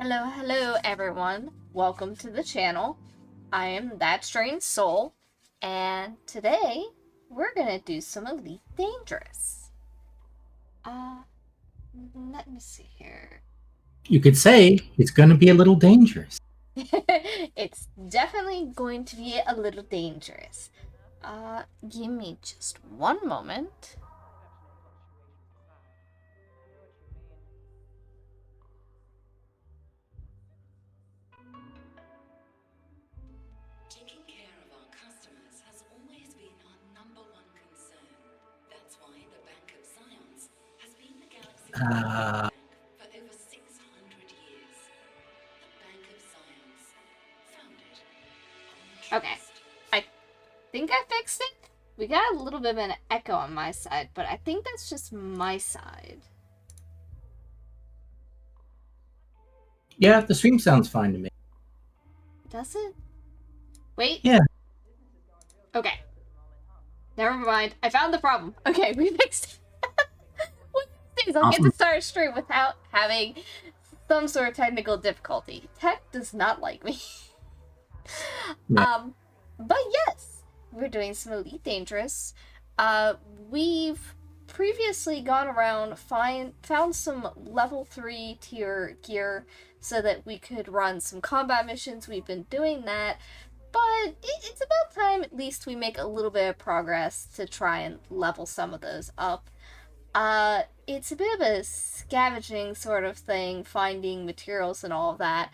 Hello everyone. Welcome to the channel. I am That Strange Soul, and today we're gonna do some Elite Dangerous. Let me see here. You could say it's going to be a little dangerous. It's definitely going to be a little dangerous. Give me just one moment. Taking care of our customers has always been our #1 concern. That's why the Bank of Science has been the galaxy's Uh, bank for over 600 years. The Bank of Science, founded on Okay, trust. I think I fixed it. We got a little bit of an echo on my side, but I think that's just my side. yeah, the stream sounds fine to me. Does it? Wait. Yeah. Okay. Never mind. I found the problem. Okay, we fixed it. One of these days I'll get to Awesome. start a stream without having some sort of technical difficulty. Tech does not like me. Yeah. But yes, we're doing some Elite Dangerous. We've previously gone around, found some level 3 tier gear so that we could run some combat missions. We've been doing that, but it's about time at least we make a little bit of progress to try and level some of those up. It's a bit of a scavenging sort of thing, finding materials and all of that.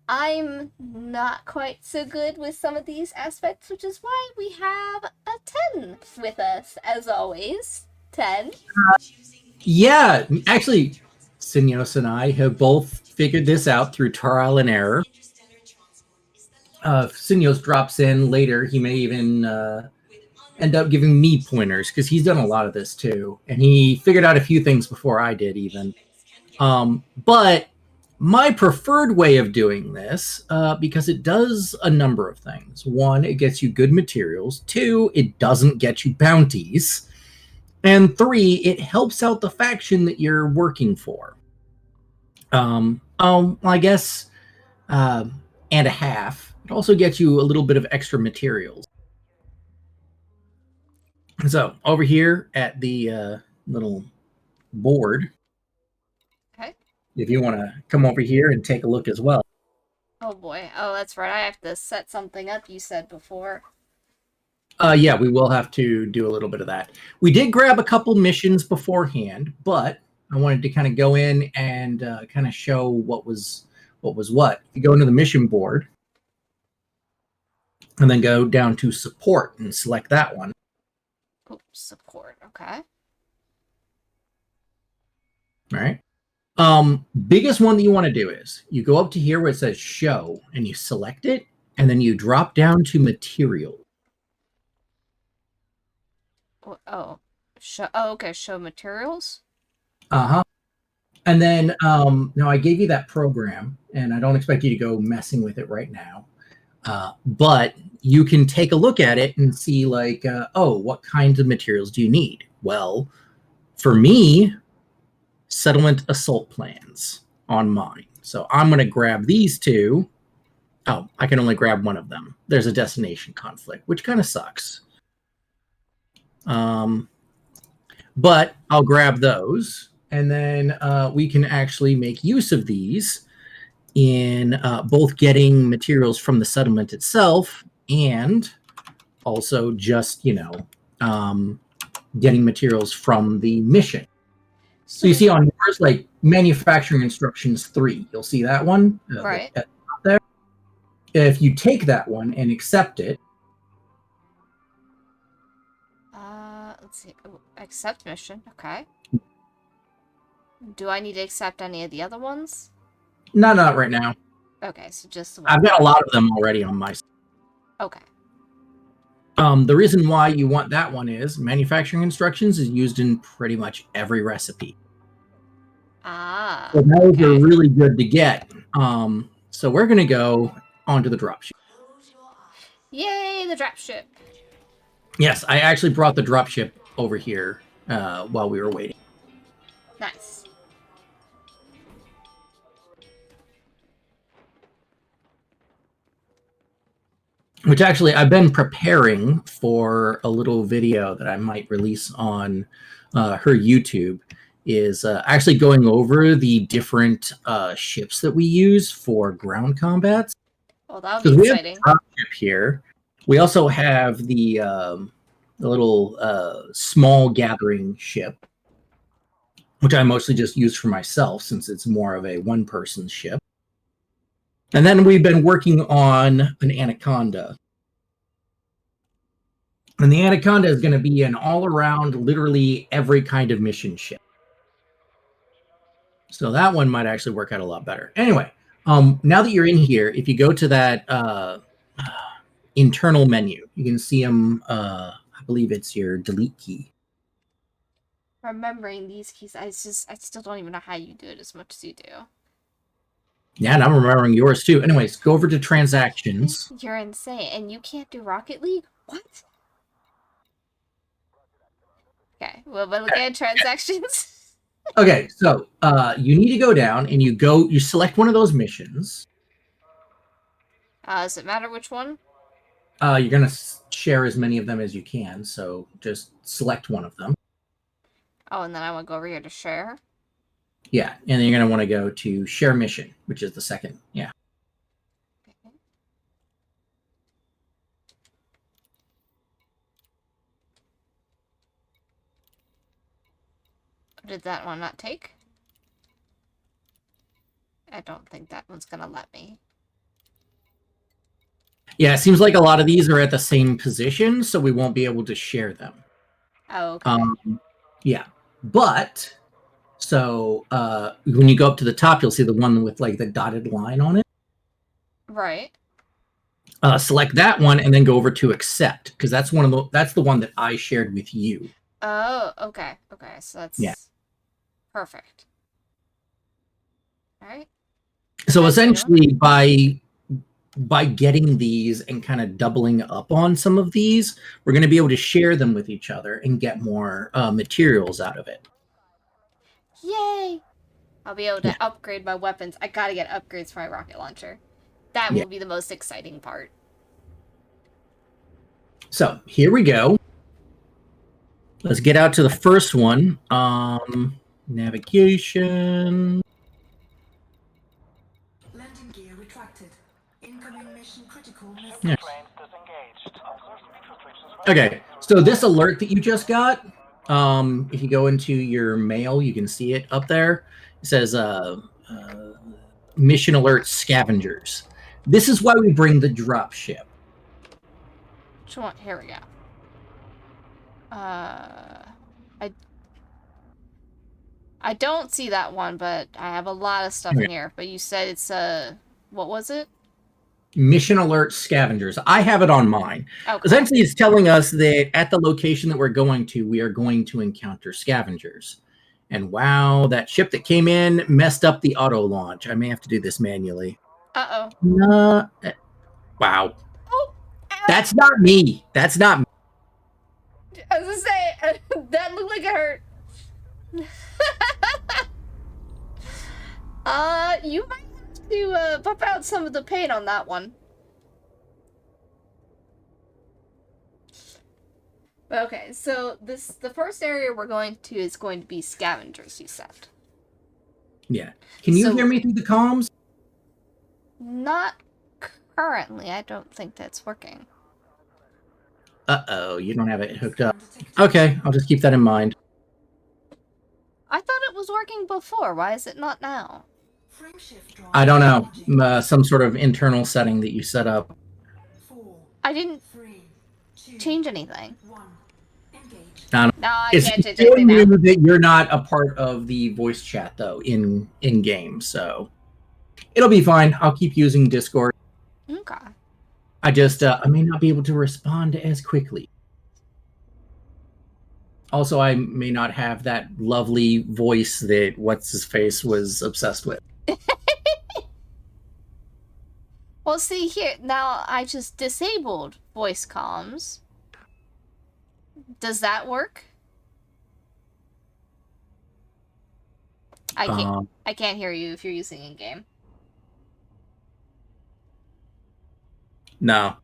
I'm not quite so good with some of these aspects, which is why we have a 10 with us, as always. 10. Yeah, actually, Sinos and I have both figured this out through trial and error. If Sinos drops in later, he may even end up giving me pointers because he's done a lot of this too. And he figured out a few things before I did, even. But my preferred way of doing this, because it does a number of things. One, it gets you good materials. Two, it doesn't get you bounties. And three, it helps out the faction that you're working for. I guess, and a half. It also gets you a little bit of extra materials. So over here at the little board, Okay. if you want to come over here and take a look as well. Oh boy. Oh, that's right. I have to set something up, you said before. Yeah, we will have to do a little bit of that. We did grab a couple missions beforehand, but I wanted to kind of go in and kind of show what was what. If you go into the mission board and then go down to support and select that one. Oops, support. Okay. All right. Biggest one that you want to do is you go up to here where it says show and you select it and then you drop down to material. Oh. Show. Oh, okay. Show materials. Uh-huh. And then now I gave you that program and I don't expect you to go messing with it right now. But you can take a look at it and see like, oh, what kinds of materials do you need? Well, for me, settlement assault plans on mine. So I'm going to grab these two. Oh, I can only grab one of them. There's a destination conflict, which kind of sucks. But I'll grab those, and then we can actually make use of these in both getting materials from the settlement itself and also just, getting materials from the mission. So you see on yours, like manufacturing instructions 3, you'll see that one Right. there. If you take that one and accept it, Let's see. Oh, accept mission. Okay. Do I need to accept any of the other ones? not right now. Okay, so just the one. I've got a lot of them already on my. Okay. The reason why you want that one is manufacturing instructions is used in pretty much every recipe. Ah. So those Okay. are really good to get. So we're going to go onto the dropship. Yay, the dropship. Yes, I actually brought the dropship over here while we were waiting. Nice. which actually I've been preparing for a little video that I might release on her YouTube, is actually going over the different ships that we use for ground combats. Well, that would Because be we have the exciting. drop ship here. We also have the little small gathering ship, which I mostly just use for myself since it's more of a one-person ship. And then we've been working on an Anaconda. And the Anaconda is going to be an all-around, literally every kind of mission ship. So that one might actually work out a lot better. Anyway, now that you're in here, if you go to that internal menu, you can see them. I believe it's your delete key. Remembering these keys, I still don't even know how you do it as much as you do. Yeah, and I'm remembering yours too. Anyways, go over to transactions. You're insane, and you can't do Rocket League? What? Okay, well, but look at transactions. Okay, so you need to go down and you select one of those missions. Does it matter which one? You're gonna share as many of them as you can, so just select one of them. Oh, and then I want to go over here to share. Yeah, and then you're gonna want to go to share mission, which is the second. Yeah. Okay. Did that one not take? I don't think that one's gonna let me. Yeah, it seems like a lot of these are at the same position, so we won't be able to share them. Oh, okay. Yeah, but so when you go up to the top, you'll see the one with like the dotted line on it. Right. Select that one and then go over to accept, because that's the one that I shared with you. Oh, okay. Okay, so that's perfect. All right. So That's a good one. essentially, by getting these and kind of doubling up on some of these, we're going to be able to share them with each other and get more materials out of it. Yay! I'll be able to upgrade my weapons. I gotta get upgrades for my rocket launcher. That will be the most exciting part. So here we go. Let's get out to the first one. Navigation. Landing gear retracted. Incoming mission critical message. Yeah. Okay, so this alert that you just got, if you go into your mail, you can see it up there. It says mission alert scavengers. This is why we bring the drop ship. Which one? Here we go. I don't see that one, but I have a lot of stuff in here. But you said it's what was it? Mission alert scavengers. I have it on mine. Okay. Essentially, it's telling us that at the location that we're going to, we are going to encounter scavengers. And wow, that ship that came in messed up the auto launch. I may have to do this manually. Uh-oh. Wow. Oh, that's not me. That's not me. I was gonna say, that looked like it hurt. You might have to pump out some of the paint on that one. Okay, so the first area we're going to is going to be scavengers, you said. Yeah. Can you hear me through the comms? Not currently. I don't think that's working. Uh-oh, you don't have it hooked up. Okay, I'll just keep that in mind. I thought it was working before. Why is it not now? I don't know. Some sort of internal setting that you set up. I didn't change anything. No, I it's can't change showing anything now. you that you're not a part of the voice chat, though, in game, so it'll be fine. I'll keep using Discord. Okay. I just, I may not be able to respond as quickly. Also, I may not have that lovely voice that What's-His-Face was obsessed with. Well, see here, now I just disabled voice comms. Does that work? I can't hear you if you're using in-game. No.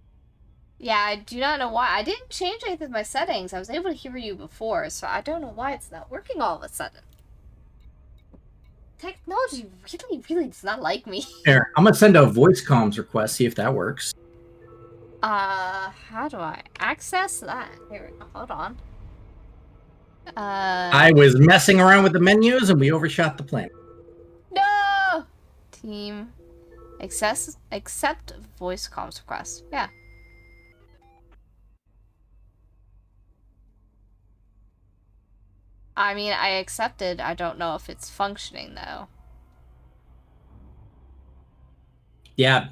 Yeah, I do not know why. I didn't change anything with my settings. I was able to hear you before, so I don't know why it's not working all of a sudden. Technology really, really does not like me. Here, I'm gonna send a voice comms request, see if that works. How do I access that? Here we go. Hold on. I was messing around with the menus and we overshot the plan. No! Team. Accept voice comms request. Yeah. I mean, I accepted. I don't know if it's functioning, though. Yeah,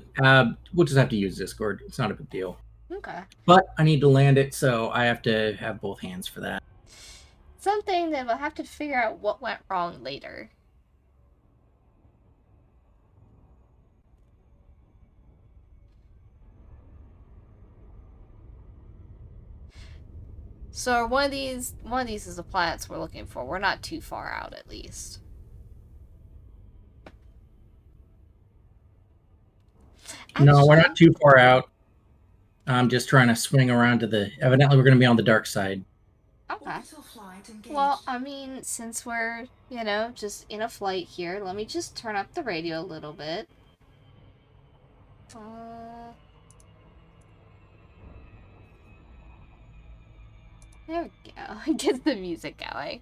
we'll just have to use Discord. It's not a big deal. Okay. But I need to land it, so I have to have both hands for that. Something that we'll have to figure out what went wrong later. So one of these is the planets we're looking for. We're not too far out, at least. No, we're not too far out. I'm just trying to swing around to the... Evidently, we're going to be on the dark side. Okay. Orbital flight engaged. Well, I mean, since we're, just in a flight here, let me just turn up the radio a little bit. There we go. Get the music going.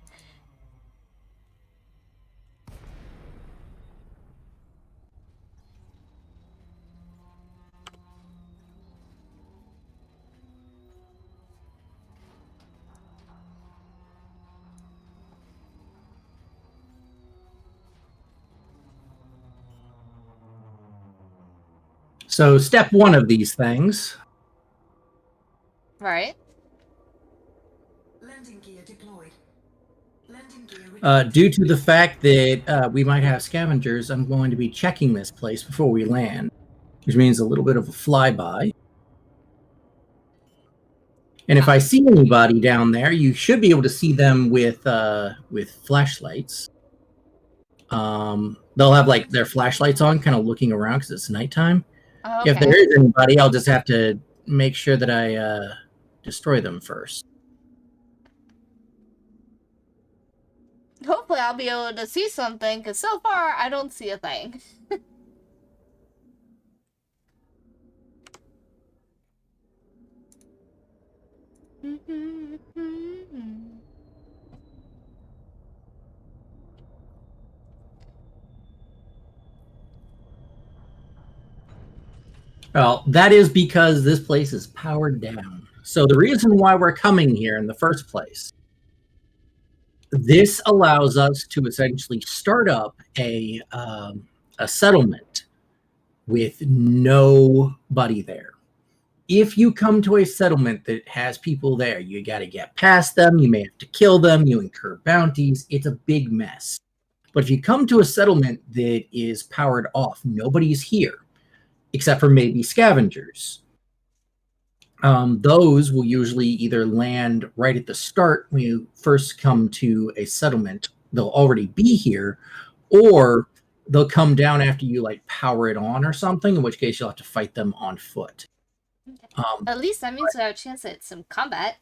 So step one of these things... Right. Landing gear deployed. Landing gear due to the fact that we might have scavengers, I'm going to be checking this place before we land, which means a little bit of a flyby. And if I see anybody down there, you should be able to see them with flashlights. They'll have like their flashlights on, kind of looking around because it's nighttime. Oh, okay. If there is anybody, I'll just have to make sure that I destroy them first. Hopefully I'll be able to see something, because so far I don't see a thing. Well, that is because this place is powered down. So the reason why we're coming here in the first place, this allows us to essentially start up a settlement with nobody there. If you come to a settlement that has people there, you got to get past them. You may have to kill them. You incur bounties. It's a big mess. But if you come to a settlement that is powered off, nobody's here, except for maybe scavengers. Those will usually either land right at the start when you first come to a settlement. They'll already be here, or they'll come down after you like power it on or something, in which case you'll have to fight them on foot. At least that means we have a chance at some combat.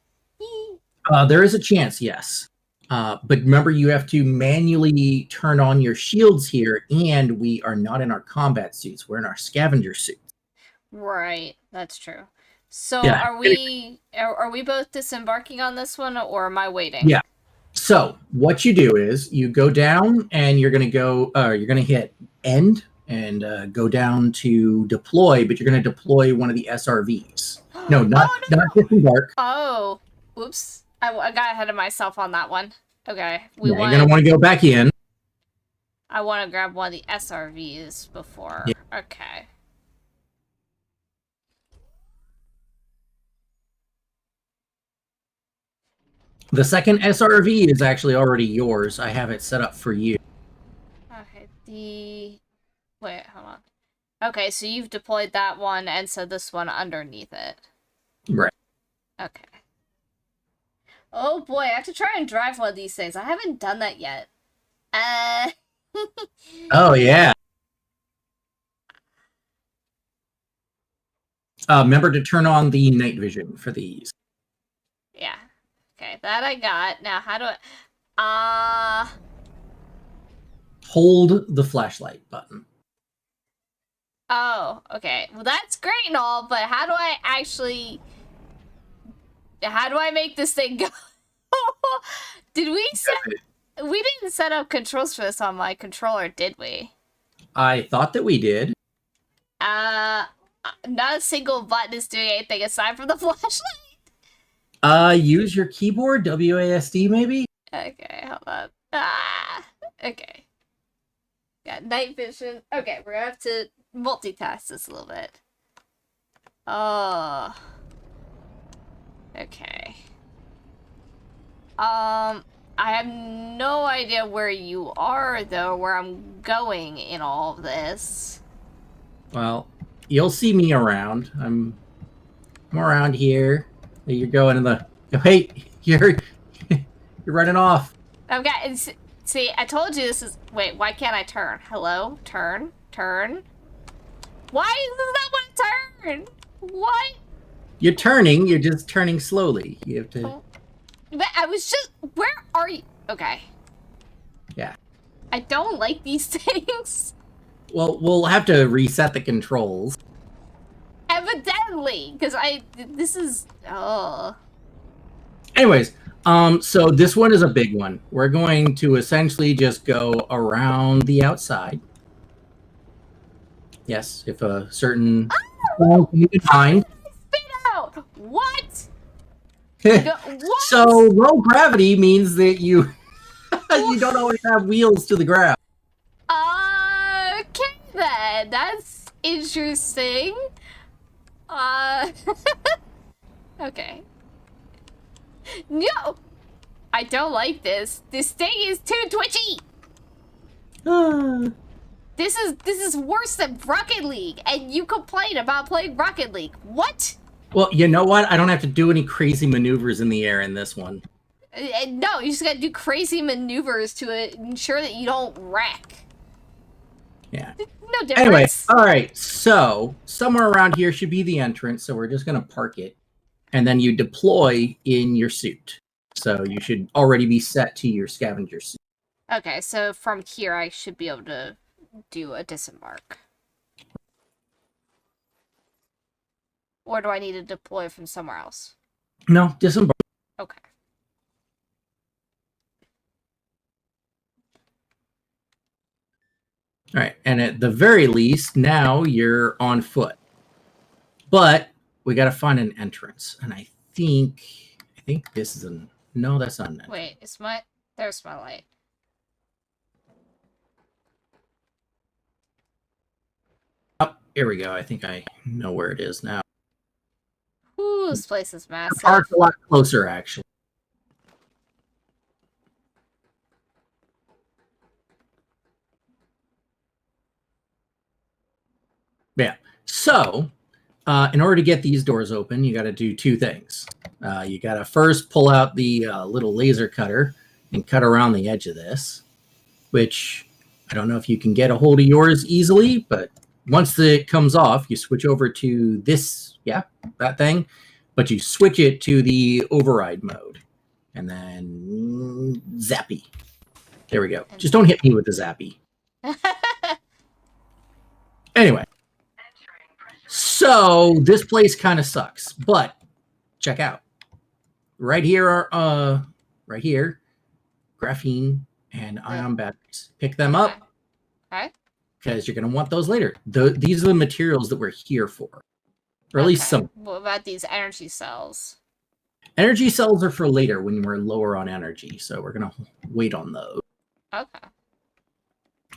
There is a chance, yes. But remember, you have to manually turn on your shields here, and we are not in our combat suits. We're in our scavenger suits. Right, that's true. So Yeah. are we both disembarking on this one, or am I waiting? Yeah. So what you do is you go down, and you're gonna hit end and go down to deploy, but you're gonna deploy one of the SRVs. No, not disembark. Oh, oops! I got ahead of myself on that one. Okay, You're gonna want to go back in. I want to grab one of the SRVs before. Yeah. Okay. The second SRV is actually already yours. I have it set up for you. Okay, wait, hold on. Okay, so you've deployed that one, and so this one underneath it. Right. Okay. Oh boy, I have to try and drive one of these things. I haven't done that yet. Oh, yeah. Remember to turn on the night vision for these. Yeah. Okay, that I got. Now, how do I... Hold the flashlight button. Oh, okay. Well, that's great and all, but how do I actually... How do I make this thing go? Did we set... We didn't set up controls for this on my controller, did we? I thought that we did. Not a single button is doing anything aside from the flashlight. Use your keyboard, WASD maybe? Okay, hold on. Okay. Got night vision. Okay, we're gonna have to multitask this a little bit. Oh. Okay. I have no idea where you are, though, where I'm going in all of this. Well, you'll see me around. I'm around here. You're going in the... Hey, you're running off. I've got... See, I told you this is... Wait, why can't I turn? Hello? Turn? Turn? Why is this not want to turn? What? You're turning. You're just turning slowly. You have to... Oh. But I was just... Where are you? Okay. Yeah. I don't like these things. Well, we'll have to reset the controls. Evidently. Because this is... Oh. Anyways, so this one is a big one. We're going to essentially just go around the outside. Yes, if a certain... Oh! You can find. Spit out! What? What? So low gravity means that you you don't always have wheels to the ground. Okay then. That's interesting. Okay. No! I don't like this. This thing is too twitchy! This is worse than Rocket League, and you complain about playing Rocket League. What? Well, you know what? I don't have to do any crazy maneuvers in the air in this one. No, you just gotta do crazy maneuvers to ensure that you don't wreck. Yeah. No difference. Anyway, all right. So somewhere around here should be the entrance. So we're just gonna park it, and then you deploy in your suit. So you should already be set to your scavenger suit. Okay, so from here I should be able to do a disembark. Or do I need to deploy from somewhere else? No, disembark. Okay. All right, and at the very least, now you're on foot. But we got to find an entrance, and I think this is an... No, that's not an entrance. Wait, there's my light. Oh, here we go. I think I know where it is now. Ooh, this place is The massive. park's a lot closer, actually. Yeah. So, in order to get these doors open, you got to do two things. You got to first pull out the little laser cutter and cut around the edge of this, which I don't know if you can get a hold of yours easily, but once it comes off, you switch over to this, that thing, but you switch it to the override mode, and then zappy. There we go. Just don't hit me with the zappy. Anyway. So this place kind of sucks, but check out. Right here are graphene and ion batteries. Pick them up. Okay. Because you're going to want those later. These are the materials that we're here for. Or at least some. What about these energy cells? Energy cells are for later when we're lower on energy. So we're going to wait on those. Okay.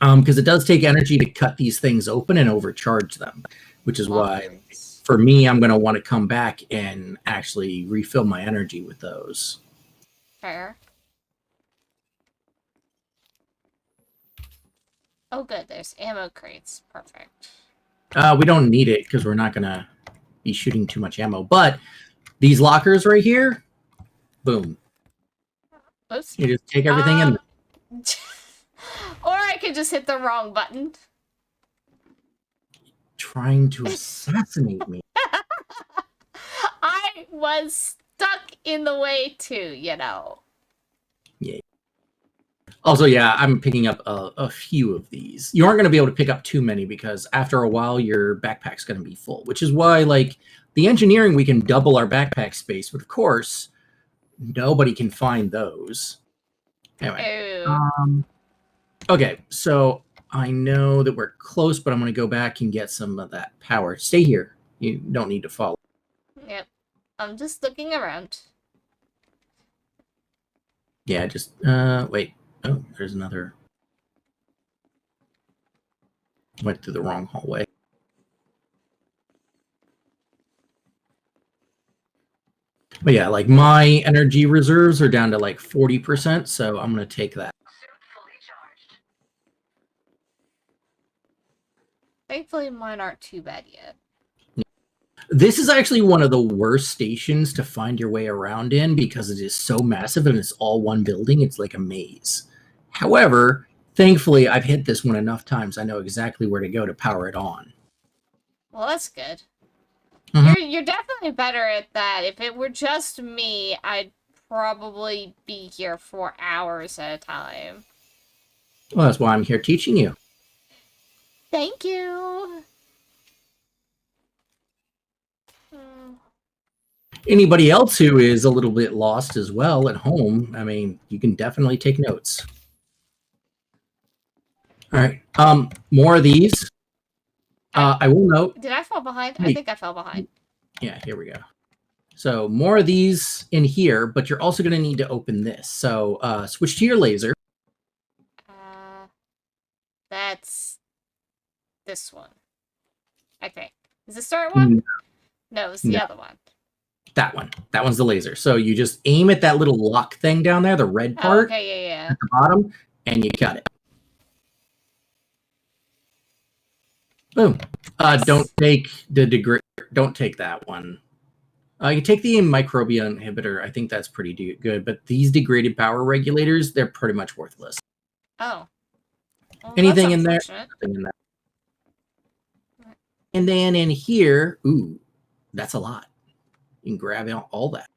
Because it does take energy to cut these things open and overcharge them. Which is why, for me, I'm going to want to come back and actually refill my energy with those. Fair. Oh, good. There's ammo crates. Perfect. We don't need it because we're not going to be shooting too much ammo. But these lockers right here, boom. Oops. You just take everything in. Or I could just hit the wrong button. Trying to assassinate me. was stuck in the way too, you know. Also, yeah, I'm picking up a few of these. You aren't going to be able to pick up too many because after a while, your backpack's going to be full, which is why, like, the engineering, we can double our backpack space, but of course, nobody can find those. Anyway. Ew. Okay, so I know that we're close, but I'm going to go back and get some of that power. Stay here. You don't need to follow. Yep. I'm just looking around. Yeah, just, wait. Oh, there's another. Went through the wrong hallway. But yeah, like my energy reserves are down to like 40%, so I'm going to take that. Thankfully, mine aren't too bad yet. This is actually one of the worst stations to find your way around in because it is so massive and it's all one building. It's like a maze. However, thankfully, I've hit this one enough times. I know exactly where to go to power it on. Well, that's good. Mhm. You're definitely better at that. If it were just me, I'd probably be here for hours at a time. Well, that's why I'm here teaching you. Thank you. Anybody else who is a little bit lost as well at home, I mean, you can definitely take notes. All right. More of these. I will note. Did I fall behind? I Wait. think I fell behind. Yeah, here we go. So more of these in here, but you're also going to need to open this. So switch to your laser. That's this one. I think. Is this the right one? No, it's the No. other one. That one. That one's the laser. So you just aim at that little lock thing down there, the red part Okay, yeah. at the bottom, and you cut it. Boom. Nice. Don't take the don't take that one. You take the microbia inhibitor. I think that's pretty good. But these degraded power regulators, they're pretty much worthless. Oh. Well, Anything that's in there? unfortunate. Nothing in there. And then in here, ooh, that's a lot. You can grab all that.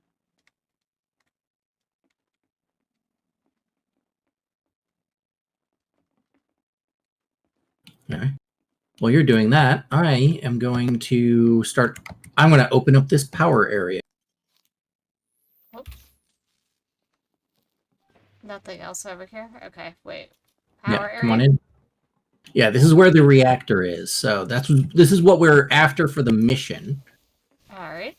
All right. While you're doing that, I am going to start. I'm going to open up this power area. Nothing else over here? Okay, wait. Power area? Come on in. Yeah, this is where the reactor is. So this is what we're after for the mission. All right.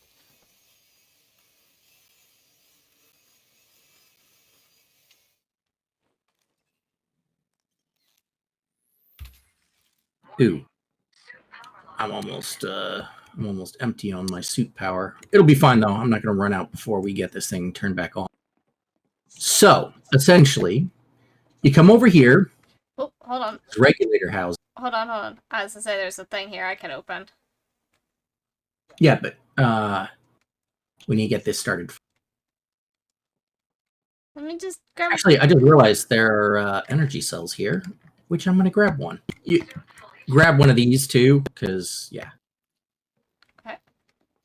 Ooh. I'm almost empty on my suit power. It'll be fine though. I'm not going to run out before we get this thing turned back on. So essentially, you come over here. Oh, hold on. It's regulator house. Hold on. I was gonna say there's a thing here I can open. Yeah, but we need to get this started. Let me just grab. Actually, I just realized there are energy cells here, which I'm going to grab one. You grab one of these too, because yeah. Okay.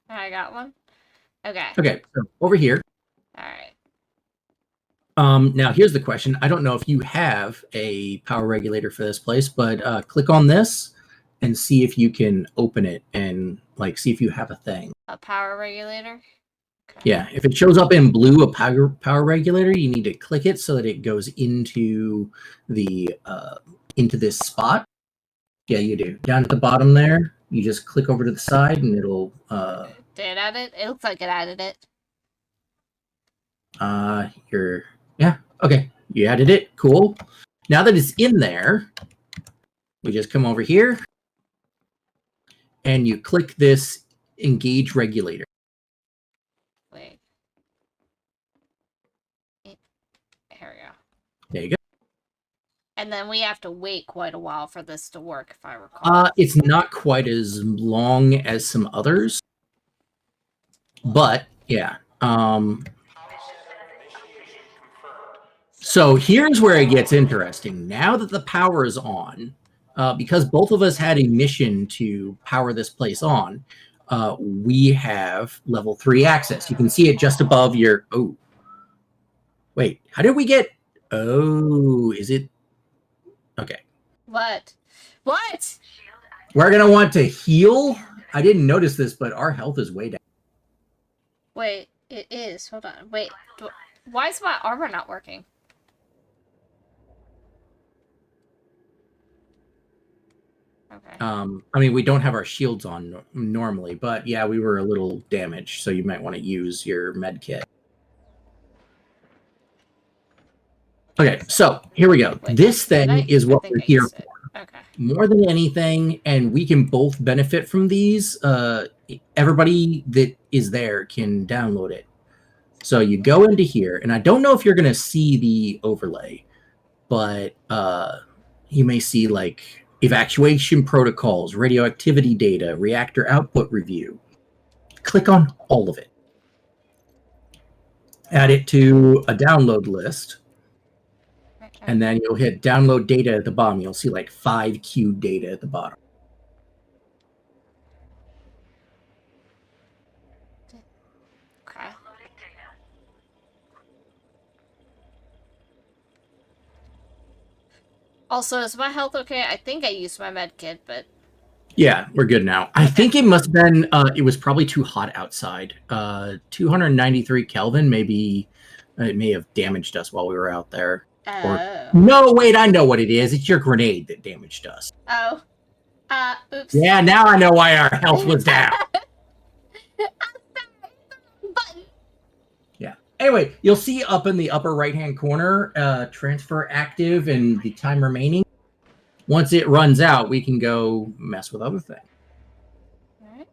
I got one. Okay. Okay, so over here. All right. Now here's the question. I don't know if you have a power regulator for this place, but click on this and see if you can open it and like see if you have a thing. A power regulator? Okay. Yeah, if it shows up in blue, a power regulator, you need to click it so that it goes into the into this spot. Yeah, you do. Down at the bottom there, you just click over to the side and it'll Did it add it? It looks like it added it. yeah, okay. You added it. Cool. Now that it's in there, we just come over here and you click this engage regulator. Wait. Here we go. There you go. And then we have to wait quite a while for this to work, if I recall. It's not quite as long as some others, but yeah. So here's where it gets interesting. Now that the power is on, because both of us had a mission to power this place on, we have level 3 access. You can see it just above your. Oh, wait. How did we get? Oh, is it? Okay. What? What? We're gonna want to heal. I didn't notice this, but our health is way down. Wait, it is. Hold on. Wait. Why is my armor not working? Okay. I mean, we don't have our shields on normally, but yeah, we were a little damaged, so you might want to use your med kit. Okay, so here we go. Wait, this thing is what we're here for. Okay. More than anything, and we can both benefit from these. Everybody that is there can download it. So you go into here, and I don't know if you're going to see the overlay, but you may see like evacuation protocols, radioactivity data, reactor output review. Click on all of it. Add it to a download list. And then you'll hit download data at the bottom. You'll see like 5 queued data at the bottom. Okay. Also, is my health okay? I think I used my med kit, but... Yeah, we're good now. I think it must have been, it was probably too hot outside. 293 Kelvin, maybe it may have damaged us while we were out there. No, wait, I know what it is. It's your grenade that damaged us. Oh. Oops. Yeah, now I know why our health was down. Button. Yeah. Anyway, you'll see up in the upper right-hand corner, transfer active and the time remaining. Once it runs out, we can go mess with other things. Alright.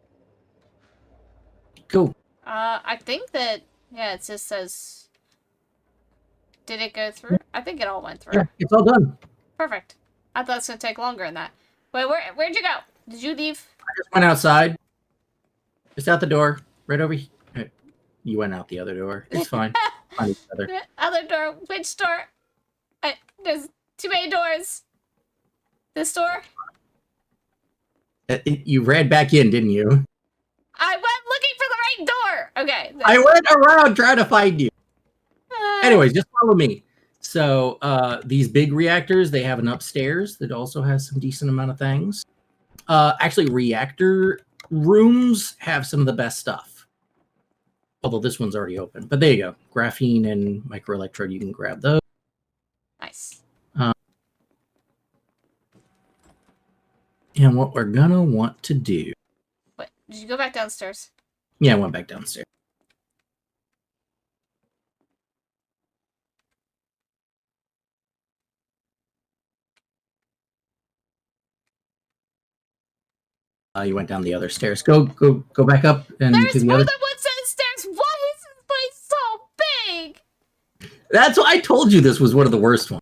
Cool. I think that, yeah, it just says... Did it go through? I think it all went through. Yeah, it's all done. Perfect. I thought it was going to take longer than that. Wait, where'd you go? Did you leave? I just went outside. Just out the door. Right over here. You went out the other door. It's fine. Find each other. Other door. Which door? There's too many doors. This door? You ran back in, didn't you? I went looking for the right door. Okay. I went around trying to find you. Anyways, just follow me. So these big reactors, they have an upstairs that also has some decent amount of things. Actually, reactor rooms have some of the best stuff. Although this one's already open. But there you go. Graphene and microelectrode, you can grab those. Nice. And what we're going to want to do... Wait, did you go back downstairs? Yeah, I went back downstairs. You went down the other stairs. Go back up and There's to the more other. than one set of stairs. Why is this place so big? That's why I told you this was one of the worst ones.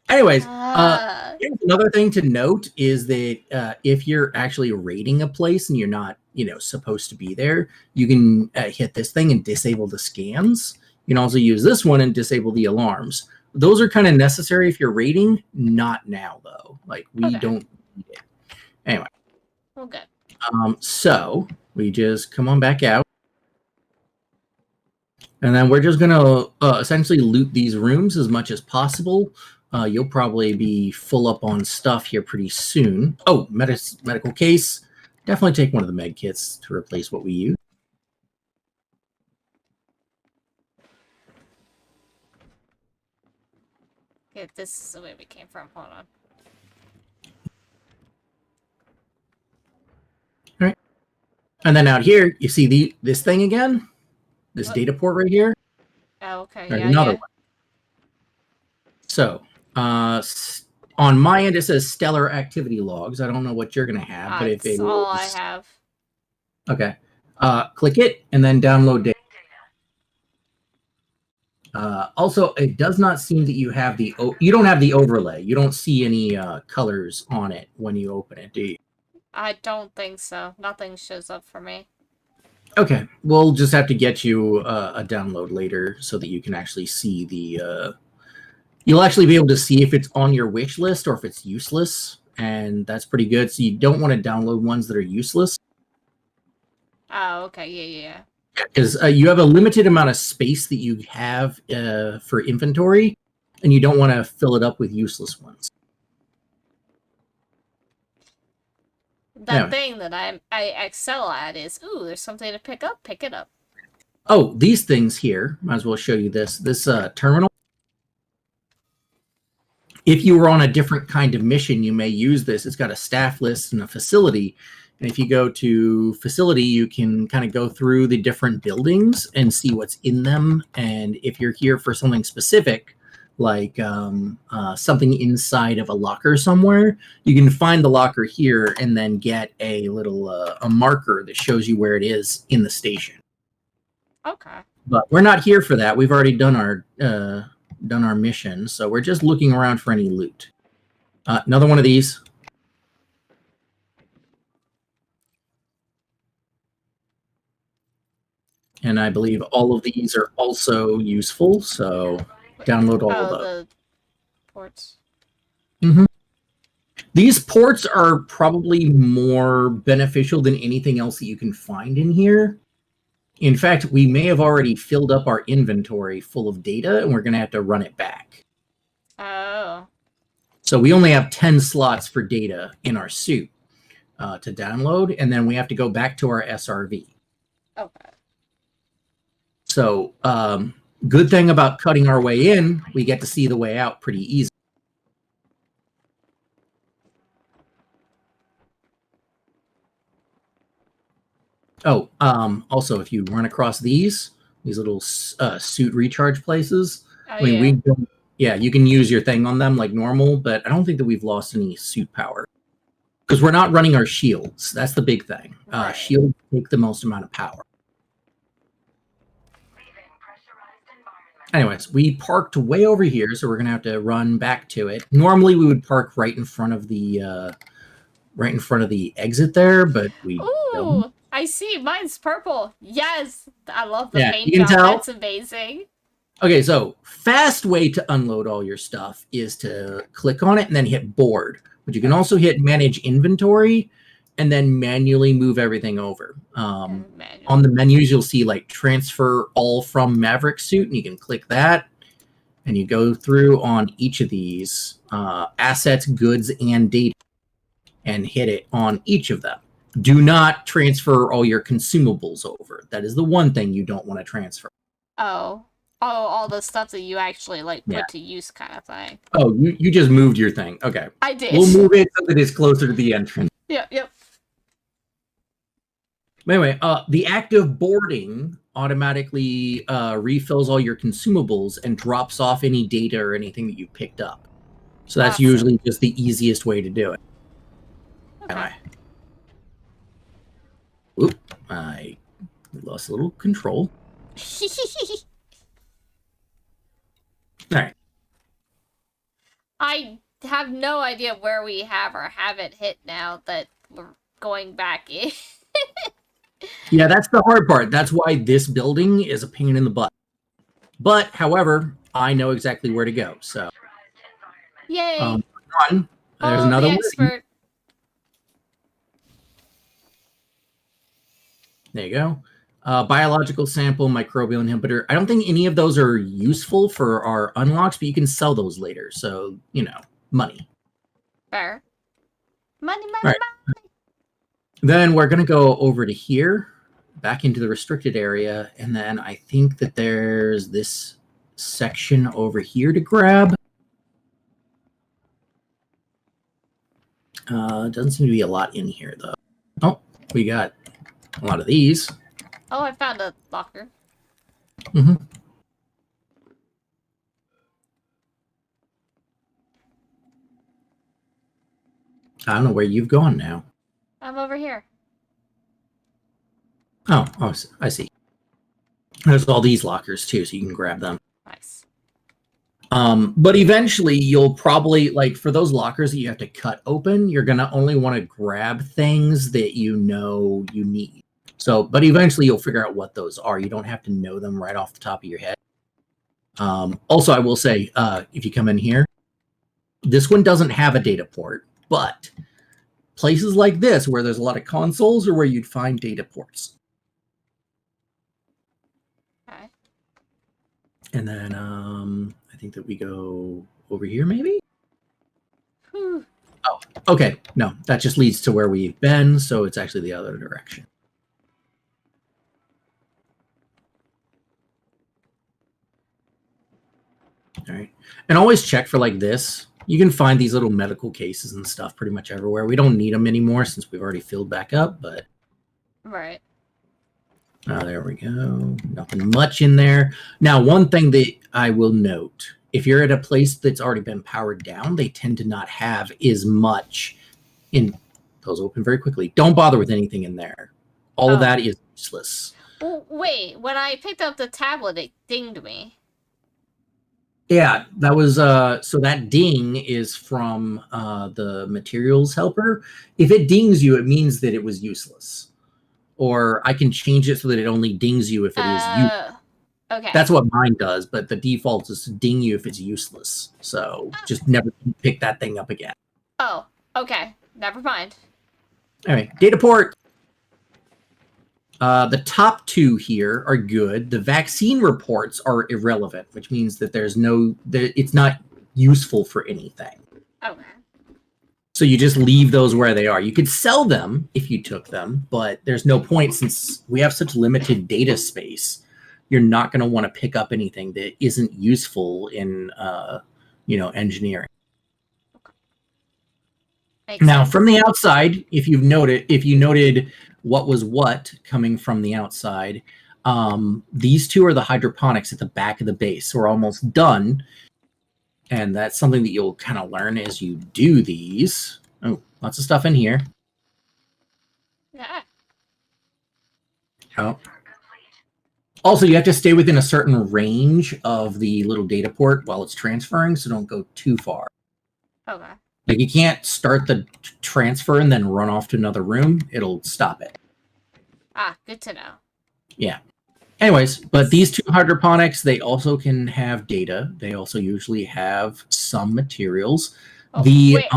Anyways, here's another thing to note is that if you're actually raiding a place and you're not, supposed to be there, you can hit this thing and disable the scans. You can also use this one and disable the alarms. Those are kind of necessary if you're raiding. Not now, though. Like, we don't need it. Anyway. Well, good. So we just come on back out. And then we're just going to essentially loot these rooms as much as possible. You'll probably be full up on stuff here pretty soon. Oh, medical case. Definitely take one of the med kits to replace what we use. Okay, this is the way we came from. Hold on. All right. And then out here, you see this thing again? This data port right here? Oh, okay. There's Yeah, another yeah. one. So, on my end, it says stellar activity logs. I don't know what you're going to have, but if That's it all I was... have. Okay. Click it and then download data. Also, it does not seem that you have you don't have the overlay. You don't see any colors on it when you open it, do you? I don't think so. Nothing shows up for me. Okay. We'll just have to get you a download later so that you can actually see the... You'll actually be able to see if it's on your wish list or if it's useless, and that's pretty good. So you don't want to download ones that are useless. Oh, okay. Yeah. Because you have a limited amount of space that you have for inventory, and you don't want to fill it up with useless ones. That Anyway. thing that I excel at is, ooh, there's something to pick up. Pick it up. Oh, these things here. Might as well show you this. This terminal. If you were on a different kind of mission, you may use this. It's got a staff list and a facility. And if you go to facility, you can kind of go through the different buildings and see what's in them. And if you're here for something specific, like something inside of a locker somewhere, you can find the locker here and then get a little a marker that shows you where it is in the station. Okay. But we're not here for that. We've already done our mission, so we're just looking around for any loot. Another one of these. And I believe all of these are also useful, so download all of those. The ports. Mm-hmm. These ports are probably more beneficial than anything else that you can find in here. In fact, we may have already filled up our inventory full of data, and we're going to have to run it back. Oh. So we only have 10 slots for data in our suit to download, and then we have to go back to our SRV. Okay. So good thing about cutting our way in, we get to see the way out pretty easy. Oh, also, if you run across these little suit recharge places, Oh, I mean, you can use your thing on them like normal, but I don't think that we've lost any suit power because we're not running our shields. That's the big thing. Right. Shields take the most amount of power. Anyways, we parked way over here, so we're gonna have to run back to it. Normally, we would park right in front of the exit there, but we don't. I see. Mine's purple. Yes, I love the Yeah, paint you can job. tell. That's amazing. Okay, so fast way to unload all your stuff is to click on it and then hit board. But you can also hit manage inventory and then manually move everything over. On the menus, you'll see like transfer all from Maverick suit, and you can click that. And you go through on each of these assets, goods, and data and hit it on each of them. Do not transfer all your consumables over. That is the one thing you don't want to transfer. Oh, all the stuff that you actually put to use, kind of thing. Oh, you just moved your thing. Okay. I did. We'll move it so that it's closer to the entrance. Yep. Anyway, the active boarding automatically refills all your consumables and drops off any data or anything that you picked up. So that's usually just the easiest way to do it. Okay. Anyway. Oop, I lost a little control. All right. I have no idea where we have or haven't hit now that we're going back in. Yeah, that's the hard part. That's why this building is a pain in the butt. But, however, I know exactly where to go. So, Yay! there's another the one. expert. There you go. Biological sample, microbial inhibitor. I don't think any of those are useful for our unlocks, but you can sell those later. So, money. Fair. Money. Right. Then we're going to go over to here, back into the restricted area. And then I think that there's this section over here to grab. Doesn't seem to be a lot in here, though. Oh, we got a lot of these. Oh, I found a locker. Mm-hmm. I don't know where you've gone now. I'm over here. Oh, I see. There's all these lockers too, so you can grab them. Nice. But eventually you'll probably, for those lockers that you have to cut open, you're going to only want to grab things that you know you need. So, but eventually you'll figure out what those are. You don't have to know them right off the top of your head. Also, I will say, if you come in here, this one doesn't have a data port, but places like this where there's a lot of consoles are where you'd find data ports. And then I think that we go over here, maybe? Whew. Oh, okay. No, that just leads to where we've been, so it's actually the other direction. All right. And always check for like this. You can find these little medical cases and stuff pretty much everywhere. We don't need them anymore since we've already filled back up, but Right. there we go. Nothing much in there. Now, one thing that I will note, if you're at a place that's already been powered down, they tend to not have as much in. Those open very quickly. Don't bother with anything in there. All of Oh. that is useless. Well, wait, when I picked up the tablet, it dinged me. Yeah, that was so that ding is from the materials helper. If it dings you, it means that it was useless. Or I can change it so that it only dings you if it is useless. Okay. That's what mine does, but the default is to ding you if it's useless. So just never pick that thing up again. Oh, okay. Never mind. Anyway, data port. The top two here are good. The vaccine reports are irrelevant, which means that it's not useful for anything. Okay. So you just leave those where they are. You could sell them if you took them, but there's no point since we have such limited data space. You're not going to want to pick up anything that isn't useful in, engineering. Makes Now, sense. from the outside, if you noted what was what coming from the outside, these two are the hydroponics at the back of the base. So we're almost done. And that's something that you'll kind of learn as you do these. Oh, lots of stuff in here. Yeah. Oh. Also, you have to stay within a certain range of the little data port while it's transferring, so don't go too far. Okay. Like, you can't start the transfer and then run off to another room. It'll stop it. Ah, good to know. Yeah. Anyways, but these two hydroponics, they also can have data. They also usually have some materials. Oh, wait.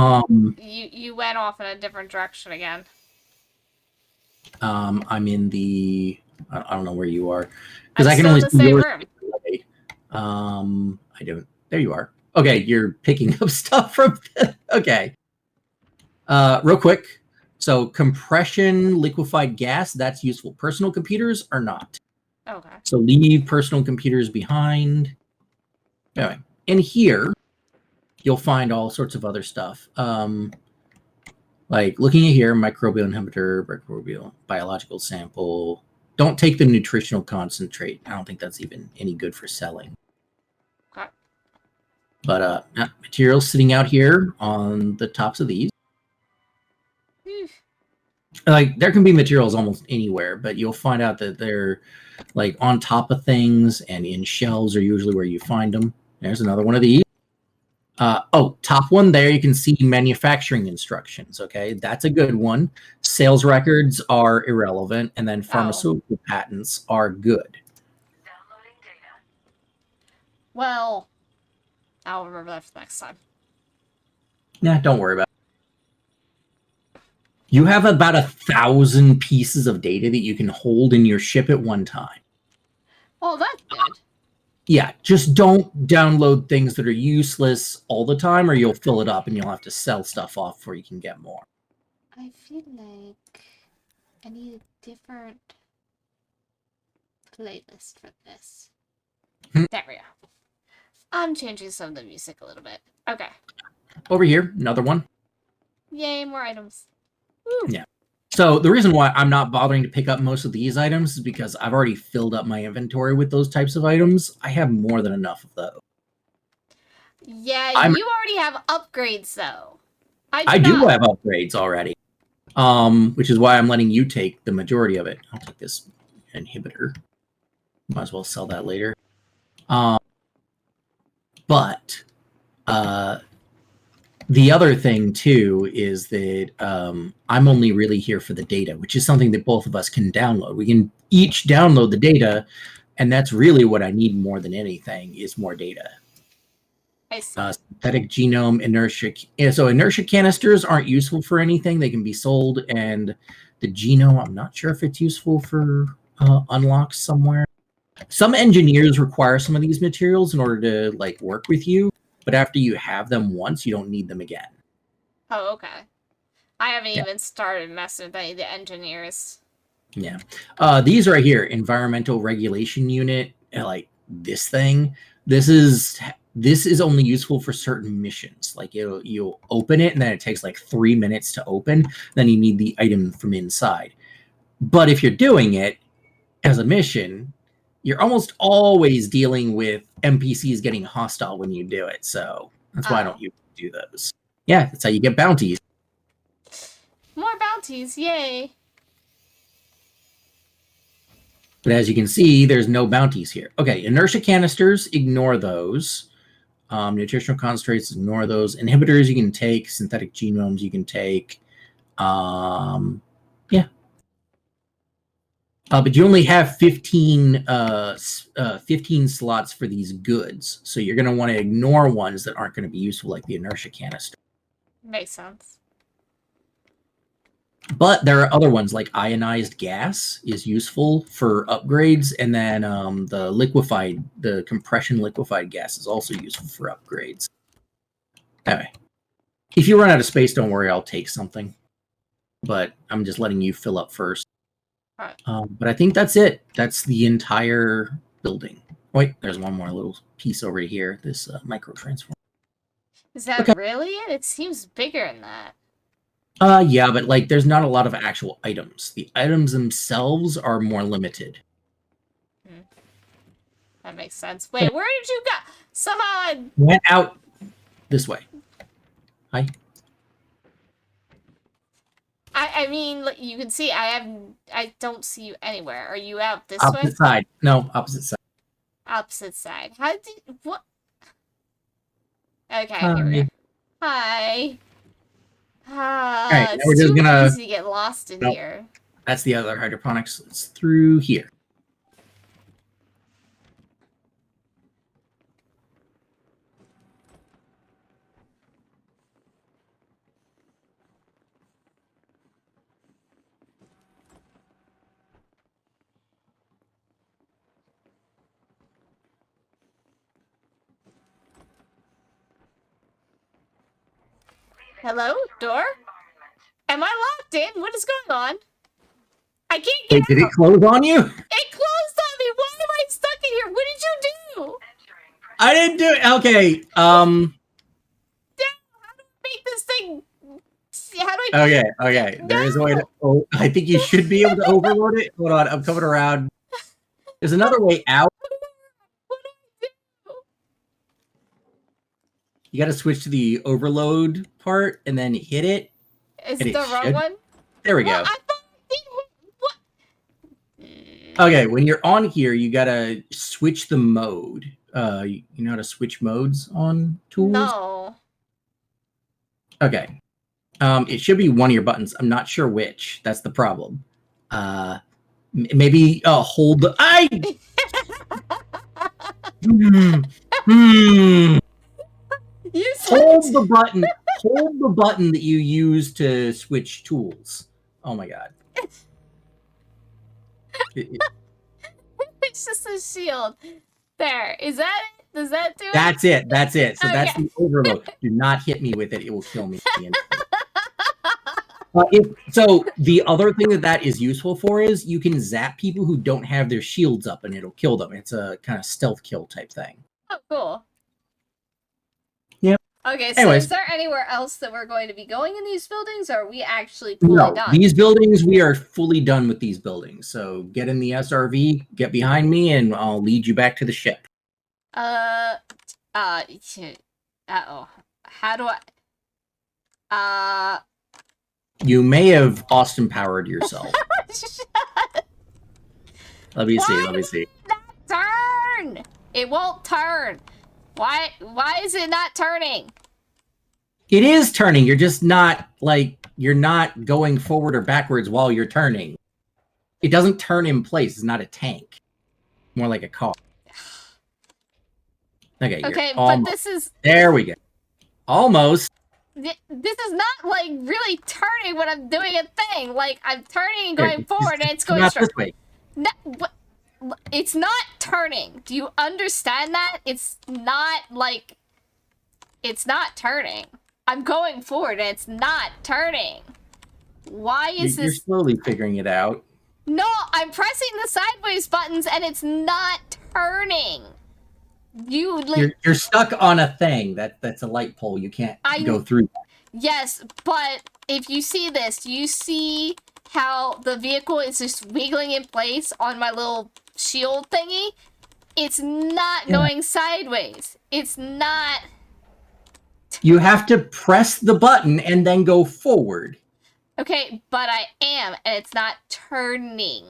You went off in a different direction again. I'm in the... I don't know where you are. I'm I can still only in the see same yours. room. I don't... There you are. Okay, you're picking up stuff from... Okay. Real quick. So compression, liquefied gas, that's useful. Personal computers are not. Okay. So leave personal computers behind. Anyway, in here, you'll find all sorts of other stuff. Like looking at here, microbial inhibitor, microbial biological sample. Don't take the nutritional concentrate. I don't think that's even any good for selling. Okay. But materials sitting out here on the tops of these. Like there can be materials almost anywhere, but you'll find out that they're like on top of things and in shelves are usually where you find them. There's another one of these. Top one there, you can see manufacturing instructions. Okay, that's a good one. Sales records are irrelevant, and then pharmaceutical patents are good. Downloading data. Well, I'll remember that for next time. Nah, don't worry about it. You have about 1,000 pieces of data that you can hold in your ship at one time. Oh, that's good. Yeah, just don't download things that are useless all the time or you'll fill it up and you'll have to sell stuff off before you can get more. I feel like I need a different playlist for this. There we go. I'm changing some of the music a little bit. Okay. Over here, another one. Yay, more items. Woo. Yeah. So the reason why I'm not bothering to pick up most of these items is because I've already filled up my inventory with those types of items. I have more than enough of those. Yeah, I'm- you already have upgrades though. I do not. have upgrades already. Which is why I'm letting you take the majority of it. I'll take this inhibitor. Might as well sell that later. But the other thing too is that I'm only really here for the data, which is something that both of us can download. We can each download the data, and that's really what I need more than anything is more data. I see. Synthetic genome, inertia. So inertia canisters aren't useful for anything. They can be sold, and the genome, I'm not sure if it's useful for unlocks somewhere. Some engineers require some of these materials in order to like work with you, but after you have them once, you don't need them again. Oh, okay. I haven't Yeah. even started messing with any of the engineers. Yeah. These right here, environmental regulation unit, like this thing. This is only useful for certain missions. Like you'll open it and then it takes like 3 minutes to open. Then you need the item from inside. But if you're doing it as a mission, you're almost always dealing with NPCs getting hostile when you do it. So that's why I don't usually do those. Yeah, that's how you get bounties. More bounties, yay! But as you can see, there's no bounties here. Okay, inertia canisters, ignore those. Nutritional concentrates, ignore those. Inhibitors you can take. Synthetic genomes you can take. Yeah. But you only have 15 slots for these goods. So you're going to want to ignore ones that aren't going to be useful, like the inertia canister. Makes sense. But there are other ones, like ionized gas is useful for upgrades, and then the compression liquefied gas is also useful for upgrades. Anyway, if you run out of space, don't worry, I'll take something. But I'm just letting you fill up first. Right. But I think that's it. That's the entire building. Wait, there's one more little piece over here, this micro transformer. Is that really it? It seems bigger than that. Yeah, but like there's not a lot of actual items. The items themselves are more limited. That makes sense. Wait, where did you go? Somehow Went out this way. Hi. I mean, you can see I don't see you anywhere. Are you out this Opposite way? side. No, opposite side. Opposite side. How did what? Okay, here we go. Hi. Alright, It's now we're just too gonna- easy to get lost in here. That's the other hydroponics. It's through here. Hello, door? Am I locked in? What is going on? I can't get Wait, did out. it close on you? It closed on me. Why am I stuck in here? What did you do? I didn't do it. Okay. How do I make this thing? How do I? Okay. There is a way to. Oh, I think you should be able to overload it. Hold on, I'm coming around. There's another way out. What do I do? You got to switch to the overload part and then hit it. Is And it the it wrong should- one? There we Well, go. I thought I did. What? Okay, when you're on here, you gotta switch the mode. You know how to switch modes on tools? No. Okay. It should be one of your buttons. I'm not sure which. That's the problem. Maybe hold the. You Hold said the button. Hold the button that you use to switch tools. Oh my god. it's just a shield. There. Is that it? Does that do it? That's it. That's it. So that's Okay. the overload. Do not hit me with it. It will kill me. So the other thing that is useful for is you can zap people who don't have their shields up and it'll kill them. It's a kind of stealth kill type thing. Oh, cool. Yep. Okay, so Anyways. is there anywhere else that we're going to be going in these buildings, or are we actually fully No, done? these buildings, we are fully done with these buildings. So get in the SRV, get behind me, and I'll lead you back to the ship. Uh-oh. How do I... You may have Austin powered yourself. Let me see. Turn! It won't turn. Why is it not turning? It is turning. You're just not you're not going forward or backwards while you're turning. It doesn't turn in place. It's not a tank. More like a car. Okay. Okay, but almost. this is... There we go. Almost. This is not, like, really turning when I'm doing a thing. Like, I'm turning and going Here, forward, and it's going not straight. this way. No, what? It's not turning. Do you understand that? It's not turning. I'm going forward and it's not turning. Why is You're this? slowly figuring it out. No, I'm pressing the sideways buttons and it's not turning. You're stuck on a thing that's a light pole. You can't go through. Yes, but if you see this, do you see how the vehicle is just wiggling in place on my little shield thingy? It's not going sideways. It's not. You have to press the button and then go forward. Okay, but I am, and it's not turning.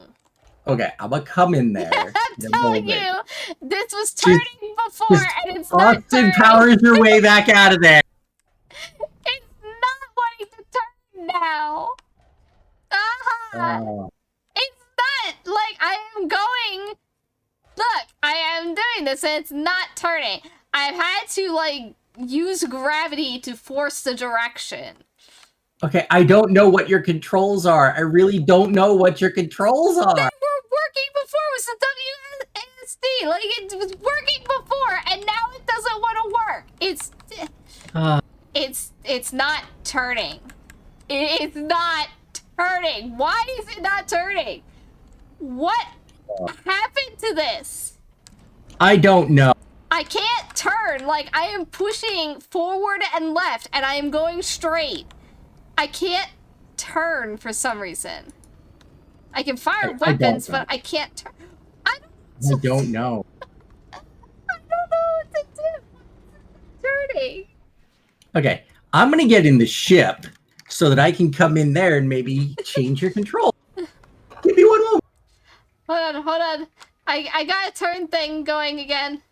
Okay, I'm gonna come in there. I'm telling you, this was turning before, and it's not Austin turning. powers your way back out of there. It's not wanting to turn now. It's not like I am going. Look, I am doing this, and it's not turning. I've had to use gravity to force the direction. Okay, I don't know what your controls are. I really don't know what your controls are. They were working before with the WASD. It was working before, and now it doesn't want to work. It's not turning. It's not turning. Why is it not turning? What happened to this? I don't know. I can't turn. I am pushing forward and left, and I am going straight. I can't turn for some reason. I can fire weapons, but I can't turn. I don't know. I don't know what to do. Turning. Okay, I'm gonna get in the ship so that I can come in there and maybe change your control. Give me one moment. Hold on. I got a turn thing going again.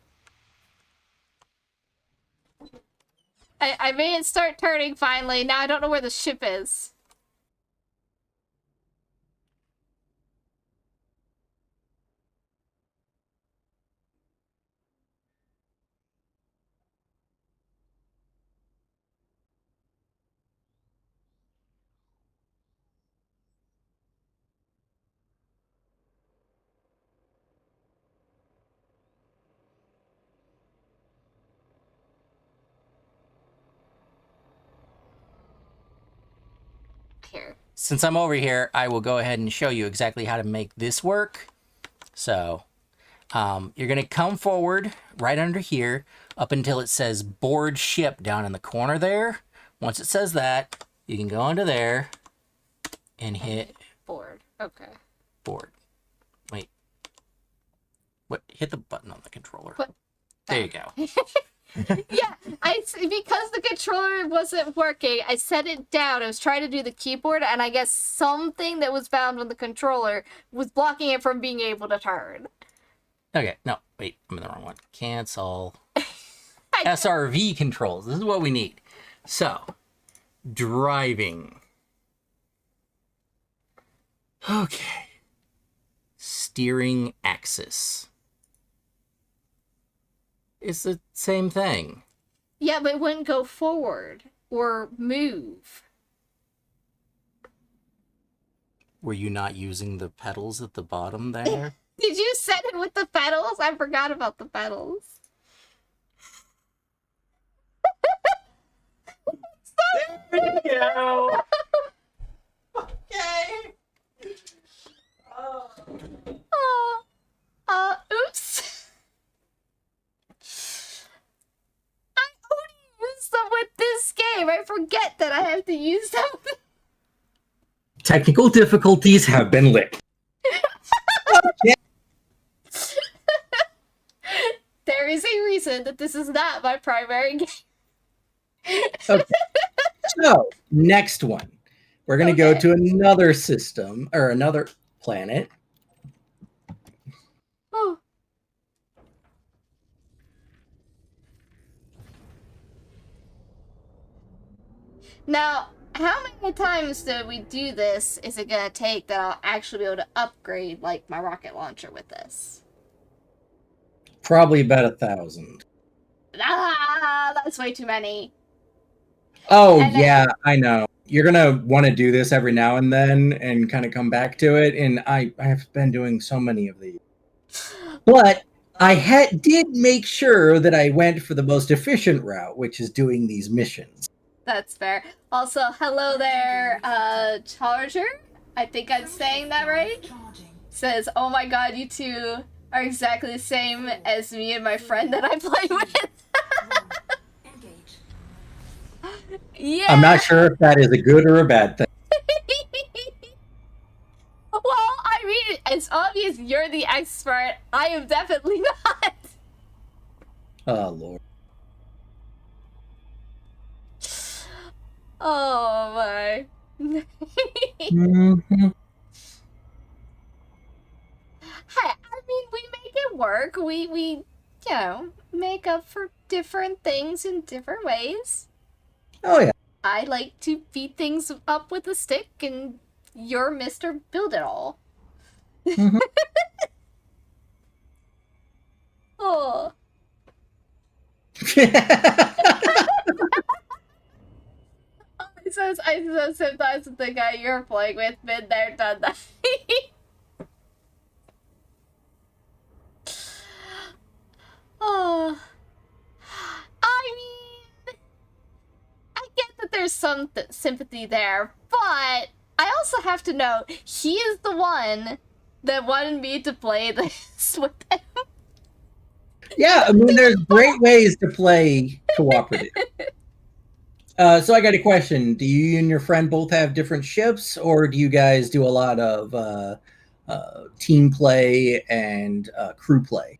I made it start turning finally. Now I don't know where the ship is. Here. Since I'm over here, I will go ahead and show you exactly how to make this work. So, you're going to come forward right under here up until it says board ship down in the corner there. Once it says that, you can go under there and hit Board. Okay. board. Wait. What? Hit the button on the controller. What? There you go. Yeah, because the controller wasn't working, I set it down. I was trying to do the keyboard, and I guess something that was bound with the controller was blocking it from being able to turn. Okay, no, wait, I'm in the wrong one. Cancel. SRV controls. This is what we need. So, driving. Okay. Steering axis. It's the same thing. Yeah, but it wouldn't go forward or move. Were you not using the pedals at the bottom there? Did you set it with the pedals? I forgot about the pedals. There you go. Okay. Oops. I only use them with this game. I forget that I have to use them. Technical difficulties have been lit. There is a reason that this is not my primary game. Okay. So, next one. We're going to go to another system, or another planet. Oh. Now, how many times do we do this is it going to take that I'll actually be able to upgrade, my rocket launcher with this? Probably about 1,000. Ah, that's way too many. Oh, yeah, I know. You're going to want to do this every now and then and kind of come back to it. And I have been doing so many of these. But I did make sure that I went for the most efficient route, which is doing these missions. That's fair. Also, hello there, Charger. I think I'm saying that right. Charging. Says, "Oh my God, you two are exactly the same as me and my friend that I play with." Engage. Yeah. I'm not sure if that is a good or a bad thing. Well, I mean, it's obvious you're the expert. I am definitely not. Oh, Lord. Oh my. Mhm. Hey, I mean, we make it work. We make up for different things in different ways. Oh, yeah. I like to beat things up with a stick, and you're Mr. Build It All. Mhm. Oh. I so sometimes the guy you're playing with, been there, done that. Oh. I mean, I get that there's some sympathy there, but I also have to note he is the one that wanted me to play this with him. Yeah, I mean, there's great ways to play cooperative. So I got a question. Do you and your friend both have different ships, or do you guys do a lot of team play and crew play?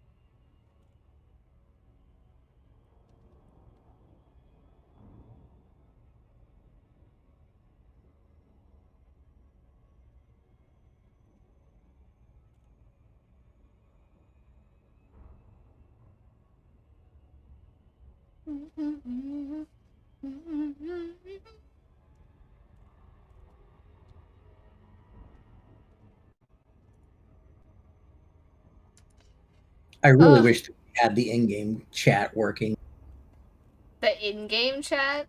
I really Ugh, wish we had the in-game chat working. the in-game chat.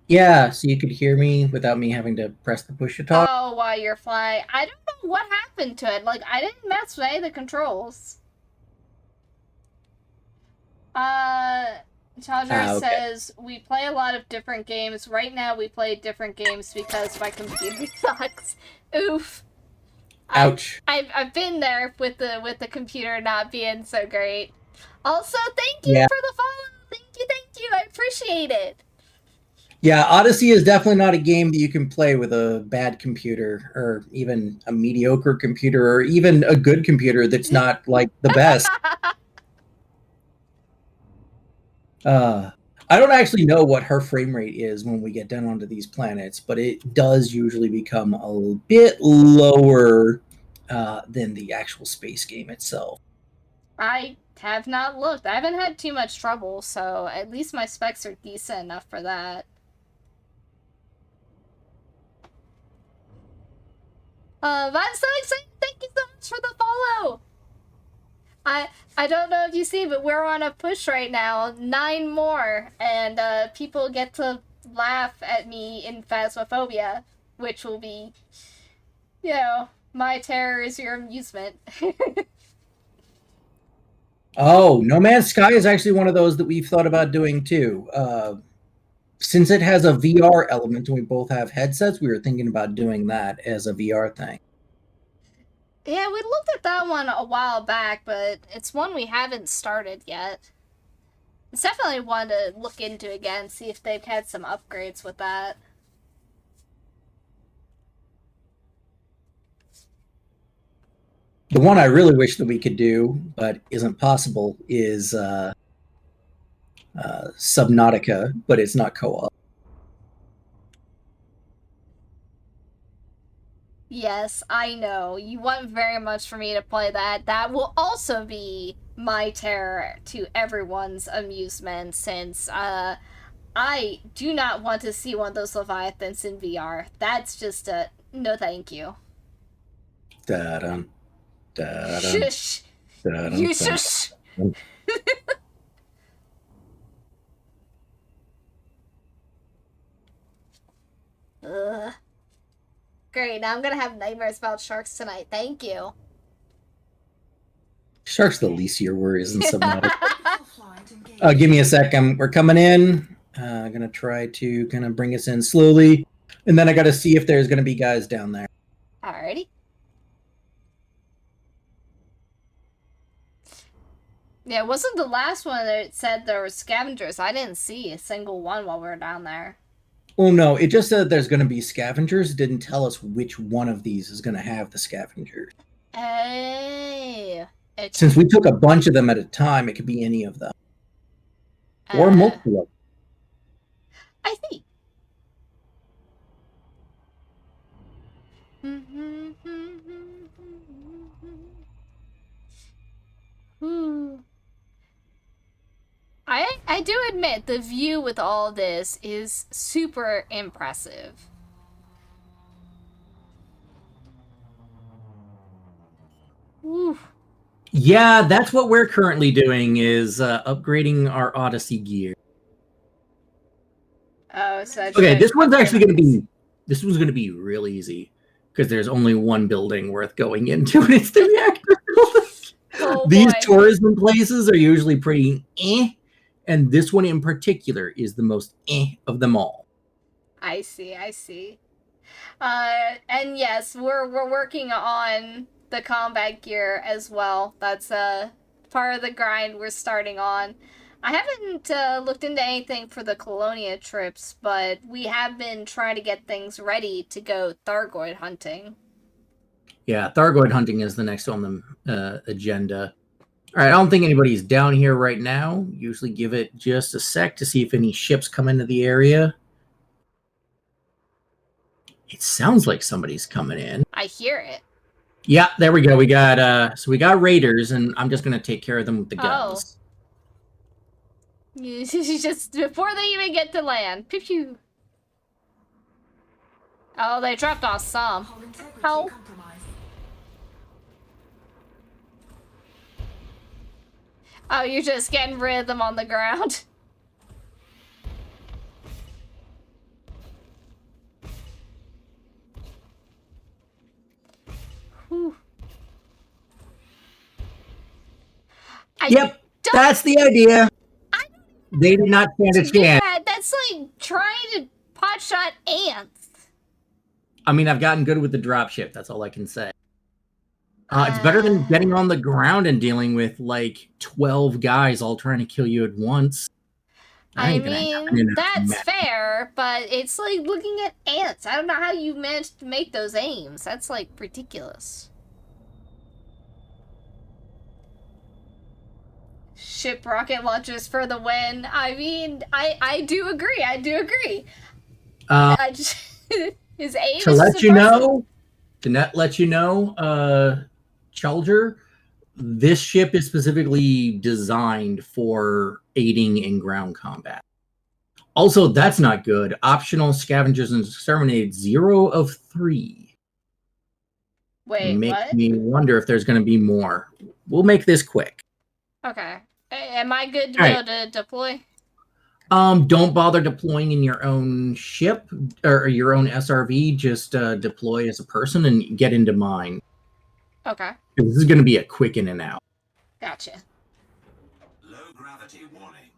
Yeah, so you could hear me without me having to press the push to talk. Oh, while you're flying. I don't know what happened to it. Like, I didn't mess with any of the controls. Challenger Ah, okay. says, we play a lot of different games. Right now, we play different games because my computer sucks. Oof. Ouch. I've been there with the computer not being so great. Also, thank you Yeah. for the follow. Thank you. I appreciate it. Yeah, Odyssey is definitely not a game that you can play with a bad computer or even a mediocre computer or even a good computer that's not like the best. I don't actually know what her frame rate is when we get down onto these planets, but it does usually become a bit lower than the actual space game itself. I have not looked. I haven't had too much trouble, so at least my specs are decent enough for that. I'm so excited. Thank you so much for the follow. I don't know if you see, but we're on a push right now. 9 more, and people get to laugh at me in Phasmophobia, which will be, my terror is your amusement. Oh, No Man's Sky is actually one of those that we've thought about doing too. Since it has a VR element and we both have headsets, we were thinking about doing that as a VR thing. Yeah, we looked at that one a while back, but it's one we haven't started yet. It's definitely one to look into again, see if they've had some upgrades with that. The one I really wish that we could do, but isn't possible, is Subnautica, but it's not co-op. Yes, I know. You want very much for me to play that. That will also be my terror to everyone's amusement, since I do not want to see one of those Leviathans in VR. That's just a no thank you. Da-dum, da-dum, Shush! da-dum, You da-dum. shush! Ugh. Great, now I'm gonna have nightmares about sharks tonight. Thank you. Shark's the least of your worries in Subnautica. Full flight engaged. Give me a sec. We're coming in. I'm gonna try to kind of bring us in slowly, and then I got to see if there's gonna be guys down there. Alrighty. Yeah, it wasn't the last one that said there were scavengers. I didn't see a single one while we were down there. Oh no, it just said there's gonna be scavengers. It didn't tell us which one of these is gonna have the scavengers. Hey. Since we took a bunch of them at a time, it could be any of them or multiple of them. I see. I do admit the view with all this is super impressive. Ooh. Yeah, that's what we're currently doing is upgrading our Odyssey gear. Oh, so Okay, this one's actually going to be real easy because there's only one building worth going into, and it's the reactor building. Oh, These boy. tourism places are usually pretty and this one in particular is the most of them all. I see. And yes, we're working on the combat gear as well. That's part of the grind we're starting on. I haven't looked into anything for the Colonia trips, but we have been trying to get things ready to go Thargoid hunting. Yeah, Thargoid hunting is the next on the agenda. All right, I don't think anybody's down here right now. Usually give it just a sec to see if any ships come into the area. It sounds like somebody's coming in. I hear it. Yeah, there we go. We got so we got raiders, and I'm just gonna take care of them with the guns. Just before they even get to land. Pew pew. Oh, they dropped off some. Hull integrity How? compromised. Oh, you're just getting rid of them on the ground. Whew. Yep, that's the idea. They did not stand a chance. Yeah, that's like trying to potshot ants. I mean, I've gotten good with the dropship. That's all I can say. It's better than getting on the ground and dealing with like 12 guys all trying to kill you at once. I mean, that's fair, but it's like looking at ants. I don't know how you managed to make those aims. That's like ridiculous. Ship rocket launchers for the win. I mean, I do agree. I do agree. I just his aim to is let just you impressive. know, Chalger, this ship is specifically designed for aiding in ground combat. Also, that's not good. Optional scavengers and exterminate 0 of 3. Wait, Makes what? me wonder if there's going to be more. We'll make this quick. Okay. Am I good to All be right. able to deploy? Don't bother deploying in your own ship or your own SRV. Just deploy as a person and get into mine. Okay. This is going to be a quick in and out. Gotcha. Low gravity warning.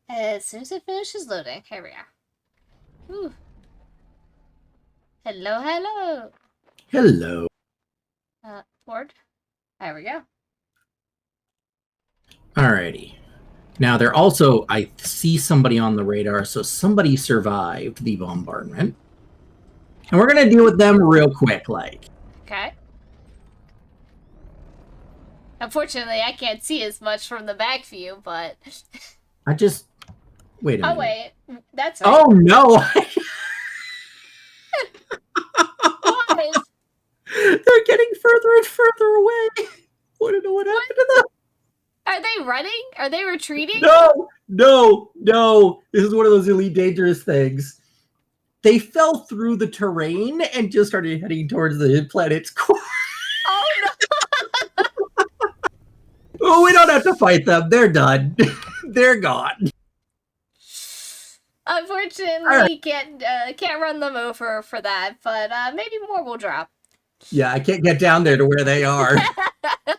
As soon as it finishes loading, here we are. Whew. Hello, hello. Hello. Board. There we go. Alrighty. Now, they're also, I see somebody on the radar, so somebody survived the bombardment. And we're going to deal with them real quick, like. Okay. Unfortunately, I can't see as much from the back view, but... I just... Wait a minute. Oh, wait. That's right. Oh, no! What? They're getting further and further away. I want to know what happened to them. Are they running? Are they retreating? No. This is one of those Elite Dangerous things. They fell through the terrain and just started heading towards the planet's core. Oh, no. Oh, we don't have to fight them. They're done. They're gone. Unfortunately, can't run them over for that, but maybe more will drop. Yeah, I can't get down there to where they are. I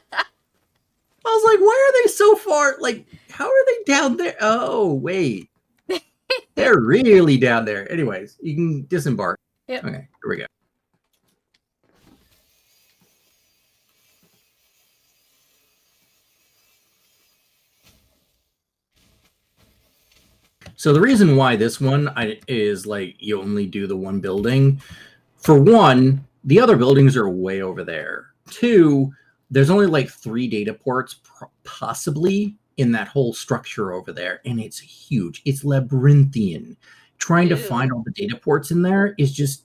was like, why are they so far? Like, how are they down there? Oh, wait. They're really down there. Anyways, you can disembark. Yep. Okay, here we go. So the reason why this one is like you only do the one building, for one, the other buildings are way over there. Two, there's only like 3 data ports possibly in that whole structure over there, and it's huge. It's labyrinthian. Trying to find all the data ports in there is just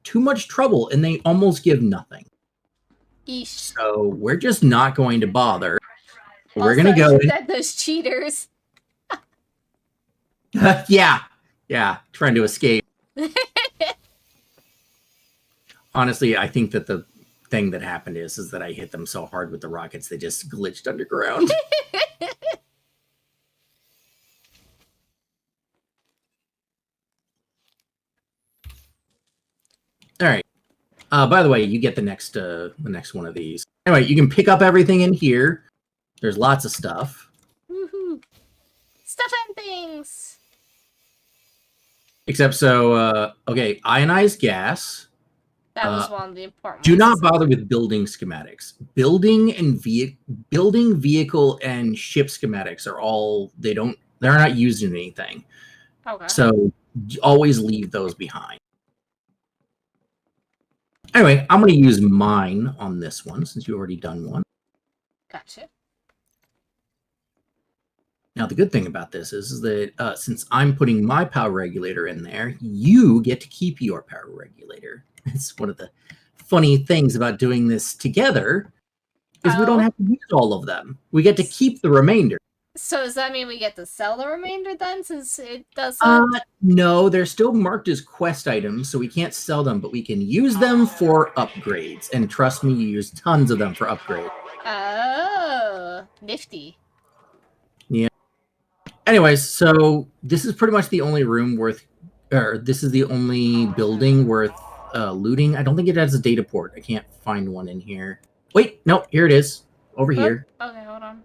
too much trouble, and they almost give nothing. Eesh. So we're just not going to bother. We're Also, going to go in. those cheaters. yeah, trying to escape. Honestly, I think that the thing that happened is that I hit them so hard with the rockets, they just glitched underground. All right. By the way, you get the next one of these. Anyway, you can pick up everything in here. There's lots of stuff. Woohoo! Stuff and things. Except so, okay, ionized gas. That was one of the important Do ones. not bother with building schematics. Building, vehicle, and ship schematics are all they're not used in anything. Okay. So always leave those behind. Anyway, I'm going to use mine on this one since you've already done one. Gotcha. Now, the good thing about this is that since I'm putting my power regulator in there, you get to keep your power regulator. It's one of the funny things about doing this together is we don't have to use all of them. We get to keep the remainder. So does that mean we get to sell the remainder then, since it doesn't? No, they're still marked as quest items, so we can't sell them, but we can use them for upgrades. And trust me, you use tons of them for upgrades. Oh, nifty. Yeah. Anyways, so this is pretty much the only room this is the only building worth looting. I don't think it has a data port. I can't find one in here. Wait, no, here it is. Over here. Okay, hold on.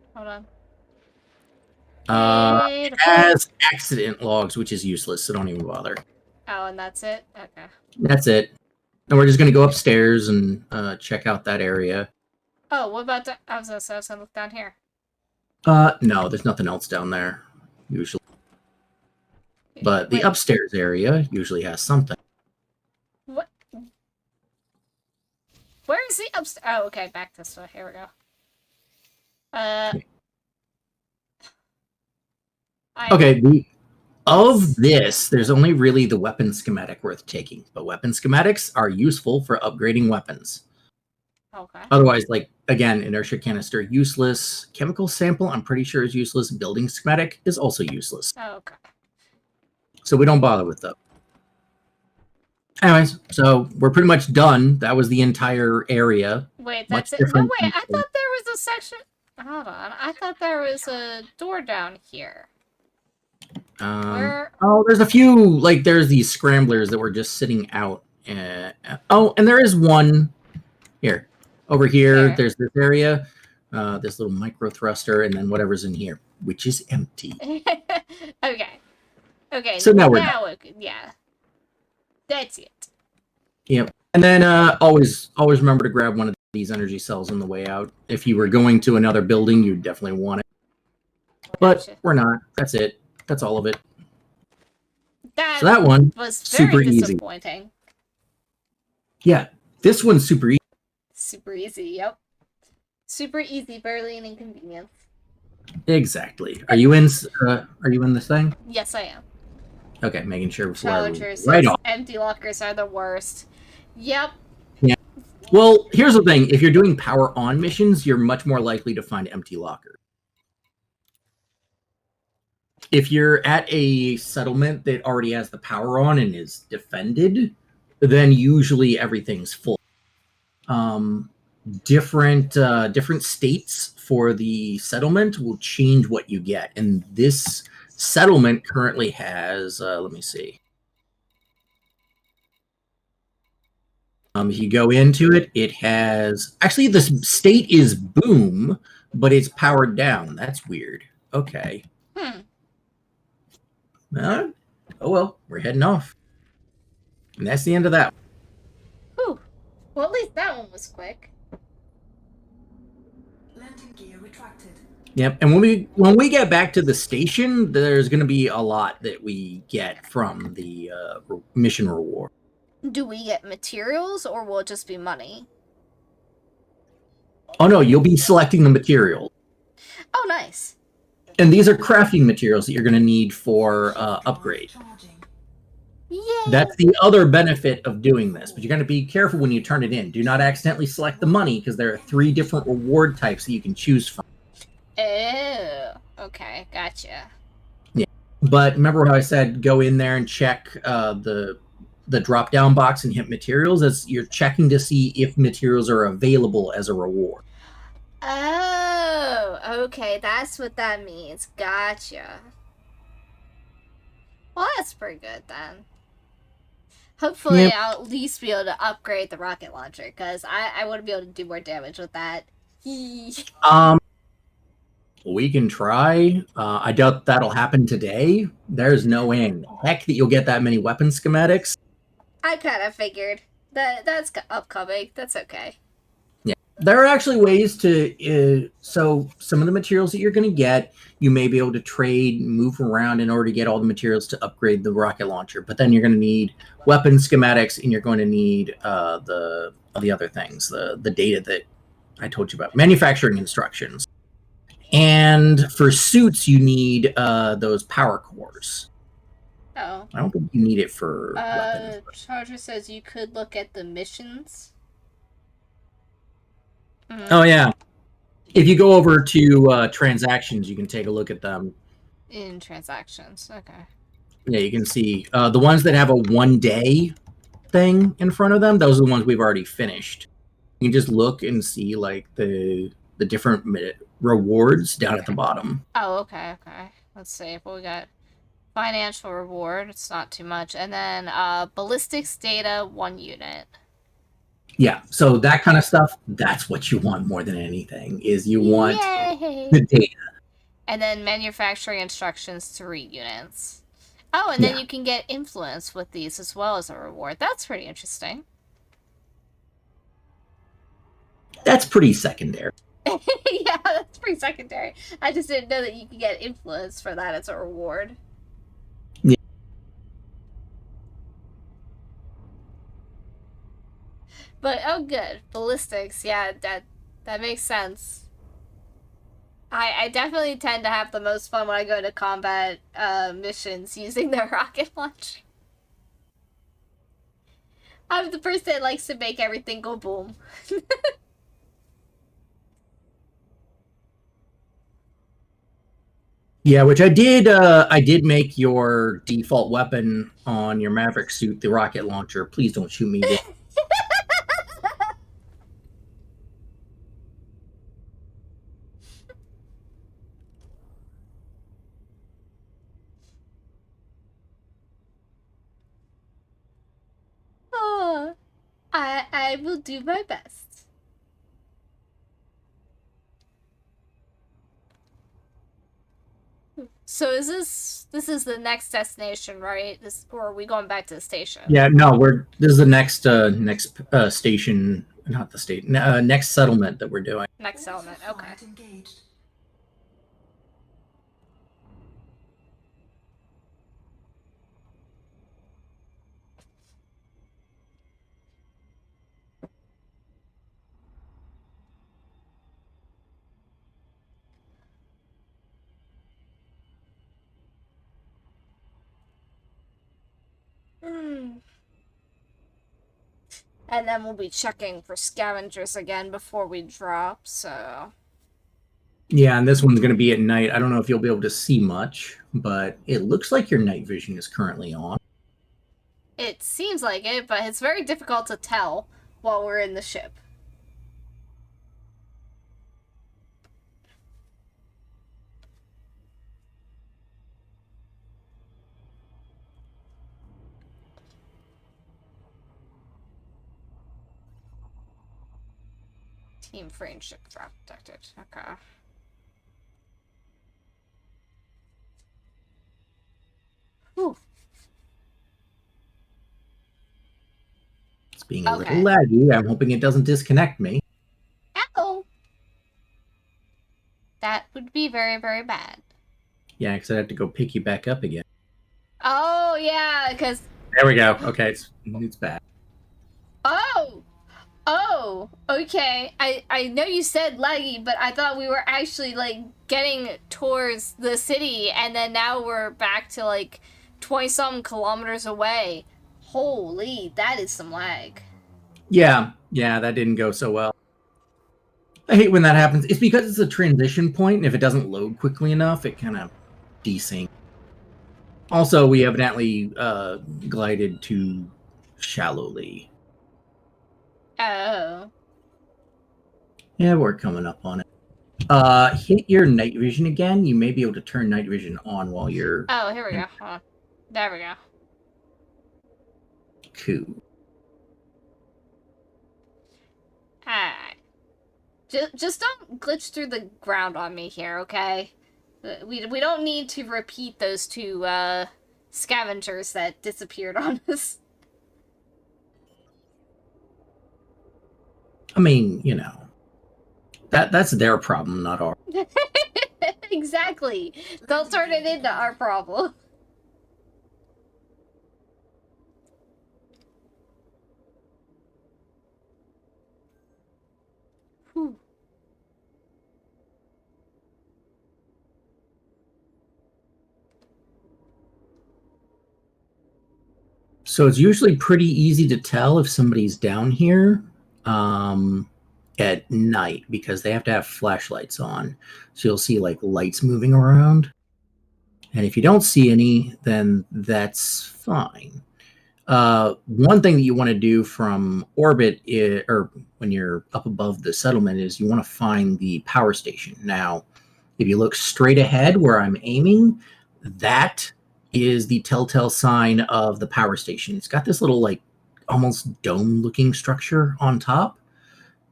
It has accident logs, which is useless, so don't even bother. Oh, and that's it? Okay. That's it. And we're just going to go upstairs and check out that area. Oh, what about I was gonna look down here. No, there's nothing else down there, usually. But the upstairs area usually has something. What? Where is the upstairs? Oh, okay, back this way. Here we go. Okay, of this, there's only really the weapon schematic worth taking. But weapon schematics are useful for upgrading weapons. Okay. Otherwise, like, again, inertia canister, useless. Chemical sample, I'm pretty sure is useless. Building schematic is also useless. Oh, okay. So we don't bother with them. Anyways, so we're pretty much done. That was the entire area. Wait, Much that's it? No, different wait, I than- thought there was a section... Hold on, I thought there was a door down here. Where... Oh, there's a few, like, there's these scramblers that were just sitting out. Oh, and there is one here. Over here, Where? there's this area, this little micro thruster, and then whatever's in here, which is empty. Okay, So now we're yeah. That's it. Yep. And then always remember to grab one of these energy cells on the way out. If you were going to another building, you definitely want it. But Gotcha. we're not. That's it. That's all of it. That So that one, was very super easy. disappointing. Yeah, this one's super easy. Super easy, yep. Super easy, barely an inconvenience. Exactly. Are you in this thing? Yes, I am. Okay, making sure before I Challengers, right yes, off. empty lockers are the worst. Yep. Well, here's the thing. If you're doing power on missions, you're much more likely to find empty lockers. If you're at a settlement that already has the power on and is defended, then usually everything's full. Different states for the settlement will change what you get, and this settlement currently has, let me see. If you go into it, it has actually the state is boom, but it's powered down. That's weird. Okay. Hmm. Oh well, we're heading off, and that's the end of that. Whew. Well, at least that one was quick. Landing gear retracted. Yep. And when we get back to the station, there's going to be a lot that we get from the mission reward. Do we get materials, or will it just be money? Oh no, you'll be selecting the material. Oh, nice. And these are crafting materials that you're going to need for upgrade. Charging. Yay! That's the other benefit of doing this, but you're going to be careful when you turn it in. Do not accidentally select the money, because there are 3 different reward types that you can choose from. Oh, okay, gotcha. But remember how I said go in there and check the drop down box and hit materials? As you're checking to see if materials are available as a reward. Oh, okay, that's what that means. Gotcha. Well, that's pretty good then. Hopefully, Yep. I'll at least be able to upgrade the rocket launcher, because I want to be able to do more damage with that. We can try. I doubt that'll happen today. There's no way in heck that you'll get that many weapon schematics. I kind of figured that's upcoming. That's okay. There are actually ways to, so some of the materials that you're going to get, you may be able to trade and move around in order to get all the materials to upgrade the rocket launcher. But then you're going to need weapon schematics, and you're going to need the other things, the data that I told you about, manufacturing instructions. And for suits, you need those power cores. Oh. I don't think you need it for weapons. Charger says you could look at the missions. Oh, yeah. If you go over to transactions, you can take a look at them. In transactions, okay. Yeah, you can see the ones that have a 1-day thing in front of them. Those are the ones we've already finished. You can just look and see like the different rewards down at the bottom. Oh, okay. Let's see what we got. Financial reward, it's not too much. And then ballistics data, 1 unit. Yeah, so that kind of stuff, that's what you want more than anything, is you want Yay! the data. And then manufacturing instructions, 3 units. Oh, and then Yeah. you can get influence with these as well as a reward. That's pretty interesting. That's pretty secondary. Yeah, that's pretty secondary. I just didn't know that you could get influence for that as a reward. Yeah. But oh, good ballistics. Yeah, that makes sense. I definitely tend to have the most fun when I go to combat missions using the rocket launcher. I'm the person that likes to make everything go boom. Yeah, which I did make your default weapon on your Maverick suit, the rocket launcher. Please don't shoot me. Oh, I will do my best. So is this is the next destination, right? Or are we going back to the station? Yeah, no, this is the next station, not the state, next settlement that we're doing. Next element. Okay. Flight engaged. And then we'll be checking for scavengers again before we drop, so... Yeah, and this one's going to be at night. I don't know if you'll be able to see much, but it looks like your night vision is currently on. It seems like it, but it's very difficult to tell while we're in the ship. Team friendship protected. Okay. Whew. It's being a Okay. little laggy. I'm hoping it doesn't disconnect me. Ow! That would be very, very bad. Yeah, because I have to go pick you back up again. Oh, yeah, because... There we go. Okay, it's back. Oh! Oh, okay. I know you said laggy, but I thought we were actually, like, getting towards the city, and then now we're back to, like, 20-some kilometers away. Holy, that is some lag. Yeah, that didn't go so well. I hate when that happens. It's because it's a transition point, and if it doesn't load quickly enough, it kind of desyncs. Also, we evidently glided too shallowly. Oh. Yeah, we're coming up on it. Hit your night vision again. You may be able to turn night vision on while you're... Oh, here we go. Hold on. There we go. Cool. Alright. Just don't glitch through the ground on me here, okay? We don't need to repeat those two, scavengers that disappeared on us. I mean, you know, that's their problem, not ours. Exactly. Don't turn it into our problem. Whew. So it's usually pretty easy to tell if somebody's down here at night because they have to have flashlights on. So you'll see like lights moving around. And if you don't see any, then that's fine. One thing that you want to do from orbit or when you're up above the settlement is you want to find the power station. Now, if you look straight ahead where I'm aiming, that is the telltale sign of the power station. It's got this little like almost dome looking structure on top.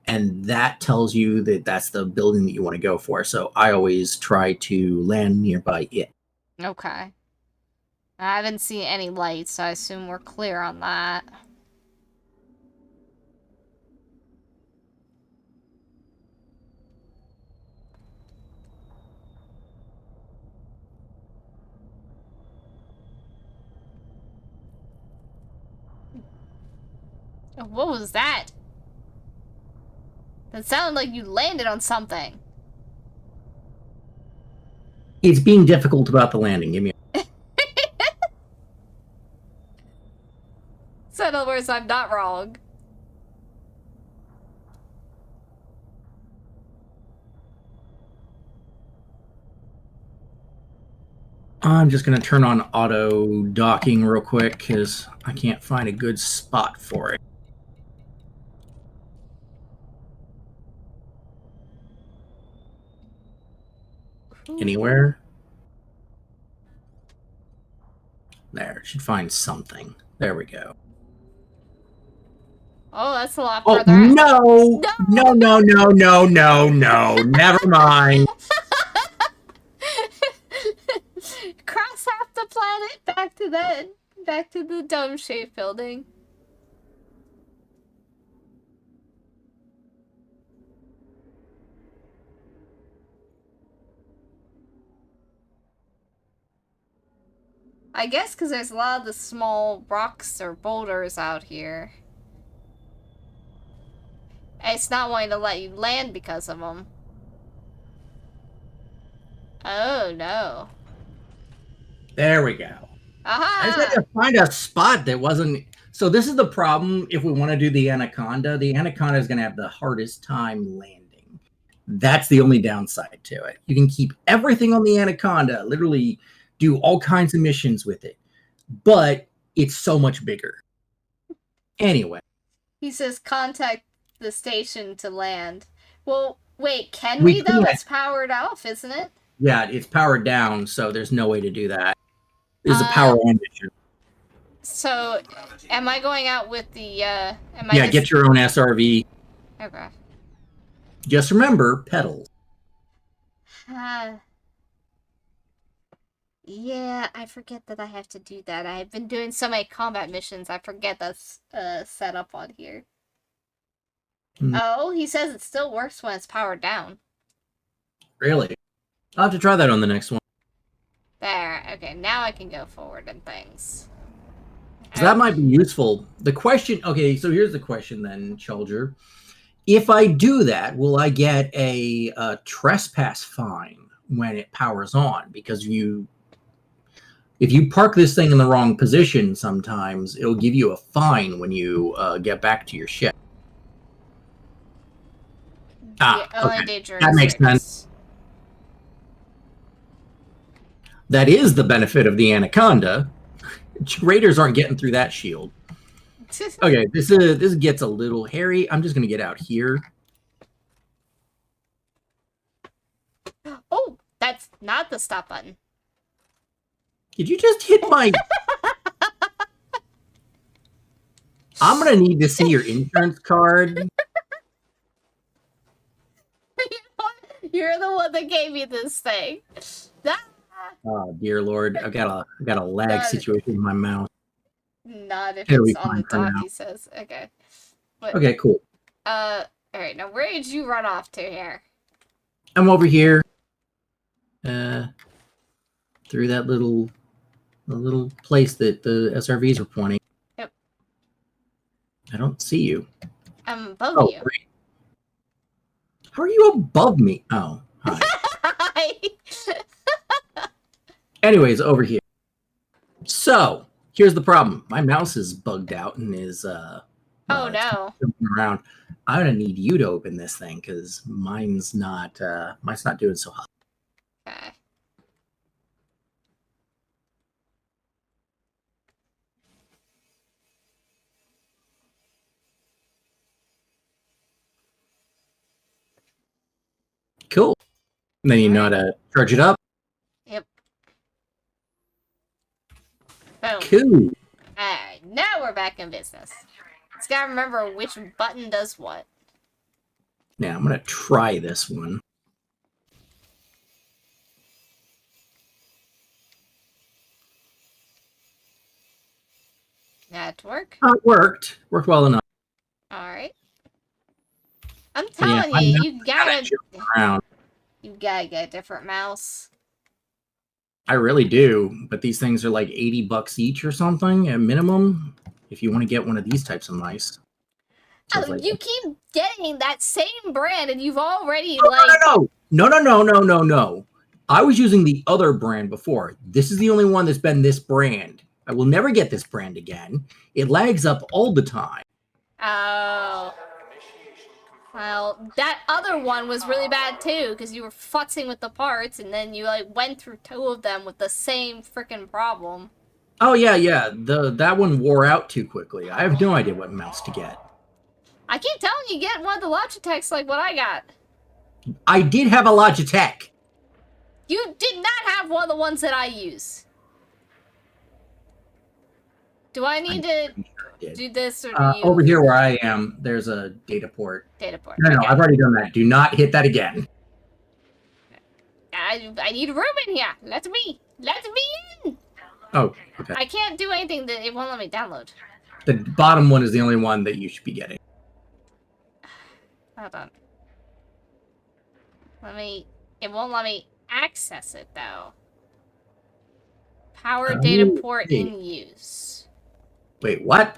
And that tells you that that's the building that you want to go for. So I always try to land nearby it. Okay. I haven't seen any lights, so I assume we're clear on that. What was that? That sounded like you landed on something. It's being difficult about the landing. Give me So in other words, I'm not wrong. I'm just going to turn on auto docking real quick because I can't find a good spot for it. Anywhere? There, it should find something. There we go. Oh, that's a lot Oh, further. no! No. Never mind. Cross half the planet back to the dome-shaped building. I guess because there's a lot of the small rocks or boulders out here. It's not wanting to let you land because of them. Oh, no. There we go. I just had Aha! to find a spot that wasn't... So this is the problem if we want to do the Anaconda. The Anaconda is going to have the hardest time landing. That's the only downside to it. You can keep everything on the Anaconda, literally do all kinds of missions with it, but it's so much bigger. Anyway. He says contact the station to land. Well, wait, can we though? can't. It's powered off, isn't it? Yeah, it's powered down, so there's no way to do that. This is a power on mission. So, am I going out with the, Get your own SRV. Okay. Just remember, pedals. Yeah, I forget that I have to do that. I've been doing so many combat missions, I forget that's set up on here. Hmm. Oh, he says it still works when it's powered down. Really? I'll have to try that on the next one. There, okay, now I can go forward and things. So that might be useful. The question, okay, so here's the question then, Chalger. If I do that, will I get a trespass fine when it powers on? Because if you park this thing in the wrong position sometimes, it'll give you a fine when you get back to your ship. Only Okay. danger That is makes raiders. sense. That is the benefit of the Anaconda. Raiders aren't getting through that shield. Okay, this gets a little hairy. I'm just gonna get out here. Oh, that's not the stop button. Did you just hit my? I'm gonna need to see your insurance card. You're the one that gave me this thing. Oh dear Lord, I got a lag Got it. situation in my mouth. Not if It'll it's be on the fine for dock, now. he says. Okay. But, Okay, cool. alright, now where did you run off to here? I'm over here. Through that the little place that the SRVs were pointing. Yep. I don't see you. I'm above Oh, you. great. How are you above me? Oh, hi. Hi. Anyways, over here. So, here's the problem. My mouse is bugged out and is Oh it's no. jumping around. I'm gonna need you to open this thing because mine's not doing so hot. Okay. Cool. And then you know how to charge it up. Yep. Boom. Cool. Alright, now we're back in business. Just gotta remember which button does what. Now I'm gonna try this one. That work? It worked. Worked well enough. Alright. I'm Yeah, telling my you, mouse you kinda gotta jumping around. get a different mouse. I really do, but these things are like $80 each or something at minimum. If you want to get one of these types of mice. So it's like, You keep getting that same brand and you've already no. I was using the other brand before. This is the only one that's been this brand. I will never get this brand again. It lags up all the time. Oh. Well, that other one was really bad too, because you were futzing with the parts, and then you like went through two of them with the same freaking problem. Oh yeah. That one wore out too quickly. I have no idea what mouse to get. I keep telling you, get one of the Logitechs like what I got. I did have a Logitech. You did not have one of the ones that I use. Do I need to do this or do you? Over here where I am, there's a data port. Data port. No, Okay. I've already done that. Do not hit that again. I need room in here. Let me in. Oh, okay. I can't do anything that it won't let me download. The bottom one is the only one that you should be getting. Hold on. It won't let me access it though. Power data port okay. in use. Wait, what?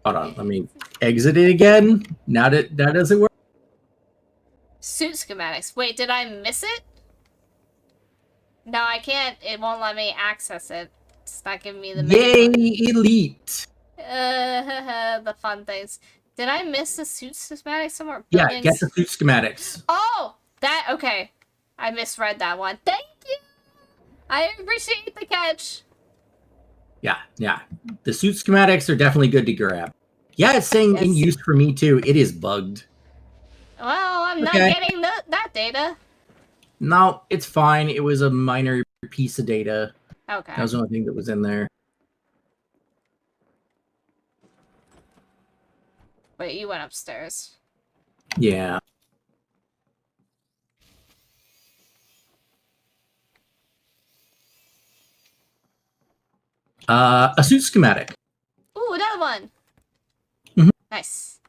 Hold on, let me exit it again. Now that doesn't work. Suit schematics. Wait, did I miss it? No, I can't. It won't let me access it. It's not giving me the Yay, menu. elite! The fun things. Did I miss the suit schematics somewhere? Yeah, Buildings? get the suit schematics. Oh! Okay. I misread that one. Thank you! I appreciate the catch. Yeah. The suit schematics are definitely good to grab. Yeah, it's saying in Yes. use for me too. It is bugged. Well, I'm not Okay. getting that data. No, it's fine. It was a minor piece of data. Okay. That was the only thing that was in there. Wait, you went upstairs. Yeah. A suit schematic. Ooh, another one. Mhm. Nice.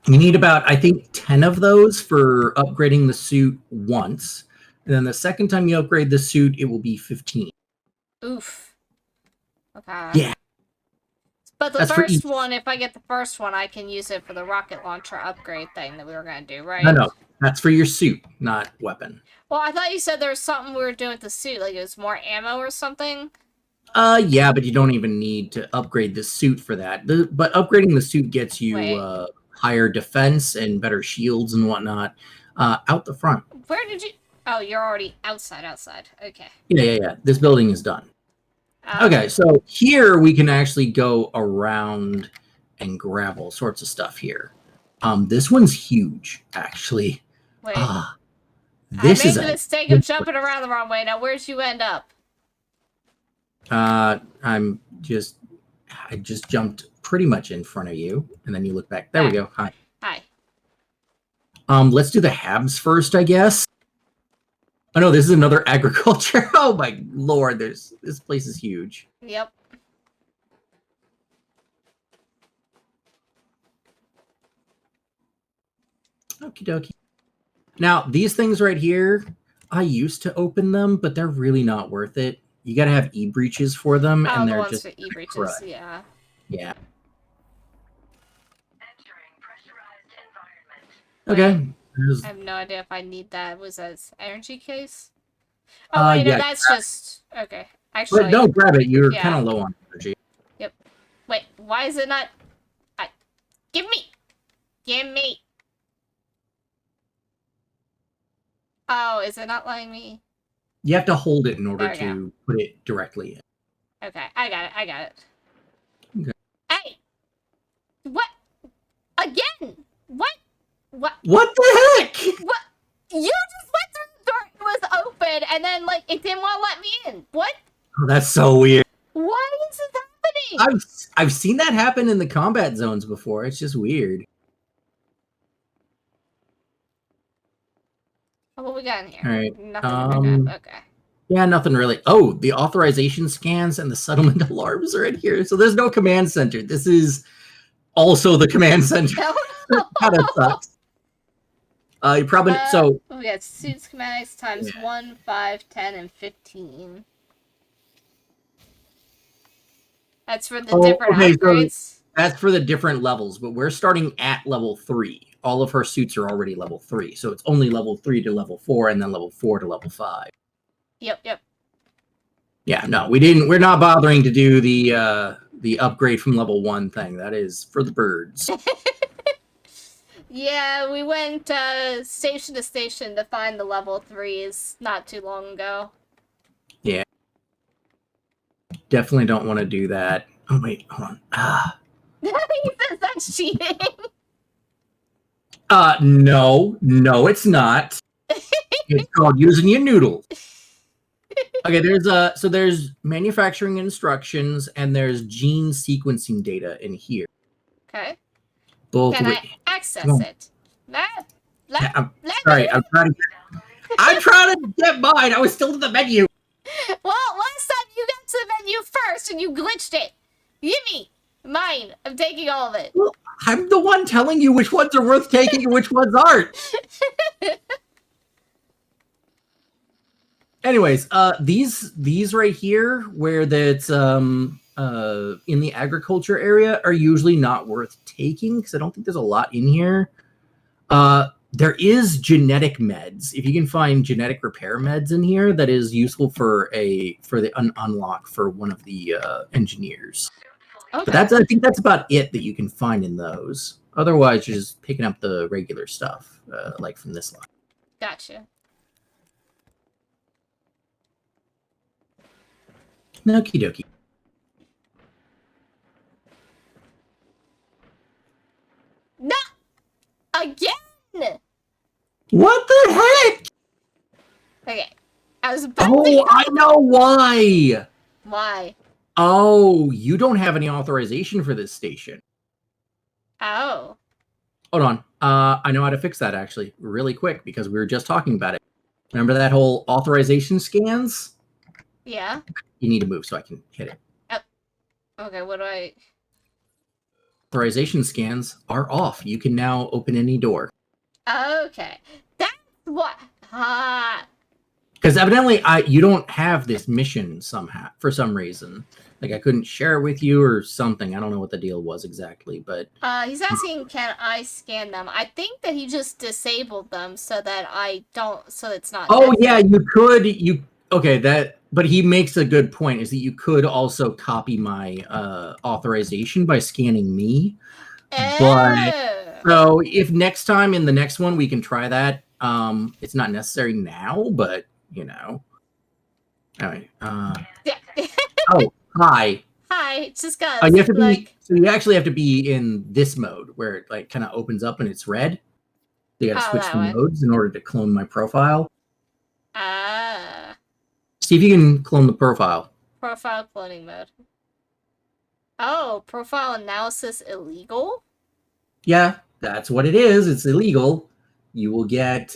You need about, I think, 10 of those for upgrading the suit once. And then the second time you upgrade the suit, it will be 15. Oof. Okay. Yeah. But the That's for first each. one, if I get the first one, I can use it for the rocket launcher upgrade thing that we were gonna do, right? No, that's for your suit, not weapon. Well, I thought you said there was something we were doing with the suit, like it was more ammo or something. Yeah, but you don't even need to upgrade the suit for that. But upgrading the suit gets you Wait. higher defense and better shields and whatnot out the front. Where did you? Oh, you're already outside. Okay. Yeah. This building is done. Okay, so here we can actually go around and grab all sorts of stuff here. This one's huge, actually. Wait. This I is made the mistake of jumping around the wrong way. Now, where'd you end up? I just jumped pretty much in front of you, and then you look back. There we go. Hi. Hi. Let's do the Habs first, I guess. Oh no, this is another agriculture. Oh my lord, this place is huge. Yep. Okie dokie. Now, these things right here, I used to open them, but they're really not worth it. You gotta have e-breaches for them, Oh, and the they're ones just for e-breaches, crud. yeah. Yeah. Entering pressurized environment. Okay. I have no idea if I need that. Was that energy case? Oh, wait, no, Yeah. that's just... Okay. Actually... But don't grab it. You're yeah. kind of low on energy. Wait, why is it not... Give me! Oh, is it not letting me? You have to hold it in order There we to put it directly in. Okay, I got it. Okay. Hey! What? Again? What? What the heck? What? You just went through the door, it was open, and then, like, it didn't want to let me in. What? Oh, that's so weird. Why is this happening? I've seen that happen in the combat zones before. It's just weird. Oh, what we got in here? All right. Nothing. Okay. Yeah, nothing really. Oh, the authorization scans and the settlement alarms are in here. So there's no command center. This is also the command center. No. Kind of sucks. You probably so we got suit schematics times 1, 5, 10, and 15. That's for the different upgrades. So that's for the different levels, but we're starting at level 3. All of her suits are already level 3, so it's only level 3 to level 4, and then level 4 to level 5. Yep. Yeah, no, we're not bothering to do the upgrade from level 1 thing. That is for the birds. Yeah, we went station to station to find the level 3s not too long ago. Yeah. Definitely don't want to do that. Oh, wait, hold on. He says that's cheating. No, it's not. It's called using your noodles. Okay, there's manufacturing instructions and there's gene sequencing data in here. Okay. Both. Can I access it? I'm sorry. I'm trying to get mine. I was still in the menu. Well, last time you got to the menu first and you glitched it. Give me mine. I'm taking all of it. Well, I'm the one telling you which ones are worth taking and which ones aren't. Anyways, these right here, where that's in the agriculture area, are usually not worth taking because I don't think there's a lot in here. There is genetic meds. If you can find genetic repair meds in here, that is useful for the unlock for one of the engineers. Okay. But I think that's about it that you can find in those. Otherwise, you're just picking up the regular stuff, like from this line. Gotcha. Okie dokie. No! Again! What the heck? Okay. I was about Oh, I know why. Why? Oh, you don't have any authorization for this station. Oh. Hold on. I know how to fix that actually, really quick, because we were just talking about it. Remember that whole authorization scans? Yeah. You need to move so I can hit it. Okay, what do I... Authorization scans are off. You can now open any door. Okay. That's what... Ah. Because evidently, you don't have this mission somehow for some reason. Like I couldn't share it with you or something. I don't know what the deal was exactly, but He's asking, can I scan them? I think that he just disabled them so that I don't... So it's not... oh yeah, you could. Okay? But he makes a good point. Is that you could also copy my authorization by scanning me. But so if next time in the next one we can try that. It's not necessary now, but you know. All right. Yeah. Oh, hi. Hi, just got You have to like... be. So you actually have to be in this mode where it like kind of opens up and it's red. You got to switch that the way. modes in order to clone my profile. Ah. See if you can clone the profile. Profile cloning mode. Oh, profile analysis illegal? Yeah, that's what it is. It's illegal. You will get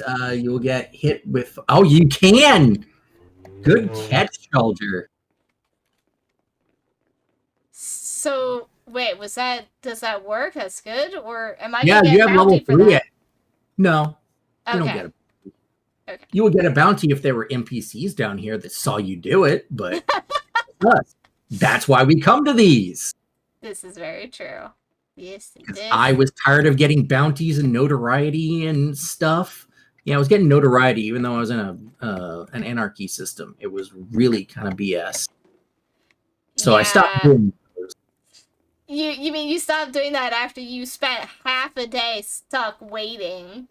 hit with. Oh, you can. Good catch, Soldier. So, wait, does that work? That's good? Or am I Yeah, gonna you get have bounty level for 3. that? No, you don't Okay. get a. Okay. You would get a bounty if there were NPCs down here that saw you do it, but that's why we come to these. This is very true. Yes, it is. I was tired of getting bounties and notoriety and stuff. Yeah, I was getting notoriety even though I was in an anarchy system. It was really kind of BS. So I stopped doing those. You mean you stopped doing that after you spent half a day stuck waiting?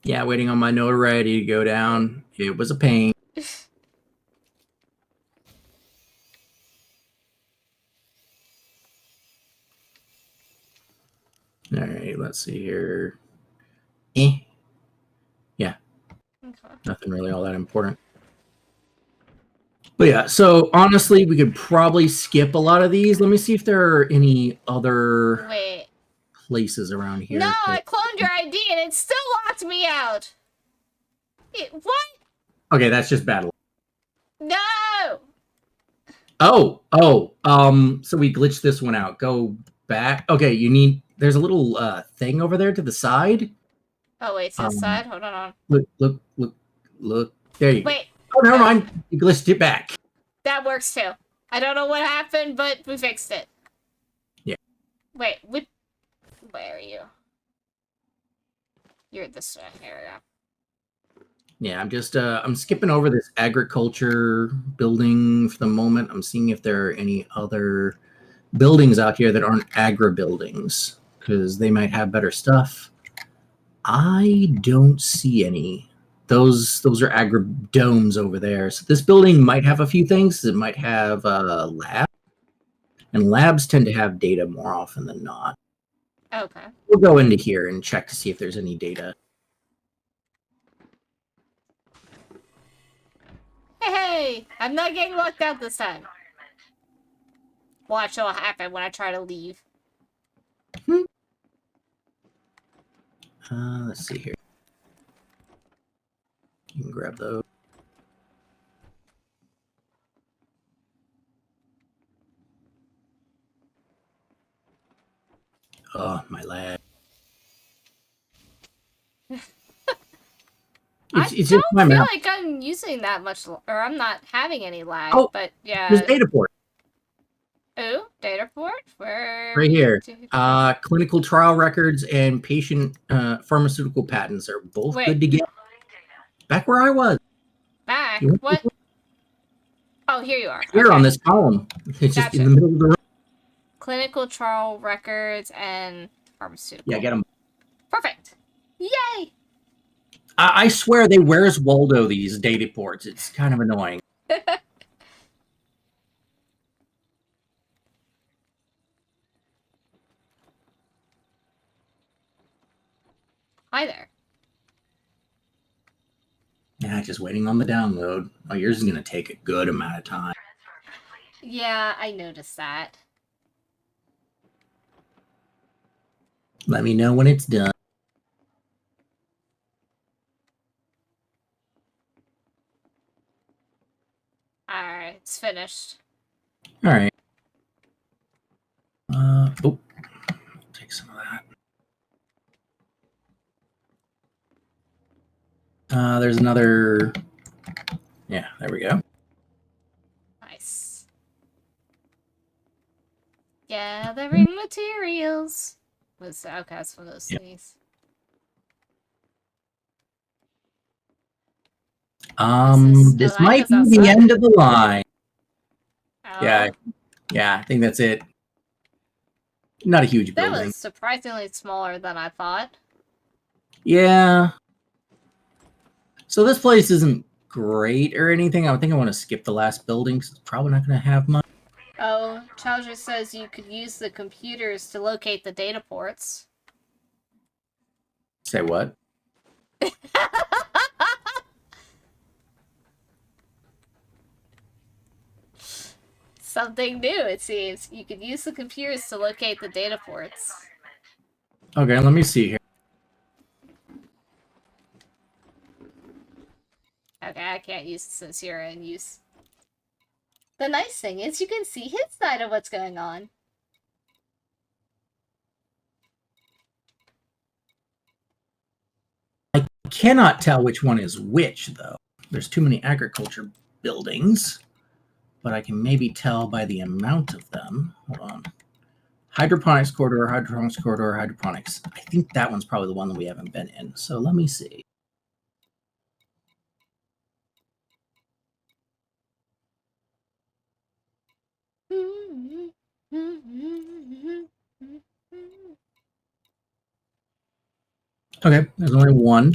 Yeah, waiting on my notoriety to go down. It was a pain. All right, let's see here. Yeah, Okay. nothing really all that important. But yeah, so honestly, we could probably skip a lot of these. Let me see if there are any other Wait. places around here. No, I cloned your ID and it still locked me out. What? Okay, that's just bad luck. No. So we glitched this one out. Go back. Okay, there's a little thing over there to the side. Oh wait, to the side. Hold on. Look. There you go. Wait. Oh, never mind. You glitched it back. That works too. I don't know what happened, but we fixed it. Yeah. Wait, where are you? You're this area. Yeah, I'm just I'm skipping over this agriculture building for the moment. I'm seeing if there are any other buildings out here that aren't agri buildings because they might have better stuff. I don't see any. Those are agri domes over there. So this building might have a few things. It might have a lab, and labs tend to have data more often than not. Okay. We'll go into here and check to see if there's any data. Hey, I'm not getting locked out this time. Watch what'll happen when I try to leave. Let's see here. You can grab those. Oh, my lag. I It's don't just my feel map. like I'm using that much, or I'm not having any lag. Oh, but yeah. There's data port Ooh, data port? Where? right here. do- Clinical trial records and patient pharmaceutical patents are both Wait. good to get. Back where I was. Back? You want What? Oh, here you are. here Okay. on this column. It's just Gotcha. in the middle of the room. Clinical trial records and pharmaceutical. Yeah, get them. Perfect. Yay! I swear they Where's Waldo these data ports. It's kind of annoying. Hi there. Yeah, just waiting on the download. Oh, yours is going to take a good amount of time. Yeah, I noticed that. Let me know when it's done. Alright, it's finished. All right. Oh, take some of that. There's another. Yeah, there we go. Nice. Gathering materials. Was okay, that's one of those Yep. things. This that might goes be the outside? end of the line. Oh, Yeah, I think that's it. Not a huge that building. was surprisingly smaller than I thought. Yeah. So this place isn't great or anything. I think I want to skip the last building 'cause it's probably not going to have much. Oh, Challenger says you could use the computers to locate the data ports. Say what? Something new, it seems. You could use the computers to locate the data ports. Okay, let me see here. Okay, I can't use it since you're in use. The nice thing is you can see his side of what's going on. I cannot tell which one is which, though. There's too many agriculture buildings, but I can maybe tell by the amount of them. Hold on. Hydroponics corridor, hydroponics corridor, hydroponics. I think that one's probably the one that we haven't been in. So let me see. Okay, there's only one.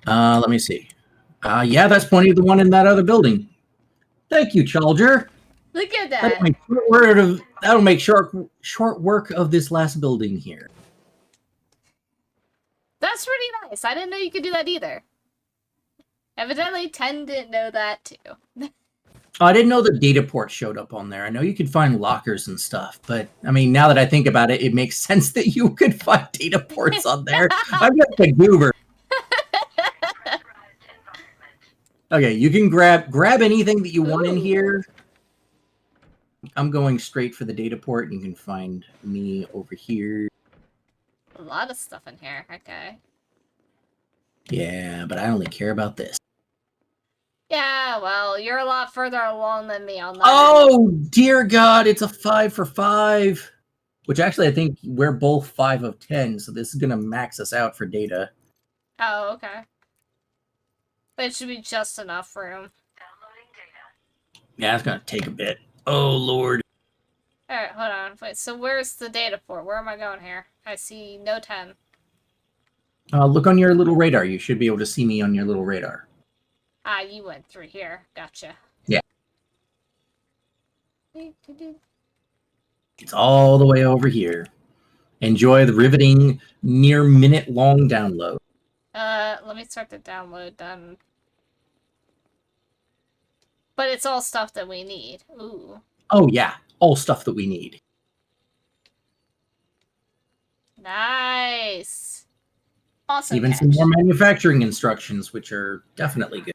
Let me see. Yeah, that's plenty of the one in that other building. Thank you, Chalger. Look at That'll that. make short work of this last building here. That's pretty nice. I didn't know you could do that either. Evidently, 10 didn't know that too. I didn't know the data port showed up on there. I know you could find lockers and stuff, but I mean, now that I think about it, it makes sense that you could find data ports on there. I'm just a goober. Okay, you can grab anything that you want in here. I'm going straight for the data port. You can find me over here. A lot of stuff in here. Okay. Yeah, but I only care about this. Yeah, well, you're a lot further along than me on that. Oh, dear God, it's a 5 for 5. Which actually, I think we're both 5 of 10, so this is going to max us out for data. Oh, okay. But it should be just enough room. Yeah, it's going to take a bit. Oh, Lord. Alright, hold on. Wait, so where's the data port? Where am I going here? I see no 10. Look on your little radar. You should be able to see me on your little radar. Ah, you went through here. Gotcha. Yeah. It's all the way over here. Enjoy the riveting, near minute-long download. Let me start the download then. But it's all stuff that we need. Ooh. Oh, yeah. All stuff that we need. Nice. Awesome. Even some more manufacturing instructions, which are definitely good.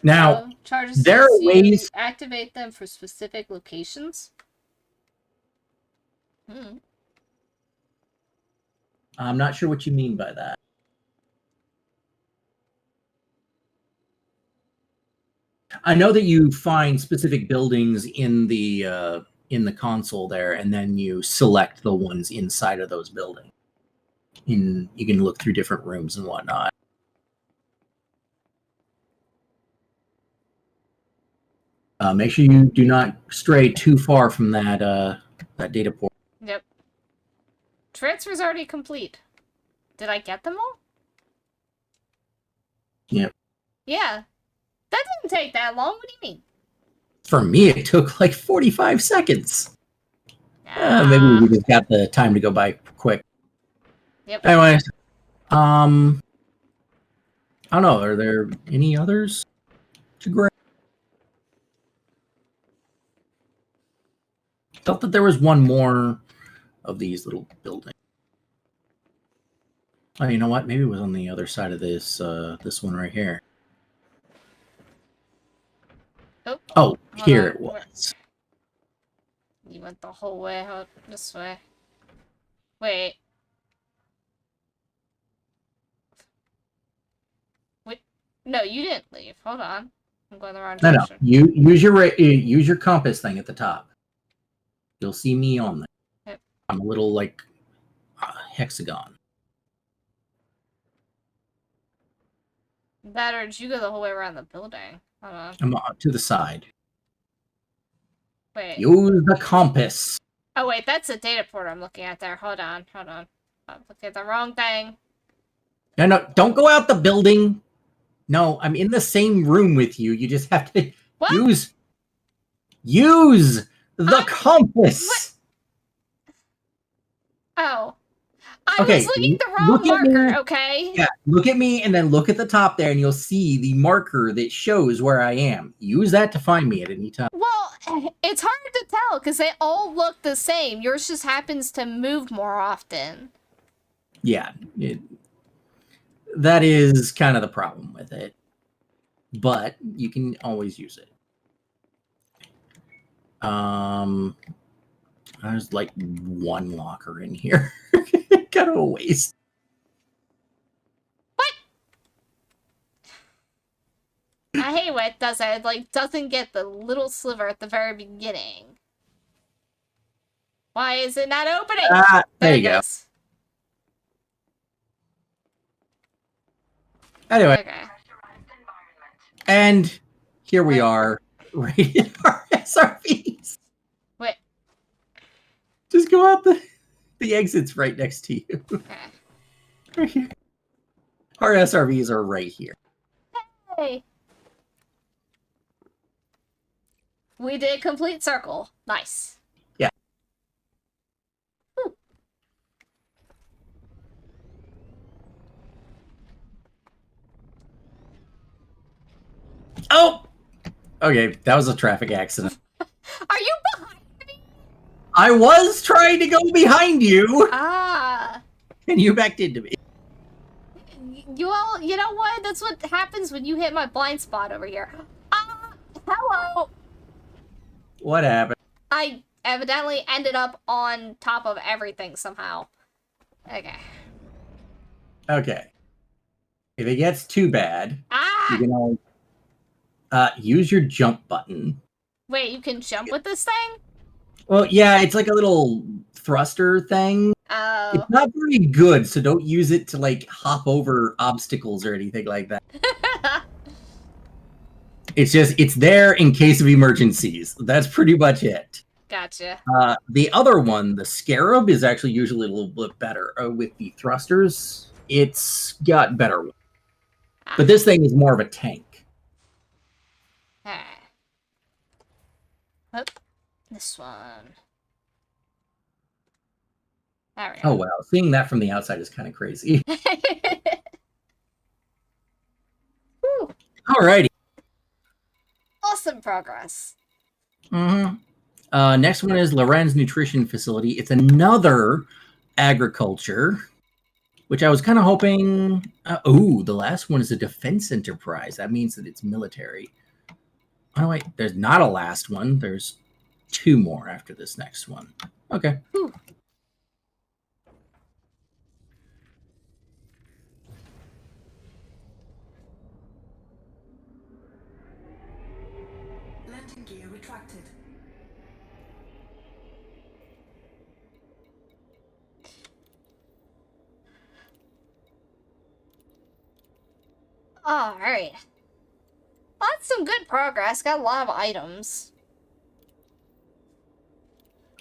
Now, charges there are ways... activate them for specific locations. I'm not sure what you mean by that. I know that you find specific buildings in the console there, and then you select the ones inside of those buildings. You can look through different rooms and whatnot. Make sure you do not stray too far from that data port. Yep. Transfer's already complete. Did I get them all? Yep. Yeah. That didn't take that long. What do you mean? For me, it took like 45 seconds. Ah. Maybe we just got the time to go by quick. Yep. Anyways, I don't know. Are there any others to grab? Felt that there was one more of these little buildings. Oh, you know what? Maybe it was on the other side of this this one right here. Oh, Oh, hold here on. it was. You went the whole way out this way. Wait. Wait. No, you didn't leave. Hold on. I'm going the wrong No, direction. you use your compass thing at the top. You'll see me on there. Yep. I'm a little like hexagon. That or did you go the whole way around the building? Hold on. I'm to the side. Wait. Use the compass. Oh, wait. That's a data port I'm looking at there. Hold on. Hold on. I'm looking at the wrong thing. No, don't go out the building. No, I'm in the same room with you. You just have to What? use the compass. Oh. I Okay, was looking at the wrong look at me. marker, okay? Yeah, look at me and then look at the top there and you'll see the marker that shows where I am. Use that to find me at any time. Well, it's hard to tell because they all look the same. Yours just happens to move more often. Yeah, that is kind of the problem with it. But you can always use it. There's like one locker in here. Kind of a waste. What? I hate when it does that. It like doesn't get the little sliver at the very beginning. Why is it not opening? There it you go. is. Anyway, Okay. and here we are, right in our SRVs. Wait. Just go out the exit's right next to you. Okay. Right here. Our SRVs are right here. Hey. We did a complete circle. Nice. Yeah. Whew. Oh! Okay, that was a traffic accident. Are you behind me? I was trying to go behind you, Ah. and you backed into me. You know what? That's what happens when you hit my blind spot over here. Hello. What happened? I evidently ended up on top of everything somehow. Okay. Okay. If it gets too bad, you Ah! can always use your jump button. Wait, you can jump with this thing? Well, yeah, it's like a little thruster thing. Oh. It's not very good, so don't use it to like hop over obstacles or anything like that. It's there in case of emergencies. That's pretty much it. Gotcha. The other one, the Scarab, is actually usually a little bit better. With the thrusters, it's got better ones. But this thing is more of a tank. Okay. Oh, this one. There we go. Oh, wow. Seeing that from the outside is kind of crazy. Whew. Alrighty. Awesome progress. Mm-hmm. Next one is Lorenz Nutrition Facility. It's another agriculture, which I was kind of hoping... the last one is a defense enterprise. That means that it's military. Oh, wait. There's not a last one. There's 2 more after this next one. Okay. Whew. Landing gear retracted. Alright. Well, that's some good progress. Got a lot of items.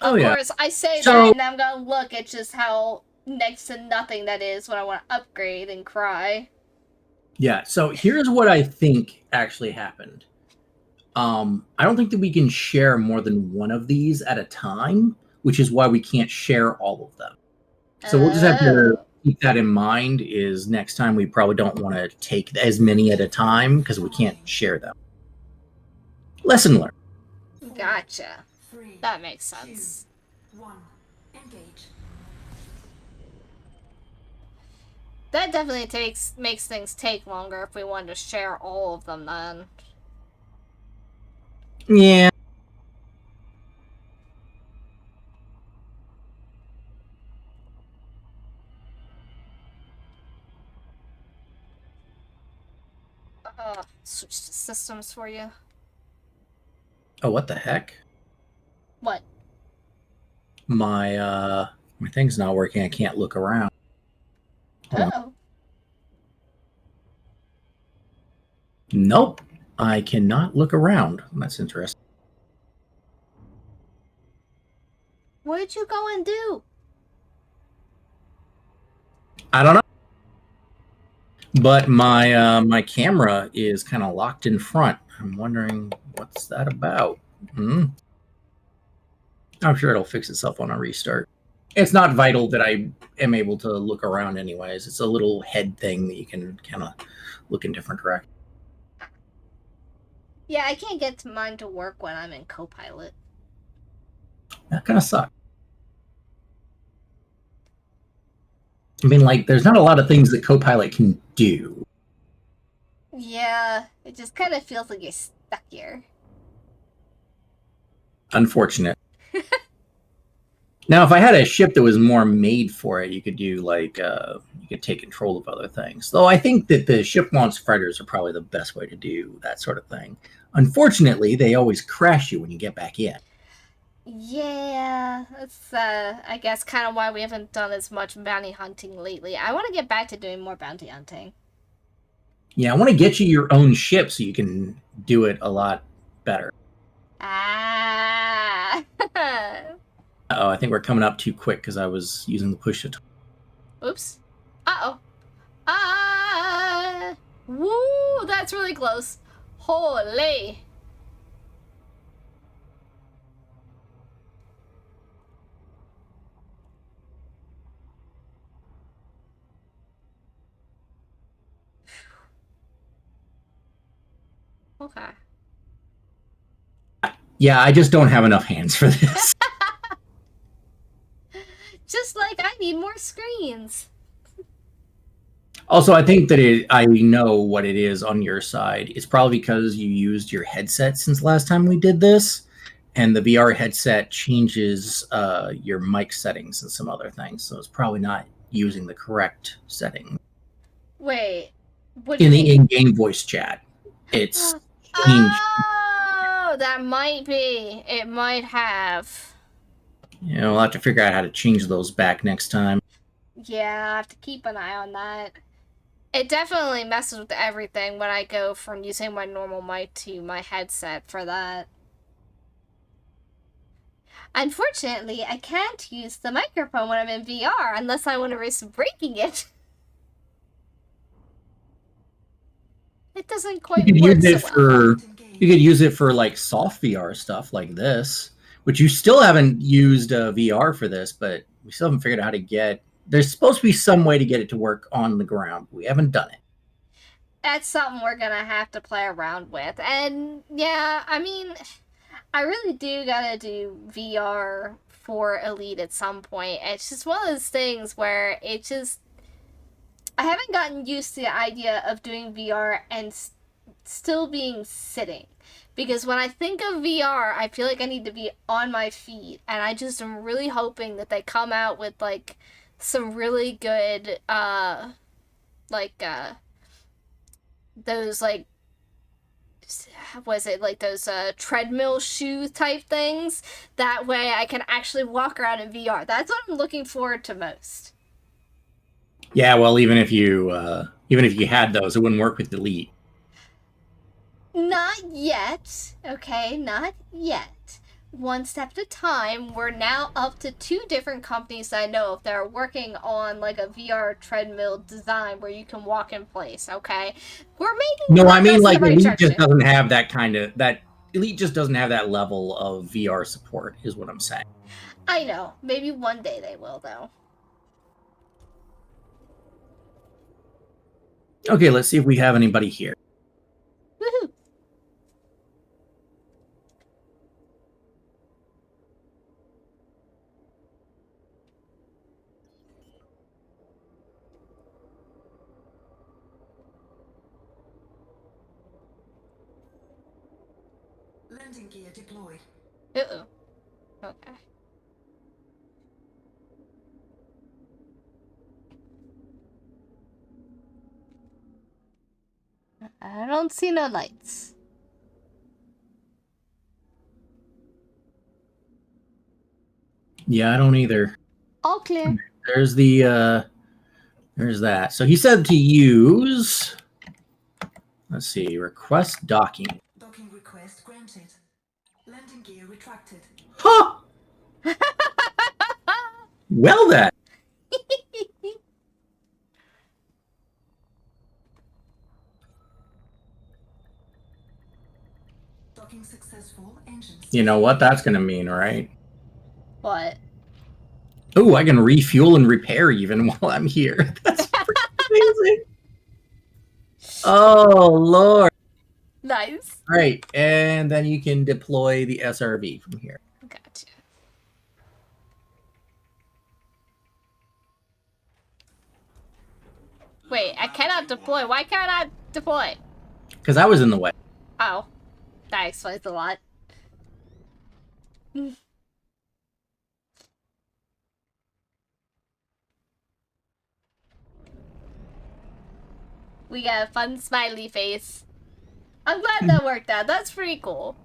Oh, Of yeah. course, I say So- that and I'm gonna look at just how next to nothing that is when I want to upgrade and cry. Yeah, so here's what I think actually happened. I don't think that we can share more than one of these at a time, which is why we can't share all of them. So we'll just have to keep that in mind, is next time we probably don't want to take as many at a time because we can't share them. Lesson learned. Gotcha. 3, That makes sense. 2, 1. Engage. That definitely makes things take longer if we wanted to share all of them then. Yeah. Switch to systems for you. Oh, what the heck? What? My thing's not working. I can't look around. Hold on. Oh. Nope. I cannot look around. That's interesting. What did you go and do? I don't know. But my camera is kind of locked in front. I'm wondering what's that about. I'm sure it'll fix itself on a restart. It's not vital that I am able to look around anyways. It's a little head thing that you can kind of look in different directions. Yeah, I can't get mine to work when I'm in Copilot. That kind of sucks. I mean, like, there's not a lot of things that Copilot can do. Yeah, it just kind of feels like you're stuck here. Unfortunate. Now, if I had a ship that was more made for it, you could do like you could take control of other things. Though I think that the ship launch freighters are probably the best way to do that sort of thing. Unfortunately, they always crash you when you get back in. Yeah, that's I guess kind of why we haven't done as much bounty hunting lately. I want to get back to doing more bounty hunting. Yeah, I want to get you your own ship so you can do it a lot better. Ah. Oh, I think we're coming up too quick because I was using the push to. Oops. Uh-oh. Ah. Woo, that's really close. Holy. Okay. Yeah, I just don't have enough hands for this. Just like I need more screens. Also, I think that I know what it is on your side. It's probably because you used your headset since last time we did this, and the VR headset changes your mic settings and some other things. So it's probably not using the correct setting. Wait. What do you In the mean? in-game voice chat, it's changed. Oh, that might be. It might have. You know, we'll have to figure out how to change those back next time. Yeah, I have to keep an eye on that. It definitely messes with everything when I go from using my normal mic to my headset for that. Unfortunately, I can't use the microphone when I'm in VR unless I want to risk breaking it. It doesn't quite You work could use so it well. you could use it for like soft VR stuff like this, which you still haven't used VR for this, but we still haven't figured out how to get. There's supposed to be some way to get it to work on the ground. We haven't done it. That's something we're gonna have to play around with. And yeah, I mean, I really do gotta do VR for Elite at some point. It's just one of those things where it just. I haven't gotten used to the idea of doing VR and still being sitting. Because when I think of VR, I feel like I need to be on my feet. And I just am really hoping that they come out with, like, some really good, those, like, was it like those treadmill shoe type things? That way I can actually walk around in VR. That's what I'm looking forward to most. Yeah, well, even if you had those, it wouldn't work with Elite. Not yet. Okay, not yet. One step at a time. We're now up to 2 different companies I know of that are working on like a VR treadmill design where you can walk in place. Okay, we're making. No, I mean like right Elite just doesn't have that kind of that. Elite just doesn't have that level of VR support, is what I'm saying. I know. Maybe one day they will, though. Okay, let's see if we have anybody here. Woohoo! Landing gear deployed. Uh-oh. Okay. I don't see no lights. Yeah, I don't either. All clear. There's the there's that. So he said to use, let's see, request docking. Docking request granted. Landing gear retracted. Huh. Well then. Docking successful. Engines. You know what that's gonna mean, right? What? Oh, I can refuel and repair even while I'm here. That's pretty amazing. Oh Lord. Nice. All right, and then you can deploy the SRV from here. Gotcha. Wait, I cannot deploy. Why can't I deploy? Because I was in the way. Oh. That explains a lot. We got a fun smiley face. I'm glad that worked out. That's pretty cool.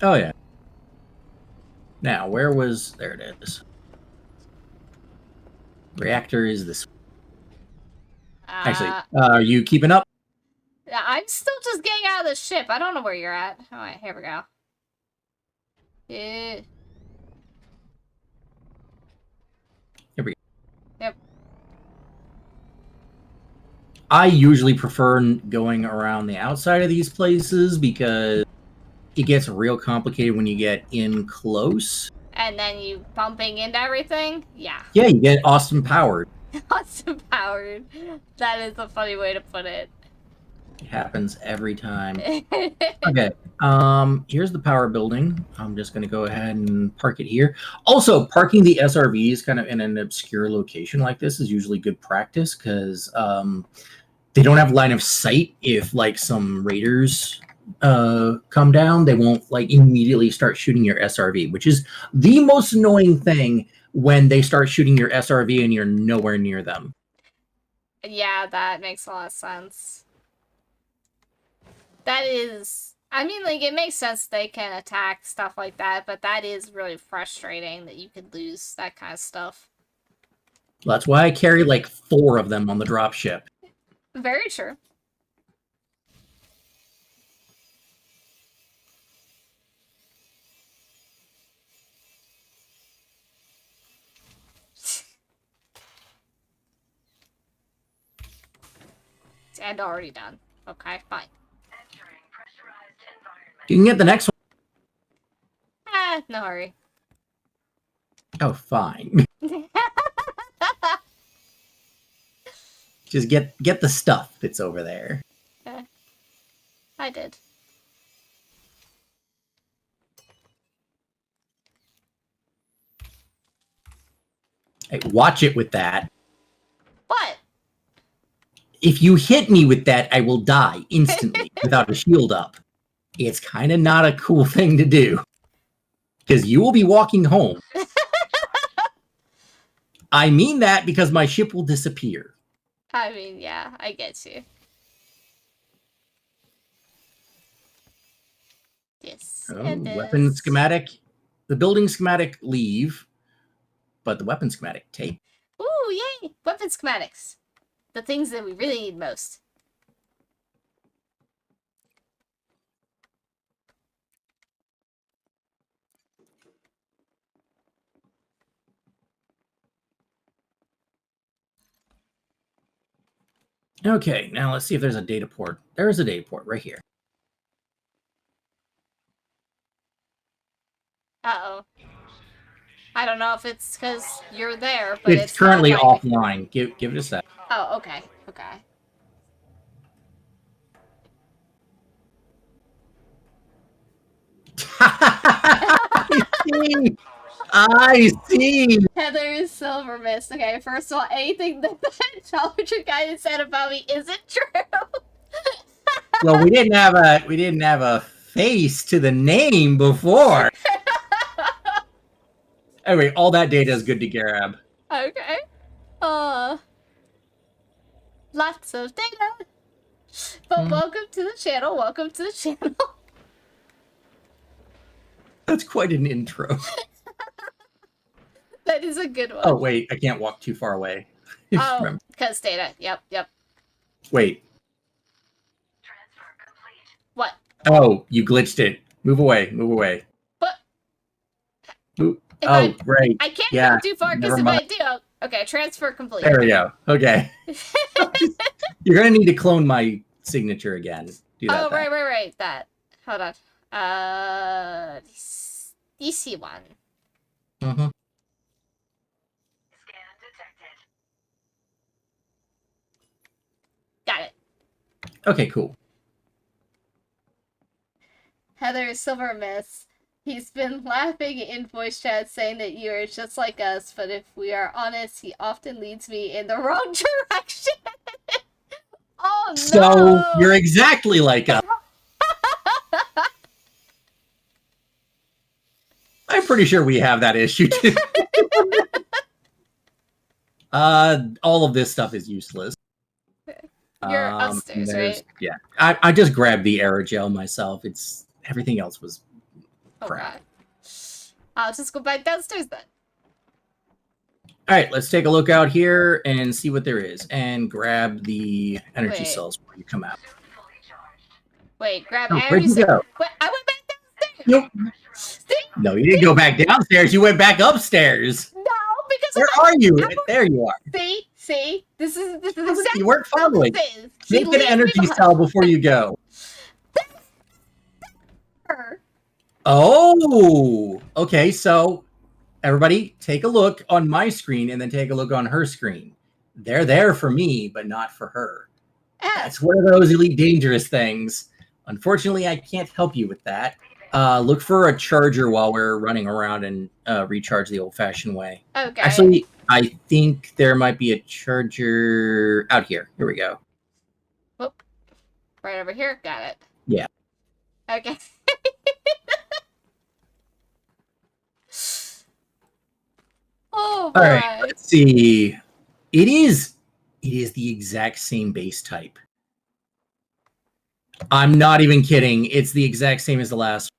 Oh yeah. Now, where was there it is. Reactor is this. Actually, are you keeping up? Yeah, I'm still just getting out of the ship. I don't know where you're at. Alright, here we go. Yeah. Here we go. Yep. I usually prefer going around the outside of these places because it gets real complicated when you get in close. And then you bumping into everything? Yeah. Yeah, you get Austin powered. Austin powered. That is a funny way to put it. It happens every time. Okay. Here's the power building. I'm just gonna go ahead and park it here. Also, parking the SRVs kind of in an obscure location like this is usually good practice because they don't have line of sight. If like some raiders come down, they won't like immediately start shooting your SRV, which is the most annoying thing when they start shooting your SRV and you're nowhere near them. Yeah, that makes a lot of sense. That is... I mean, like, it makes sense they can attack stuff like that, but that is really frustrating that you could lose that kind of stuff. That's why I carry like 4 of them on the dropship. Very true. And already done. Okay, fine. You can get the next one. Ah, no hurry. Oh, fine. Just get the stuff that's over there. Okay. I did. Hey, watch it with that. What? If you hit me with that, I will die instantly without a shield up. It's kind of not a cool thing to do. Because you will be walking home. I mean that because my ship will disappear. I mean, yeah, I get you. Yes. Oh, it weapon is. schematic. The building schematic leave, but the weapon schematic take. Ooh, yay! Weapon schematics. The things that we really need most. Okay, now let's see if there's a data port. There is a data port right here. Uh-oh. I don't know if it's because you're there, but It's currently not letting me- offline. Give it a sec. Oh, okay. Okay. I see. Heather Silver Mist. Okay, first of all, anything that Challenger Guidance said about me isn't true. Well, we didn't have a face to the name before. Anyway, all that data is good to grab. Okay. Lots of data. But welcome to the channel. Welcome to the channel. That's quite an intro. That is a good one. Oh, wait, I can't walk too far away. Oh, Remember. because data. Yep. Wait. What? Oh, you glitched it. Move away. What? Move. If Oh, right. I can't Yeah, go too far because never if I mind. do, okay, transfer complete. There we go. Okay. You're going to need to clone my signature again. Do that. Oh, then. right. That. Hold on. DC one. Mhm. Got it. Okay, cool. Heather Silver Miss. He's been laughing in voice chat saying that you are just like us, but if we are honest, he often leads me in the wrong direction. Oh no! So you're exactly like us. I'm pretty sure we have that issue too. All of this stuff is useless. You're upstairs, there's- right? Yeah, I just grabbed the aerogel myself. It's everything else was Oh crap. god. I'll just go back downstairs then. All right, let's take a look out here and see what there is, and grab the energy Wait. cells before you come out. Wait, grab Oh, where'd you energy. go? Wait, I went back downstairs. Nope. See? No, you didn't go back downstairs. You went back upstairs. No, because Where I'm are you? I'm- There you are. see. This is exactly You weren't following. what this is. She Make an leaves me energy behind. cell before you go. Her. Oh, okay. So everybody take a look on my screen and then take a look on her screen. They're there for me, but not for her. That's one of those Elite Dangerous things. Unfortunately, I can't help you with that. Look for a charger while we're running around and recharge the old-fashioned way. Okay. Actually, I think there might be a charger out here. Here we go. Right over here. Got it. Yeah. Okay. Oh boy. All right, let's see. It is the exact same base type. I'm not even kidding. It's the exact same as the last.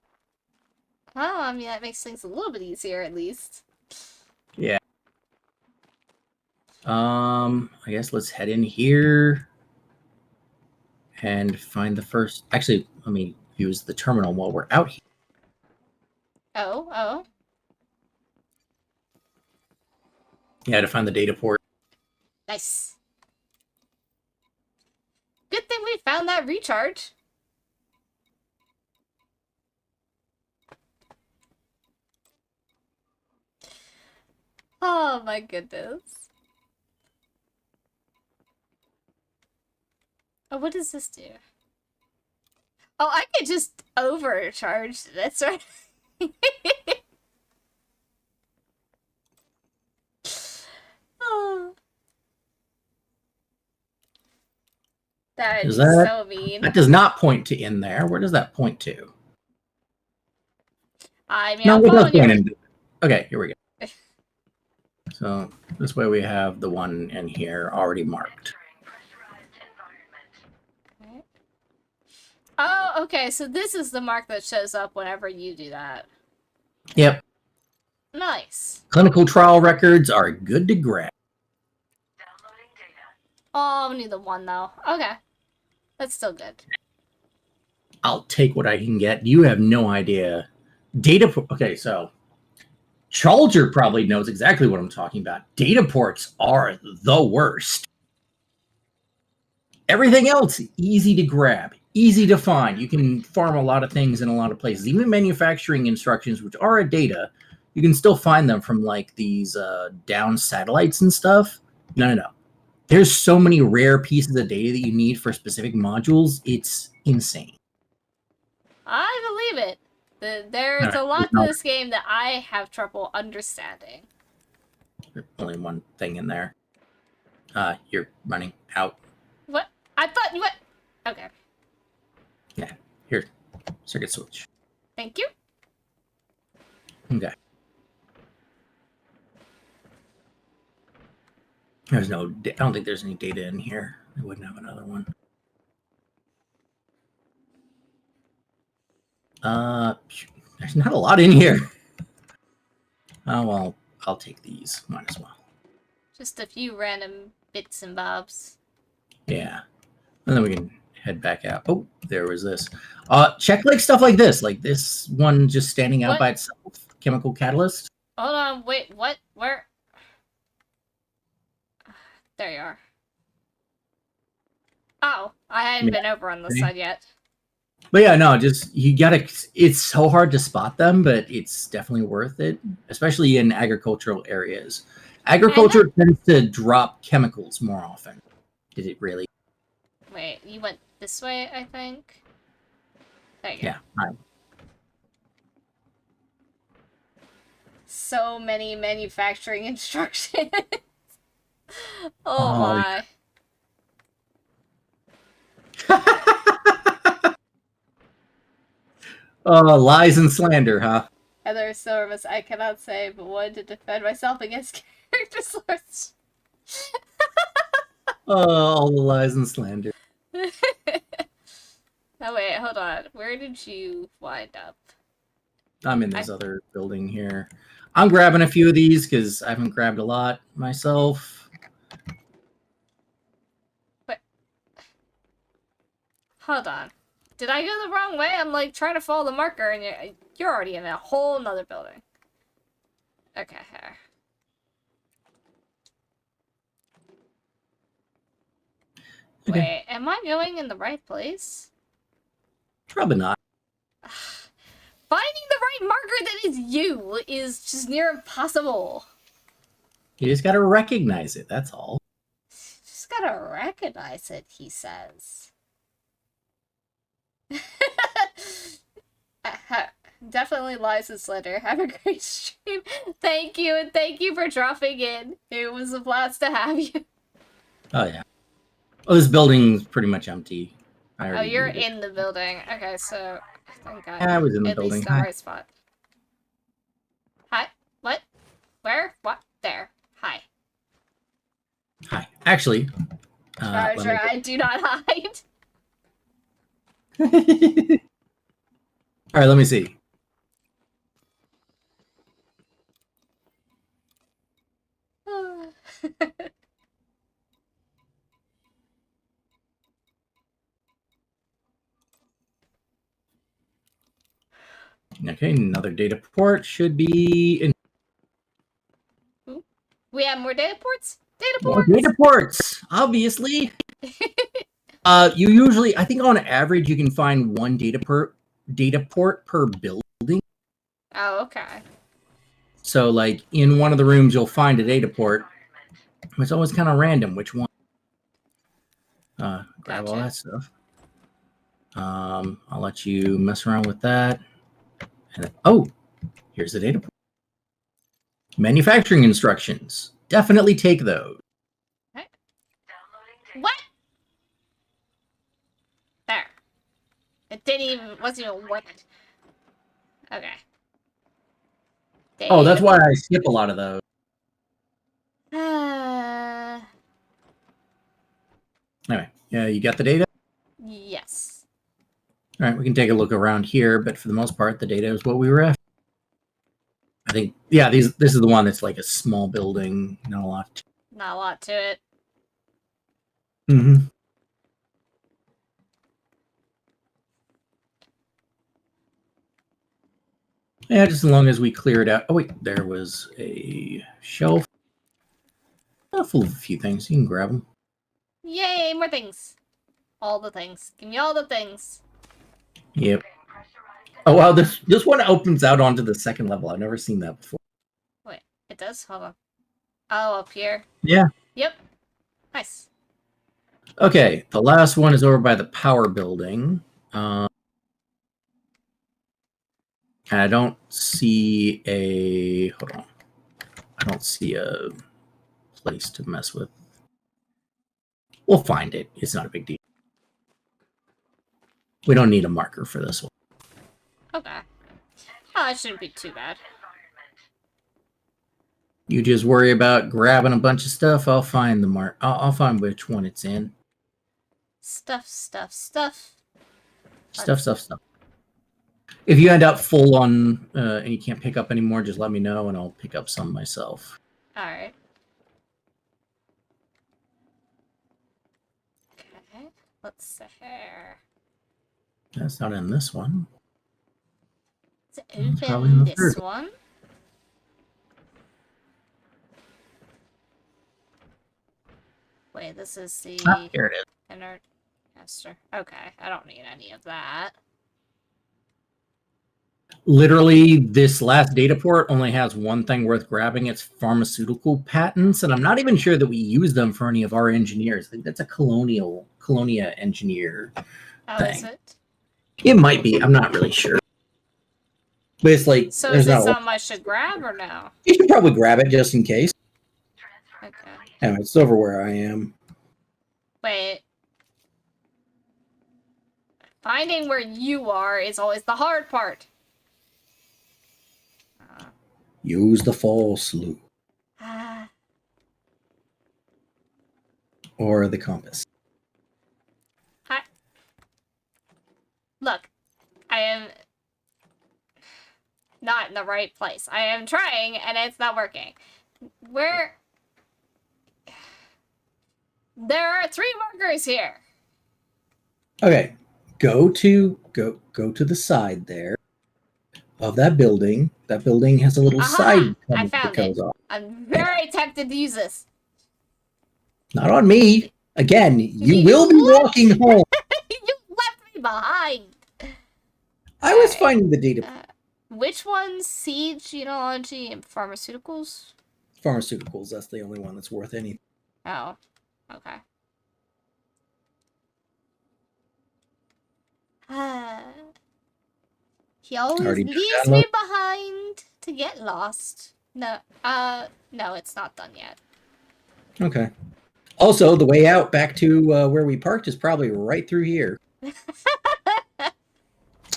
Well, I mean that makes things a little bit easier at least. I guess let's head in here and find the first. Actually, let me use the terminal while we're out here. Oh. Yeah, to find the data port. Nice. Good thing we found that recharge. Oh my goodness. Oh, what does this do? Oh, I could just overcharge. That's right. Oh. That Is is that- so mean. That does not point to in there. Where does that point to? I mean, No, I'm it does following point your... in. Okay, here we go. So this way we have the one in here already marked. Oh, okay, so this is the mark that shows up whenever you do that. Yep. Nice. Clinical trial records are good to grab. Oh, I need the one, though. Okay. That's still good. I'll take what I can get. You have no idea. Data. Okay, so Charger probably knows exactly what I'm talking about. Data ports are the worst. Everything else, easy to grab, easy to find. You can farm a lot of things in a lot of places. Even manufacturing instructions, which are a data, you can still find them from like these down satellites and stuff. No. There's so many rare pieces of data that you need for specific modules. It's insane. I believe it. There's a lot to this game that I have trouble understanding. There's only one thing in there. You're running out. What? I thought you went... Okay. Yeah, here. circuit switch. Thank you. Okay. There's no. I don't think there's any data in here. I wouldn't have another one. There's not a lot in here. Oh well, I'll take these. Might as well. Just a few random bits and bobs. Yeah. And then we can head back out. Oh, there was this. Check like stuff like this one just standing out What? by itself. Chemical catalyst. Hold on, wait, what? Where? There you are. Oh, I hadn't Yeah. been over on this See? side yet. But yeah, no, just you gotta. It's so hard to spot them, but it's definitely worth it, especially in agricultural areas. Agriculture tends to drop chemicals more often. Did it really? Wait, you went this way, I think? There you go. Yeah. Right. So many manufacturing instructions. Oh Oh, my. Lies and slander, huh? Other service I cannot say, but wanted to defend myself against character slurs. All the lies and slander. Oh wait, hold on. Where did you wind up? I'm in this other building here. I'm grabbing a few of these because I haven't grabbed a lot myself. Hold on. Did I go the wrong way? I'm like trying to follow the marker and you're already in a whole nother building. Okay, here. Okay. Wait, am I going in the right place? Probably not. Finding the right marker that is you is just near impossible. You just gotta recognize it. That's all. Just gotta recognize it, he says. Definitely lies and slander. Have a great stream. Thank you, and thank you for dropping in. It was a blast to have you. Oh yeah. Oh, this building's pretty much empty. I Oh, already you're did it. in the building. Okay, so I think I was in the at building. least in the Hi. right spot. Hi? What? Where? What? There. Hi. Hi. Actually, let Roger, me I do not hide. all right, let me see. Okay, another data port should be in We have more data ports? Data more ports? data ports, obviously. You usually, I think on average, you can find one data port per building. Oh, okay. So, like in one of the rooms, you'll find a data port. It's always kind of random which one. Grab all Gotcha. that stuff. I'll let you mess around with that. And oh, here's the data port. Manufacturing instructions. Definitely take those. What? There. It wasn't even worth it. Okay. Oh, that's why I skip a lot of those. Anyway, yeah, you got the data? Yes. All right, we can take a look around here, but for the most part, the data is what we were after. I think, yeah, this is the one that's like a small building, not a lot. Not a lot to it. Mm-hmm. Yeah, just as long as we clear it out. Oh, wait, there was a shelf full of a few things. You can grab them. Yay, more things. All the things. Give me all the things. Yep. Oh, wow, this one opens out onto the second level. I've never seen that before. Wait, it does? Hold on. Oh, up here. Yeah. Yep. Nice. Okay, the last one is over by the power building. I don't see a... Hold on. I don't see a place to mess with. We'll find it. It's not a big deal. We don't need a marker for this one. Okay. Oh, that shouldn't be too bad. You just worry about grabbing a bunch of stuff. I'll find the mark. I'll find which one it's in. Stuff, stuff, stuff. Stuff. If you end up full on and you can't pick up anymore, just let me know and I'll pick up some myself. Alright. Okay. Let's see here. That's not in this one. Let's probably in open the this third. one. Wait, this is the Here it is. inner caster. Okay, I don't need any of that. Literally, this last data port only has one thing worth grabbing. It's pharmaceutical patents, and I'm not even sure that we use them for any of our engineers. I think that's a Colonia engineer Oh, thing. is it? It might be. I'm not really sure. But it's like, So there's is it not a lot. something I should grab or no? You should probably grab it just in case. Okay. Anyway, it's over where I am. Wait. Finding where you are is always the hard part. Use the false loop Ah. or the compass. Look, I am not in the right place. I am trying, and it's not working. Where? There are 3 markers here. Okay, go to the side there of that building. That building has a little Aha! side I tunnel that found goes it. off. I'm very tempted to use this. Not on me. Again, you You will be left- walking home. You left me behind. I was Alright. finding the data Which one's seed, genealogy, and pharmaceuticals? pharmaceuticals. That's the only one that's worth anything. Oh, okay. He always Already did leaves me behind to get lost. No, no, it's not done yet. Okay. Also, the way out back to where we parked is probably right through here.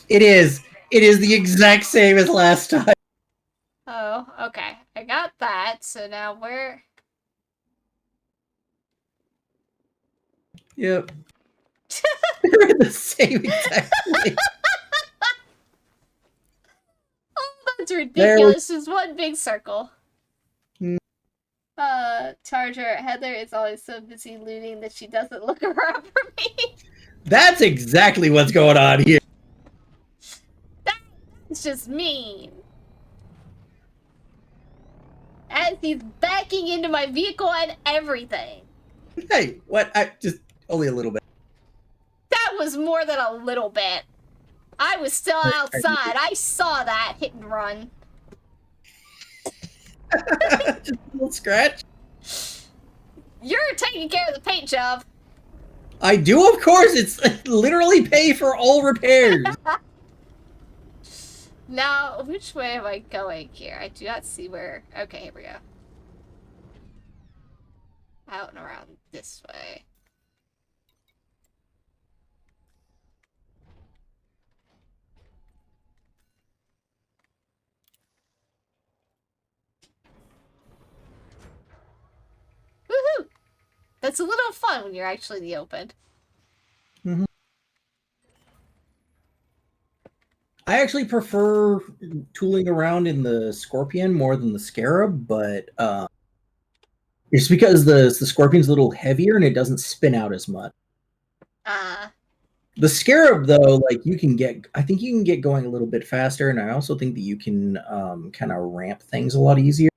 It is. It is the exact same as last time. Oh, okay. I got that. So now where? Yep. They're in the same exact place. Oh, that's ridiculous. Just one big circle. Hmm. Charger, Heather is always so busy looting that she doesn't look around for me. That's exactly what's going on here. It's just mean. As he's backing into my vehicle and everything. Hey, what? I just only a little bit. That was more than a little bit. I was still outside. I saw that hit and run. Just a little scratch. You're taking care of the paint job. I do, of course. It's literally pay for all repairs. Now, which way am I going here? I do not see where... Okay, here we go. Out and around this way. Woohoo! That's a little fun when you're actually in the open. I actually prefer tooling around in the Scorpion more than the Scarab, but it's because the Scorpion's a little heavier and it doesn't spin out as much. The Scarab, though, like I think you can get going a little bit faster, and I also think that you can kind of ramp things a lot easier.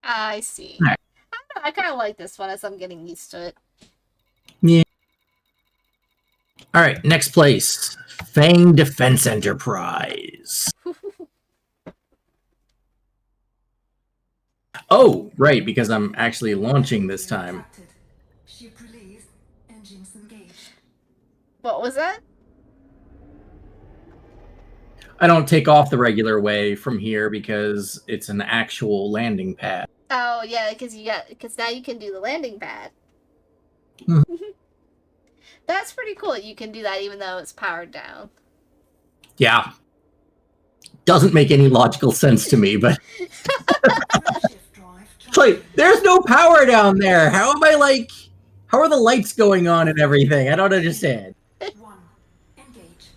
I see. Alright. I don't know, I kind of like this one as I'm getting used to it. Yeah. All right, next place, Fang Defense Enterprise. Oh, right, because I'm actually launching this time. Ship release. Engines engaged. What was that? I don't take off the regular way from here because it's an actual landing pad. Oh yeah, because now you can do the landing pad. Mhm. That's pretty cool. You can do that even though it's powered down. Yeah. Doesn't make any logical sense to me, but Redshift drive it's like, there's no power down there. How are the lights going on and everything? I don't understand. 1. Engage.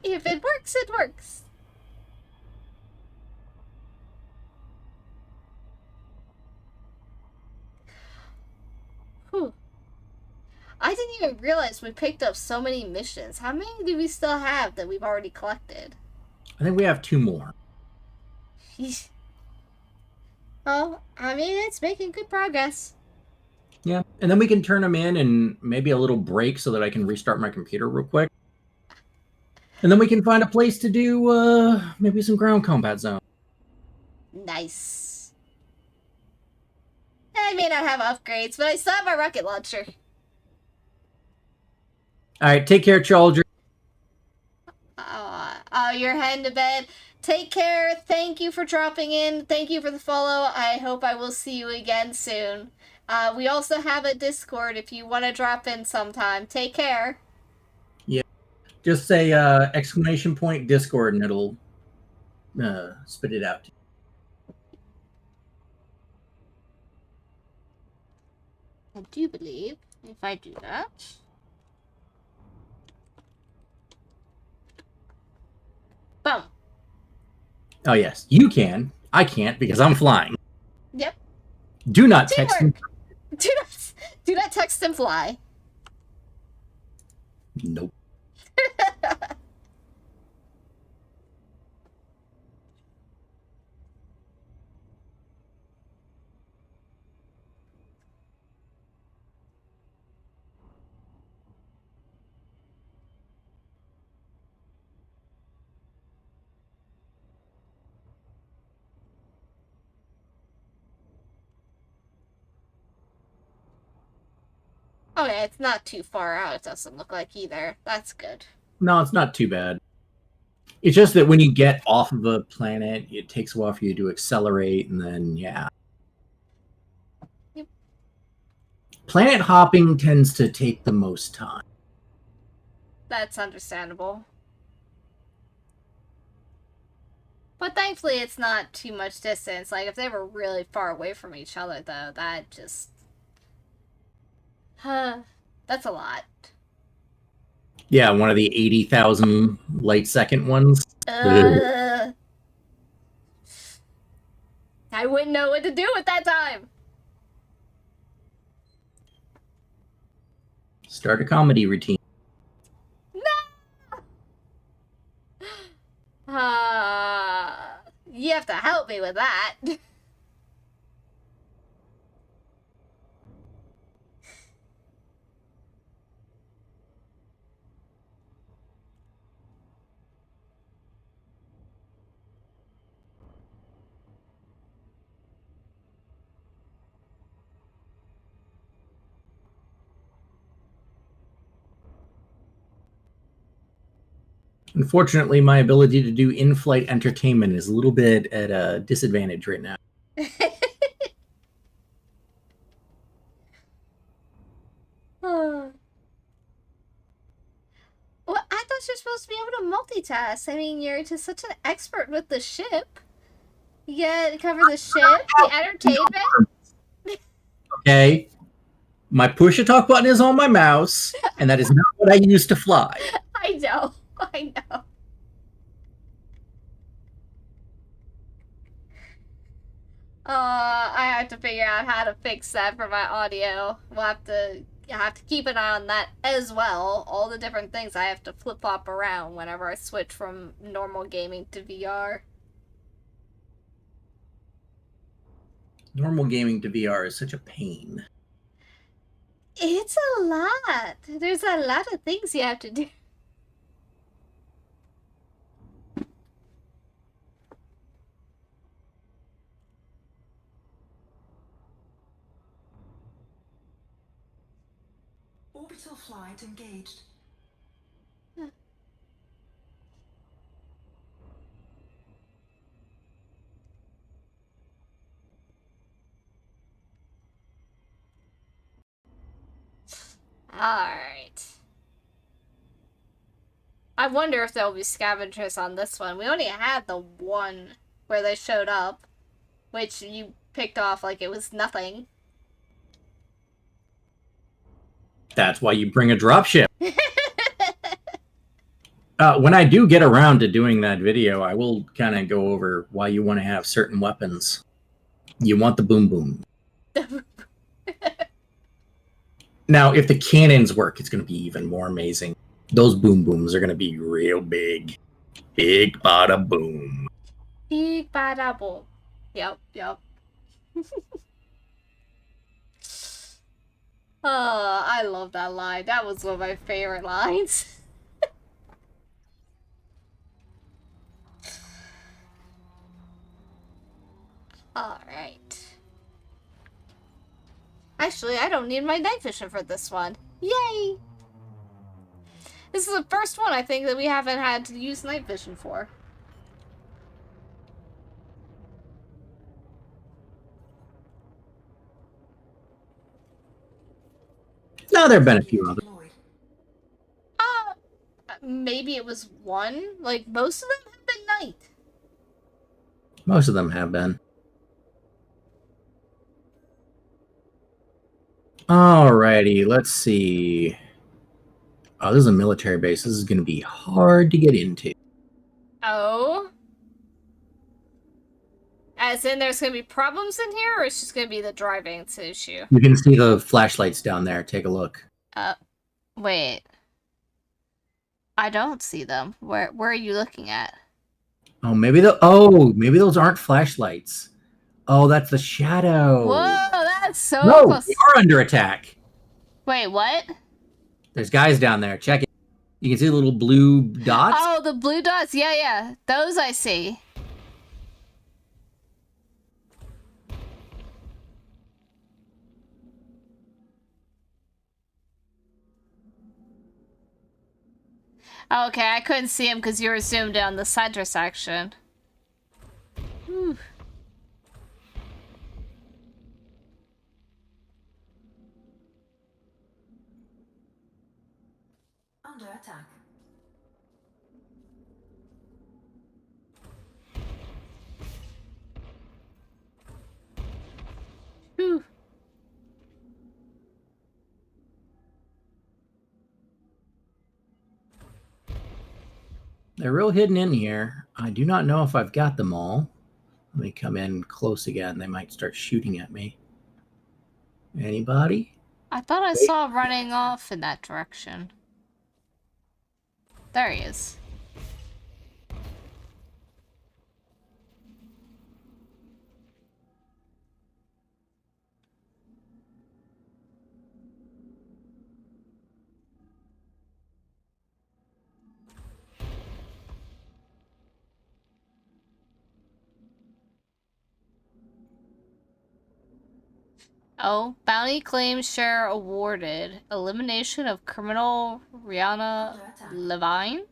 If it works, it works. Whew. I didn't even realize we picked up so many missions. How many do we still have that we've already collected? I think we have 2 more. Yeesh. Well, I mean, it's making good progress. Yeah. And then we can turn them in and maybe a little break so that I can restart my computer real quick. And then we can find a place to do maybe some ground combat zone. Nice. I may not have upgrades, but I still have my rocket launcher. All right, take care, Chaldry. You're heading to bed. Take care. Thank you for dropping in. Thank you for the follow. I hope I will see you again soon. We also have a Discord if you want to drop in sometime. Take care. Just say !Discord and it'll spit it out. I do believe if I do that. Boom. Oh, yes. You can. I can't because I'm flying. Yep. Do not text me. Teamwork. Do not text and fly. Nope. Okay, it's not too far out, it doesn't look like either. That's good. No, it's not too bad. It's just that when you get off of a planet, it takes a while for you to accelerate, and then, yeah. Yep. Planet hopping tends to take the most time. That's understandable. But thankfully, it's not too much distance. Like, if they were really far away from each other, though, that just... that's a lot. Yeah, one of the 80,000 light second ones. I wouldn't know what to do at that time. Start a comedy routine. You have to help me with that. Unfortunately, my ability to do in-flight entertainment is a little bit at a disadvantage right now. Well, I thought you're supposed to be able to multitask. I mean, you're just such an expert with the ship. You gotta cover the ship, the entertainment. Okay? My push-to-talk button is on my mouse, and that is not what I use to fly. I know. I know. I have to figure out how to fix that for my audio. I have to keep an eye on that as well. All the different things I have to flip-flop around whenever I switch from normal gaming to VR. Normal gaming to VR is such a pain. It's a lot. There's a lot of things you have to do. Orbital flight engaged. Alright. I wonder if there'll be scavengers on this one. We only had the one where they showed up, which you picked off like it was nothing. That's why you bring a dropship. When I do get around to doing that video, I will kind of go over why you want to have certain weapons. You want the boom boom. Now, if the cannons work, it's going to be even more amazing. Those boom booms are going to be real big. Big bada boom. Big bada boom. Yep. Oh, I love that line. That was one of my favorite lines. Alright. Actually, I don't need my night vision for this one. Yay! This is the first one, I think, that we haven't had to use night vision for. No, there have been a few others. Deployed. Maybe it was one? Like, most of them have been night. Most of them have been. Alrighty, let's see. Oh, this is a military base. This is going to be hard to get into. Oh? As in there's gonna be problems in here, or it's just gonna be the driving issue? You can see the flashlights down there. Take a look. Wait. I don't see them. Where are you looking at? Oh, maybe maybe those aren't flashlights. Oh, that's the shadow. Whoa, that's so No, close. we are under attack. Wait, what? There's guys down there. Check it. You can see the little blue dots. Oh, the blue dots. Yeah. Those I see. Okay, I couldn't see him because you were zoomed in on the center section. Whew. Under attack. Whew. They're real hidden in here. I do not know if I've got them all. Let me come in close again. They might start shooting at me. Anybody? I thought I saw running off in that direction. There he is. Oh, bounty claim share awarded. Elimination of criminal Rihanna Levine?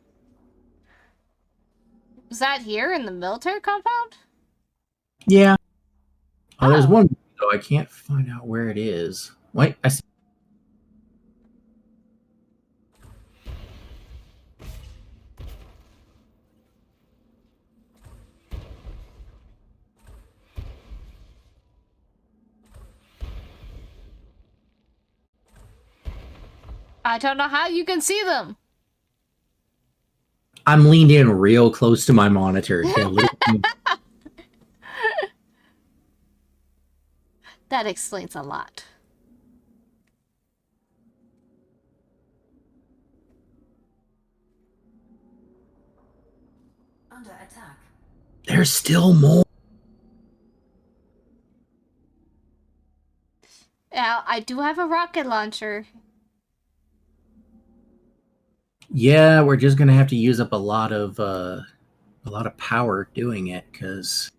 Was that here in the military compound? Yeah. Oh, there's Oh. one, though. I can't find out where it is. Wait, I see. I don't know how you can see them. I'm leaned in real close to my monitor. Yeah, That explains a lot. Under attack. There's still more. Now, I do have a rocket launcher. Yeah, we're just gonna have to use up a lot of power doing it because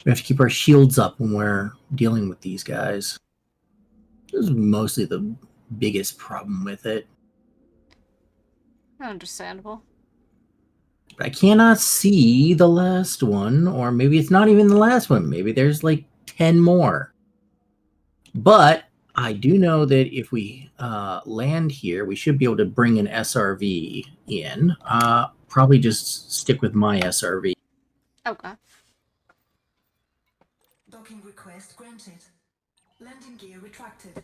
we have to keep our shields up when we're dealing with these guys. This is mostly the biggest problem with it. Understandable. But I cannot see the last one, or maybe it's not even the last one. Maybe there's like 10 more. But I do know that if we land here, we should be able to bring an SRV in. Probably just stick with my SRV. Okay. Docking request granted. Landing gear retracted.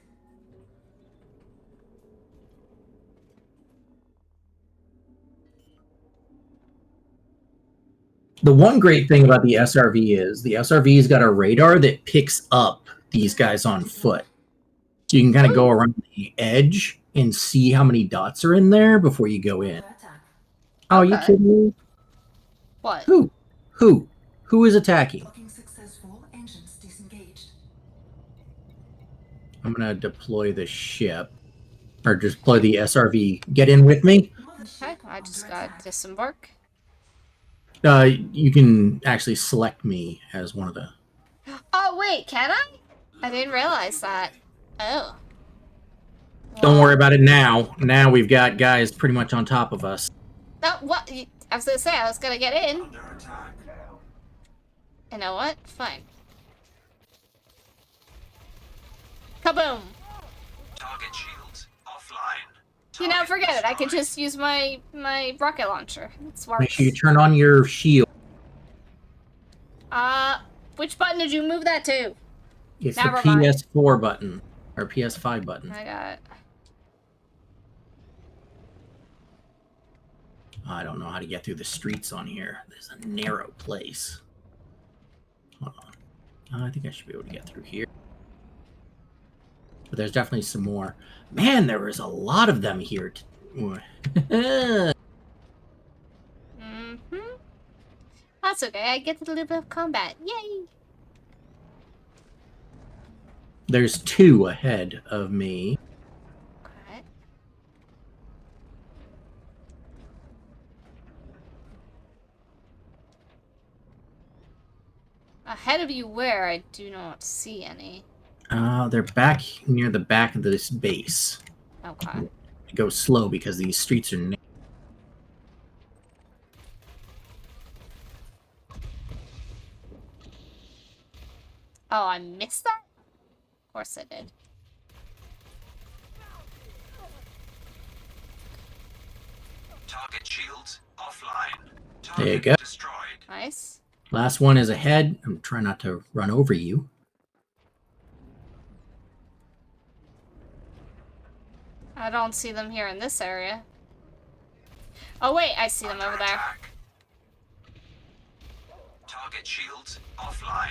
The one great thing about the SRV is the SRV's got a radar that picks up these guys on foot. So you can kind of go around the edge and see how many dots are in there before you go in. Under attack. Oh, you Okay. kidding me? What? Who? Who is attacking? Docking successful. Engines disengaged. I'm gonna deploy the ship, or just deploy the SRV. Get in with me. Okay, I just got disembark. You can actually select me as one of the. Oh, wait, can I? I didn't realize that. Oh. Don't worry about it now. Now we've got guys pretty much on top of us. No, what? I was gonna say, I was gonna get in. Under attack. You know what? Fine. Kaboom! Target shields offline. You know, Target forget it. I can destroyed. just use my rocket launcher. It's Make works. sure you turn on your shield. Which button did you move that to? It's Never the mind. PS4 button or PS5 button. I got it. I don't know how to get through the streets on here. There's a narrow place. Hold on. I think I should be able to get through here. But there's definitely some more. Man, there was a lot of them here. Mm-hmm. That's okay. I get a little bit of combat. Yay! There's two ahead of me. Okay. Ahead of you where? I do not see any. They're back near the back of this base. Okay. Go slow because these streets are narrow. Oh, I missed that? Of course I did. Target shields offline. There you Target go. destroyed. Nice. Last one is ahead. I'm trying not to run over you. I don't see them here in this area. Oh wait, I see them Under over there. attack. Target shields offline.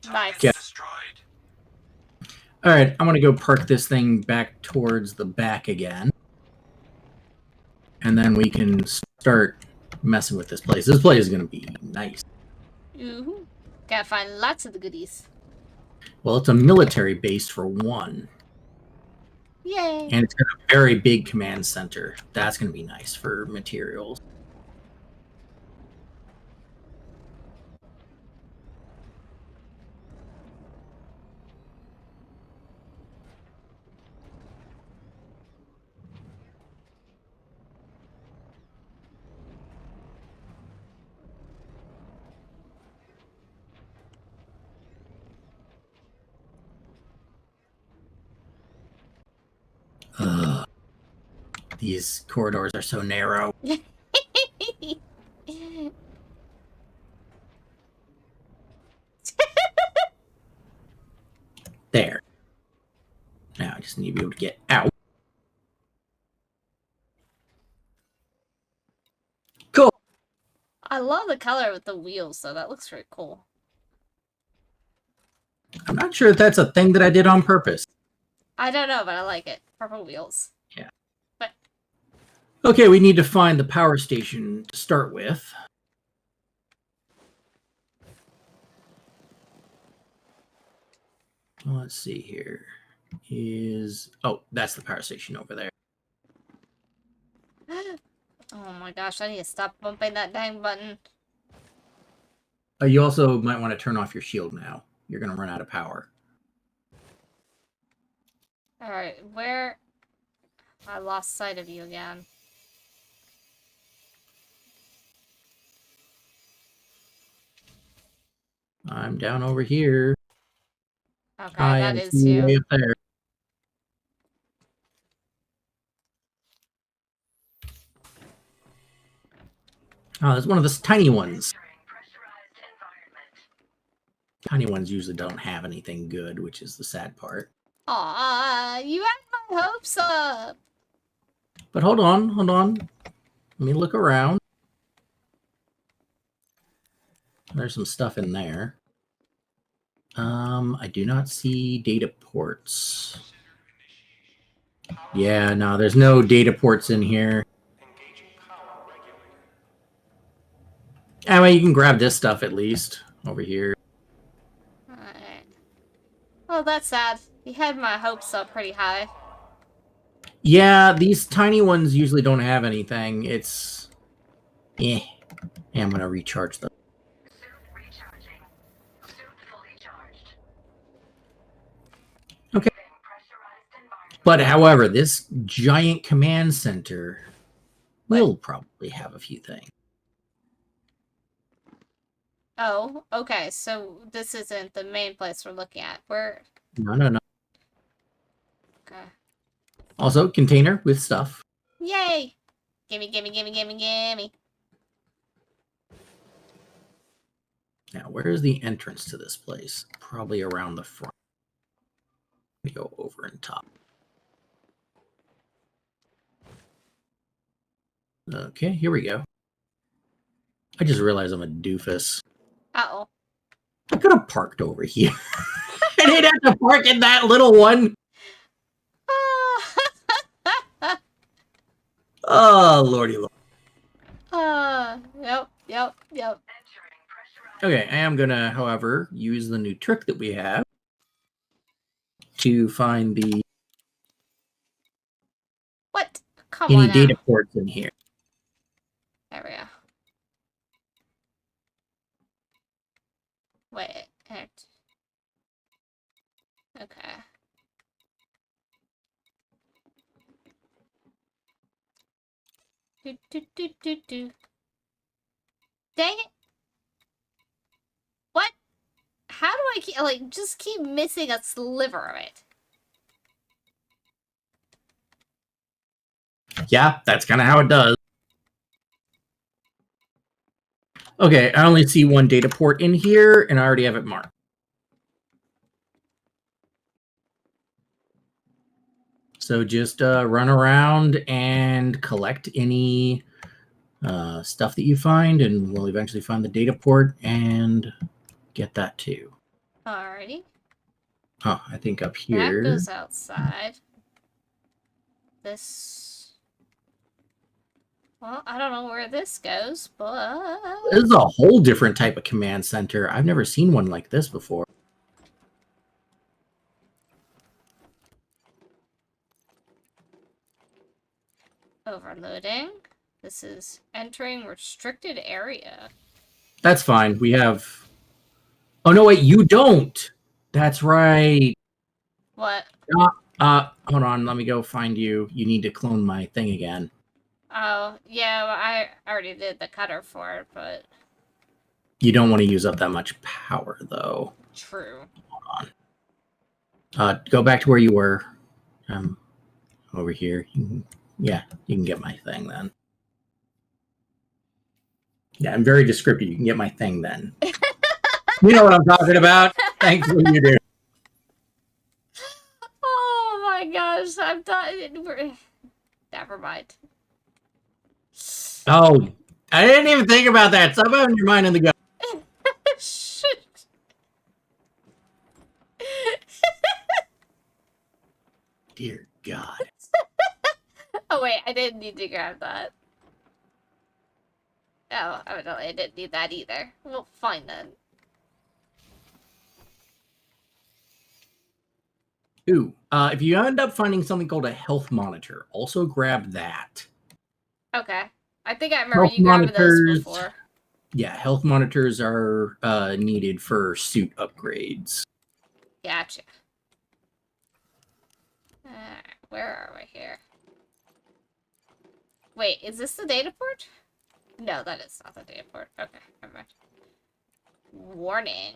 Nice. Target Yeah. destroyed. All right, I'm gonna go park this thing back towards the back again, and then we can start messing with this place. This place is gonna be nice. Ooh. Gotta find lots of the goodies. Well, it's a military base for one, Yay! and it's got a very big command center. That's gonna be nice for materials. Ugh. These corridors are so narrow. There. Now I just need to be able to get out. Cool. I love the color with the wheels, so that looks very cool. I'm not sure if that's a thing that I did on purpose. I don't know, but I like it. Purple wheels. Okay, we need to find the power station to start with. Let's see here. Oh, that's the power station over there. Oh my gosh, I need to stop bumping that dang button. You also might want to turn off your shield now. You're going to run out of power. Alright, where... I lost sight of you again. I'm down over here. Okay, I that am is you. way up there. Oh, there's one of the tiny ones. Tiny ones usually don't have anything good, which is the sad part. Aw, you had my hopes up. But hold on. Let me look around. There's some stuff in there. I do not see data ports. Yeah, no, there's no data ports in here. Anyway, you can grab this stuff at least over here. Alright. Well, that's sad. You had my hopes up pretty high. Yeah, these tiny ones usually don't have anything. It's... Yeah, I'm going to recharge them. Okay. But however, this giant command center will probably have a few things. Oh, okay, so this isn't the main place we're looking at. We're... No. Okay. Also, container with stuff. Yay! Gimme. Now, where's the entrance to this place? Probably around the front. We go over and top. Okay, here we go. I just realized I'm a doofus. Uh-oh. I could have parked over here. I didn't have to park in that little one. Oh, lordy lord. Yep. Okay, I am gonna, however, use the new trick that we have to find the What? Come any on data now. ports in here. There we go. Wait. Okay. Do. Dang it. What? How do I just keep missing a sliver of it? Yeah, that's kind of how it does. Okay, I only see one data port in here, and I already have it marked. So just run around and collect any stuff that you find, and we'll eventually find the data port and get that too. Alrighty. Oh, I think up That here. goes outside. This... Well, I don't know where this goes, but... This is a whole different type of command center. I've never seen one like this before. Overloading. This is entering restricted area. That's fine. We have... Oh, no, wait, you don't. That's right. What? Hold on. Let me go find you. You need to clone my thing again. Oh, yeah, well, I already did the cutter for it, but... You don't want to use up that much power, though. True. Hold on. Go back to where you were. Over here. Yeah, you can get my thing then. Yeah, I'm very descriptive. You can get my thing then. You know what I'm talking about. Thanks for you do. Oh my gosh, I'm done. Never mind. Oh, I didn't even think about that. Stop having your mind in the gut. Shit. Dear God. Oh wait, I didn't need to grab that. Oh, no, I didn't need that either. Well, fine then. Ooh, if you end up finding something called a health monitor, also grab that. Okay. I think I remember Health you grabbing those monitors. before. Yeah, health monitors are needed for suit upgrades. Gotcha. Alright, where are we here? Wait, is this the data port? No, that is not the data port. Okay, never mind. Warning.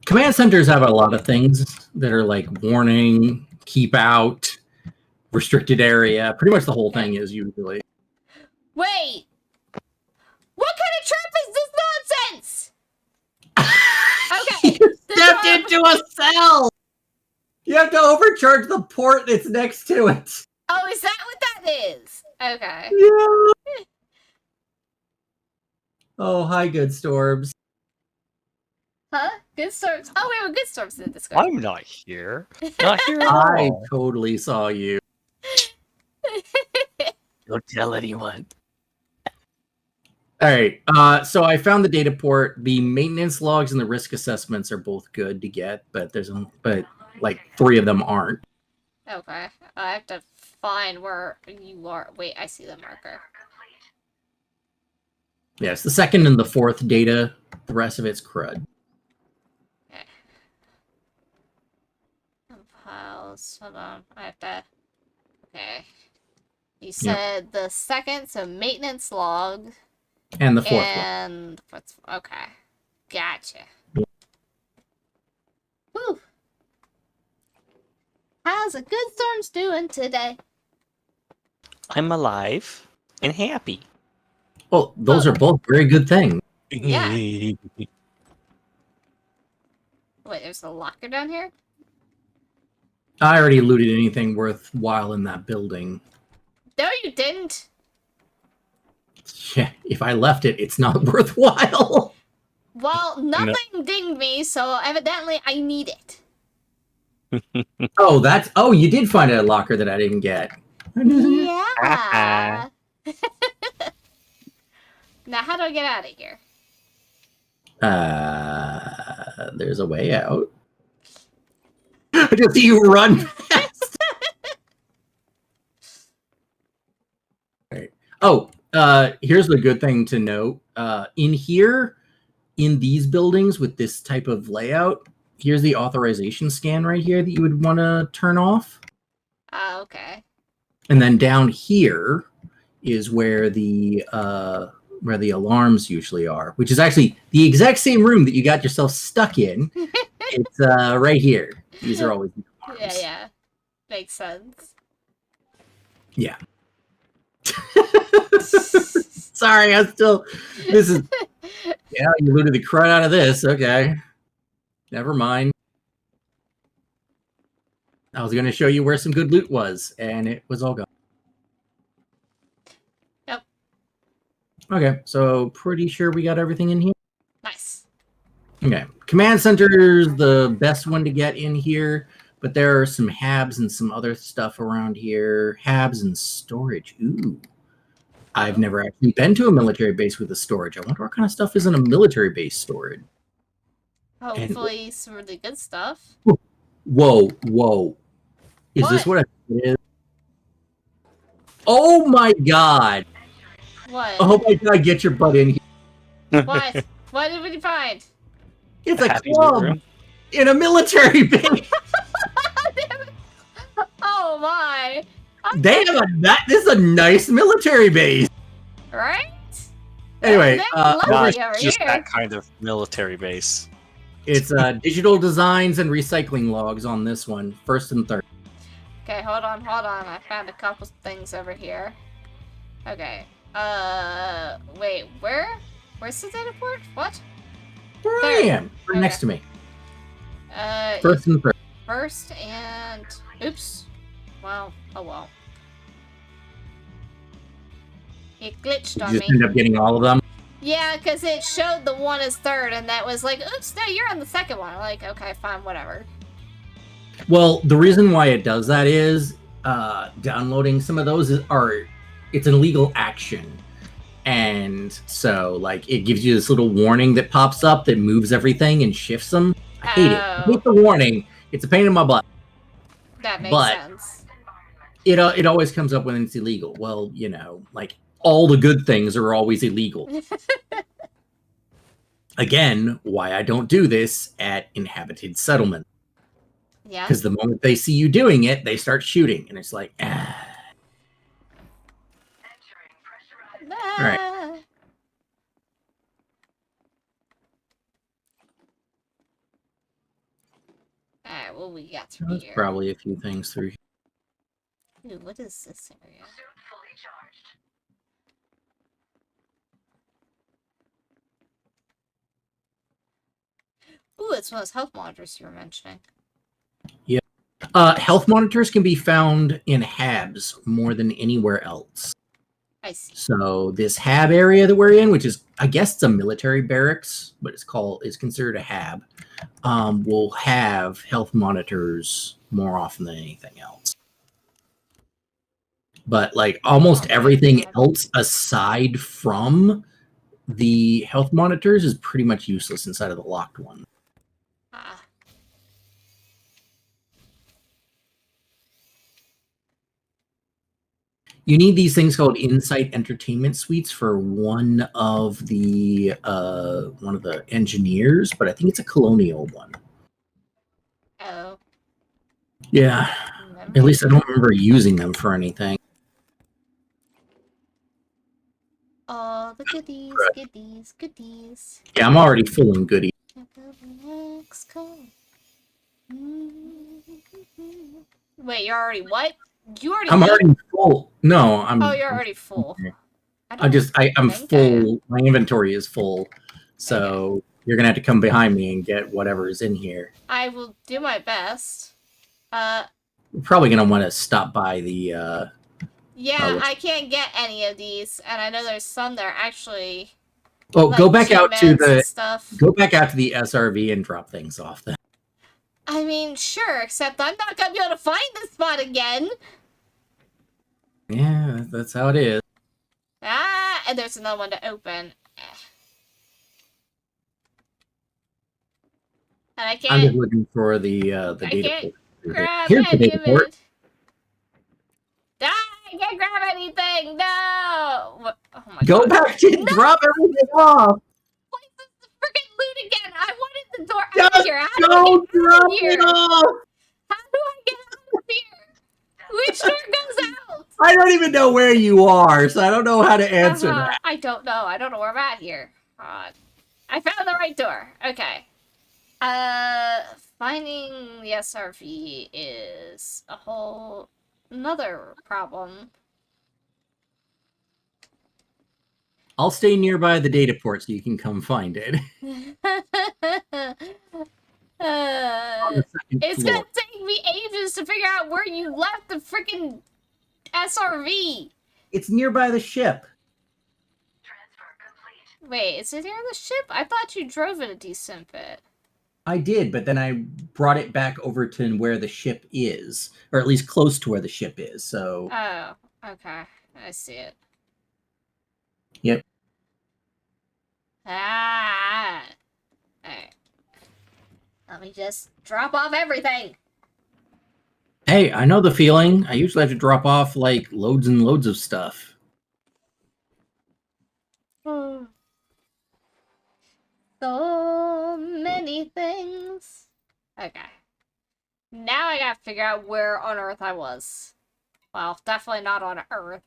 Command centers have a lot of things that are like warning, keep out, restricted area. Pretty much the whole thing is usually. Wait! What kind of trap is this nonsense? Okay. You this stepped one- into a cell! You have to overcharge the port that's next to it. Oh, is that what that is? Okay. Yeah. Oh, hi, good storms. Huh? Good storms. Oh, we have a good storms in the Discord. I'm not here. Not here at I all. totally saw you. Don't tell anyone. All right. So I found the data port. The maintenance logs and the risk assessments are both good to get, but like 3 of them aren't. Okay. I have to find where you are. Wait, I see the marker. Yes, the 2nd and the 4th data. The rest of it's crud. Okay. Compiles. Hold on. I have to. Okay. You said the 2nd, so maintenance log. And the 4th one. And what's okay. Gotcha. Whew. How's a good storms doing today? I'm alive and happy. Well, those are both very good things. Yeah. Wait, there's a locker down here? I already looted anything worthwhile in that building. No, you didn't. Yeah, if I left it, it's not worthwhile. Well, nothing dinged me, so evidently I need it. Oh, you did find a locker that I didn't get. Yeah. Now, how do I get out of here? There's a way out. I just see you run fast. Right. Oh, here's the good thing to note. In here, in these buildings with this type of layout, here's the authorization scan right here that you would want to turn off. Okay. And then down here is where the alarms usually are, which is actually the exact same room that you got yourself stuck in. It's right here. These are always the alarms. Yeah. Makes sense. Yeah. Sorry, this is yeah, you looted the crud out of this. Okay. Never mind. I was gonna show you where some good loot was, and it was all gone. Yep. Okay, so pretty sure we got everything in here. Nice. Okay. Command center's the best one to get in here, but there are some habs and some other stuff around here. Habs and storage. Ooh. I've never actually been to a military base with a storage. I wonder what kind of stuff is in a military base storage. Hopefully, some really good stuff. Whoa. Is this what it is? Oh my god. What? Oh my god, get your butt in here. What? What did you find? It's a Happy loot club room. in a military base. Oh my! They have this is a nice military base. Right? Anyway, They're Not lovely over just here. that kind of military base. it's digital designs and recycling logs on this one, 1st and 3rd. Okay, hold on. I found a couple things over here. Okay. Wait, where's the data port? What? Where I There. am, right next to me. 1st and 3rd. First and oops. Well, oh well. It glitched You on just me. end up getting all of them. Yeah, because it showed the one as 3rd, and that was like, oops, no, you're on the 2nd one. I'm like, okay, fine, whatever. Well, the reason why it does that is downloading some of those it's an illegal action. And so like it gives you this little warning that pops up that moves everything and shifts them. I hate it. I Oh. hate the warning. It's a pain in my butt. That makes But- sense. It always comes up when it's illegal. Well, like all the good things are always illegal. Again, why I don't do this at inhabited settlement. Yeah. Because the moment they see you doing it, they start shooting. And it's like, ah. Right. got through There's here? probably a few things through here. Ooh, what is this area? Ooh, it's one of those health monitors you were mentioning. Health monitors can be found in HABs more than anywhere else. I see. So this HAB area that we're in, which is, I guess it's a military barracks, but it's considered a HAB, will have health monitors more often than anything else. But like almost everything else aside from the health monitors is pretty much useless inside of the locked one. Ah. You need these things called Insight Entertainment Suites for one of the engineers, but I think it's a colonial one. Oh. Yeah, Never at least I don't remember using them for anything. Oh, the goodies, goodies, goodies. Yeah, I'm already full in goodies. Wait, you're already what? You already? I'm already full. No, I'm. Oh, you're already full. Okay. I'm I'm think I am. full. My inventory is full, so you're gonna have to come behind me and get whatever is in here. I will do my best. We're probably gonna want to stop by the. Yeah, I can't get any of these, and I know there's some that are actually. Oh, like, go back out to G-Meds and the. stuff. Go back out to the SRV and drop things off. Then. I mean, sure, except I'm not gonna be able to find this spot again. Yeah, that's how it is. Ah, and there's another one to open. And I I'm just can't looking for the I data. can't port. grab Here's the any data of port. it. Ah, I can't grab anything. No. What? Oh my Go god. back to drop everything off. Place this freaking loot again. I wanted the door out of Just here. How go do I drop get out of here? it off. How do I get out of here? Which door goes out? I don't even know where you are, so I don't know how to answer that. I don't know. I don't know where I'm at here. I found the right door. Okay. Finding the SRV is a whole another problem. I'll stay nearby the data port so you can come find it. On the second It's floor. gonna take me ages to figure out where you left the freaking SRV. It's nearby the ship. Wait, is it near the ship? I thought you drove it a decent bit. I did, but then I brought it back over to where the ship is, or at least close to where the ship is. So Oh, okay. I see it. Yep. Ah. Alright. Let me just drop off everything. hey, I know the feeling. I usually have to drop off like loads and loads of stuff. So many things. Okay. Now I gotta figure out where on Earth I was. Well, definitely not on Earth,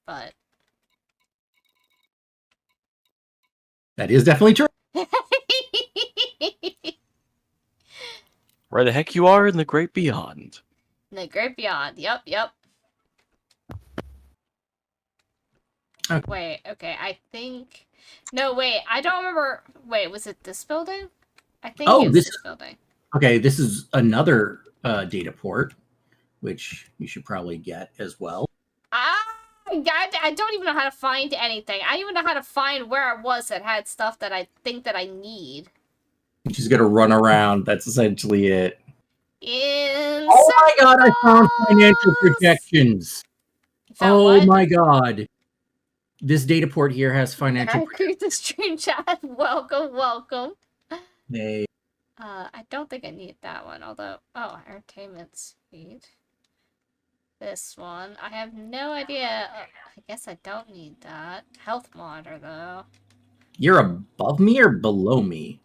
but... That is definitely true. Where the heck you are in the great beyond. The great beyond. Yep, yep. Okay. Wait, okay, I think... No, wait, I don't remember... Wait, was it this building? I think Oh, it was this- this building. Okay, this is another data port, which you should probably get as well. I don't even know how to find anything. I don't even know how to find where I was that had stuff that I think that I need. You just got to run around. That's essentially it. In Oh my god, I found financial circles! projections. Found Oh what? my god. This data port here has financial I create the stream chat. Welcome, welcome. They I don't think I need that one, although... Oh, entertainment suite. This one. I have no idea. I guess I don't need that. Health monitor, though. You're above me or below me?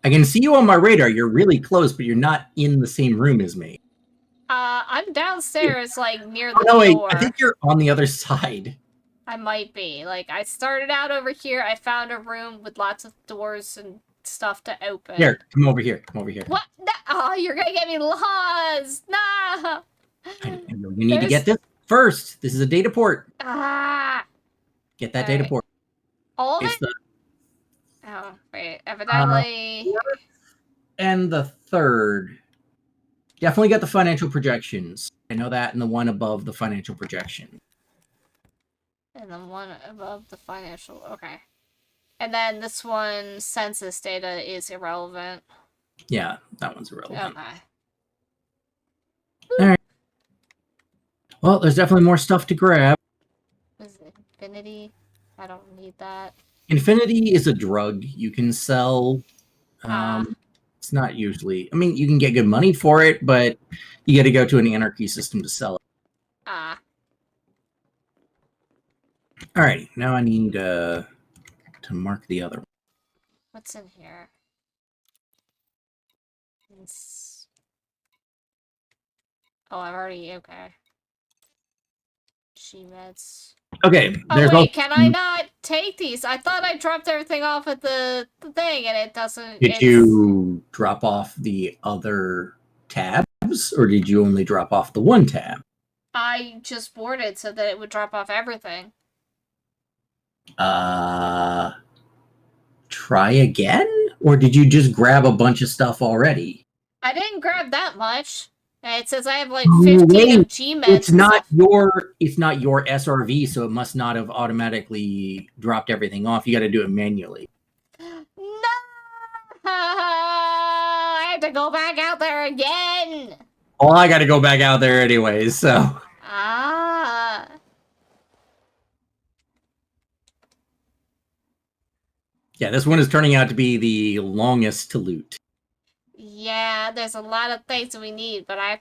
I can see you on my radar. You're really close, but you're not in the same room as me. I'm downstairs, like, near the Oh, no, wait. door. I think you're on the other side. I might be. Like, I started out over here. I found a room with lots of doors and stuff to open. Here, come over here. Come over here. What? Oh, you're gonna get me lost! No! You need to get this first. This is a data port. Ah! Get that data Alright. port. All of It's it? the Oh, wait. Evidently... and the third. Definitely got the financial projections. I know that, and the one above the financial projection. And the one above the financial... Okay. And then this one, census data, is irrelevant. Yeah, that one's irrelevant. Okay. Well, there's definitely more stuff to grab. What is it? Infinity? I don't need that. Infinity is a drug you can sell. It's not usually... I mean, you can get good money for it, but you got to go to an anarchy system to sell it. Alrighty, now I need to mark the other one. What's in here? It's... Oh, I've already... Okay. G-meds. Okay, Oh, there's wait, can I not take these? I thought I dropped everything off at the thing, and it doesn't... Did you drop off the other tabs, or did you only drop off the one tab? I just boarded so that it would drop off everything. Try again? Or did you just grab a bunch of stuff already? I didn't grab that much. It says I have like Oh, 15 wait. of G-meds. It's not your SRV, so it must not have automatically dropped everything off. You got to do it manually. No! I have to go back out there again. Well, I got to go back out there anyways, so... Yeah, this one is turning out to be the longest to loot. Yeah, there's a lot of things we need, but I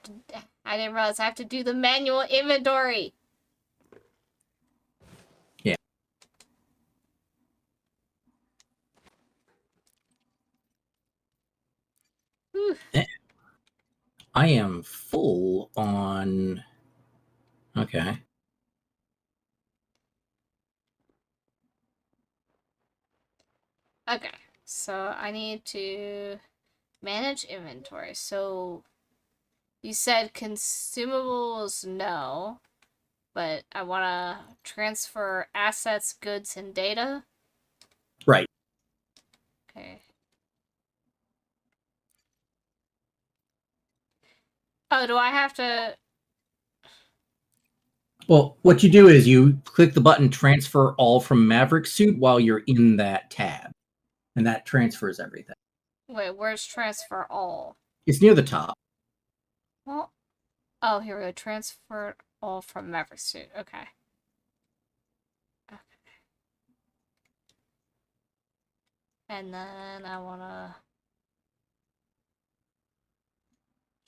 didn't realize I have to do the manual inventory. Yeah. Whew. I am full on... Okay. Okay, so I need to manage inventory. So you said consumables, no, but I want to transfer assets, goods, and data. Right. Okay. Oh, do I have to... Well, what you do is you click the button Transfer All from Maverick Suit while you're in that tab. And that transfers everything. Wait, where's transfer all? It's near the top. Well, oh, here we go. Transfer all from Maverick Suit. Okay. Okay. And then I want to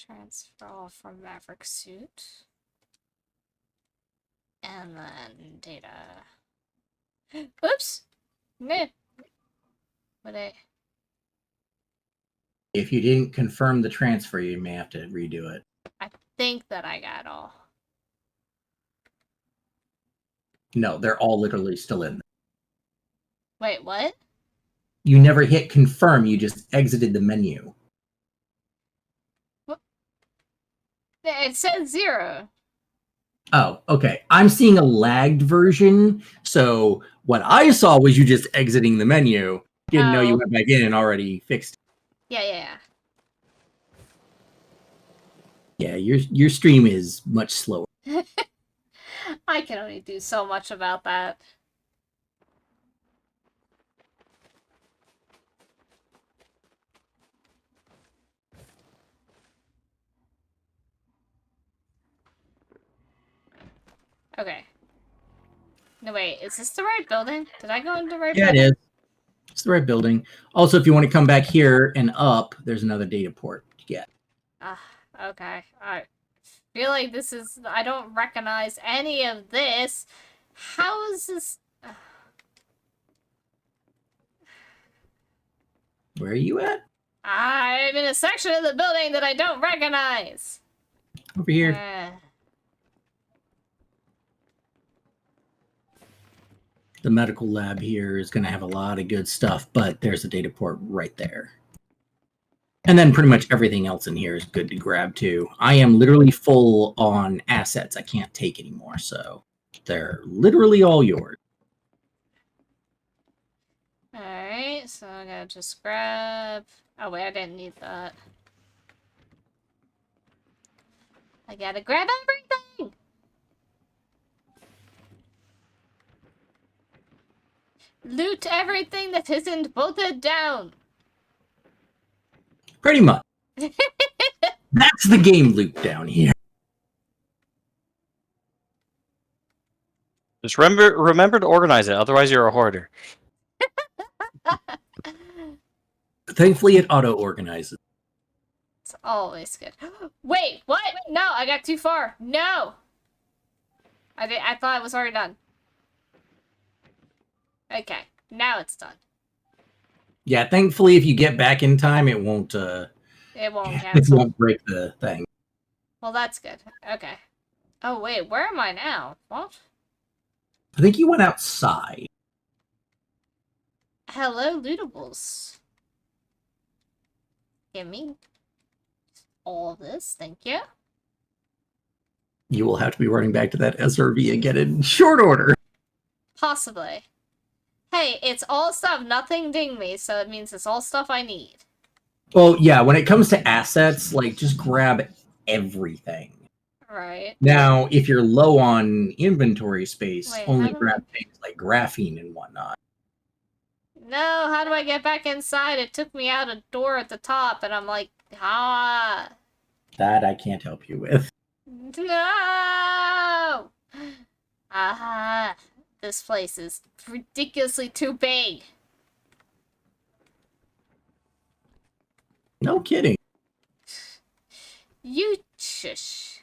transfer all from Maverick Suit. And then data. Oops! Nah. If you didn't confirm the transfer, you may have to redo it. I think that I got all. No, they're all literally still in there. Wait, what? You never hit confirm, you just exited the menu. What? It said 0. Oh, okay. I'm seeing a lagged version. So what I saw was you just exiting the menu. Didn't know you went back in and already fixed it. Yeah. Yeah, your stream is much slower. I can only do so much about that. Okay. No, wait, is this the right building? Did I go into the right Yeah, building? it is. It's the right building. Also, if you want to come back here and up, there's another data port to get. Okay. I feel like this is... I don't recognize any of this. How is this... Where are you at? I'm in a section of the building that I don't recognize. Over here. the medical lab here is going to have a lot of good stuff, but there's a data port right there. And then pretty much everything else in here is good to grab too. I am literally full on assets. I can't take anymore, so they're literally all yours. Alright, so I gotta just grab... Oh wait, I didn't need that. I gotta grab everything! Loot everything that isn't bolted down! Pretty much. That's the game loop down here. Just remember to organize it, otherwise you're a hoarder. Thankfully, it auto-organizes. It's always good. Wait, what? No, I got too far. No! I thought it was already done. Okay, now it's done. Yeah, thankfully, if you get back in time, it won't It won't it cancel. won't break the thing. Well, that's good. Okay. Oh, wait, where am I now? What? I think you went outside. Hello, lootables. Give me all of this, thank you. You will have to be running back to that SRV again in short order. Possibly. Hey, it's all stuff, nothing ding me, so it means it's all stuff I need. Well, yeah, when it comes to assets, like, just grab everything. Right. Now, if you're low on inventory space, Wait, only how do grab things like graphene and whatnot. No, how do I get back inside? It took me out a door at the top, and I'm like, ah. That I can't help you with. No! Aha. This place is ridiculously too big. No kidding. You shush.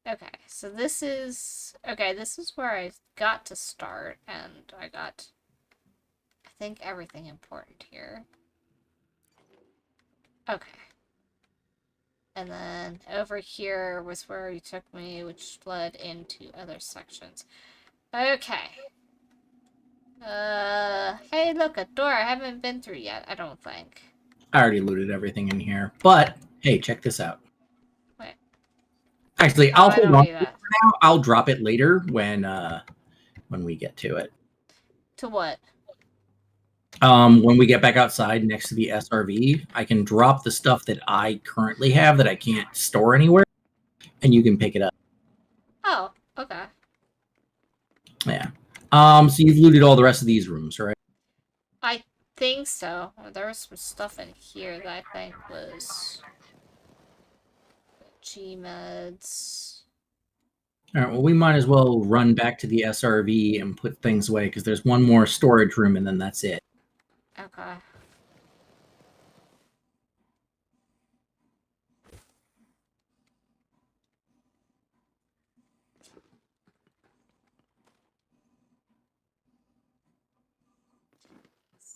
Okay, so this is... Okay, this is where I got to start, and I got, I think, everything important here. Okay. And then over here was where you took me, which led into other sections. Okay. Hey, look, a door I haven't been through yet, I don't think. I already looted everything in here. But, hey, check this out. Wait. Actually, Oh, I'll I hold don't on need to it that. for now. I'll drop it later when we get to it. To what? When we get back outside next to the SRV, I can drop the stuff that I currently have that I can't store anywhere, and you can pick it up. Oh, okay. Yeah. So you've looted all the rest of these rooms, right? I think so. There was some stuff in here that I think was G-meds. All right. Well, we might as well run back to the SRV and put things away because there's one more storage room, and then that's it. Okay.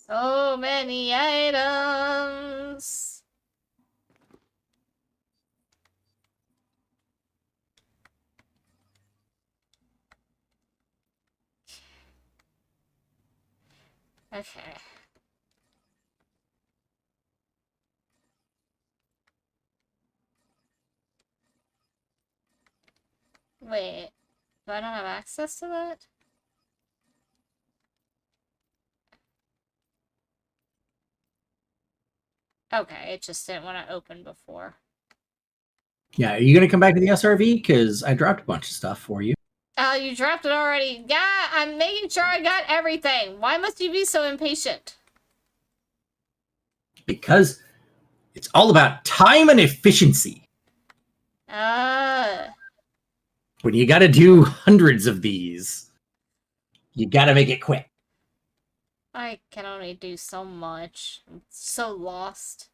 So many items. Okay. Wait, do I not have access to that? Okay, it just didn't want to open before. Yeah. Are you going to come back to the SRV? Because I dropped a bunch of stuff for you. You dropped it already. Yeah, I'm making sure I got everything. Why must you be so impatient? Because it's all about time and efficiency. When you got to do hundreds of these, you got to make it quick. I can only do so much. I'm so lost.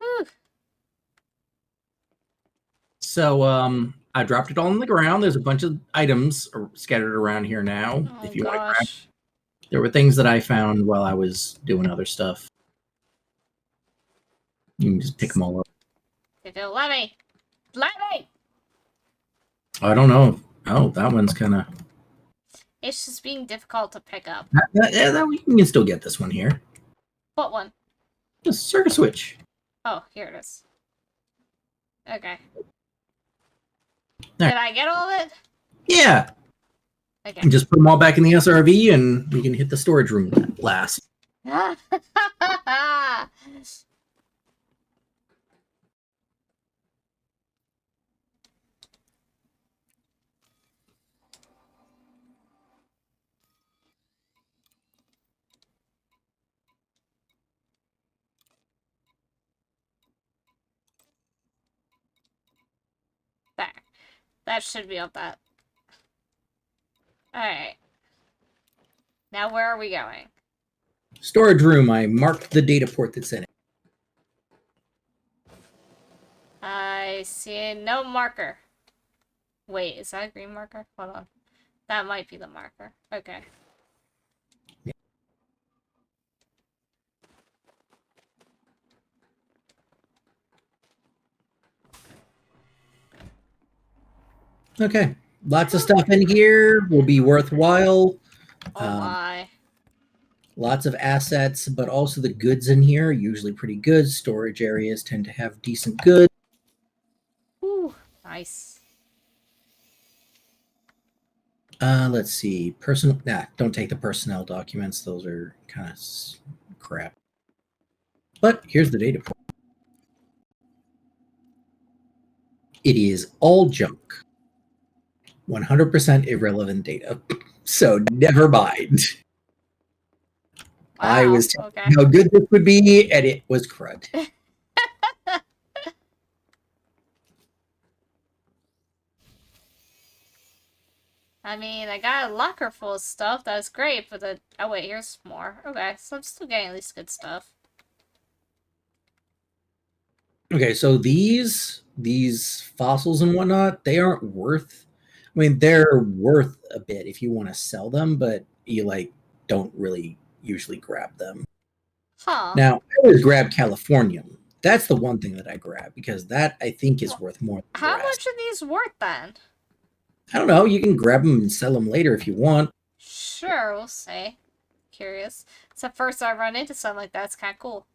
Whew. So I dropped it all on the ground. There's a bunch of items scattered around here now. Oh If you want to grab, gosh. there were things that I found while I was doing other stuff. You can just pick them all up. Let me. Let me. I don't know. Oh, that one's kind of. It's just being difficult to pick up. You can still get this one here. What one? The circuit switch. Oh, here it is. Okay. There. Did I get all of it? Yeah. Okay. And just put them all back in the SRV, and we can hit the storage room last. There. That should be up that. Alright. Now where are we going? Storage room. I marked the data port that's in it. I see no marker. Wait, is that a green marker? Hold on. That might be the marker. Okay. Okay. Lots of stuff in here will be worthwhile. Oh my. Lots of assets, but also the goods in here are usually pretty good. Storage areas tend to have decent goods. Ooh, nice. Let's see. Don't take the personnel documents. Those are kind of crap. But here's the data port. It is all junk. 100% irrelevant data. So never mind. I was telling okay. you how good this would be, and it was crud. I mean, I got a locker full of stuff. That's great, but the... Oh, wait, here's more. Okay, so I'm still getting at least good stuff. Okay, so these fossils and whatnot, they aren't worth... I mean, they're worth a bit if you want to sell them, but you, don't really usually grab them. Huh. Now, I always grab Californium. That's the one thing that I grab, because that, I think, is worth more than the How rest. much are these worth, then? I don't know. You can grab them and sell them later if you want. Sure, we'll see. Curious. It's the first I run into something like that. It's kind of cool.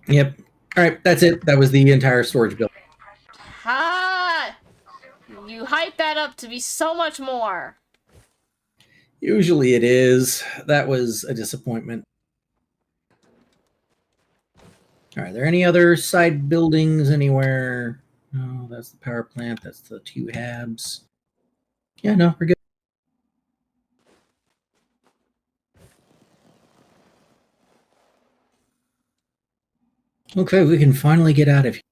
Yep. All right, that's it. That was the entire storage building. Ha! You hype that up to be so much more. Usually it is. That was a disappointment. All right, are there any other side buildings anywhere? No, that's the power plant. That's the two habs. Yeah, no, we're good. Okay, we can finally get out of here.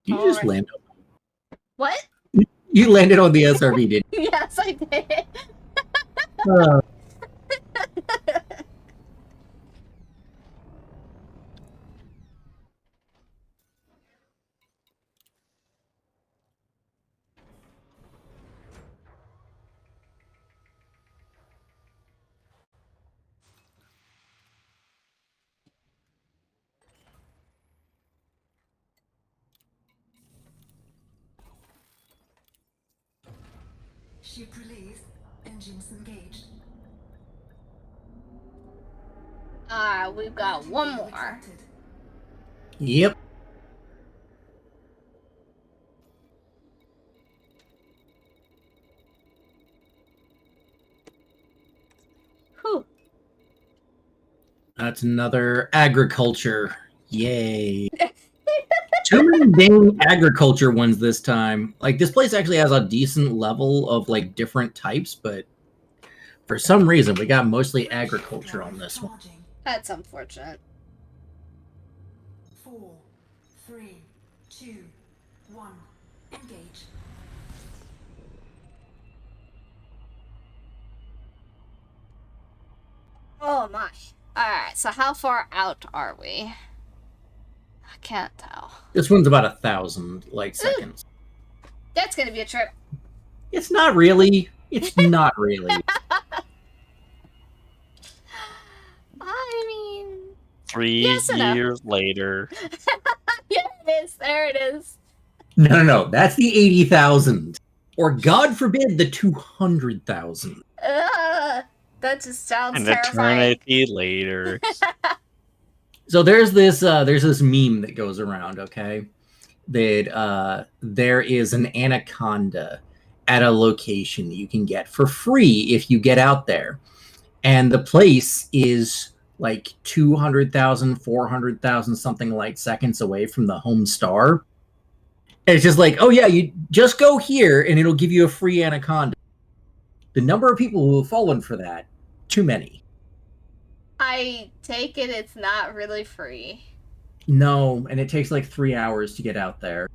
You just Alright. landed. What? You landed on the SRV, didn't Yes, I did. you? Ship release. Engines engaged. We've got one more. Retracted. Yep. Whew. That's another agriculture. Yay. Too many dang agriculture ones this time. This place actually has a decent level of different types, but for some reason we got mostly agriculture on this one. Charging. That's unfortunate. 4, 3, 2, 1. Engage. Oh my. Alright, so how far out are we? I can't tell. This one's about 1,000 light seconds. That's gonna be a trip. It's not really. It's not really. I mean, 3 Yes and no. years later. yeah, it is. There it is. No. That's the 80,000. Or God forbid, the 200,000. That just sounds An terrifying. eternity later. So there's this meme that goes around, okay? That there is an anaconda at a location that you can get for free if you get out there. And the place is like 200,000, 400,000 something light seconds away from the home star. And it's just like, oh yeah, you just go here and it'll give you a free anaconda. The number of people who have fallen for that, too many. I take it it's not really free. No, and it takes like 3 hours to get out there.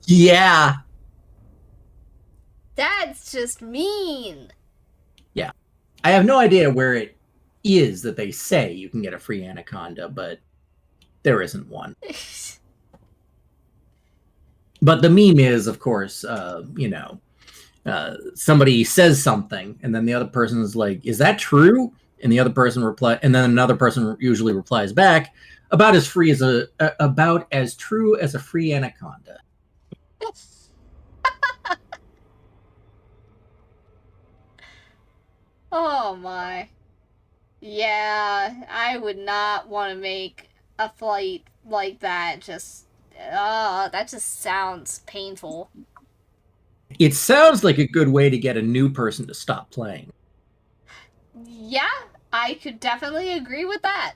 Yeah. That's just mean. I have no idea where it is that they say you can get a free anaconda, but there isn't one. But the meme is, of course, somebody says something, and then the other person is like, "Is that true?" And the other person and then another person usually replies back, "About as true as a free anaconda." Oh my. Yeah, I would not want to make a flight like that. That just sounds painful. It sounds like a good way to get a new person to stop playing. Yeah, I could definitely agree with that.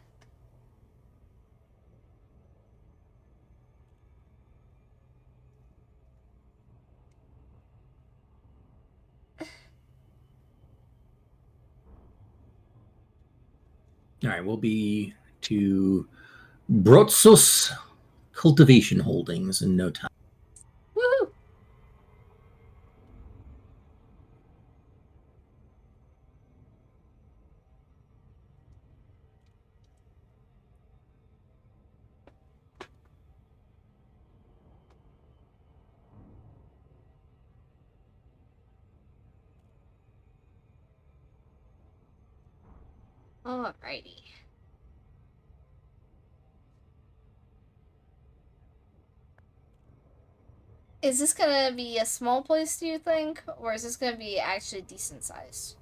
All right, we'll be to Brotsos Cultivation Holdings in no time. Woohoo! Alrighty. Is this gonna be a small place, do you think? Or is this gonna be actually decent size?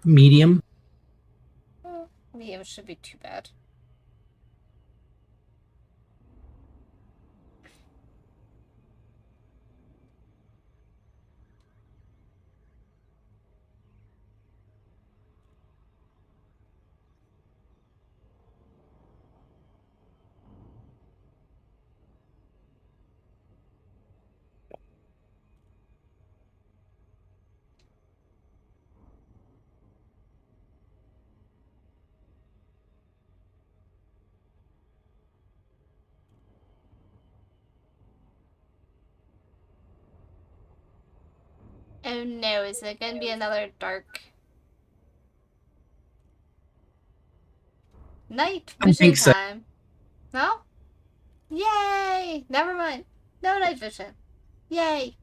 Medium. Medium should be too bad. Oh no, is it gonna be another dark night I vision think so. time? No? Yay! Never mind. No night vision. Yay!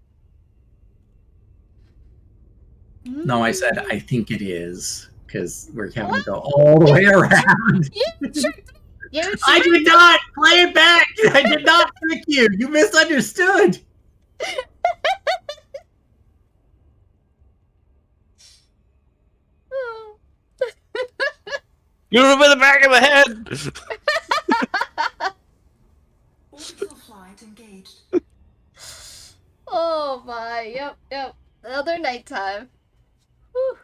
No, I said I think it is because we're having to go all the way around. You tricked me! You I tricked did not play it back. I did not trick you. You misunderstood. Shoot him in the back of the head! Orbital flight engaged. Oh my, yep. Another nighttime. Whew.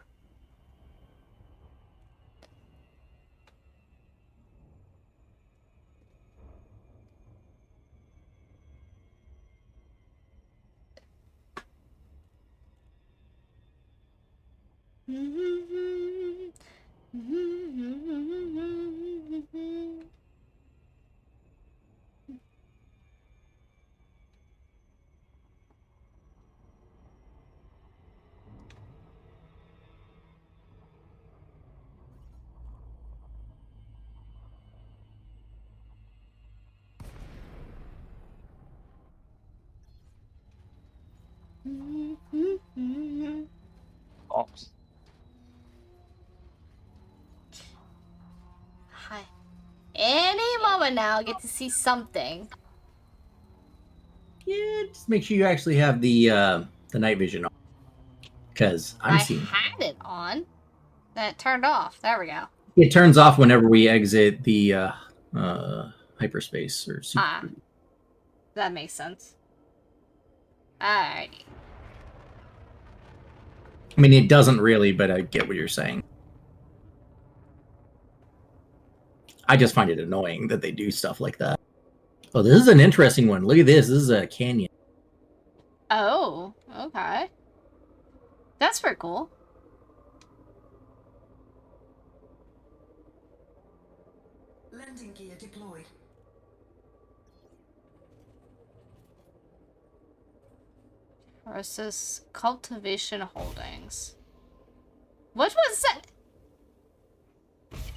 Oh, Hi. Any moment now, I get to see something. Yeah, just make sure you actually have the night vision on, because I'm I seeing had it on. Then it turned off. There we go. it turns off whenever we exit the hyperspace or super. Ah. That makes sense. Alrighty. I mean, it doesn't really, but I get what you're saying. I just find it annoying that they do stuff like that. Oh, this is an interesting one. Look at this. This is a canyon. Oh, okay. That's pretty cool. Landing gear deployed. Versus Cultivation Holdings. What was that?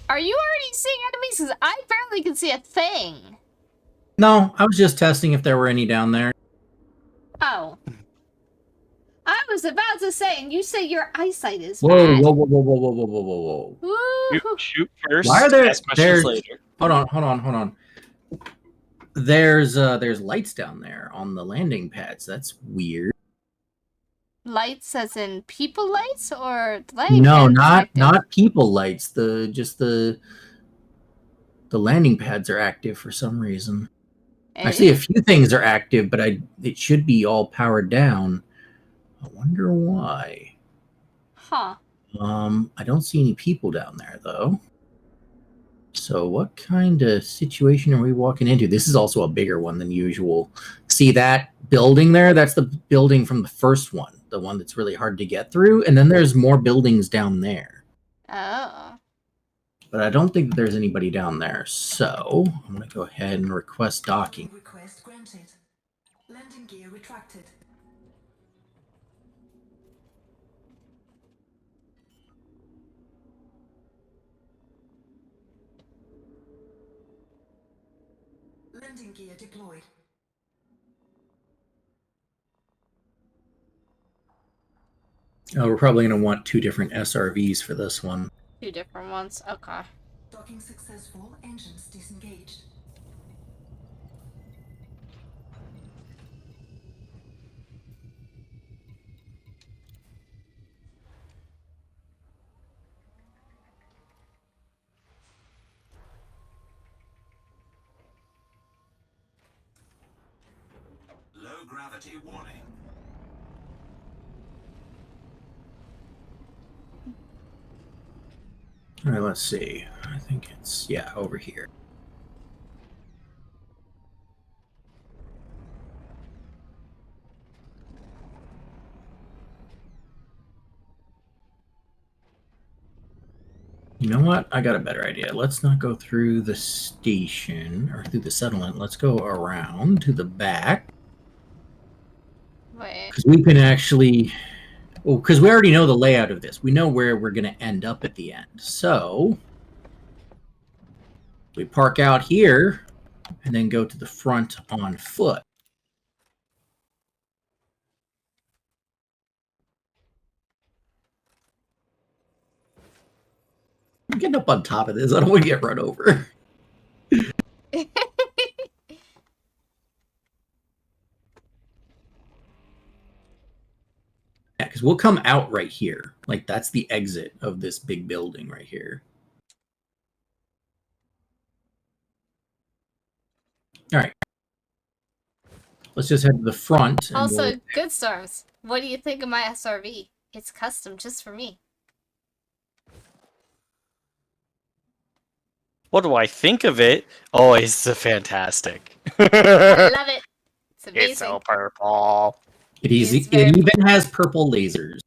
Are you already seeing enemies? Because I barely can see a thing. No, I was just testing if there were any down there. Oh. I was about to say, and you say your eyesight is Whoa, bad. whoa, whoa, whoa, whoa, whoa, whoa, whoa, whoa. Woo. shoot first. Why are there- ask questions there's- later. Hold on. There's lights down there on the landing pads. That's weird. Lights as in people lights or lighting No, pads not active? not people lights. The landing pads are active for some reason. I see a few things are active, but it should be all powered down. I wonder why. Huh. I don't see any people down there though. So what kind of situation are we walking into? This is also a bigger one than usual. See that building there? That's the building from the first one, the one that's really hard to get through. And then there's more buildings down there. Oh. But I don't think there's anybody down there. So I'm going to go ahead and request docking. Request granted. Landing gear retracted. Landing gear deployed. Oh, we're probably going to want 2 different SRVs for this one. 2 different ones. Okay. Docking successful. Engines disengaged. Low gravity warning. All right, let's see. I think it's, yeah, over here. You know what? I got a better idea. Let's not go through the station or through the settlement. Let's go around to the back. Wait. Because we can actually... Well, because we already know the layout of this. We know where we're going to end up at the end. So... we park out here and then go to the front on foot. I'm getting up on top of this. I don't want to get run over. Yeah, because we'll come out right here. Like, that's the exit of this big building right here. All right. Let's just head to the front. And Also, we'll... Good Storms. What do you think of my SRV? It's custom just for me. What do I think of it? Oh, it's fantastic. I it's love it. It's amazing. so purple. It It's very- even has purple lasers.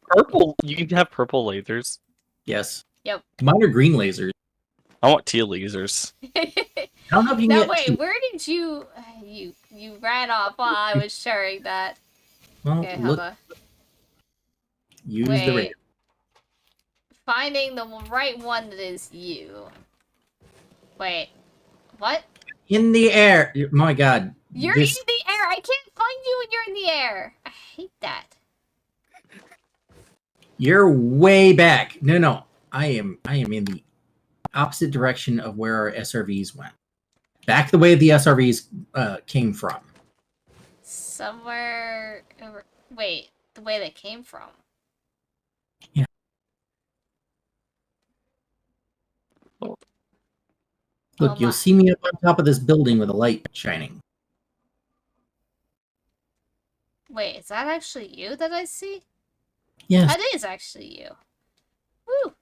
Purple. You can have purple lasers. Yes. Yep. Mine are green lasers. I want teal lasers. I don't know if you can Now get wait, two. where did you you ran off while I was sharing that? Well, Okay, look, hold on. use the Wait. radar. Finding the right one that is you. Wait. What? In the air. My God. You're this- in the air. I can't find you when you're in the air. hate that. You're way back. No. I am in the opposite direction of where our SRVs went. Back the way the SRVs came from. Somewhere over... Wait, the way they came from. Yeah. Oh. Look, Oh you'll my. see me up on top of this building with a light shining. Wait, is that actually you that I see? Yes. That is actually you. Woo!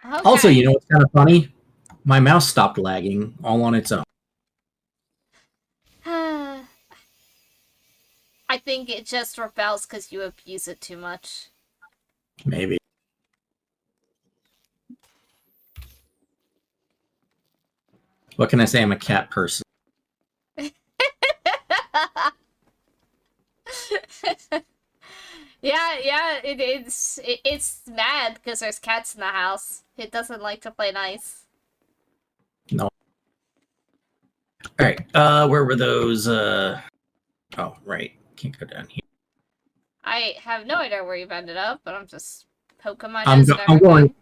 Okay. Also, you know what's kind of funny? My mouse stopped lagging all on its own. I think it just rebels because you abuse it too much. Maybe. What can I say? I'm a cat person. Yeah, it's mad because there's cats in the house. It doesn't like to play nice. No. All right. Where were those? Oh, right. Can't go down here. I have no idea where you've ended up, but I'm just poking my I'm nose at I'm everything.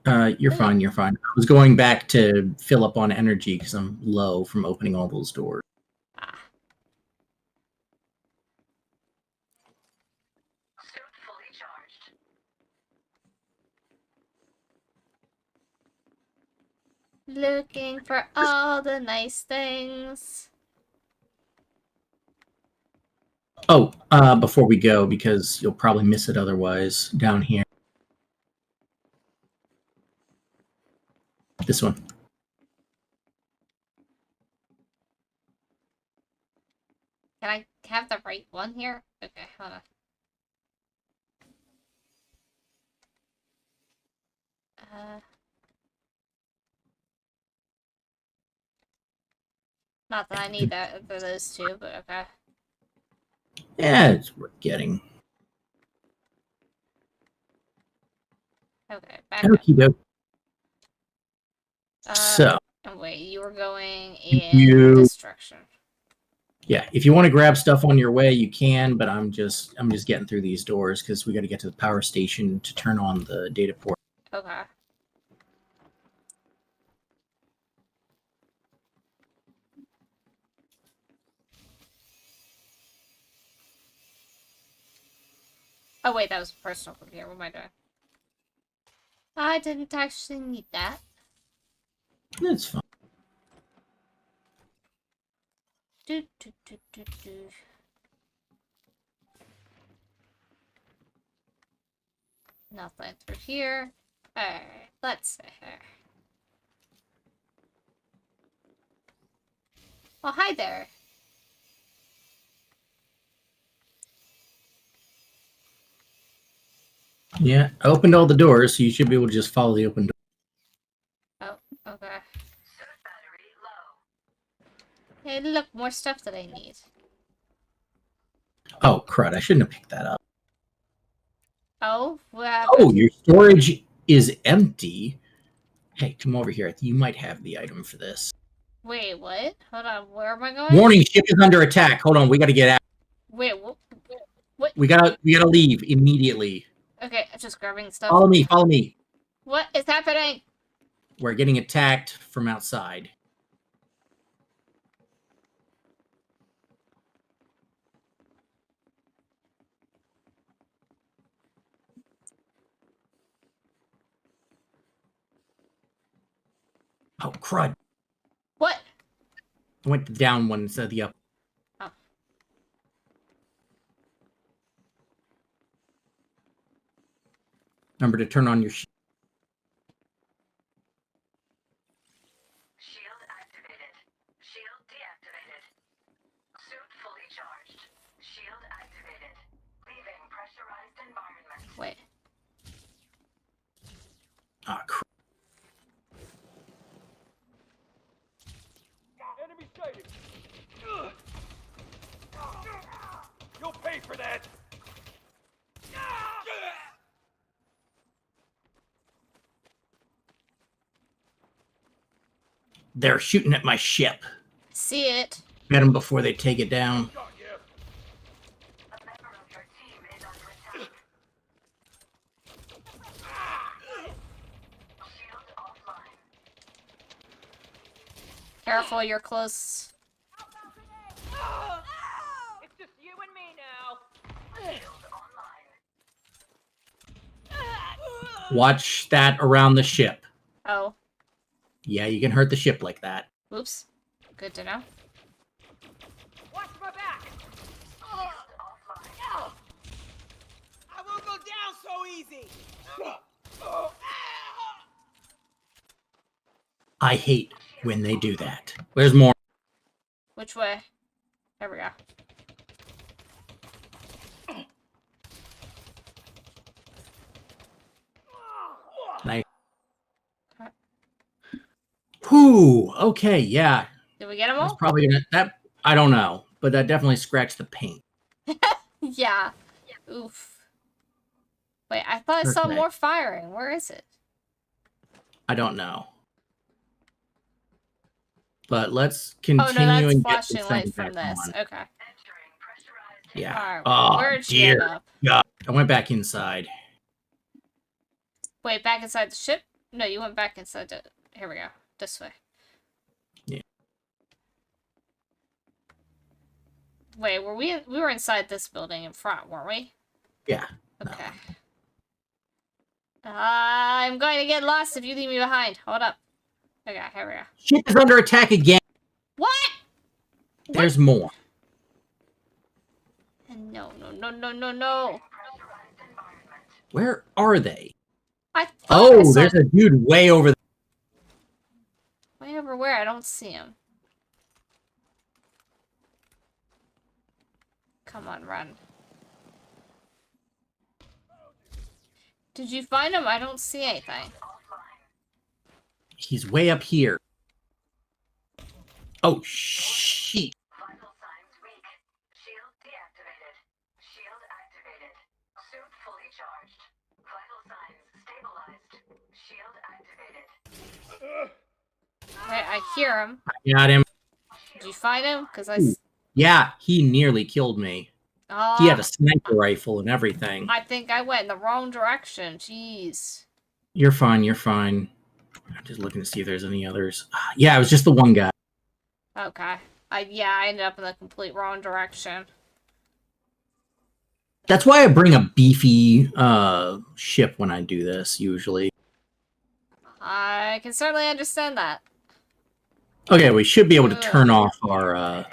going. You're fine. You're fine. I was going back to fill up on energy because I'm low from opening all those doors. Ah. Looking for all the nice things. Oh, before we go, because you'll probably miss it otherwise, down here. This one. Can I have the right one here? Okay, hold on. Not that I need that for those two, but okay. Yeah, it's worth getting. Okay, back up. Okie doke. So, Oh, wait, you were going in you- destruction. yeah, if you want to grab stuff on your way, you can. But I'm just getting through these doors because we got to get to the power station to turn on the data port. Okay. Oh wait, that was a personal computer. What am I doing? I didn't actually need that. That's fine. Do, do, do, do, do. Nothing through here. Alright, let's see here. Oh, hi there. Yeah, I opened all the doors, so you should be able to just follow the open door. Oh, okay. Hey, look, more stuff that I need. Oh, crud. I shouldn't have picked that up. Oh, what Oh, happened? your storage is empty. Hey, come over here. You might have the item for this. Wait, what? Hold on, where am I going? Warning, ship is under attack. Hold on, we got to get out. Wait, what? We gotta leave immediately. Okay, just grabbing stuff. Follow me, follow me. What is happening? We're getting attacked from outside. Oh, crud. What? I went the down one instead of the up. Oh. Remember to turn on your shield. Shield activated. Shield deactivated. Suit fully charged. Shield activated. Leaving pressurized environment. Wait. Ah, crud. Enemy sighted! You'll pay for that! They're shooting at my ship. See it. Get them before they take it down. Careful, you're close. It's just you and me now. Watch that around the ship. Oh, Yeah, you can hurt the ship like that. oops. Good to know. Watch my back. I won't go down so easy. I hate when they do that. Where's more? Which way? There we go. Nice. Whew. Okay, yeah. Did we get them That's all? probably gonna that I don't know, but that definitely scratched the paint. Yeah. Oof. Wait, I thought I saw Okay. more firing. Where is it? I don't know. But let's Oh continue no, that's and get flashing this light thing from back this. on. Okay. Yeah. Alright. Oh, Where'd she end dear up? God. I went back inside. Wait, back inside the ship? No, you went back inside the... Here we go. This way. Yeah. Wait, were we were inside this building in front, weren't we? Yeah. Okay. I'm going to get lost if you leave me behind. Hold up. Okay, here we go. Ship is under attack again. What? There's more. No, no, no, no, no, no. Where are they? I thought I Oh, saw there's a dude way over there. way over where? I don't see him. Come on, run. Did you find him? I don't see anything. He's way up here. Oh, shit. Vital signs weak. Shield deactivated. Shield activated. Suit fully charged. Vital signs stabilized. Shield activated. Wait, I hear him. I got him. Did you find him? Because I... Ooh. Yeah, he nearly killed me. Oh, He had a sniper rifle and everything. I think I went in the wrong direction. Jeez. You're fine, you're fine. I'm just looking to see if there's any others. Yeah, it was just the one guy. Okay. I ended up in the complete wrong direction. That's why I bring a beefy ship when I do this, usually. I can certainly understand that. Okay, we should be able to turn off our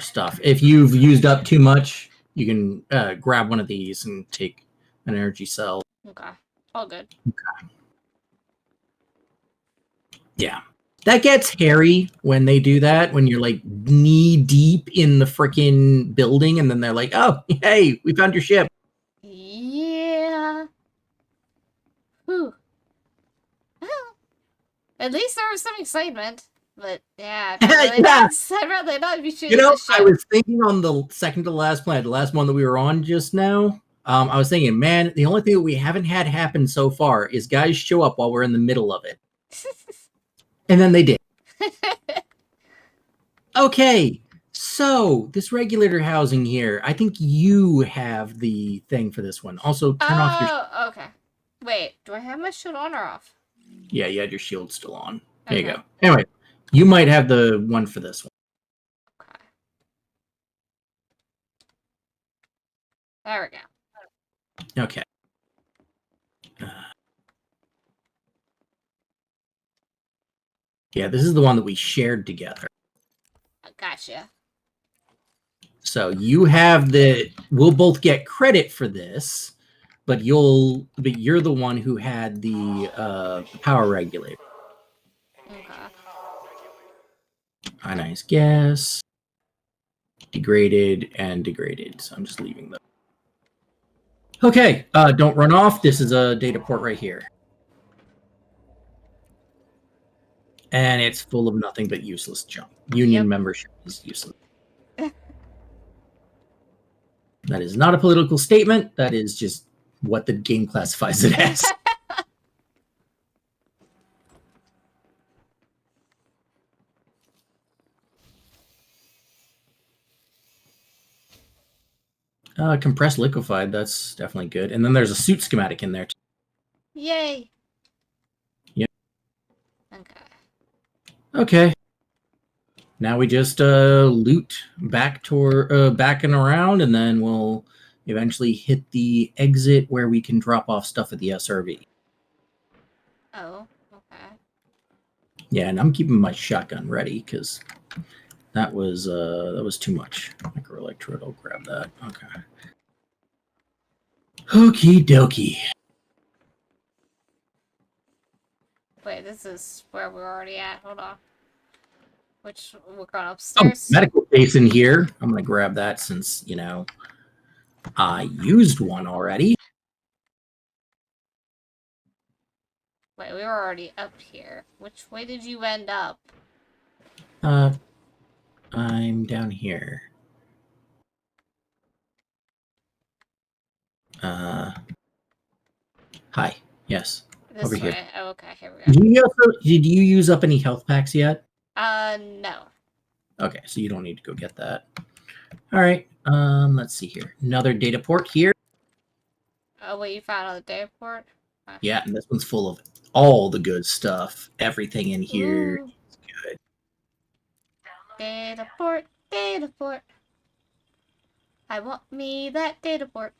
stuff. If you've used up too much, you can grab one of these and take an energy cell. Okay. All good. Yeah. That gets hairy when they do that, when you're like knee deep in the freaking building and then they're like, oh, hey, we found your ship. Yeah. Whew. At least there was some excitement. But yeah, I'd rather, Yeah. I'd rather not be shooting You know, the ship. I was thinking on the second to last planet, the last one that we were on just now. I was thinking, man, the only thing that we haven't had happen so far is guys show up while we're in the middle of it. And then they did. Okay, so this regulator housing here, I think you have the thing for this one. Also, turn off your... Oh, okay. Wait, do I have my shield on or off? Yeah, you had your shield still on. There you Okay. go. Anyway, you might have the one for this one. Okay. There we go. Okay. Yeah, this is the one that we shared together. Gotcha. So you have we'll both get credit for this, but you're the one who had the power regulator. Okay. Ionized gas, degraded, and degraded. So I'm just leaving them. Okay, don't run off. This is a data port right here. And it's full of nothing but useless junk. Union Yep. membership is useless. That is not a political statement. That is just what the game classifies it as. Compressed liquefied, that's definitely good. And then there's a suit schematic in there. Yay. Yep. Okay. Okay. Now we just loot back and around, and then we'll eventually hit the exit where we can drop off stuff at the SRV. Oh, okay. Yeah, and I'm keeping my shotgun ready because that was too much. Microelectrode, I'll grab that. Okay. Okie dokie. Wait, this is where we're already at. Hold on. We're going Oh, upstairs. medical case in here. I'm gonna grab that since I used one already. Wait, we were already up here. Which way did you end up? I'm down here. Hi. Yes. This Over way. here. Oh, okay, here we go. Did you use up any health packs yet? No. Okay, so you don't need to go get that. All right. Let's see here. Another data port here. Oh, wait, you found another data port? Yeah, and this one's full of all the good stuff. Everything in here Ooh. is good. Data port, data port. I want me that data port.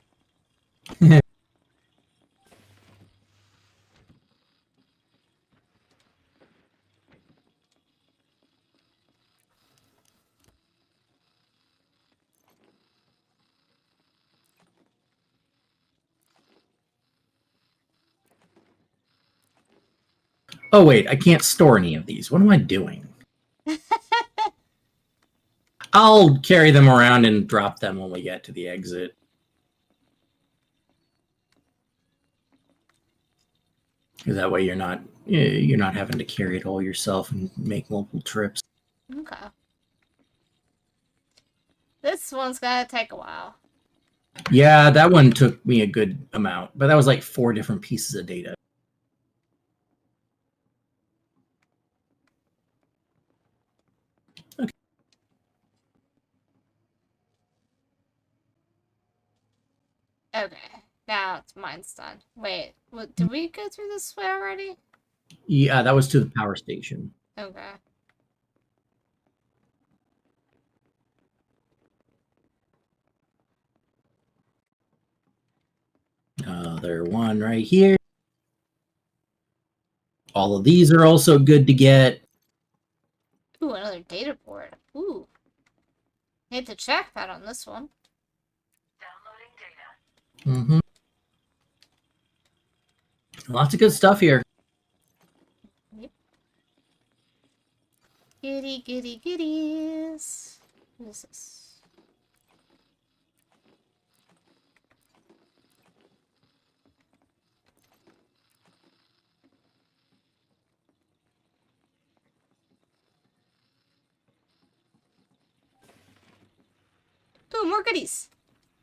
Oh wait, I can't store any of these. What am I doing? I'll carry them around and drop them when we get to the exit. Because that way you're not having to carry it all yourself and make multiple trips. Okay. This one's gonna take a while. Yeah, that one took me a good amount, but that was like 4 different pieces of data. Okay. Okay. Now it's mine's done. Wait, what, did we go through this way already? Yeah, that was to the power station. Okay. Another one right here. All of these are also good to get. Ooh, another data port. Ooh. Hit the trackpad on this one. Downloading data. Mm-hmm. Lots of good stuff here. Goody, goody, goodies. What is this? Ooh, more goodies.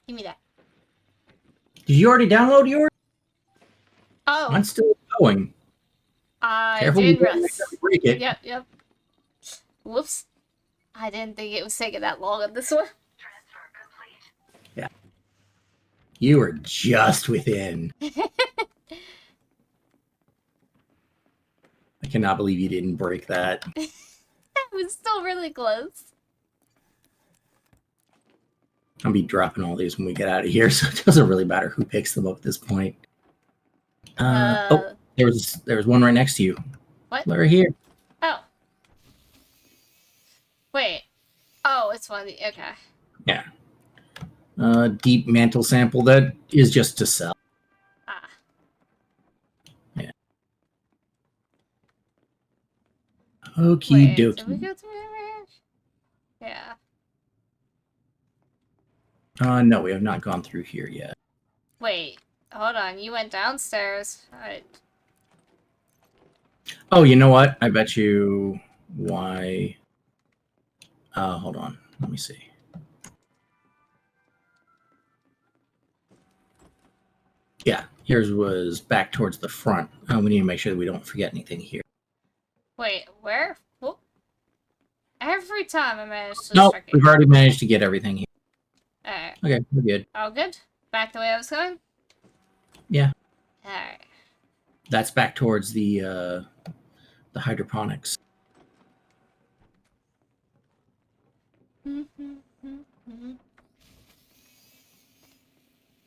Give me that. Did you already download yours? Oh, Mine's still going. I Careful, did you don't rest. break it. Yep. Whoops. I didn't think it was taking that long on this one. Transfer complete. You were just within. I cannot believe you didn't break that. It was still really close. I'll be dropping all these when we get out of here, so it doesn't really matter who picks them up at this point. Oh, there's one right next to you. What? Right here. Oh. Wait. Oh, it's one of the... Okay. Yeah. Deep mantle sample that is just to sell. Ah. Yeah. Okie Wait, did we dokie. go through there? Yeah. No, we have not gone through here yet. Wait. Hold on. You went downstairs. Oh, you know what? I bet you why. Hold on. Let me see. Yeah, yours was back towards the front. We need to make sure that we don't forget anything here. Wait, where? What? Every time I manage to No, strike it. we've already managed to get everything here. Alright. Okay, we're good. All good? Back the way I was going? Yeah. Alright. That's back towards the hydroponics.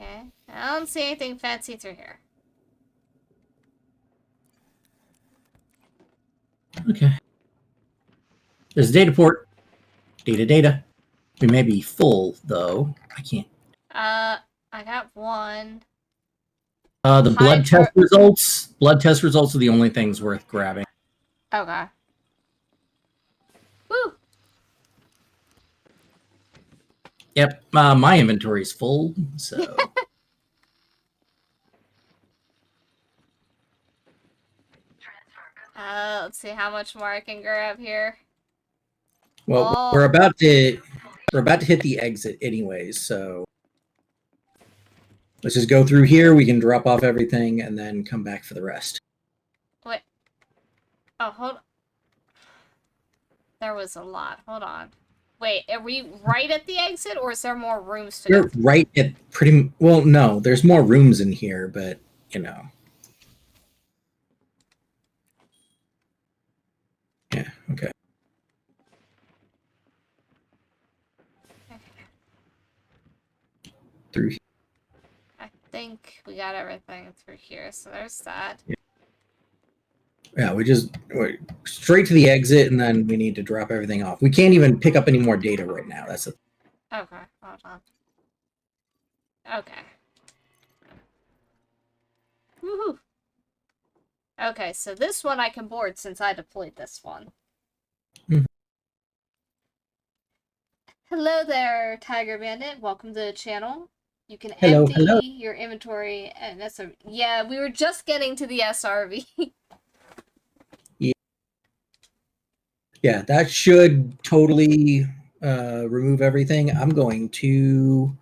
Okay. I don't see anything fancy through here. Okay. There's a data port. Data. We may be full though. I can't. I got one. The blood Hydro- test results. Blood test results are the only things worth grabbing. Okay. Woo! Yep. My inventory is full, so. Let's see how much more I can grab here. Well, Oh. we're about to hit the exit anyways, so let's just go through here. We can drop off everything and then come back for the rest. Wait. Oh, hold on. There was a lot. Hold on. Wait, are we right at the exit, or is there more rooms to You're go? right at well, no, there's more rooms in here, but you know. Yeah, okay. Through here. I think we got everything through here, so there's that. Yeah, we're straight to the exit, and then we need to drop everything off. We can't even pick up any more data right now. That's a Okay, hold on. Okay. Woohoo! Okay, so this one I can board since I deployed this one. Mhm. Hello there, Tiger Bandit. Welcome to the channel. You can Hello, empty hello. your inventory and SRV. Yeah, we were just getting to the SRV. Yeah, that should totally remove everything. I'm going to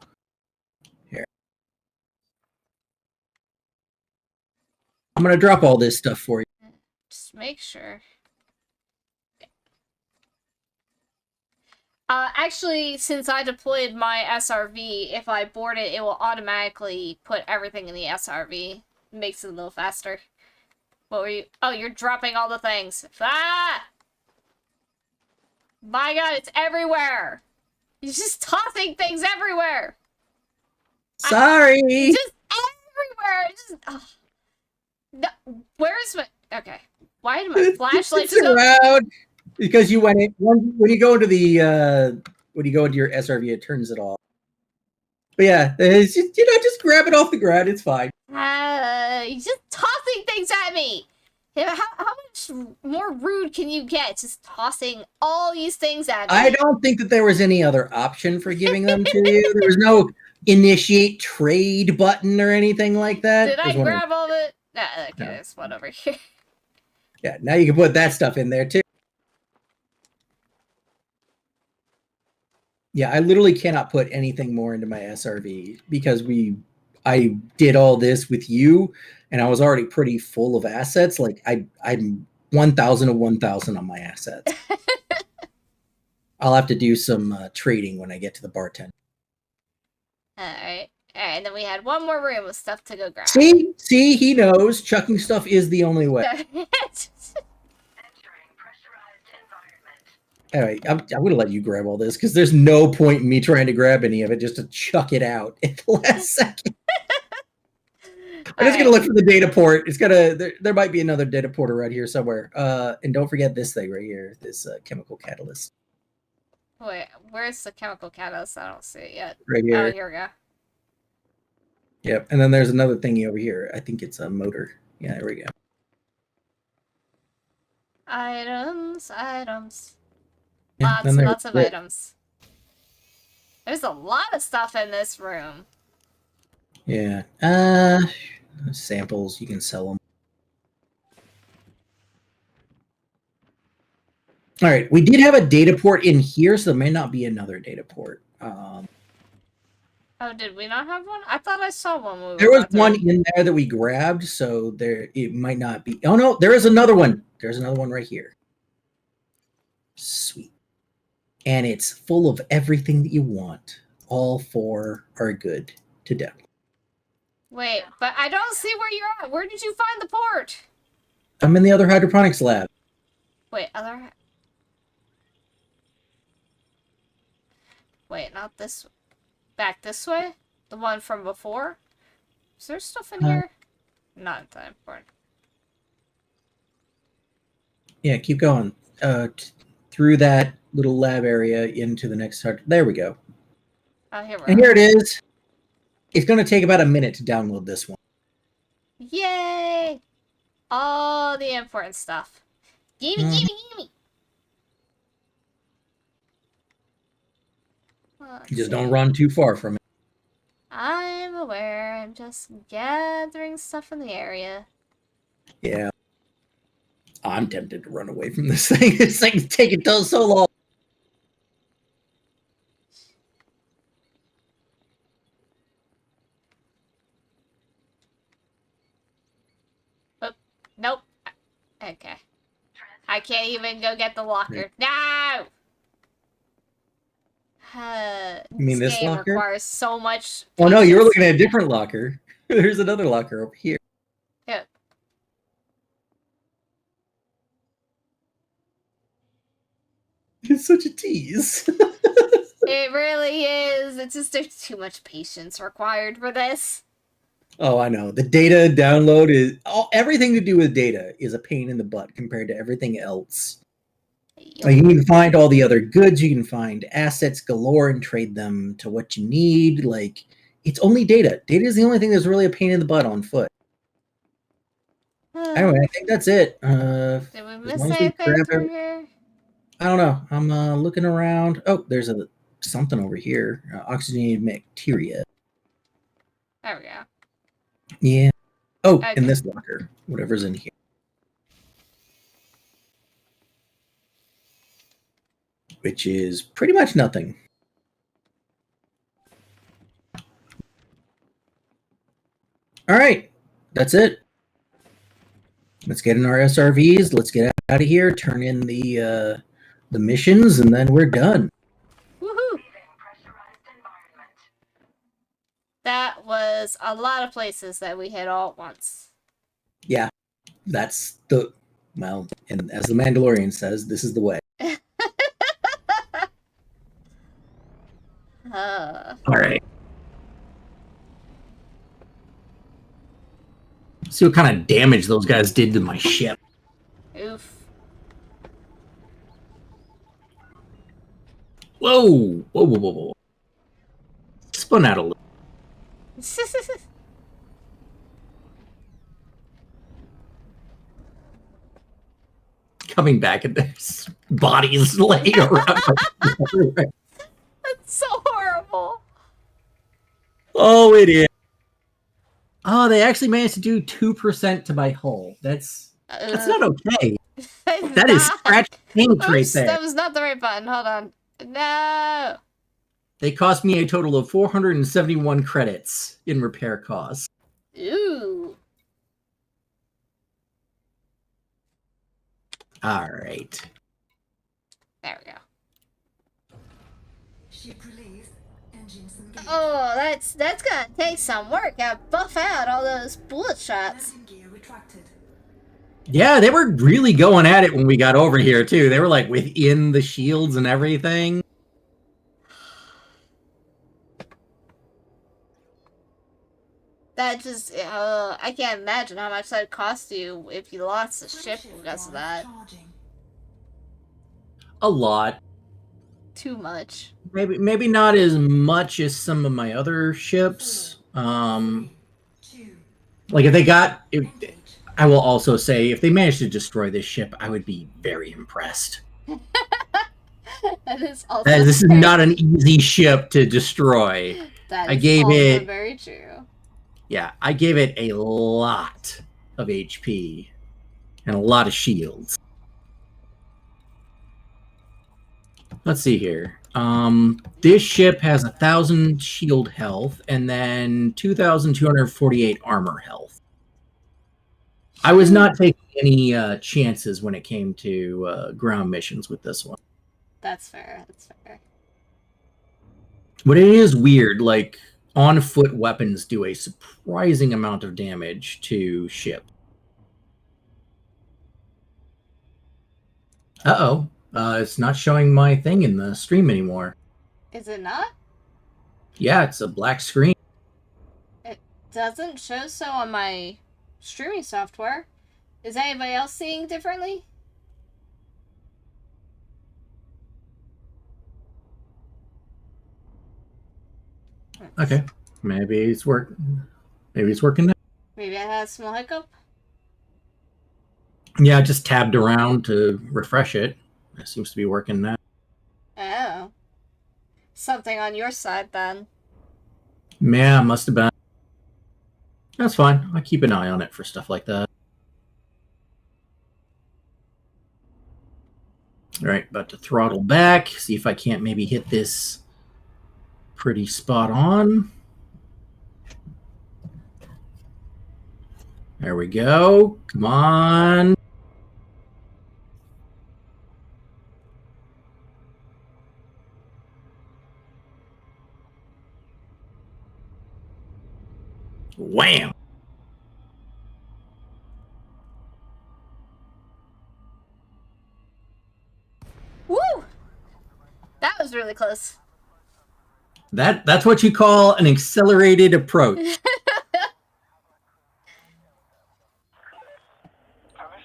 here. I'm going to drop all this stuff for you. Just make sure. Actually, since I deployed my SRV, if I board it, it will automatically put everything in the SRV. Makes it a little faster. What were you? Oh, you're dropping all the things. Ah! My god, it's everywhere! You're just tossing things everywhere! Sorry. Just everywhere! Just... Oh. No, where's my... Okay. Why did my flashlight It's just go... around because you went in when you go into the when you go into your SRV, it turns it off. But yeah, it's just, just grab it off the ground. It's fine. You're just tossing things at me! Yeah, how much more rude can you get? Just tossing all these things at me. I don't think that there was any other option for giving them to you. There was no initiate trade button or anything like that. Did I There's one over- grab all of it? Nah, okay, No. there's one over here. Yeah, now you can put that stuff in there too. Yeah, I literally cannot put anything more into my SRV because I did all this with you, and I was already pretty full of assets. Like I'm 1,000 of 1,000 on my assets. I'll have to do some trading when I get to the bartender. Alright. Alright, and then we had one more room with stuff to go grab. See, he knows chucking stuff is the only way. Entering pressurized environment. All right, I'm going to let you grab all this because there's no point in me trying to grab any of it just to chuck it out at the last second. I'm just going to look for the data port. It's there might be another data port around here somewhere. And don't forget this thing right here, this chemical catalyst. Wait, where's the chemical catalyst? I don't see it yet. Right here. Oh, here we go. Yep, and then there's another thingy over here. I think it's a motor. Yeah, there we go. Items. Yeah, then there's Lots of it. items. There's a lot of stuff in this room. Yeah. Samples, you can sell them. All right, we did have a data port in here, so there may not be another data port. Oh, did we not have one? I thought I saw one. When we There were was going one in there that we grabbed, so it might not be. Oh no, there is another one. There's another one right here. Sweet. And it's full of everything that you want. all 4 are good to depth. Wait, but I don't see where you're at. Where did you find the port? I'm in the other hydroponics lab. Wait, other... Wait, not this... Back this way? The one from before? Is there stuff in here? Not that important. Yeah, keep going. Through that little lab area into the next hard. There we go. Oh, here we And are. here it is. It's going to take about a minute to download this one. Yay! All the important stuff. Gimme, gimme, gimme! You just don't run too far from it. I'm aware. I'm just gathering stuff in the area. Yeah. I'm tempted to run away from this thing. This thing's taking so long. Nope. Okay. I can't even go get the locker. No! You mean this game locker? requires so much. Oh no, you were patience. looking at a different locker. There's another locker over here. Yeah. It's such a tease. It really is. It's just there's too much patience required for this. Oh, I know. The data download is everything to do with data is a pain in the butt compared to everything else. Like, you can find all the other goods, you can find assets galore and trade them to what you need. Like, it's only data. Data is the only thing that's really a pain in the butt on foot. Anyway, I think that's it. Did we miss long as we anything grab through here? I don't know. I'm looking around. Oh, there's something over here. Oxygenated bacteria. There we go. Yeah. Oh, Okay. in this locker. Whatever's in here. Which is pretty much nothing. All right. That's it. Let's get in our SRVs. Let's get out of here. Turn in the missions, and then we're done. Woohoo! Pressurized environment. That was a lot of places that we hit all at once. Yeah. That's well, and as the Mandalorian says, this is the way. All right. See what kind of damage those guys did to my ship. Oof. Whoa! Whoa, whoa, whoa, whoa. Spun out a little. Coming back and there's bodies laying around. That's so horrible. Oh, it is. Oh, they actually managed to do 2% to my hull. That's not okay. That is scratch paint right Oops, there. that was not the right button. Hold on. No. They cost me a total of 471 credits in repair costs. Ooh. All right. There we go. Ship release. Engines engaged. Oh, that's gonna take some work. Gotta buff out all those bullet shots. Landing gear retracted. Yeah, they were really going at it when we got over here, too. They were, like, within the shields and everything. That just, I can't imagine how much that'd cost you if you lost the ship because of that. Charging. A lot. Too much. Maybe not as much as some of my other ships. 2. Like, if they got... I will also say, if they managed to destroy this ship, I would be very impressed. That is also This is very- not an easy ship to destroy. That I is gave also it- very true. Yeah, I gave it a lot of HP and a lot of shields. Let's see here. This ship has 1,000 shield health and then 2,248 armor health. I was not taking any chances when it came to ground missions with this one. That's fair. That's fair. But it is weird. Like on foot weapons do a surprising amount of damage to ship. It's not showing my thing in the stream anymore. Is it not? Yeah, it's a black screen. It doesn't show so on my streaming software. Is anybody else seeing differently? Okay, maybe it's working. Maybe it's working now. Maybe I had a small hiccup. Yeah, I just tabbed around to refresh it. It seems to be working now. Oh. Something on your side then. Yeah, must have been. That's fine. I keep an eye on it for stuff like that. All right, about to throttle back. See if I can't maybe hit this pretty spot on. There we go. Come on. Wham! Woo! That was really close. That's what you call an accelerated approach. Permission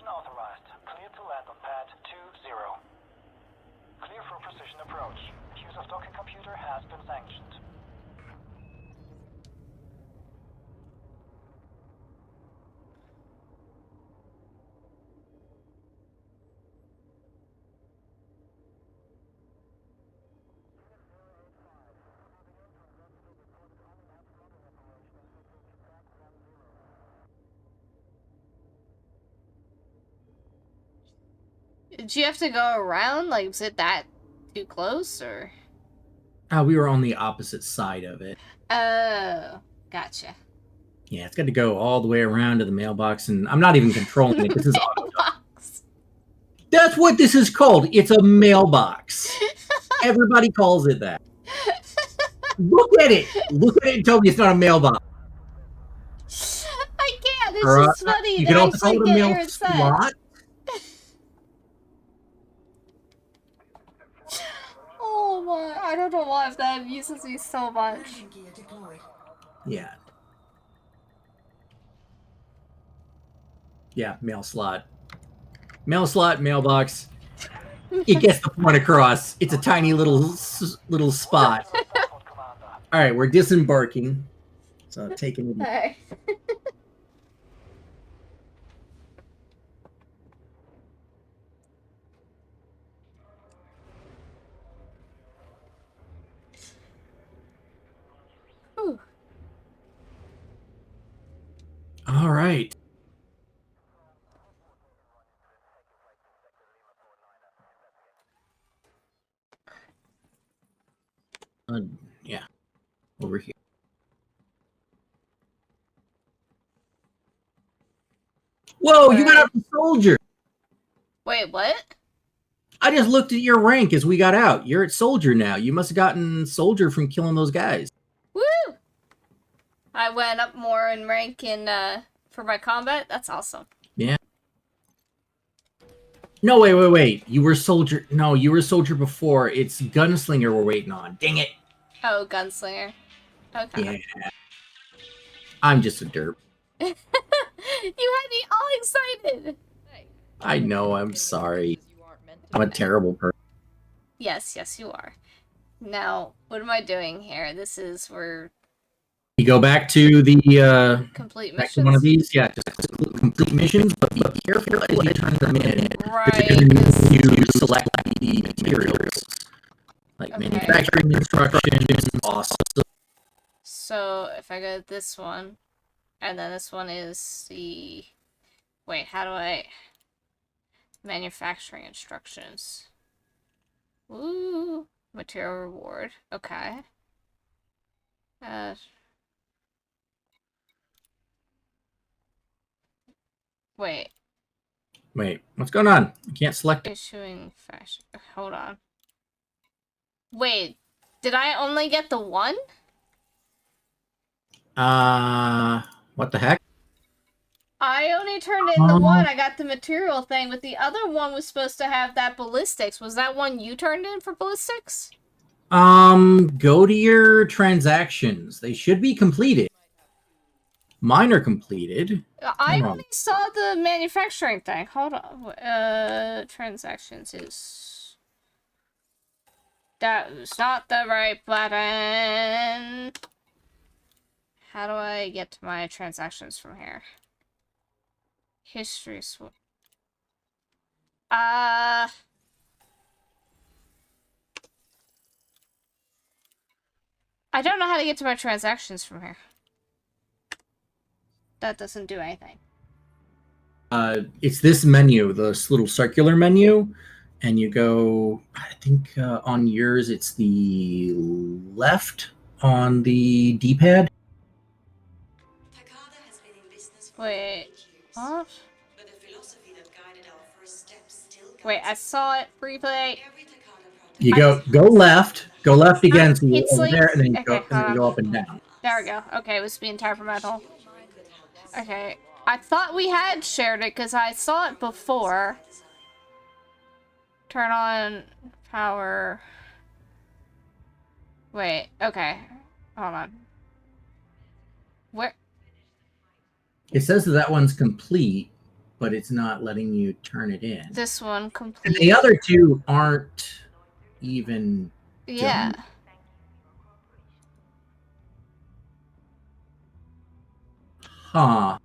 authorized. Clear to land on pad 2-0. Clear for precision approach. Use of docking computer has been sanctioned. Did you have to go around? Like, was it that too close, or? We were on the opposite side of it. Oh, gotcha. Yeah, it's got to go all the way around to the mailbox, and I'm not even controlling it. This is auto. Mailbox. That's what this is called. It's a mailbox. Everybody calls it that. Look at it. Look at it and tell me it's not a mailbox. I can't. It's Or, just funny you to can also call actually it a get mail your inside. slot. Oh my! I don't know why that amuses me so much. Yeah. Yeah, mail slot. Mail slot, mailbox. It gets the point across. It's a tiny little spot. All right, we're disembarking. So taking it. Alright. Whew. All right. Yeah, over here. Whoa, you got out the soldier. Wait, what? I just looked at your rank as we got out. You're at soldier now. You must have gotten soldier from killing those guys. Woo! I went up more in rank in for my combat. That's awesome. Yeah. No, wait. You were soldier. No, you were soldier before. It's gunslinger we're waiting on. Dang it. Oh, gunslinger. Okay. Yeah. I'm just a derp. You had me all excited. I know. I'm sorry. I'm a terrible person. Yes, you are. Now, what am I doing here? This is where You go back to the complete back to missions. one of these. Yeah, just complete missions, but be careful as you turn them in. Right. Because you select the materials, like Okay. manufacturing instructions. Awesome. So if I go to this one, and then this one is the wait, how do I manufacturing instructions? Ooh, material reward. Okay. Wait, Wait, what's going on? I can't select it. issuing fashion. Hold on. Wait, Did I only get the one? What the heck? I only turned in the one. I got the material thing, but the other one was supposed to have that ballistics. Was that one you turned in for ballistics? Go to your transactions. They should be completed. Mine are completed. I Hold on. only saw the manufacturing thing. Hold on. Transactions is... That was not the right button. How do I get to my transactions from here? History I don't know how to get to my transactions from here. That doesn't do anything. It's this menu, this little circular menu, and you go, I think on yours it's the left on the D-pad. Takada has been in business for Wait, 8 years. what? But the philosophy that guided our first steps still guides Wait, I us. saw it. Replay. Every Takada product You go left again, so you're It's over like- there, and then you okay, go up and down. There we go. Okay, it was being temperamental. Okay, I thought we had shared it because I saw it before. Turn on power. Wait, okay. Hold on. Where? It says that one's complete, but it's not letting you turn it in. This one And complete. the other two aren't even Yeah. done. Huh.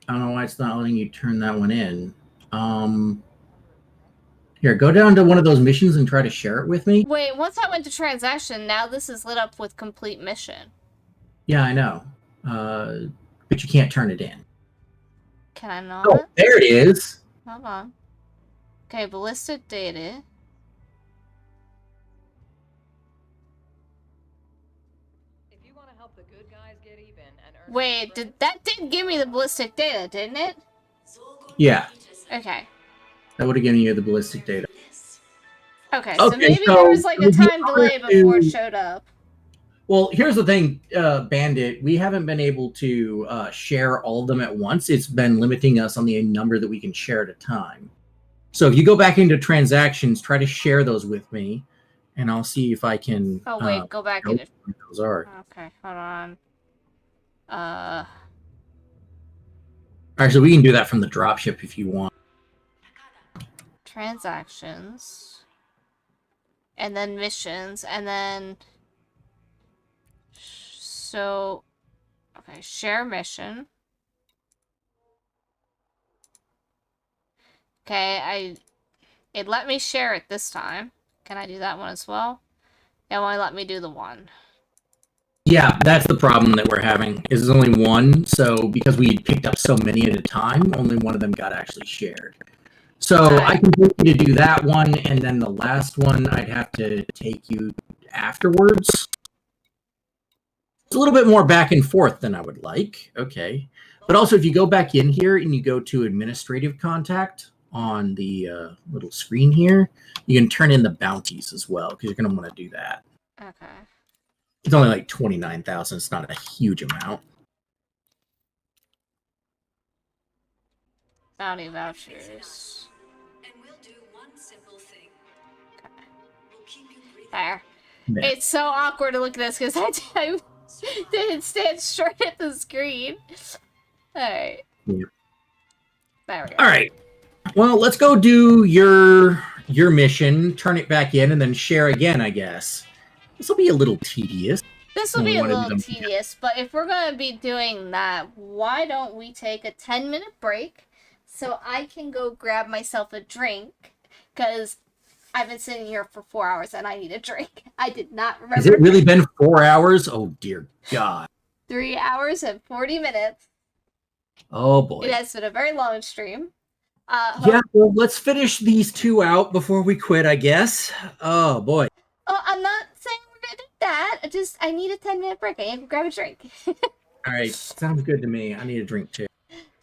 I don't know why it's not letting you turn that one in. Here, go down to one of those missions and try to share it with me. Wait, once I went to transaction, now this is lit up with complete mission. Yeah, I know. But you can't turn it in. Can I not? Oh, there it is. Hold on. Okay, ballistic data. If you want to help the good guys get even and earn Wait, that did give me the ballistic data, didn't it? Yeah, Okay. that would have given you the ballistic data. Okay, so Okay, maybe so there was like a with the time delay other before it two- showed up. Well, here's the thing, Bandit. We haven't been able to share all of them at once. It's been limiting us on the number that we can share at a time. So if you go back into transactions, try to share those with me, and I'll see if I can. Oh wait, go back know into. what those are. Okay, hold on. Actually, we can do that from the dropship if you want. Transactions, and then missions, and then. So, okay, share mission. Okay, it let me share it this time. Can I do that one as well? It only let me do the one. Yeah, that's the problem that we're having. Is there's only one, so because we picked up so many at a time, only one of them got actually shared. So I can take you to do that one, and then the last one I'd have to take you afterwards. It's a little bit more back and forth than I would like. Okay. But also, if you go back in here and you go to administrative contact on the little screen here, you can turn in the bounties as well, because you're going to want to do that. Okay. It's only like 29,000. It's not a huge amount. Bounty vouchers. And we'll do one simple thing. We'll keep you breathing. There. Yeah. It's so awkward to look at this because I didn't stand straight at the screen. Alright. Yeah. There we go. All right. Well, let's go do your mission, turn it back in, and then share again, I guess. This will be a little tedious. This will be a One of little them. tedious, but if we're going to be doing that, why don't we take a 10-minute break so I can go grab myself a drink? Because I've been sitting here for 4 hours and I need a drink. I did not remember. Has it really been 4 hours? Oh, dear God. 3 hours and 40 minutes. Oh, boy. It has been a very long stream. Yeah, well, let's finish these two out before we quit, I guess. Oh, boy. Oh, I'm not saying we're going to do that. I need a 10-minute break. I need to grab a drink. All right. Sounds good to me. I need a drink, too.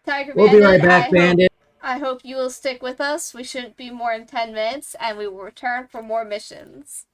Tiger We'll be right Bandit, back, Bandit. I hope you will stick with us. We shouldn't be more than 10 minutes, and we will return for more missions.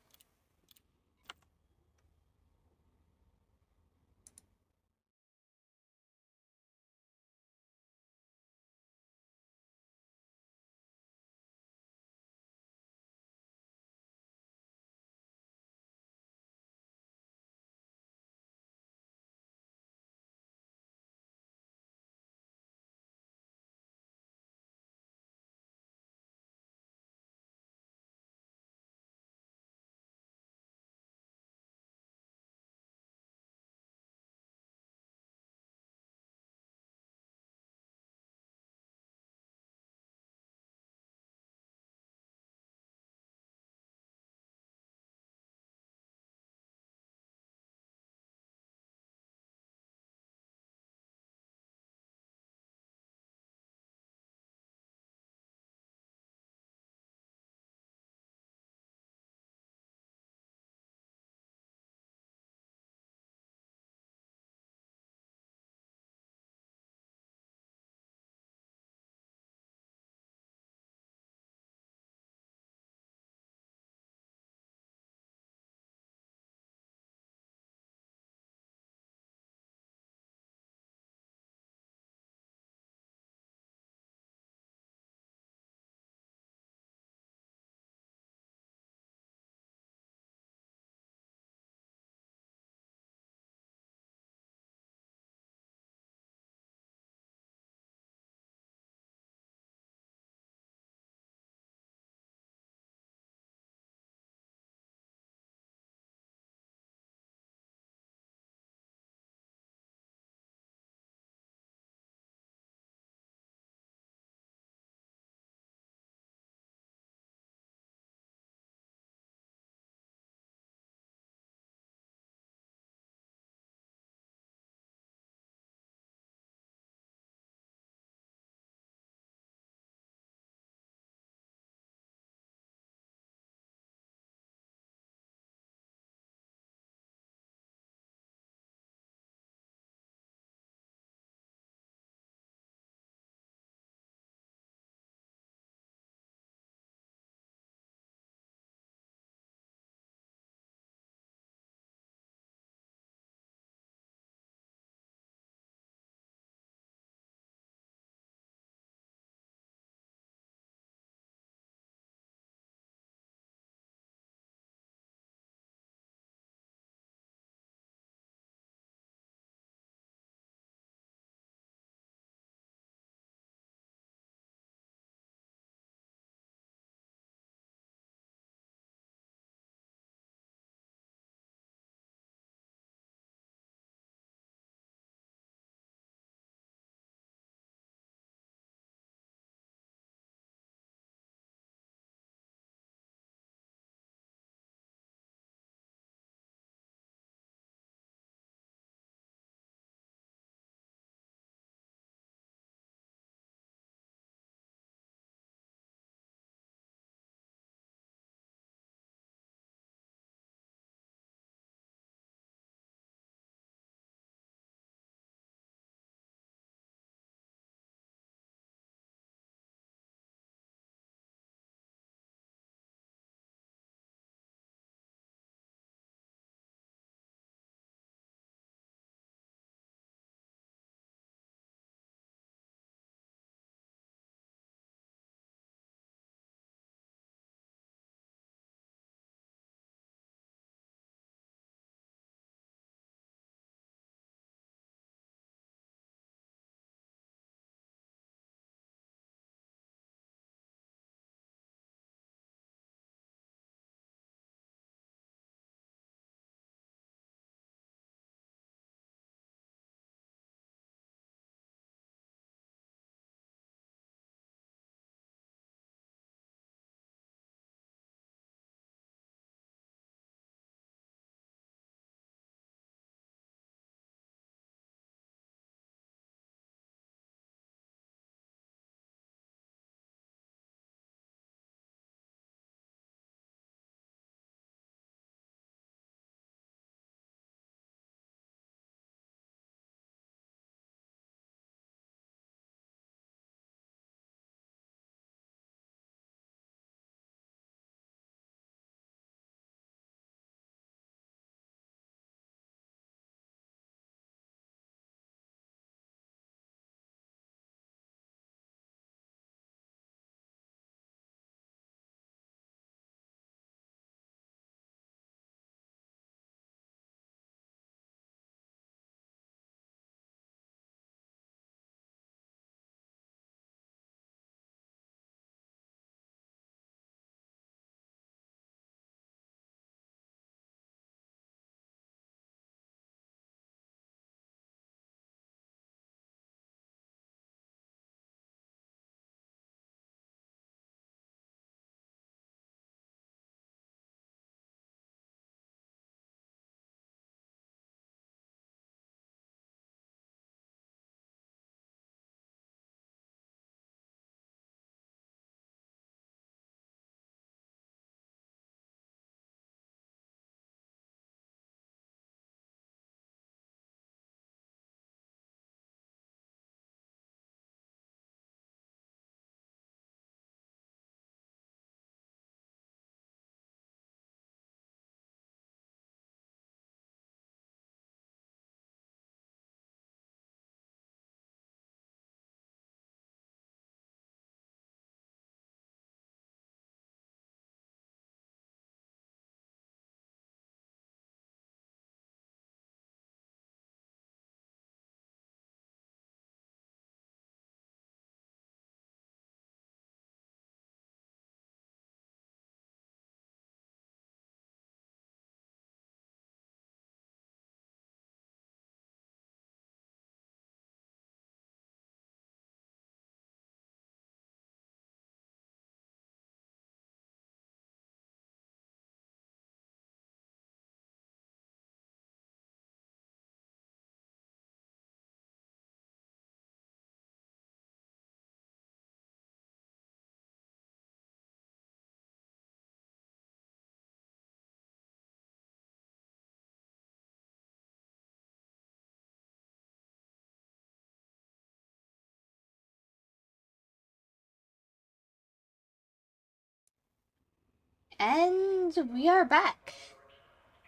And we are back.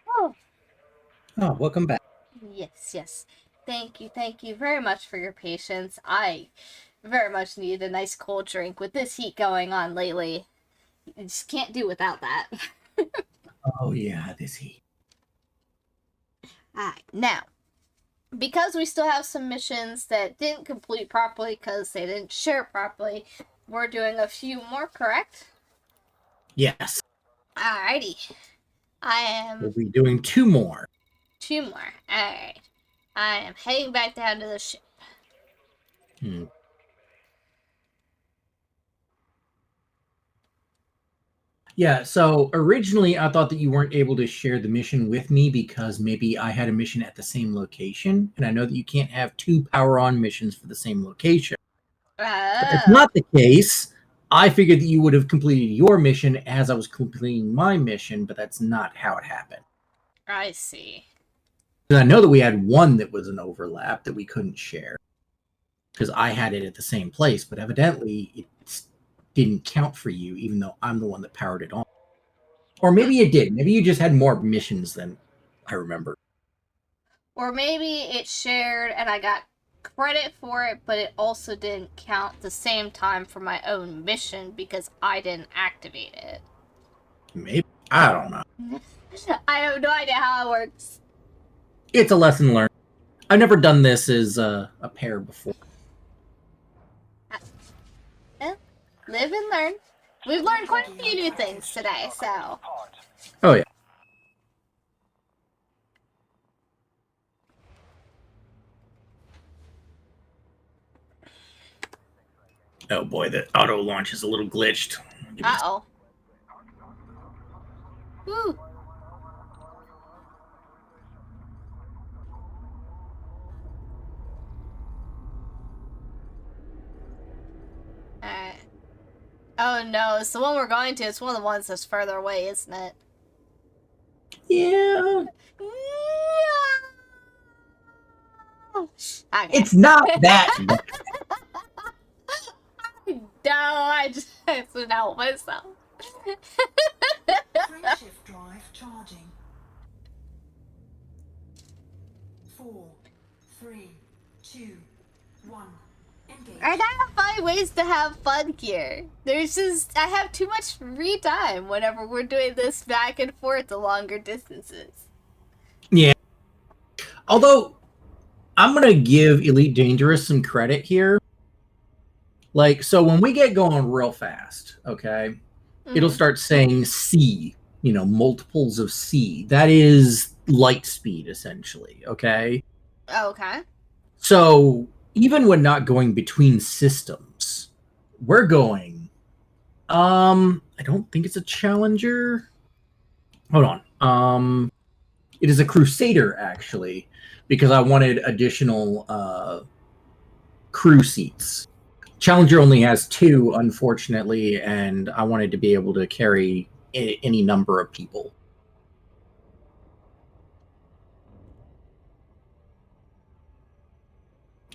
Oh, Oh, welcome back. yes. Thank you very much for your patience. I very much need a nice cold drink with this heat going on lately. You just can't do without that. Oh yeah, this heat. Alright, now, because we still have some missions that didn't complete properly because they didn't share properly, we're doing a few more, correct? Yes, Alrighty. I we'll am be doing 2 more. 2 more. Alright. I am heading back down to the ship. Hmm. Yeah, so originally I thought that you weren't able to share the mission with me because maybe I had a mission at the same location, and I know that you can't have 2 power-on missions for the same location. But that's not the case. I figured that you would have completed your mission as I was completing my mission, but that's not how it happened. I see. 'Cause I know that we had one that was an overlap that we couldn't share because I had it at the same place, but evidently it didn't count for you, even though I'm the one that powered it on. Or maybe it did. Maybe you just had more missions than I remember. Or maybe it shared and I got credit for it, but it also didn't count the same time for my own mission because I didn't activate it. Maybe. I don't know. I have no idea how it works. It's a lesson learned. I've never done this as a pair before. Live and learn. We've learned quite a few new things today, so. Oh, yeah. Oh boy, the auto launch is a little glitched. Uh-oh. Woo. Alright. Oh no, it's the one we're going to. It's one of the ones that's further away, isn't it? Yeah. Okay. It's not that. No, I just couldn't help myself. Frameshift drive charging. 4, 3, 2, 1. Engage. I gotta find ways to have fun here. I have too much free time whenever we're doing this back and forth to longer distances. Yeah. Although, I'm going to give Elite Dangerous some credit here. Like, so when we get going real fast, okay, it'll start saying C, multiples of C. That is light speed, essentially, okay? Okay. So even when not going between systems, we're going, I don't think it's a Challenger. Hold on. It is a Crusader, actually, because I wanted additional crew seats. Challenger only has 2, unfortunately, and I wanted to be able to carry any number of people.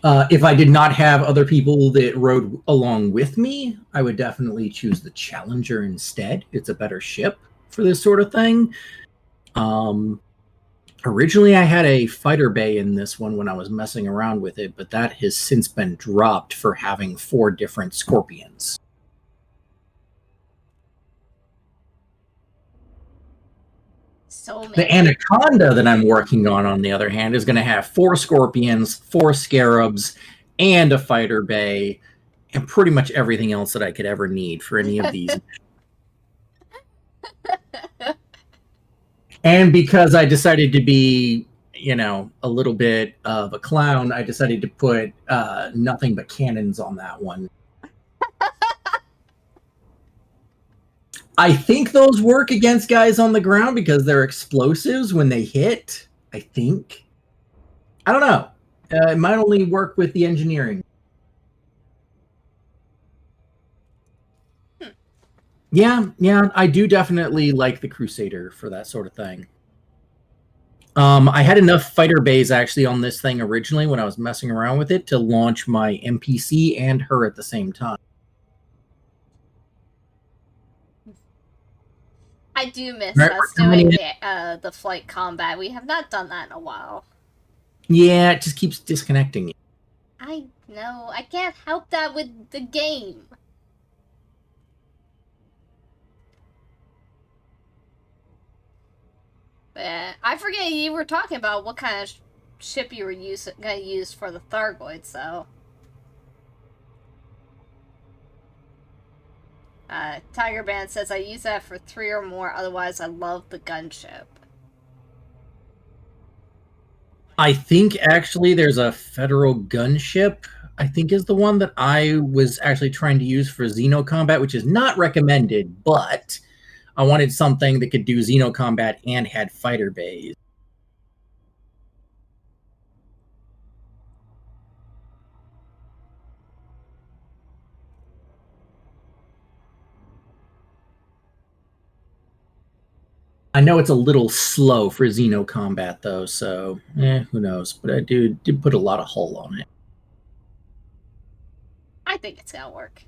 If I did not have other people that rode along with me, I would definitely choose the Challenger instead. It's a better ship for this sort of thing. Originally, I had a fighter bay in this one when I was messing around with it, but that has since been dropped for having 4 different Scorpions. So many. The Anaconda that I'm working on the other hand, is going to have 4 Scorpions, 4 Scarabs, and a fighter bay, and pretty much everything else that I could ever need for any of these. And because I decided to be, a little bit of a clown, I decided to put nothing but cannons on that one. I think those work against guys on the ground because they're explosives when they hit, I think. I don't know. It might only work with the engineering. Yeah, I do definitely like the Crusader for that sort of thing. I had enough fighter bays actually on this thing originally when I was messing around with it to launch my NPC and her at the same time. I do miss Right, us we're coming doing in. the flight combat. We have not done that in a while. Yeah, it just keeps disconnecting you. I know. I can't help that with the game. I forget you were talking about what kind of ship you were gonna use for the Thargoids, so. Tiger Band says I use that for 3 or more, otherwise I love the gunship. I think actually there's a federal gunship, I think is the one that I was actually trying to use for Xeno combat, which is not recommended, but I wanted something that could do Xeno combat and had fighter bays. I know it's a little slow for Xeno combat though, so who knows? But I did put a lot of hull on it. I think it's gonna work.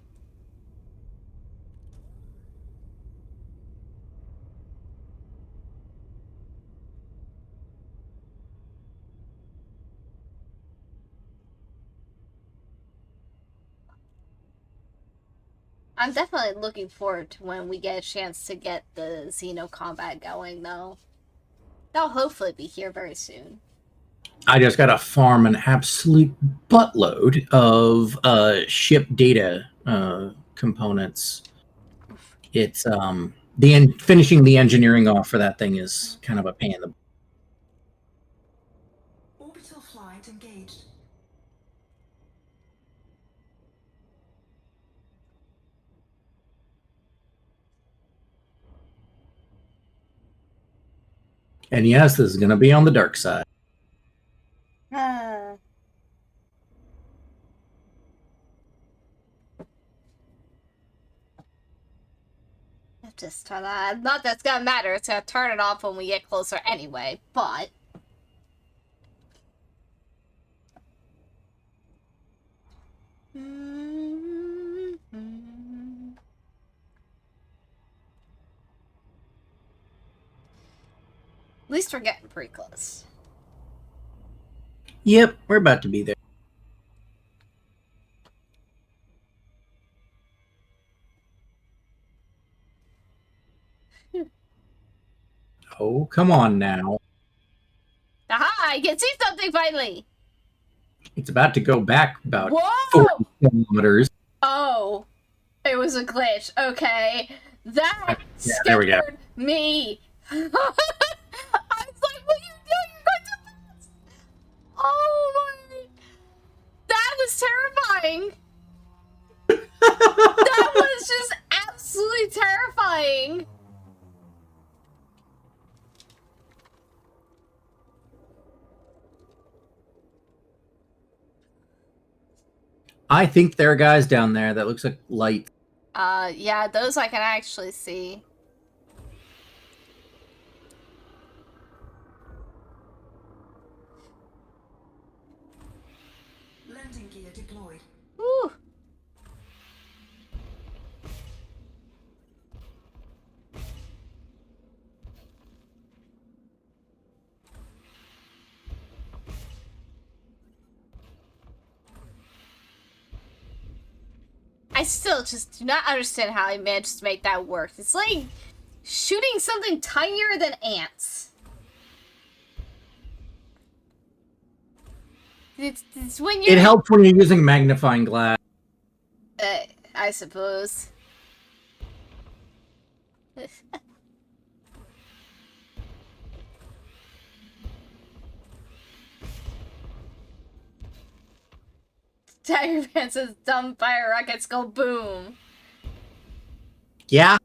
I'm definitely looking forward to when we get a chance to get the Xeno combat going, though. That'll hopefully be here very soon. I just got to farm an absolute buttload of ship data components. It's finishing the engineering off for that thing is kind of a pain in the. Orbital flight engaged. And yes, this is going to be on the dark side. Just turn that. Not that's gonna matter. It's gonna turn it off when we get closer anyway. But at least we're getting pretty close. Yep, we're about to be there. Oh, come on now. Aha! I can see something finally! It's about to go back about Whoa! 40 kilometers. Oh, it was a glitch. Okay. That Yeah, there we go. scared me. I was like, what are you doing? You're going too fast. Oh my. That was terrifying. That was just absolutely terrifying. I think there are guys down there that looks like light. Yeah, those I can actually see. Landing gear deployed. Woo. I still just do not understand how I managed to make that work. It's like shooting something tinier than ants. It's when you're... It helps when you're using magnifying glass. I suppose. Tiger Man says dumb fire rockets go boom. Yeah.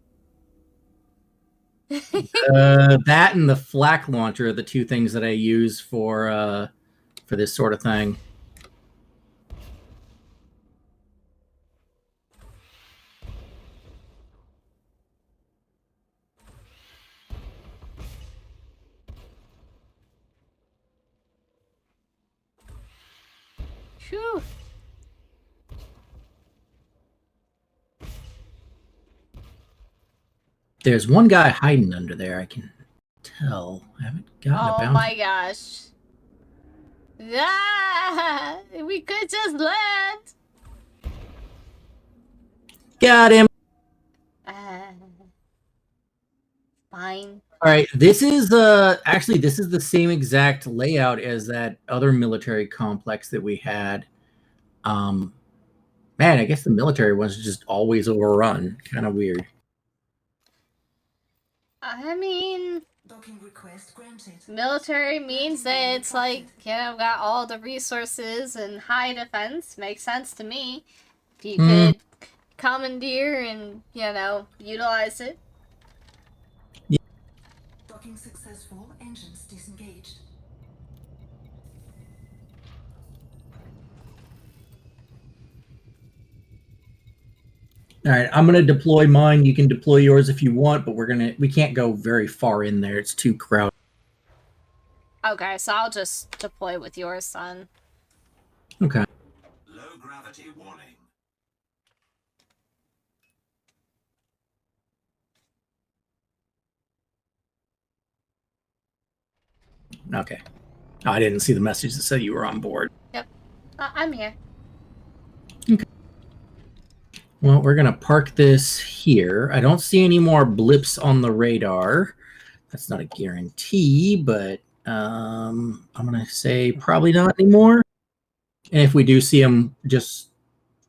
That and the flak launcher are the two things that I use for this sort of thing. Phew. There's one guy hiding under there. I can tell. I haven't gotten a Oh bounce. my gosh. Ah, we could just land. Got him. Fine. All right, this is actually this is the same exact layout as that other military complex that we had. Man, I guess the military one's just always overrun. Kind of weird. I mean, Docking request granted. military means that it's like, you know, got all the resources and high defense. Makes sense to me. If you could commandeer and, you know, utilize it. Docking successful. Engines disengaged. All right, I'm gonna deploy mine. You can deploy yours if you want, but we can't go very far in there. It's too crowded. Okay, so I'll just deploy with yours, son. Okay. Low gravity warning. Okay. Oh, I didn't see the message that said you were on board. I'm here. Well, we're gonna park this here. I don't see any more blips on the radar. That's not a guarantee, but I'm gonna say probably not anymore. And if we do see them, just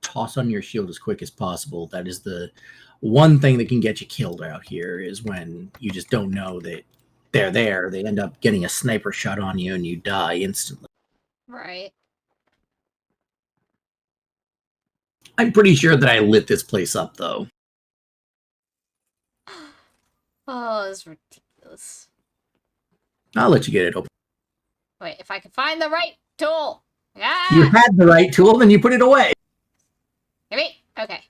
toss on your shield as quick as possible. That is the one thing that can get you killed out here, is when you just don't know that they're there. They end up getting a sniper shot on you and you die instantly. Right. I'm pretty sure that I lit this place up, though. Oh, it's ridiculous. I'll let you get it open. Wait, if I can find the right tool. Ah! You had the right tool, then you put it away. Maybe? Okay.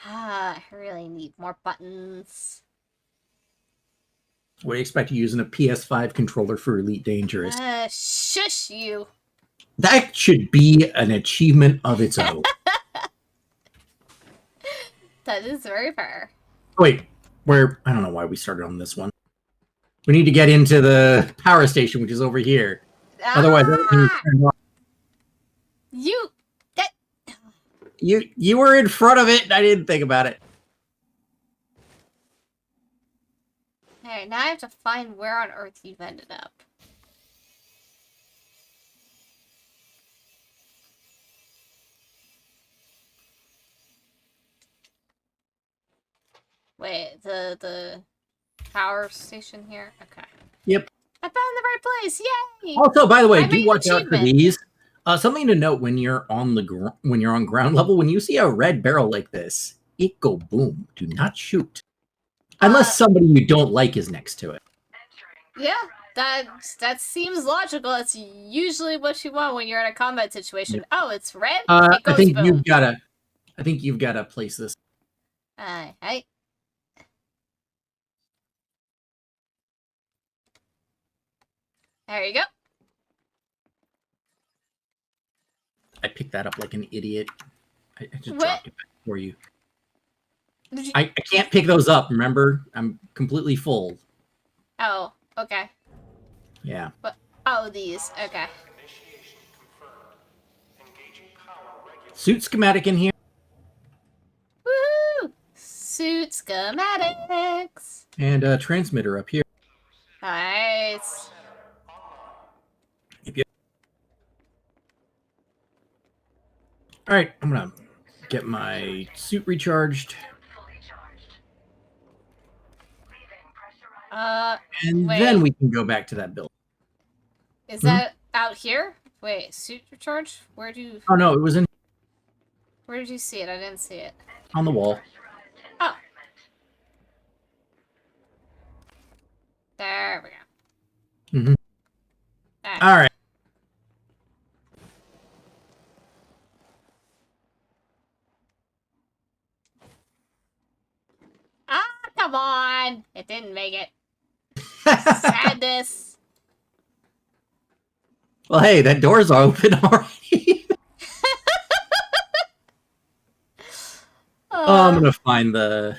Ah, I really need more buttons. What do you expect you using a PS5 controller for Elite Dangerous? Shush you. That should be an achievement of its own. That is very fair. Wait, I don't know why we started on this one. We need to get into the power station, which is over here. Otherwise, everything is turned off. You were in front of it, and I didn't think about it. Alright, now I have to find where on earth you've ended up. Wait, the power station here? Okay. Yep. I found the right place! Yay! Also, by the way, I made do an watch out for achievement. these. Something to note when you're on when you're on ground level, when you see a red barrel like this, it go boom. Do not shoot, unless somebody you don't like is next to it. Yeah, that seems logical. That's usually what you want when you're in a combat situation. Oh, it's red? It I goes think boom. you've gotta place this. Alright. There you go. I picked that up like an idiot. I just What? dropped it back for you. Did you... I can't pick those up, remember? I'm completely full. Oh, okay. Yeah. But oh, these. Okay. Suit schematic in here. Woohoo! Suit schematics. And a transmitter up here. Nice. Yep. All right, I'm gonna get my suit recharged. And wait. then we can go back to that building. Is that out here? Wait, suit recharge? Where do you... Oh no, it was Where did you see it? I didn't see it. on the wall. Oh. There we go. Mm-hmm. All right. Ah, come on! It didn't make it. Sadness. Well, hey, that door's open already. Oh, I'm gonna find the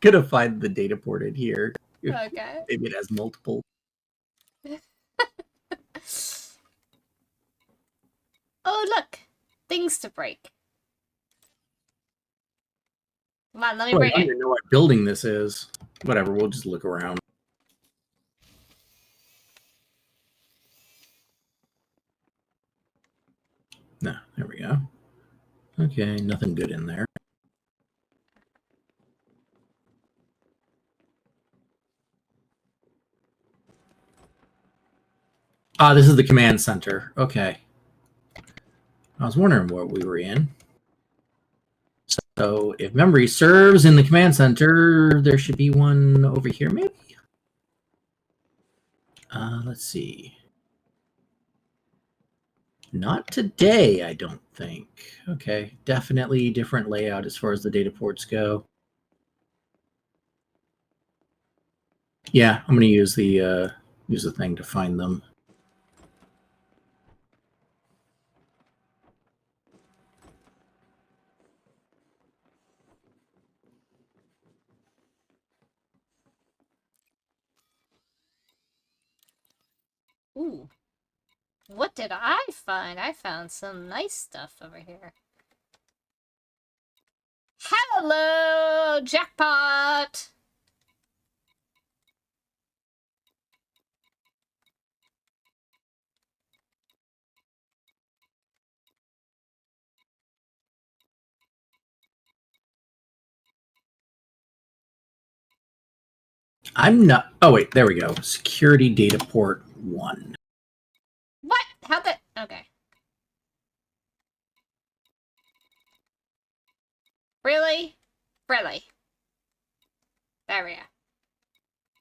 gonna find the data port in here. Okay. Maybe it has multiple. Oh, look! Things to break. Come on, let me Oh, I break don't it. even know what building this is. Whatever, we'll just look around. No, there we go. Okay, nothing good in there. Ah, this is the command center. Okay. I was wondering what we were in. So if memory serves in the command center, there should be one over here, maybe? Let's see. Not today, I don't think. Okay, definitely different layout as far as the data ports go. Yeah, I'm going to use the thing to find them. Ooh. What did I find? I found some nice stuff over here. Hello, jackpot! I'm not. Oh, wait, there we go. Security data port 1. What? How'd that? Okay. Really? Really? There we go.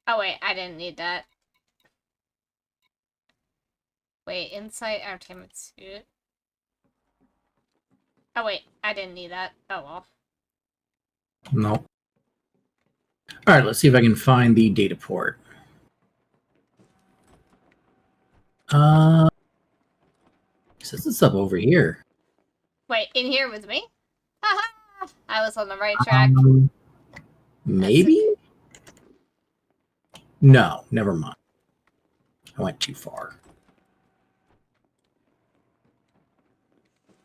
Oh, wait, I didn't need that. Wait, Insight Entertainment Suite. Oh, wait, I didn't need that. Oh, well. No. All right, let's see if I can find the data port. Says it's up over here. Wait, in here with me? Haha! I was on the right track. Maybe? No, never mind. I went too far.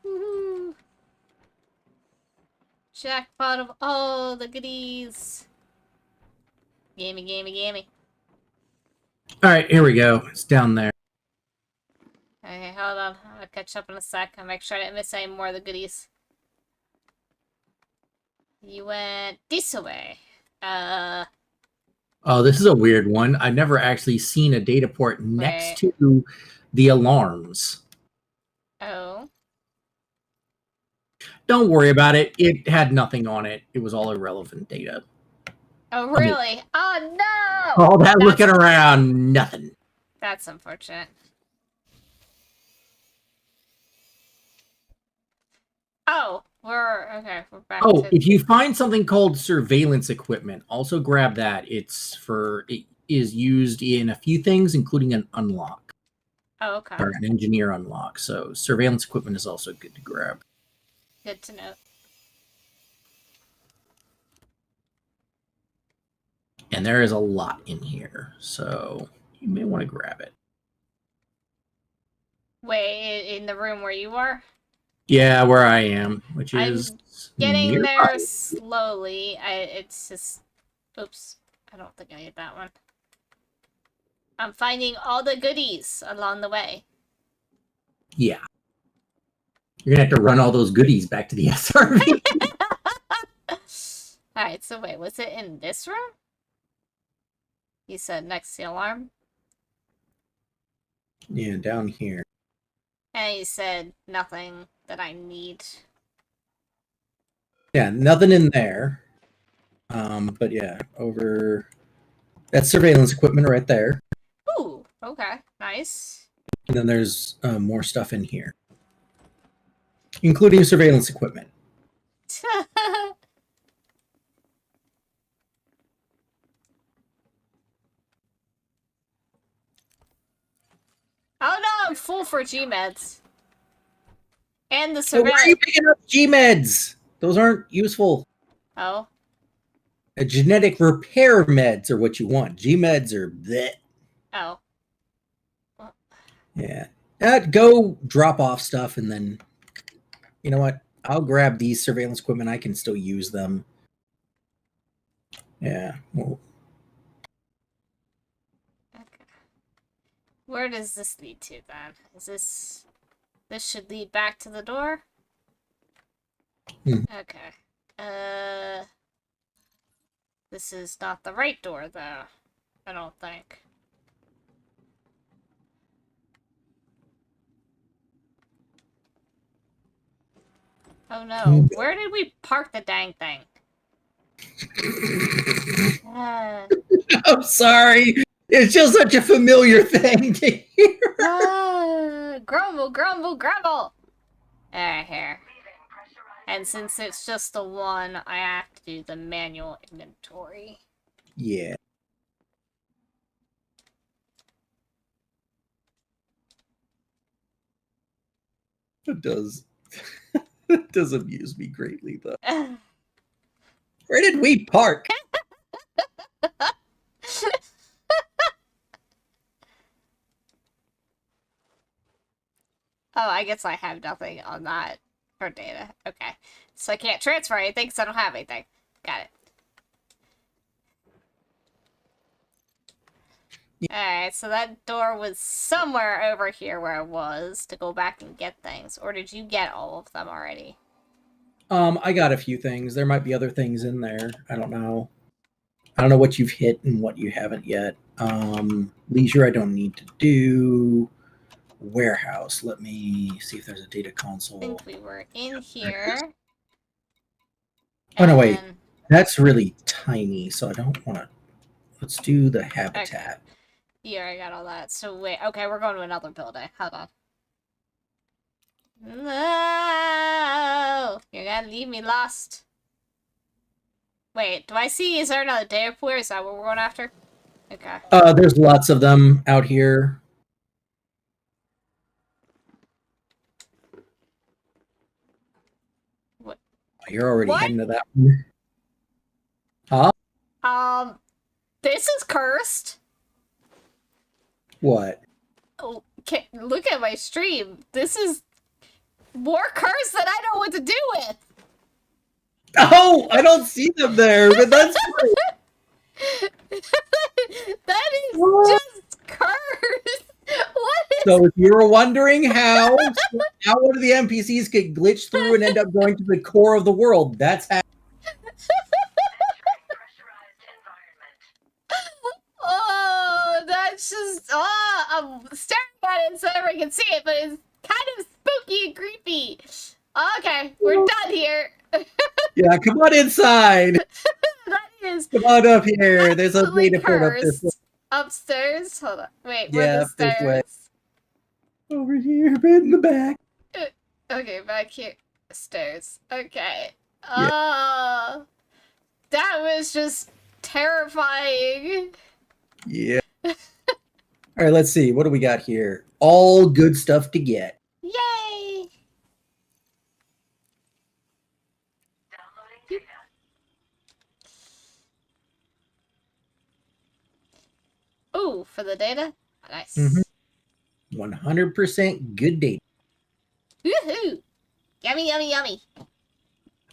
Woohoo! Jackpot of all the goodies. Gimme, gimme, gimme. All right, here we go. It's down there. Okay, hold on. I'll catch up in a sec and make sure I didn't miss any more of the goodies. You went this way. Oh, this is a weird one. I've never actually seen a data port next to the alarms. Oh. Don't worry about it. It had nothing on it. It was all irrelevant data. Oh, really? Oh, no! All that looking around, nothing. That's unfortunate. Oh, we're back. Oh, to... if you find something called surveillance equipment, also grab that. It is used in a few things, including an unlock. Oh, okay. Or an engineer unlock. So surveillance equipment is also good to grab. Good to know. And there is a lot in here, so you may want to grab it. Wait, in the room where you are? Yeah, where I am, which is getting nearby. there slowly. It's just... Oops. I don't think I hit that one. I'm finding all the goodies along the way. Yeah. You're going to have to run all those goodies back to the SRV. Alright, so wait, was it in this room? You said next to the alarm? Yeah, down here. And you said nothing that I need. Yeah, nothing in there. But yeah, over... That's surveillance equipment right there. Ooh, okay, nice. And then there's more stuff in here. Including surveillance equipment. Oh no, I'm full for G-meds. And the So why are surveillance. you picking up G-meds? Those aren't useful. Oh. Genetic repair meds are what you want. G meds are bleh. Oh. Yeah. Go drop off stuff and then, you know what? I'll grab these surveillance equipment. I can still use them. Yeah. Well, Okay. Where does this lead to then? Is this... This should lead back to the door? Mhm. Okay. This is not the right door, though. I don't think. Oh no. Where did we park the dang thing? I'm sorry. It's just such a familiar thing to hear. Grumble, grumble, grumble! Alright, here. And since it's just the one, I have to do the manual inventory. Yeah. It does. It does amuse me greatly, though. Where did we park? Oh, I guess I have nothing on that for data. Okay. So I can't transfer anything because I don't have anything. Got it. Alright, so that door was somewhere over here where it was to go back and get things. Or did you get all of them already? I got a few things. There might be other things in there. I don't know. I don't know what you've hit and what you haven't yet. Leisure I don't need to do. Warehouse. Let me see if there's a data console. I think we were in here. Oh no, wait. and- That's really tiny, so I don't want to. Let's do the habitat. Yeah, I got all that. So wait, okay, we're going to another building. Hold on. No! You're gonna leave me lost. Wait, do I see, is there another data pool? Is that what we're going after? Okay. There's lots of them out here. What? You're already What? heading to that one. Huh? This is cursed. What? Oh, look at my stream. This is more cursed than I know what to do with. Oh, I don't see them there, but that's That is What? just cursed. What is So if you were wondering how one of the NPCs could glitch through and end up going to the core of the world, that's how. Pressurized environment. Oh, that's just I'm staring at it so everyone can see it, but it's kind of spooky and creepy. Okay, we're done here. Yeah, come on inside. That is Come on up here. There's a absolutely data port up this way. cursed. Upstairs? Hold on. Wait, Yeah, where the up this way. stairs? Over here, bed in the back. Okay, back here. Stairs. Okay. Yeah. That was just terrifying. Yeah. All right, let's see. What do we got here? All good stuff to get. Yay! Downloading data. Ooh, for the data? Nice. Mhm. 100% good data. Woohoo! Yummy, yummy, yummy.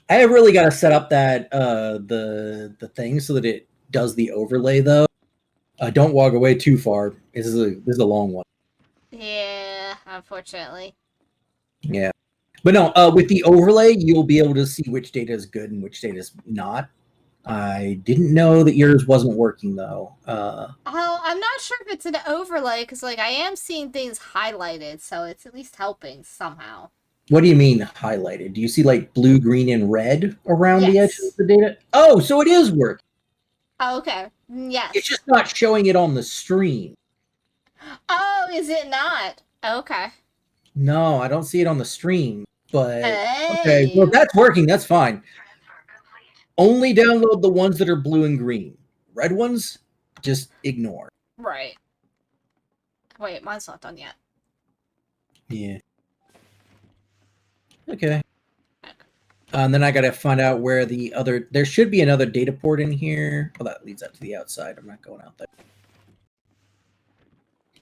I have really got to set up that the thing so that it does the overlay though. Don't walk away too far. This is a long one. Yeah, unfortunately. Yeah. But no, with the overlay, you'll be able to see which data is good and which data is not. I didn't know that yours wasn't working though. Oh, I'm not sure if it's an overlay because, like, I am seeing things highlighted, so it's at least helping somehow. What do you mean highlighted? Do you see like blue, green, and red around the Yes. edge of the data? Oh, so it is working. Oh, okay. Yes. It's just not showing it on the stream. Oh, is it not? Okay. No, I don't see it on the stream. But Hey. okay, well that's working. That's fine. Transfer complete. Only download the ones that are blue and green. Red ones, just ignore. Right. Wait, mine's not done yet. Yeah. Okay. And then I got to find out where the other. There should be another data port in here. Oh, that leads out to the outside. I'm not going out there.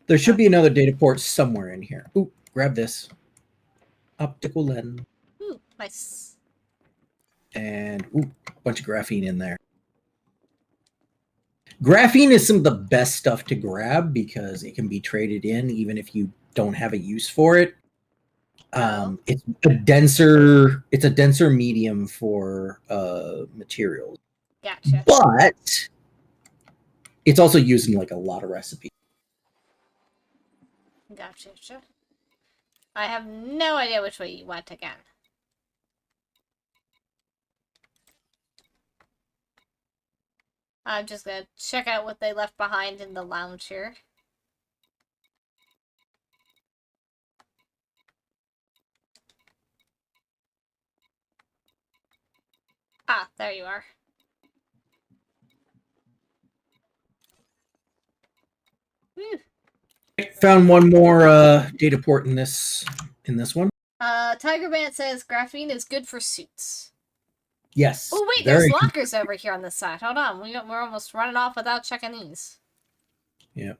There should be another data port somewhere in here. Ooh, grab this. Optical lens. Ooh, nice. And ooh, a bunch of graphene in there. Graphene is some of the best stuff to grab because it can be traded in even if you don't have a use for it. It's a denser medium for materials. Gotcha. But it's also used in like a lot of recipes. Gotcha. I have no idea which way you went again. I'm just gonna check out what they left behind in the lounge here. Ah, there you are. Whew. Found one more data port in this one. Tiger Band says graphene is good for suits. Yes. Oh wait, very there's good. lockers over here on this side. Hold on, we're almost running off without checking these. Yeah.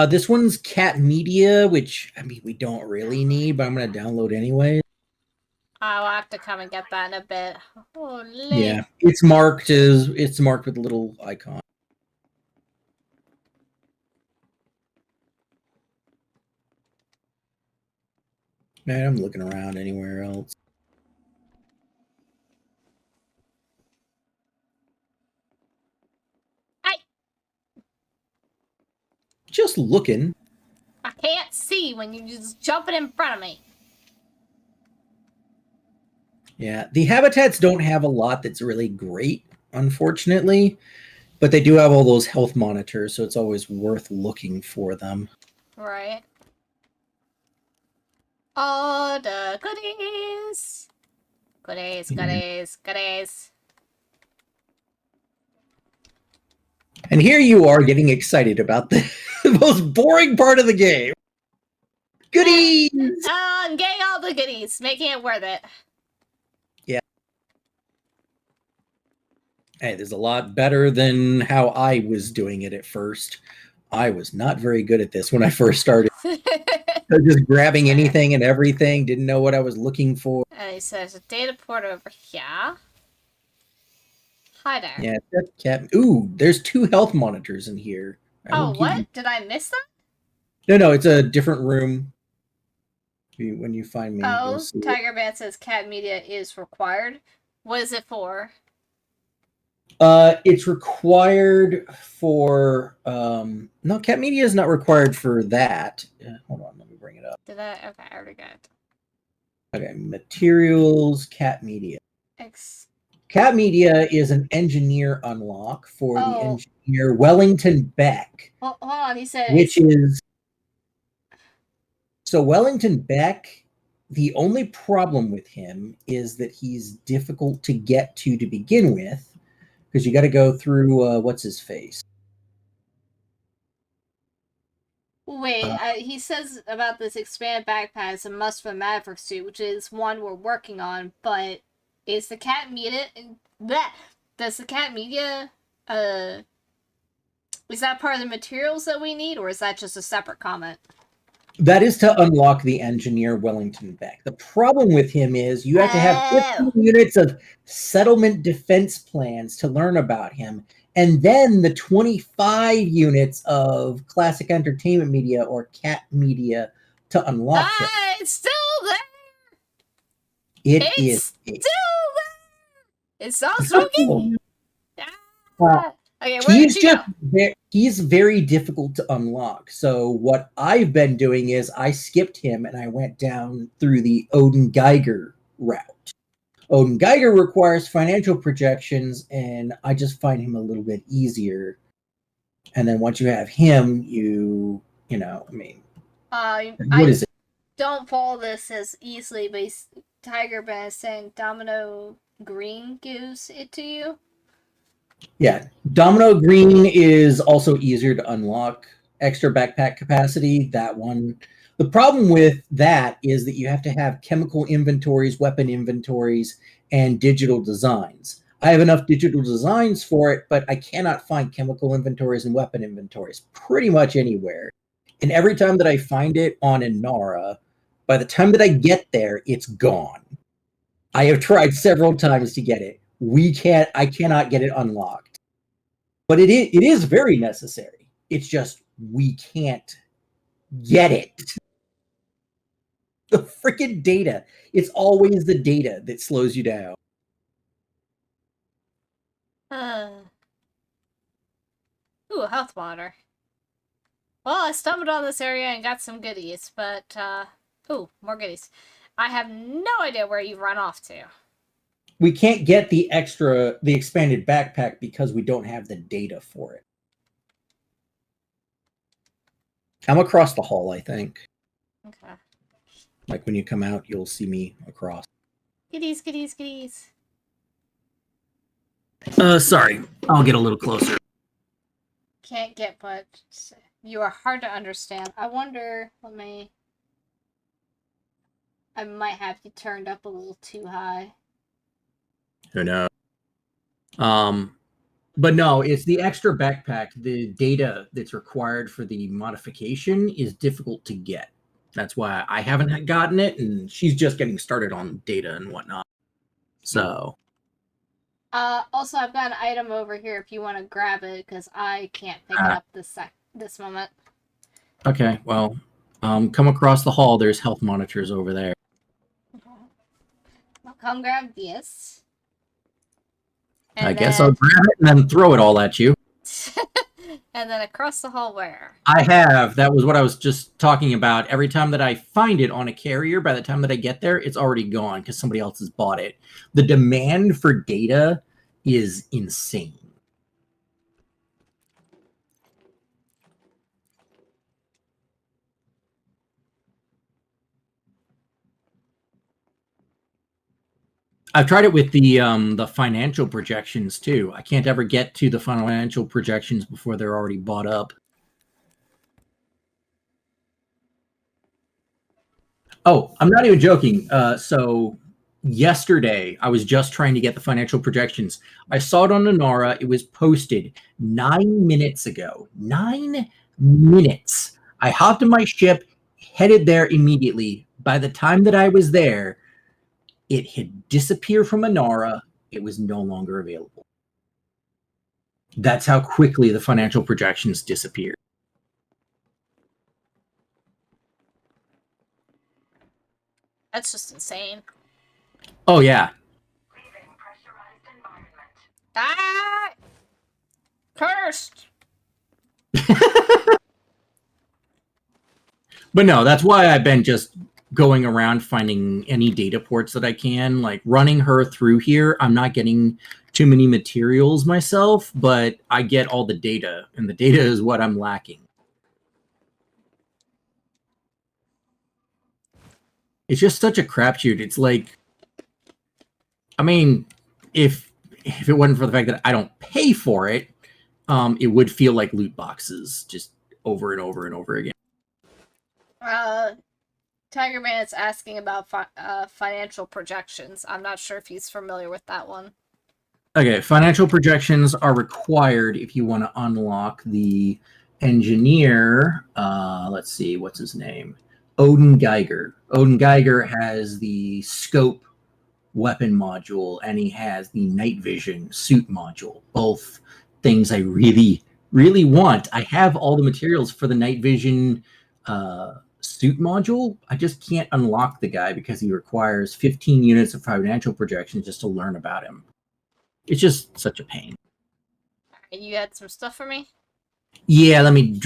This one's Cat Media, which I mean we don't really need, but I'm gonna download anyway. I'll have to come and get that in a bit. Holy. Yeah, it's marked with a little icon. Man, I'm looking around anywhere else. Just looking. I can't see when you're just jumping in front of me. Yeah, the habitats don't have a lot that's really great, unfortunately, but they do have all those health monitors, so it's always worth looking for them. Right. All the goodies. Goodies. And here you are getting excited about the most boring part of the game. Goodies! I'm getting all the goodies, making it worth it. Yeah. Hey, there's a lot better than how I was doing it at first. I was not very good at this when I first started. I was just grabbing anything and everything, didn't know what I was looking for. And he says a data port over here. Hi there. Yeah, that cat. Ooh, there's 2 health monitors in here. Oh, what? Did I miss that? No, it's a different room. When you find me. Oh, Tiger Band says Cat Media is required. What is it for? It's required for no, Cat Media is not required for that. Hold on, let me bring it up. Did I? Okay, I already got it. Okay, materials, Cat Media. Cat Media is an engineer unlock for the engineer Wellington Beck. Hold on, he said which is so Wellington Beck. The only problem with him is that he's difficult to get to begin with. Because you got to go through what's his face. Wait, he says about this expanded backpack is a must for Maverick suit, which is one we're working on. But is the Cat Media does the Cat Media is that part of the materials that we need, or is that just a separate comment? That is to unlock the engineer Wellington Beck. The problem with him is you have to have 15 units of settlement defense plans to learn about him, and then the 25 units of classic entertainment media or Cat Media to unlock him. It's still there! It's still there! It's so spooky! Okay, he's very difficult to unlock. So what I've been doing is I skipped him and I went down through the Odin Geiger route. Odin Geiger requires financial projections, and I just find him a little bit easier. And then once you have him, what is it? Don't follow this as easily, but Tiger Band is saying Domino Green gives it to you. Yeah, Domino Green is also easier to unlock. Extra backpack capacity, that one. The problem with that is that you have to have chemical inventories, weapon inventories, and digital designs. I have enough digital designs for it, but I cannot find chemical inventories and weapon inventories pretty much anywhere. And every time that I find it on Inara, by the time that I get there, it's gone. I have tried several times to get it. I cannot get it unlocked. But it is very necessary. It's just we can't get it. The freaking data. It's always the data that slows you down. Ooh, a health monitor. Well, I stumbled on this area and got some goodies, but, ooh, more goodies. I have no idea where you run off to. We can't get the expanded backpack because we don't have the data for it. I'm across the hall, I think. Okay. Like when you come out, you'll see me across. Goodies, goodies, goodies. Sorry. I'll get a little closer. Can't get much. You are hard to understand. I wonder, I might have you turned up a little too high. Who knows? But no, it's the extra backpack. The data that's required for the modification is difficult to get. That's why I haven't gotten it, and she's just getting started on data and whatnot. So. Also, I've got an item over here if you want to grab it, because I can't pick it up this moment. Okay, well, come across the hall. There's health monitors over there. I'll come grab this. I guess I'll grab it and then throw it all at you. And then across the hall where? I have. That was what I was just talking about. Every time that I find it on a carrier, by the time that I get there, it's already gone because somebody else has bought it. The demand for data is insane. I've tried it with the financial projections too. I can't ever get to the financial projections before they're already bought up. Oh, I'm not even joking. So yesterday, I was just trying to get the financial projections. I saw it on Inara. It was posted 9 minutes ago. 9 minutes. I hopped in my ship, headed there immediately. By the time that I was there, it had disappeared from Inara. It was no longer available. That's how quickly the financial projections disappeared. That's just insane. Oh, yeah. Leaving pressurized environment. Ah! Cursed! But no, that's why I've been just going around finding any data ports that I can, like running her through here. I'm not getting too many materials myself, but I get all the data, and the data is what I'm lacking. It's just such a crapshoot. It's like, I mean, if it wasn't for the fact that I don't pay for it, it would feel like loot boxes just over and over and over again. Tiger Man is asking about financial projections. I'm not sure if he's familiar with that one. Okay, financial projections are required if you want to unlock the engineer. Let's see, what's his name? Odin Geiger. Odin Geiger has the scope weapon module, and he has the night vision suit module. Both things I really, really want. I have all the materials for the night vision suit module. I just can't unlock the guy because he requires 15 units of financial projections just to learn about him. It's just such a pain. Alright, you had some stuff for me? Yeah, let me...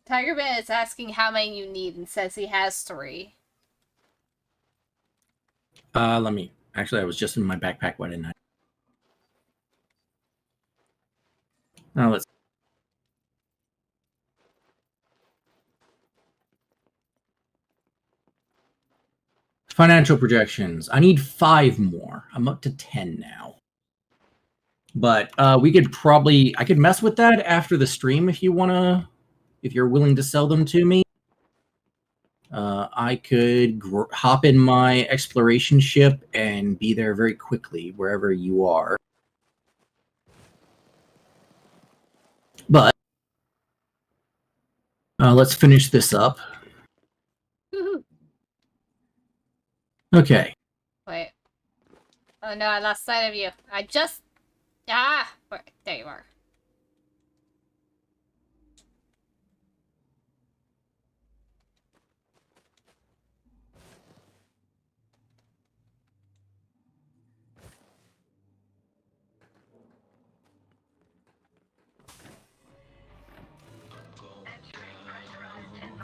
Tiger Man is asking how many you need and says he has 3. Let me... Actually, I was just in my backpack. Why didn't I? Now let's... Financial projections. I need 5 more. I'm up to 10 now. But we could probably... I could mess with that after the stream if you want to... If you're willing to sell them to me. I could hop in my exploration ship and be there very quickly wherever you are. But let's finish this up. Woohoo. Okay. Wait. Oh no, I lost sight of you. There you are.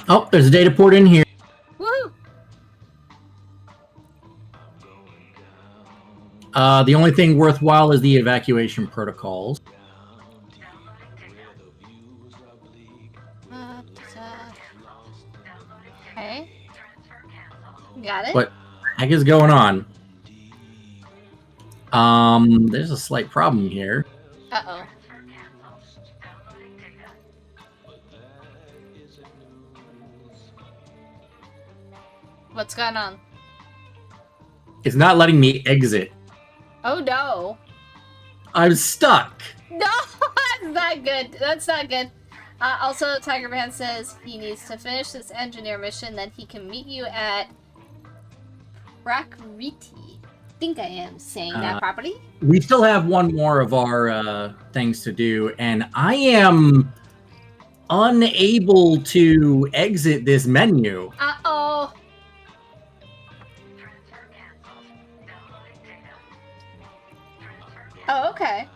Oh, there's a data port in here. Woohoo! The only thing worthwhile is the evacuation protocols. Okay. Got it. What the heck is going on? There's a slight problem here. Uh-oh. What's going on? It's not letting me exit. Oh no. I'm stuck. No, that's not good. That's not good. Also, Tiger Man says he needs to finish this engineer mission, then he can meet you at Prakriti. Think I am saying that properly. We still have one more of our things to do, and I am unable to exit this menu. Uh-oh. Oh, okay.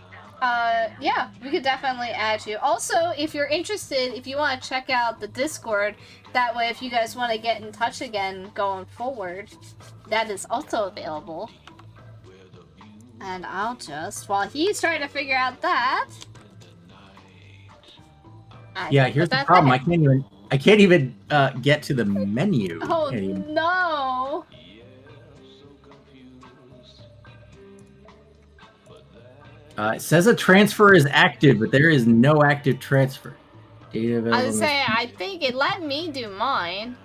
Yeah, we could definitely add you. Also, if you're interested, if you want to check out the Discord, that way if you guys want to get in touch again going forward, that is also available. And I'll just, while he's trying to figure out that... Yeah, here's the problem. I can't even get to the menu. Oh, anymore. no! It says a transfer is active, but there is no active transfer. Data available. I was saying, I think it let me do mine.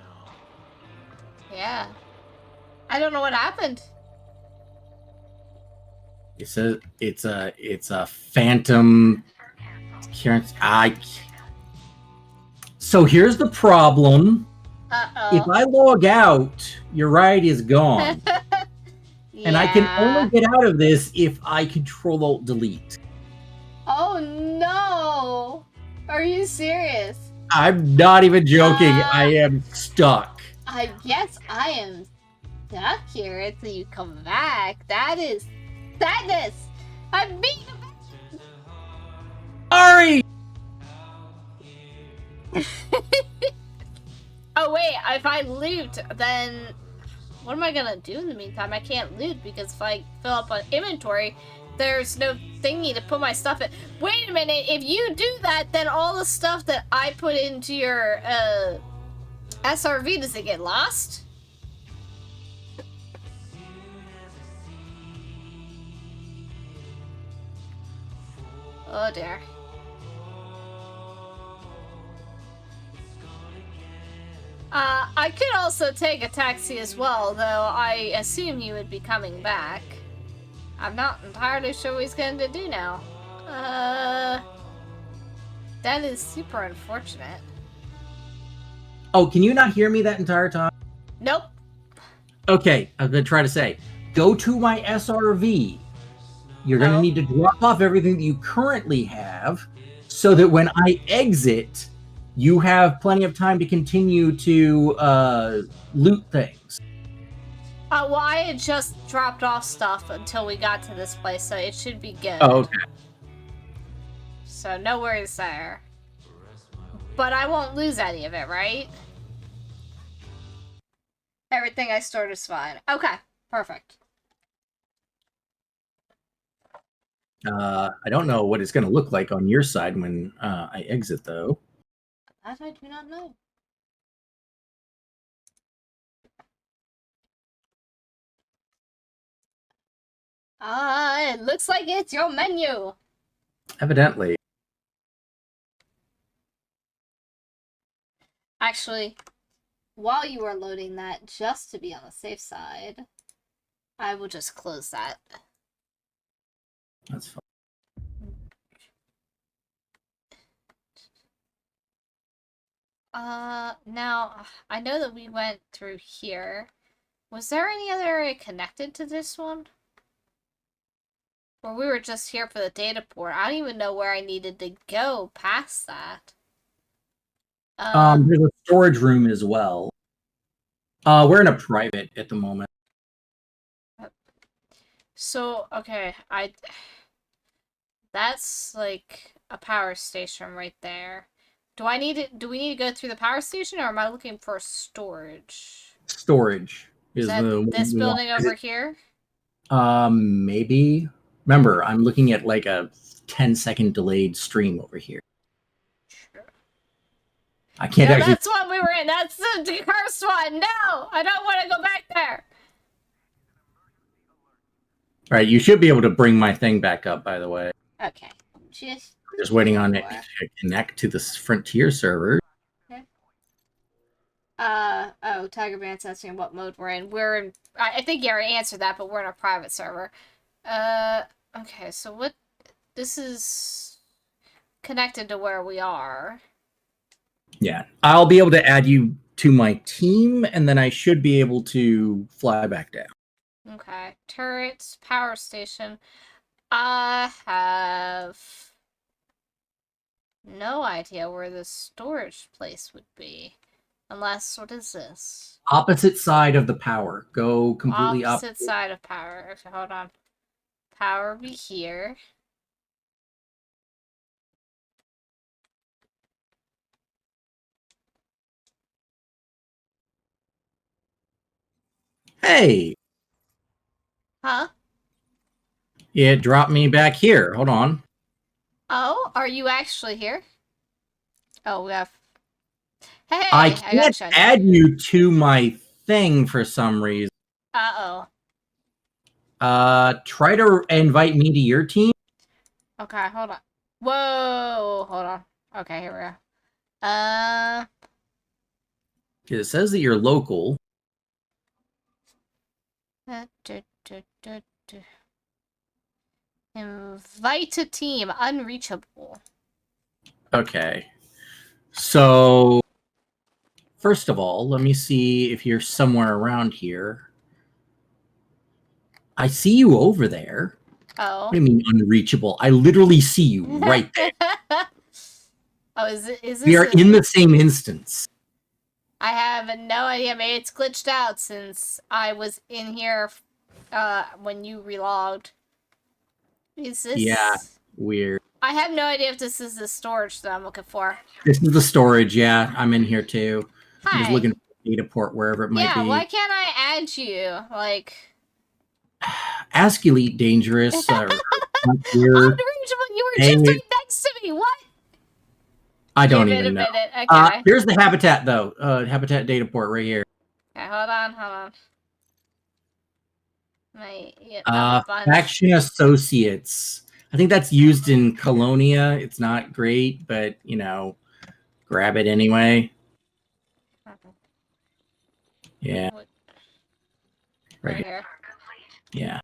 Yeah. I don't know what happened. It says it's a phantom. So here's the problem. Uh-oh. If I log out, your ride is gone. Yeah. And I can only get out of this if I Control-Alt-Delete. Oh no! Are you serious? I'm not even joking. I am stuck. I guess I am stuck here until you come back. That is sadness! I'm being Sorry! Oh wait, if I loot, then what am I gonna do in the meantime? I can't loot because if I fill up an inventory, there's no thingy to put my stuff in. Wait a minute, if you do that, then all the stuff that I put into your SRV, does it get lost? Oh dear. I could also take a taxi as well, though I assume he would be coming back. I'm not entirely sure what he's going to do now. That is super unfortunate. Oh, can you not hear me that entire time? Nope. Okay, I'm going to try to say, go to my SRV. You're going to need to drop off everything that you currently have so that when I exit, you have plenty of time to continue to loot things. Well, I had just dropped off stuff until we got to this place, so it should be good. Oh, okay. So no worries there. But I won't lose any of it, right? Everything I stored is fine. Okay, perfect. I don't know what it's going to look like on your side when I exit, though. That I do not know. It looks like it's your menu. Evidently. Actually, while you are loading that, just to be on the safe side, I will just close that. That's fine. Now, I know that we went through here. Was there any other area connected to this one? Or we were just here for the data port? I don't even know where I needed to go past that. There's a storage room as well. We're in a private at the moment. So, okay, that's like a power station right there. Do we need to go through the power station, or am I looking for storage? Storage Is that this building over here? Maybe. Remember, I'm looking at like a 10-second delayed stream over here. Sure. I can't No, actually. that's what we were in. That's the cursed one. No, I don't want to go back there. All right, you should be able to bring my thing back up, by the way. Okay. Just waiting on it to connect to this Frontier server. Okay. Oh, Tiger Band's asking what mode we're in. We're in. I think you already answered that, but we're in a private server. Okay, so what? This is connected to where we are. Yeah, I'll be able to add you to my team, and then I should be able to fly back down. Okay, turrets, power station. I have no idea where the storage place would be. Unless, what is this? Opposite side of the power. Go completely Opposite side of power. Okay, hold on. Power be here. Hey! Huh? It dropped me back here. Hold on. Oh, are you actually here? Oh, we have... Hey, I can't gotcha. add you to my thing for some reason. Uh-oh. Try to invite me to your team. Okay, hold on. Whoa, hold on. Okay, here we go. It says that you're local. Invite a team, unreachable. Okay. So, first of all, let me see if you're somewhere around here. I see you over there. Oh. What do you mean unreachable? I literally see you right there. Oh, is this We are in the same instance. I have no idea. Maybe it's glitched out since I was in here when you relogged. Is this... Yeah, weird. I have no idea if this is the storage that I'm looking for. This is the storage, yeah. I'm in here too. Hi. I'm just looking for the data port wherever it might be. Yeah, why can't I add you? Like... Ask Elite Dangerous. Unreachable, you were just right next to me. What? I don't even know. Okay. Here's the habitat, though. Habitat data port right here. Okay, hold on. Faction Associates. I think that's used in Colonia. It's not great, but, you know, grab it anyway. Yeah. Right here. Yeah.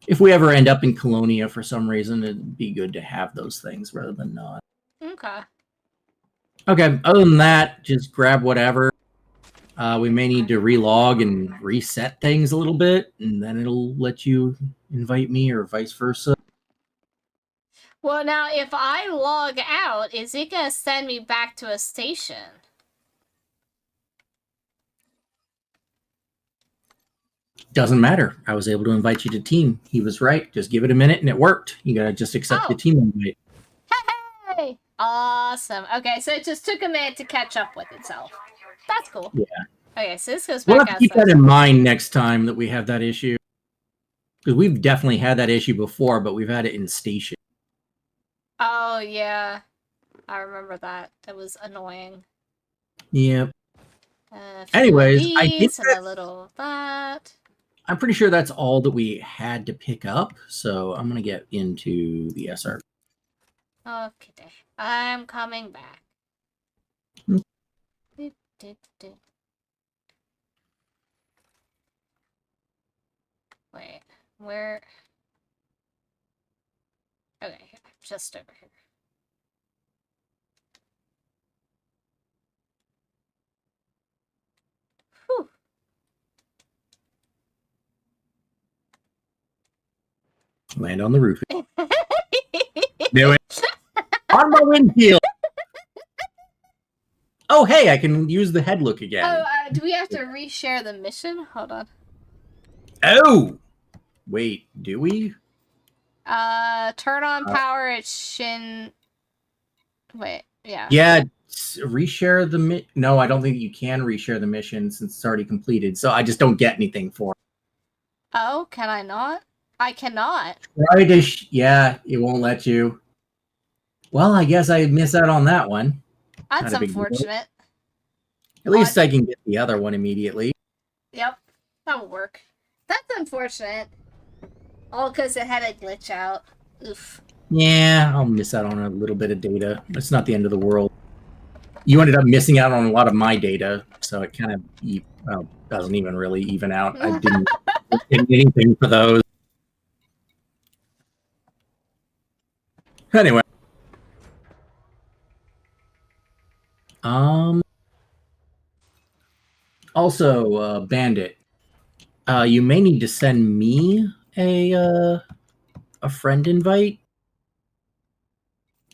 If we ever end up in Colonia for some reason, it'd be good to have those things rather than not. Okay. Okay, other than that, just grab whatever. We may need to relog and reset things a little bit, and then it'll let you invite me or vice versa. Well, now, if I log out, is it going to send me back to a station? Doesn't matter. I was able to invite you to team. He was right. Just give it a minute, and it worked. You gotta just accept the team invite. Hey! Awesome. Okay, so it just took a minute to catch up with itself. That's cool. Yeah. Okay, so this goes We'll back have to keep that in mind next time that we have that issue. Because we've definitely had that issue before, but we've had it in station. Oh, yeah. I remember that. It was annoying. Yep. Anyways, I think a little of that. I'm pretty sure that's all that we had to pick up. So I'm going to get into the SR. Okay. I'm coming back. Wait, where? Okay, just over here. Whew. Land on the roof. Do it. On my windshield. Oh, hey, I can use the head look again. Oh, do we have to reshare the mission? Hold on. Oh! Wait, do we? Turn on power at Shin. Wait, yeah. Yeah, reshare the No, I don't think you can reshare the mission since it's already completed, so I just don't get anything for it. Oh, can I not? I cannot. Try to yeah, it won't let you. Well, I guess I miss out on that one. That's Not a big deal. unfortunate. At least I can get the other one immediately. Yep, that will work. That's unfortunate. All because it had a glitch out. Oof. Yeah, I'll miss out on a little bit of data. It's not the end of the world. You ended up missing out on a lot of my data, so it kind of doesn't even really even out. I didn't get anything for those. Anyway. Also, Bandit, you may need to send me a friend invite.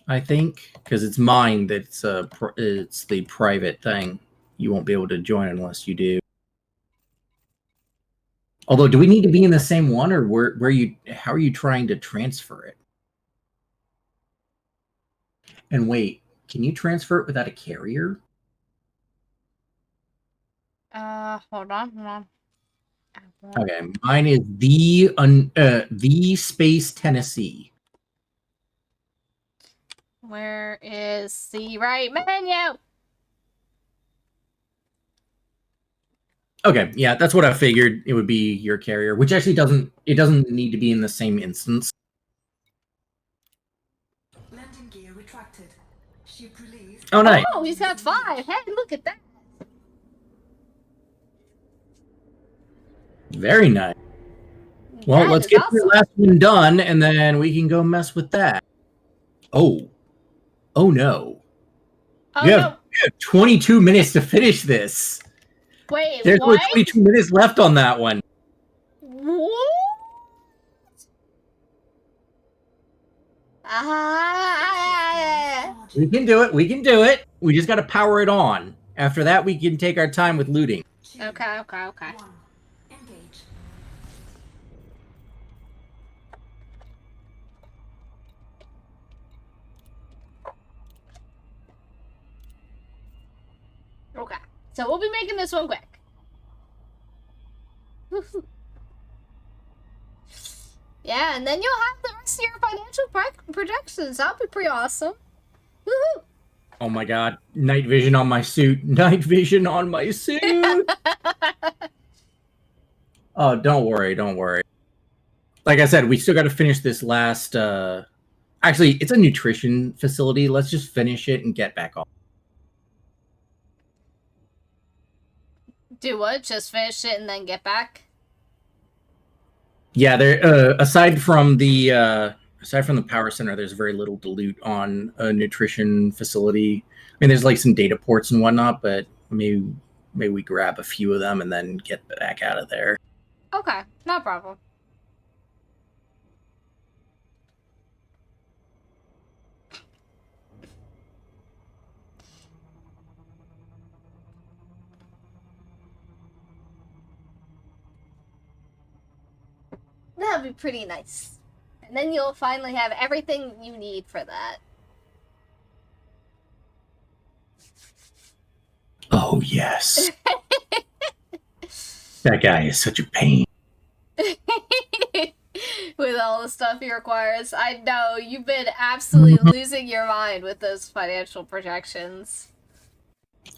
I think because it's mine. That's it's the private thing. You won't be able to join unless you do. Although, do we need to be in the same one, or how are you trying to transfer it? And wait, can you transfer it without a carrier? Hold on. Okay, mine is the Space Tennessee. Where is the right menu? Okay, yeah, that's what I figured. It would be your carrier, which actually doesn't need to be in the same instance. Landing gear retracted. Ship released. Oh, nice. Oh, he's got 5. Hey, look at that. Very nice. Well, That let's is get awesome. the last one done, and then we can go mess with that. Oh no. Oh, we no. have 22 minutes to finish this. Wait, There's only what? 22 minutes left on that one. What? Ah. We can do it. We can do it. We just got to power it on. After that, we can take our time with looting. Okay. Engage. Okay. So we'll be making this one quick. Woohoo. Yeah, and then you'll have the rest of your financial projections. That'll be pretty awesome. Woohoo! Oh my god. Night vision on my suit. Night vision on my suit. Oh, don't worry. Don't worry. Like I said, we still got to finish this last... Actually, it's a nutrition facility. Let's just finish it and get back on. Do what? Just finish it and then get back? Yeah, there. Aside from the power center, there's very little to loot on a nutrition facility. I mean, there's like some data ports and whatnot, but maybe we grab a few of them and then get back out of there. Okay, no problem. That'd be pretty nice. And then you'll finally have everything you need for that. Oh, yes. That guy is such a pain. With all the stuff he requires. I know, you've been absolutely losing your mind with those financial projections.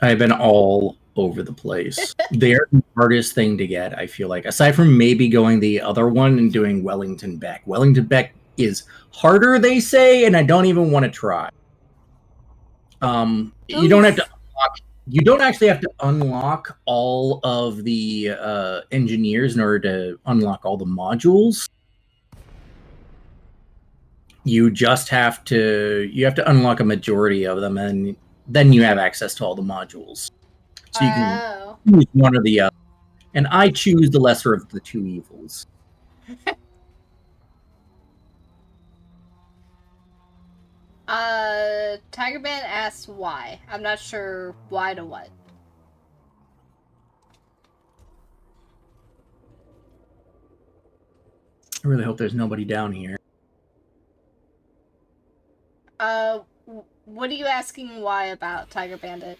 I've been all over the place. They're the hardest thing to get, I feel like. Aside from maybe going the other one and doing Wellington Beck. Wellington Beck is harder, they say, and I don't even want to try. You don't have to unlock You don't actually have to unlock all of the engineers in order to unlock all the modules. You just have to unlock a majority of them, and then you have access to all the modules. So you can choose one or the other. And I choose the lesser of the two evils. Tiger Man asks why. I'm not sure why to what. I really hope there's nobody down here. What are you asking why about, Tiger Bandit?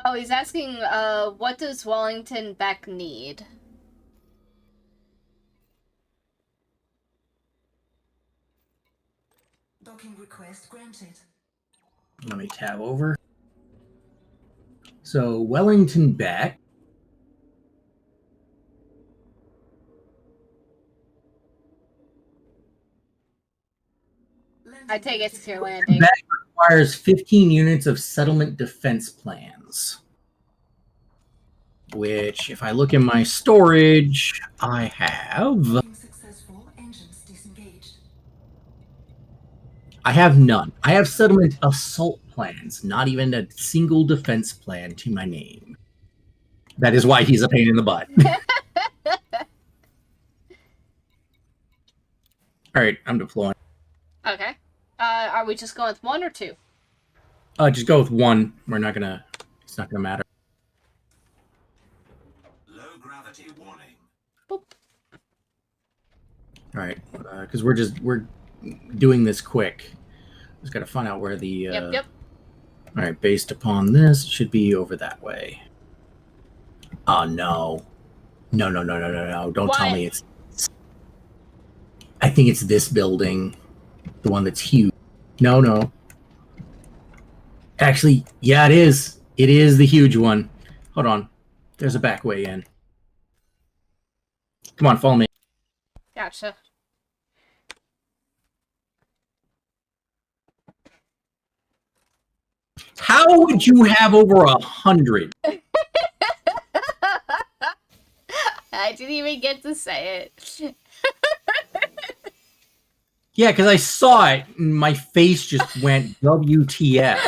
Oh, he's asking, what does Wellington Beck need? Docking request granted. Let me tab over. So, Wellington Beck. I take it to your landing. Beck requires 15 units of settlement defense plans. Which, if I look in my storage, I have. Successful. Engines disengaged. I have none. I have settlement assault plans, not even a single defense plan to my name. That is why he's a pain in the butt. All right, I'm deploying. Okay. Are we just going with one or two? Just go with one. We're not gonna. It's not gonna matter. Low gravity warning. Boop. All right, because we're doing this quick. Just got to find out where the. Yep. All right, based upon this, it should be over that way. Oh no, no! Don't What? tell me it's. I think it's this building, the one that's huge. No. Actually, yeah, it is. It is the huge one. Hold on. There's a back way in. Come on, follow me. Gotcha. How would you have over 100? I didn't even get to say it. Yeah, because I saw it and my face just went WTF.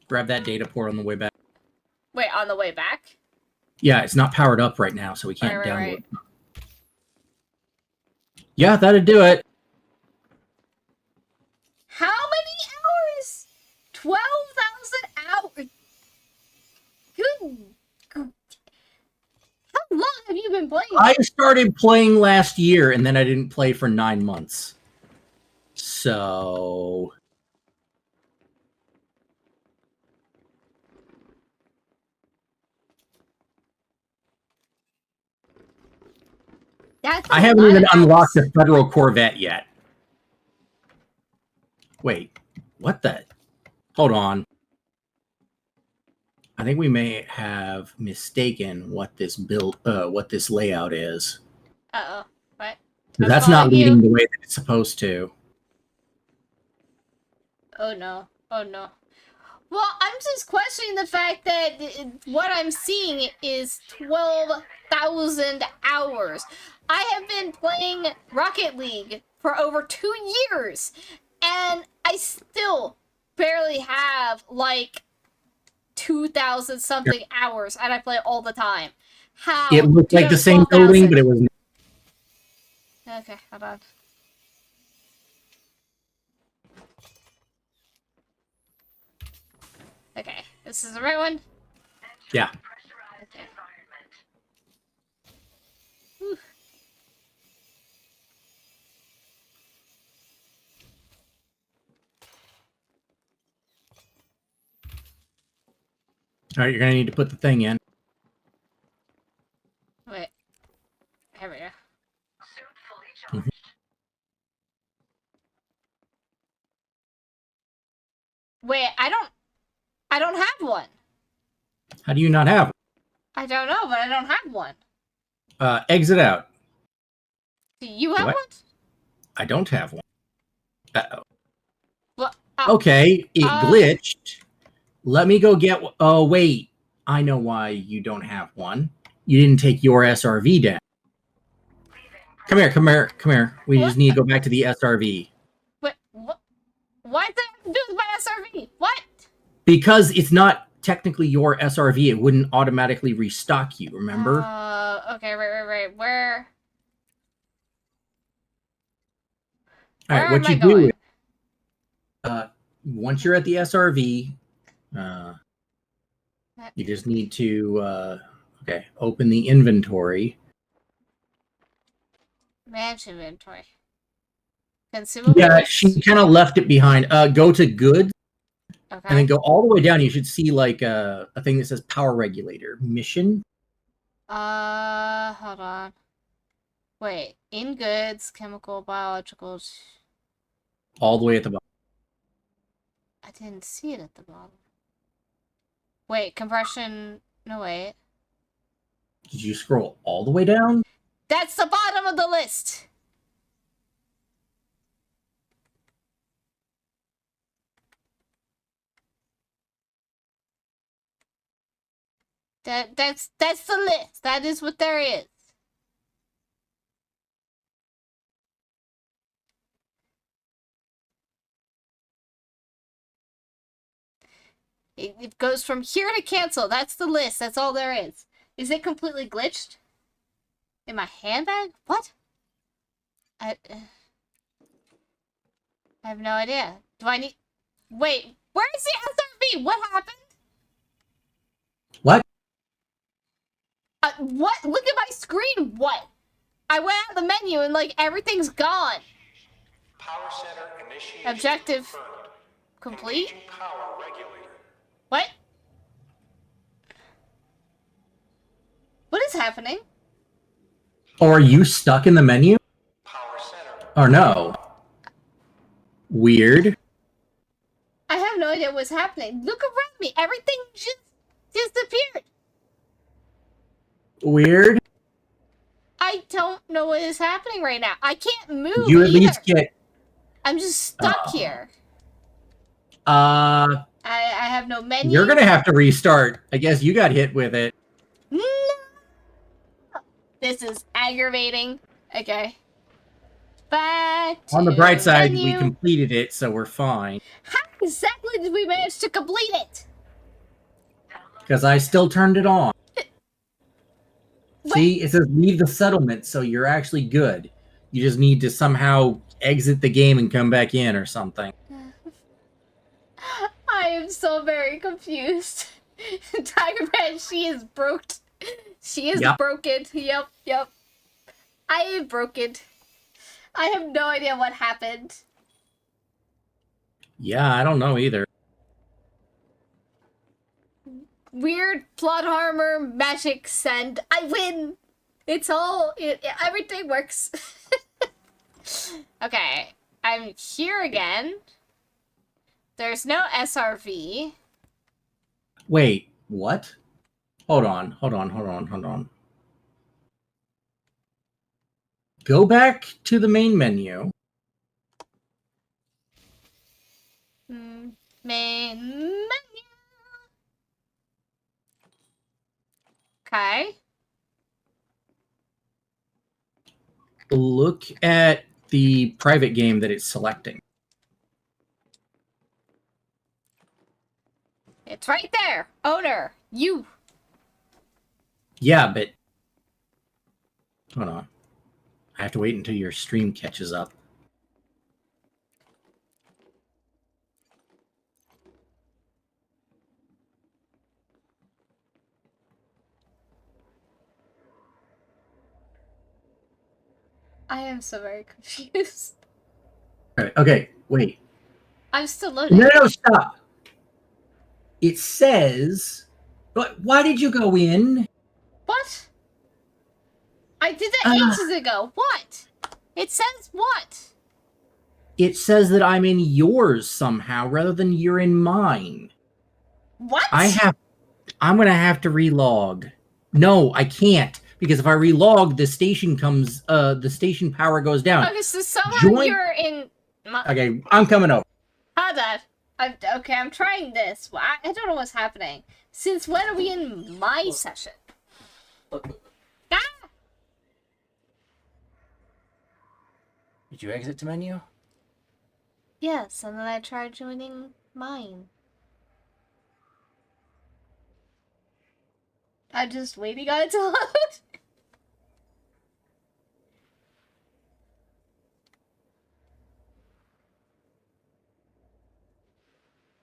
Grab that data port on the way back. Wait, on the way back? Yeah, it's not powered up right now, so we can't download. Right. Yeah, that'd do it. How many hours? 12,000 hours. Good. How long have you been playing? I started playing last year, and then I didn't play for 9 months. So... I haven't even unlocked the Federal Corvette yet. Wait, what the? Hold on. I think we may have mistaken what this layout is. Uh-oh. What? That's not leading the way that it's supposed to. Oh no. Well, I'm just questioning the fact that what I'm seeing is 12,000 hours. I have been playing Rocket League for over 2 years, and I still barely have, like, 2,000 something hours, and I play all the time. How? It looked like the same building, but it was not. Okay, hold on. Okay, this is the right one? Yeah. Okay. Whew. All right, you're going to need to put the thing in. Wait, Wait, I don't have one. How do you not have I don't know, but I don't have one. one? Exit out. Do you have What? one? I don't have one. Uh-oh. What? Okay, it glitched. Let me go get. Oh wait, I know why you don't have one. You didn't take your SRV down. Come here. We What? just need to go back to the SRV What? What does that have to do with my SRV? What? because it's not technically your SRV. It wouldn't automatically restock you. Remember? Okay, right. Where? All right. Where What am I you going? do is, once you're at the SRV, you just need to open the inventory. Manage inventory. Consumables. Yeah, she kind of left it behind. Go to goods Okay. and then go all the way down. You should see like a thing that says power regulator mission. Hold on. Wait, in goods, chemical, biological. All the way at the bottom. I didn't see it at the bottom. Wait, compression. No, wait. Did you scroll all the way down? That's the bottom of the list. That's the list. That is what there is. It goes from here to cancel. That's the list. That's all there is. Is it completely glitched? In my handbag? What? I have no idea. Do I need... Wait, where is the SRV? What happened? What? What? Look at my screen. What? I went out the menu and, like, everything's gone. Power center initiation Objective confirmed. complete? Engaging power regulator. What? What is happening? Or are you stuck in the menu? Power center. Or no? Weird. I have no idea what's happening. Look around me. Everything just disappeared. Weird. I don't know what is happening right now. I can't move Did you at either. least get... I'm just stuck here. Uh, I have no menu. you're gonna have to restart. I guess you got hit with it. No. This is aggravating. Okay. Back On the to bright side, menu. we completed it, so we're fine. How exactly did we manage to complete it? Because I still turned it on. What? See, it says leave the settlement, so you're actually good. You just need to somehow exit the game and come back in or something. I am so very confused. Tiger Man, she is broke. She is Yep. broken. Yep. I am broken. I have no idea what happened. Yeah, I don't know either. Weird plot armor, magic, send. I win. It's all. Everything works. Okay, I'm here again. There's no SRV. Wait, what? Hold on. Go back to the main menu. Main menu. Okay. Look at the private game that it's selecting. It's right there. Owner, you. Yeah, but... Hold on. I have to wait until your stream catches up. I am so very confused. Alright, okay, wait. I'm still loading. No, stop. It says... But why did you go in? What? I did that ages ago. What? It says what? it says that I'm in yours somehow rather than you're in mine. What? I'm gonna have to relog. No, I can't, because if I relog, the station power goes down. Okay, so somehow Join- you're in my... Okay, I'm coming over. Hold on. Okay, I'm trying this. Well, I don't know what's happening. Since when are we in my session? Ah! Did you exit to menu? Yes, and then I tried joining mine. I'm just waiting on it to load.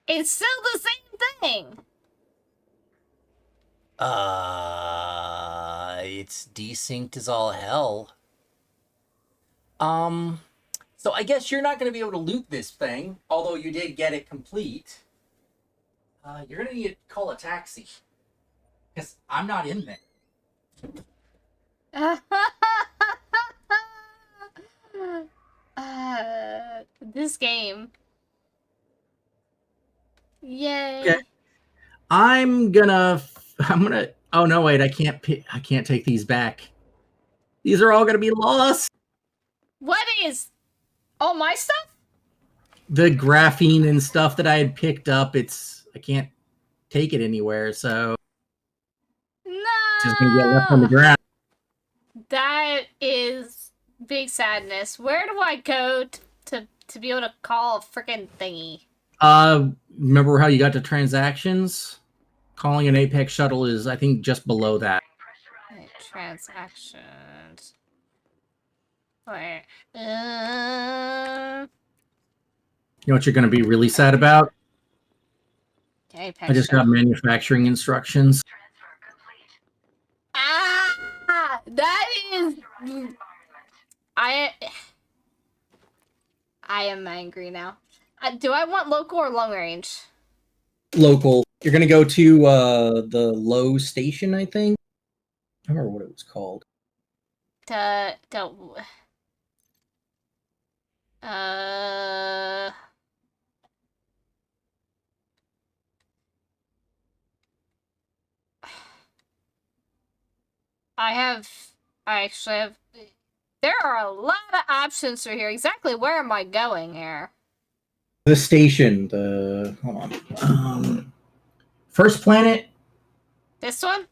It's still the same thing. It's desynced as all hell. So I guess you're not going to be able to loot this thing, although you did get it complete. You're going to need to call a taxi. Because I'm not in there. This game. Yay. Okay. I'm gonna. Oh no! Wait, I can't take these back. These are all gonna be lost. What is all my stuff? The graphene and stuff that I had picked up. I can't take it anywhere, so No. it's just gonna get left on the ground. That is big sadness. Where do I go to be able to call a freaking thingy? Remember how you got to transactions? Calling an Apex shuttle is, I think, just below that. Right, transactions. Wait. You know what you're going to be really sad about? Apex I just got shuttle. manufacturing instructions. Ah, that is. I am angry now. Do I want local or long range? Local. You're going to go to the low station, I think. I don't remember what it was called. I actually have. There are a lot of options for here. Exactly where am I going here? The station. Hold on. First planet. This one?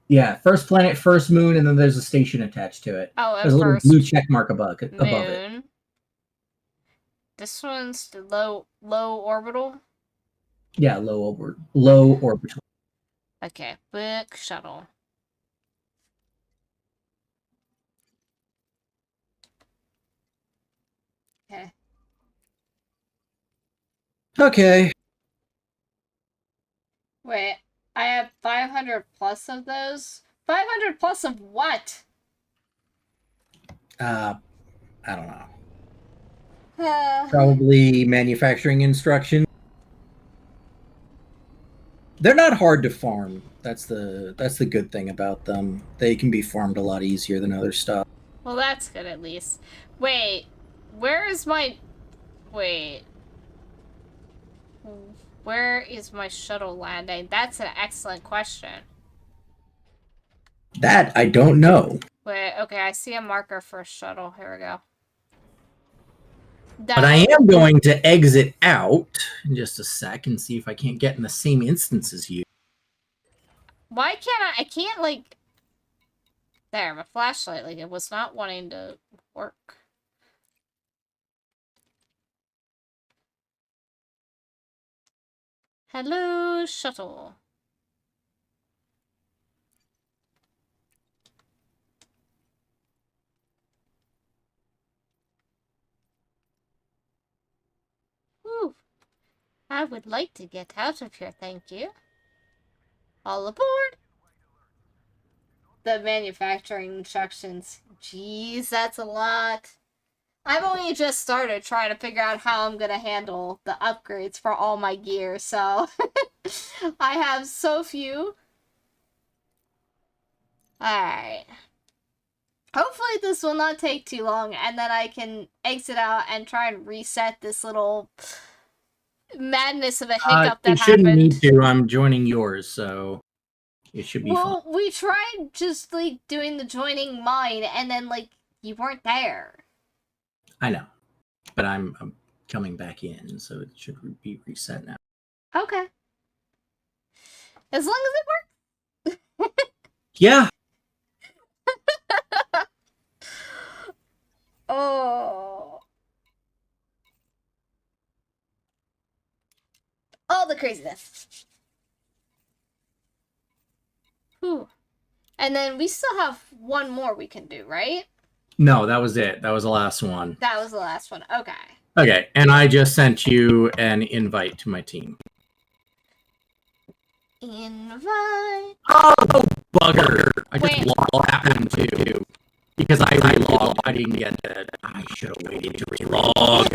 Yeah, first planet, first moon, and then there's a station attached to it. Oh, There's a little first blue check mark above it. moon. This one's the low orbital. Yeah, low orbital. Okay, book shuttle. Okay. Okay. Wait, I have 500 plus of those? 500 plus of what? I don't know. Probably manufacturing instructions. They're not hard to farm. That's the good thing about them. They can be farmed a lot easier than other stuff. Well, that's good at least. Wait, where is my... Wait. Where is my shuttle landing? That's an excellent question. That I don't know. Wait, okay, I see a marker for a shuttle. Here we go. But I am going to exit out in just a sec and see if I can't get in the same instance as you. Why can't I can't, like... There, my flashlight, like, it was not wanting to work. Hello, shuttle. Whew. I would like to get out of here, thank you. All aboard! The manufacturing instructions. Jeez, that's a lot. I've only just started trying to figure out how I'm gonna handle the upgrades for all my gear, so... I have so few. Alright. Hopefully this will not take too long, and then I can exit out and try and reset this little madness of a hiccup You that shouldn't happened. need to. I'm joining yours, so it should be fine. Well, we tried just, like, doing the joining mine, and then, like, you weren't there. I know, but I'm coming back in, so it should be reset now. Okay. As long as it works. Yeah. Oh. All the craziness. Whew. And then we still have one more we can do, right? No, that was it. That was the last one. That was the last one. Okay. Okay, and I just sent you an invite to my team. Invite. Oh, bugger! I just Wait. logged that one too. Because I relogged. I didn't get that. I should have waited to relog.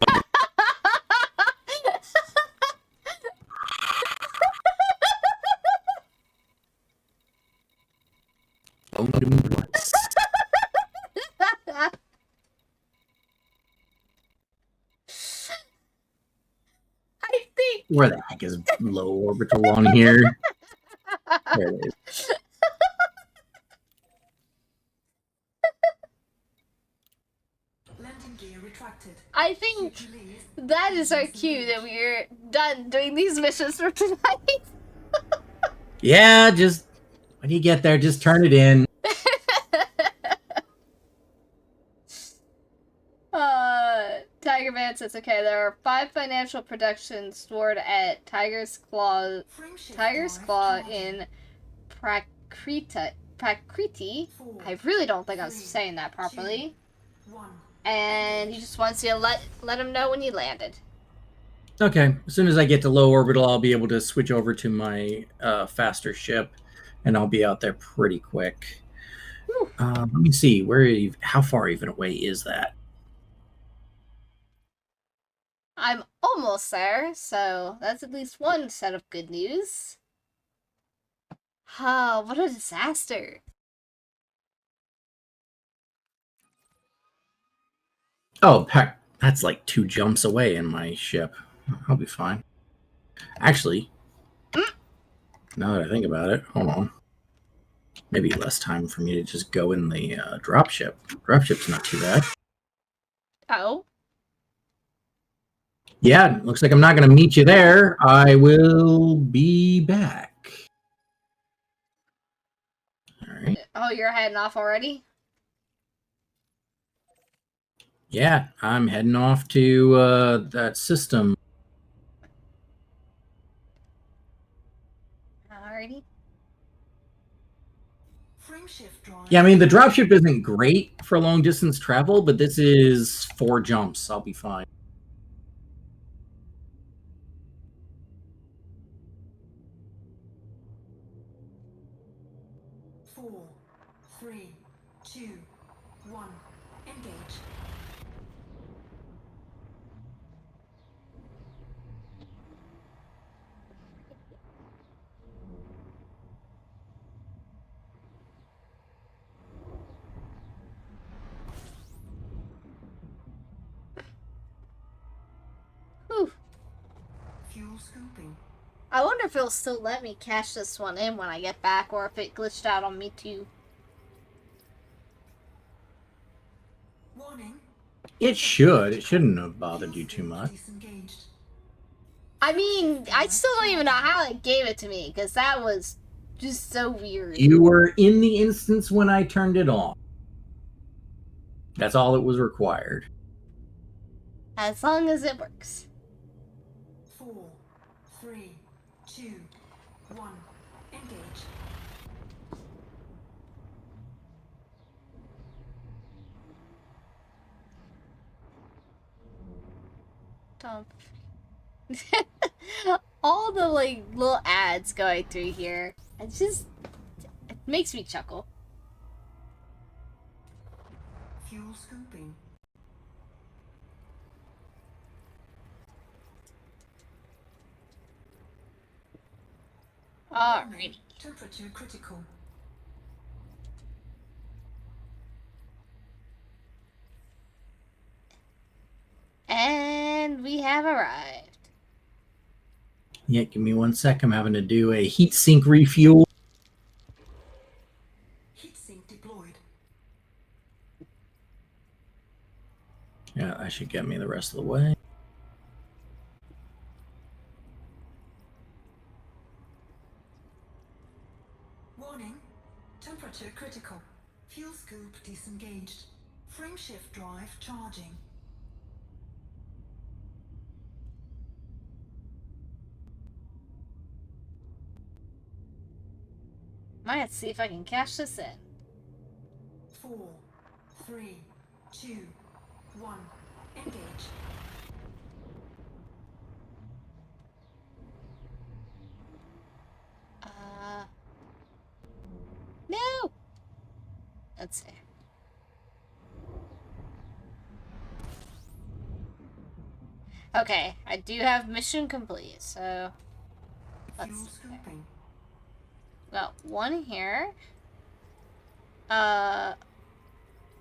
Don't do me once. I think. Where the heck is low orbital on here? There it is. Landing gear retracted. I think that is our cue that we're done doing these missions for tonight. Yeah, just when you get there, just turn it in. Tiger Man says, okay, there are 5 financial productions stored at Tiger's Claw in Prakriti. I really don't think I'm saying that properly. And he just wants you to let him know when you landed. Okay, as soon as I get to low orbital, I'll be able to switch over to my faster ship, and I'll be out there pretty quick. Let me see, how far even away is that? I'm almost there, so that's at least one set of good news. Oh, what a disaster. Oh, heck, that's like 2 jumps away in my ship. I'll be fine. Actually, now that I think about it, hold on. Maybe less time for me to just go in the dropship. Dropship's not too bad. Oh? Yeah, looks like I'm not going to meet you there. I will be back. All right. Oh, you're heading off already? Yeah, I'm heading off to that system. Alrighty. Yeah, I mean, the dropship isn't great for long distance travel, but this is 4 jumps. I'll be fine. Four, three, two, one. Engage. Whew. Fuel scooping. I wonder if it'll still let me cash this one in when I get back, or if it glitched out on me too. Warning. It should. It shouldn't have bothered you too much. Disengaged. I mean, I still don't even know how it gave it to me, because that was just so weird. You were in the instance when I turned it on. That's all it was required. As long as it works. 4, 3, 2, 1. Engage. Dump. All the, like, little ads going through here. It makes me chuckle. Fuel scooping. Alrighty. Temperature critical. have arrived. Yeah, give me 1 sec. I'm having to do a heat sink refuel. Heatsink deployed. Yeah, that should get me the rest of the way. Warning. Temperature critical. Fuel scoop disengaged. Frameshift drive charging. Might see if I can cash this in. 4, 3, 2, 1. Engage. No! Let's see. Okay, I do have mission complete, so let's Fuel see. scooping. Got one here. Oh.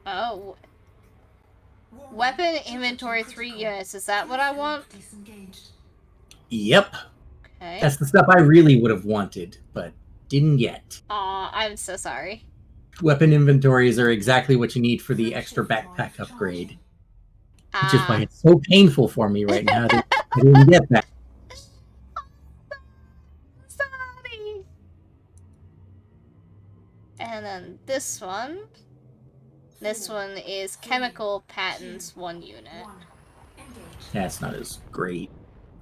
Warning. Weapon Temperature inventory 3 critical. units. Is that what I Fuel want? scoop disengaged. Yep. Okay. That's the stuff I really would have wanted, but didn't get. Aw, I'm so sorry. Weapon inventories are exactly what you need for the extra backpack upgrade. Which is why it's so painful for me right now that I didn't get that. Sorry. And then this one. This one is chemical patents 1 unit. 1. Engage. That's not as great.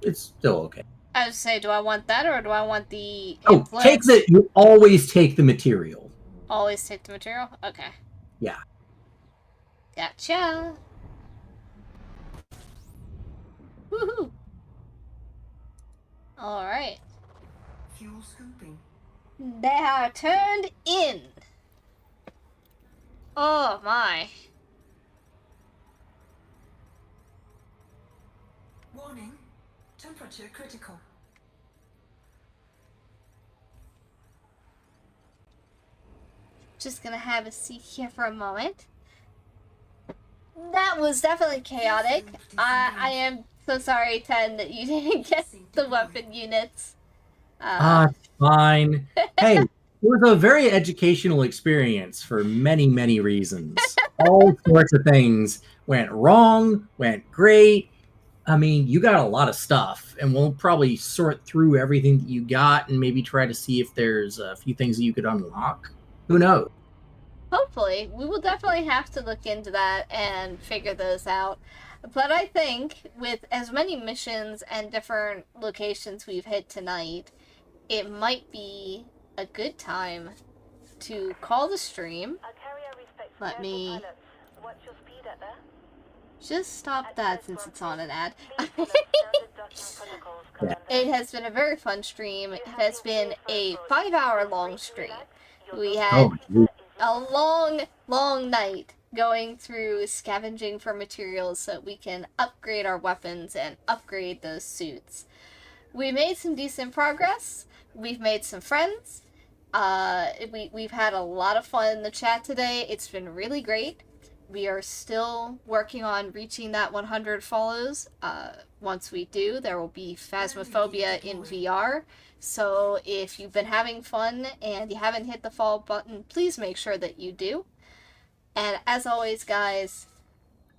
It's still okay. I would say, do I want that or do I want the Oh, take influence? the. You always take the material. Always take the material? Okay. Yeah. Gotcha. Woohoo. Alright. Fuel scooping. They are turned in. Oh my. Warning. Temperature critical. Just gonna have a seat here for a moment. That was definitely chaotic. I am so sorry, Ten, that you didn't get the weapon units. It's fine. Hey, it was a very educational experience for many, many reasons. All sorts of things went wrong, went great. I mean, you got a lot of stuff, and we'll probably sort through everything that you got and maybe try to see if there's a few things that you could unlock. Who knows? Hopefully. We will definitely have to look into that and figure those out. But I think with as many missions and different locations we've hit tonight, it might be a good time to call the stream. Let me just stop that since it's on an ad. It has been a very fun stream. It has been a 5-hour long stream. We had a long night going through scavenging for materials so that we can upgrade our weapons and upgrade those suits. We made some decent progress. We've made some friends. We've had a lot of fun in the chat today. It's been really great. We are still working on reaching that 100 follows. Once we do, there will be Phasmophobia in VR. So if you've been having fun and you haven't hit the follow button, please make sure that you do. And as always, guys,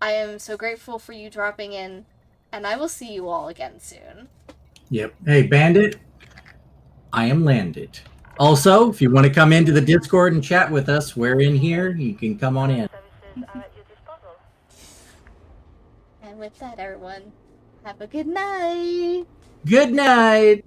I am so grateful for you dropping in, and I will see you all again soon. Yep. Hey, Bandit, I am landed. Also, if you want to come into the Discord and chat with us, we're in here. You can come on in. And with that, everyone, have a good night. Good night.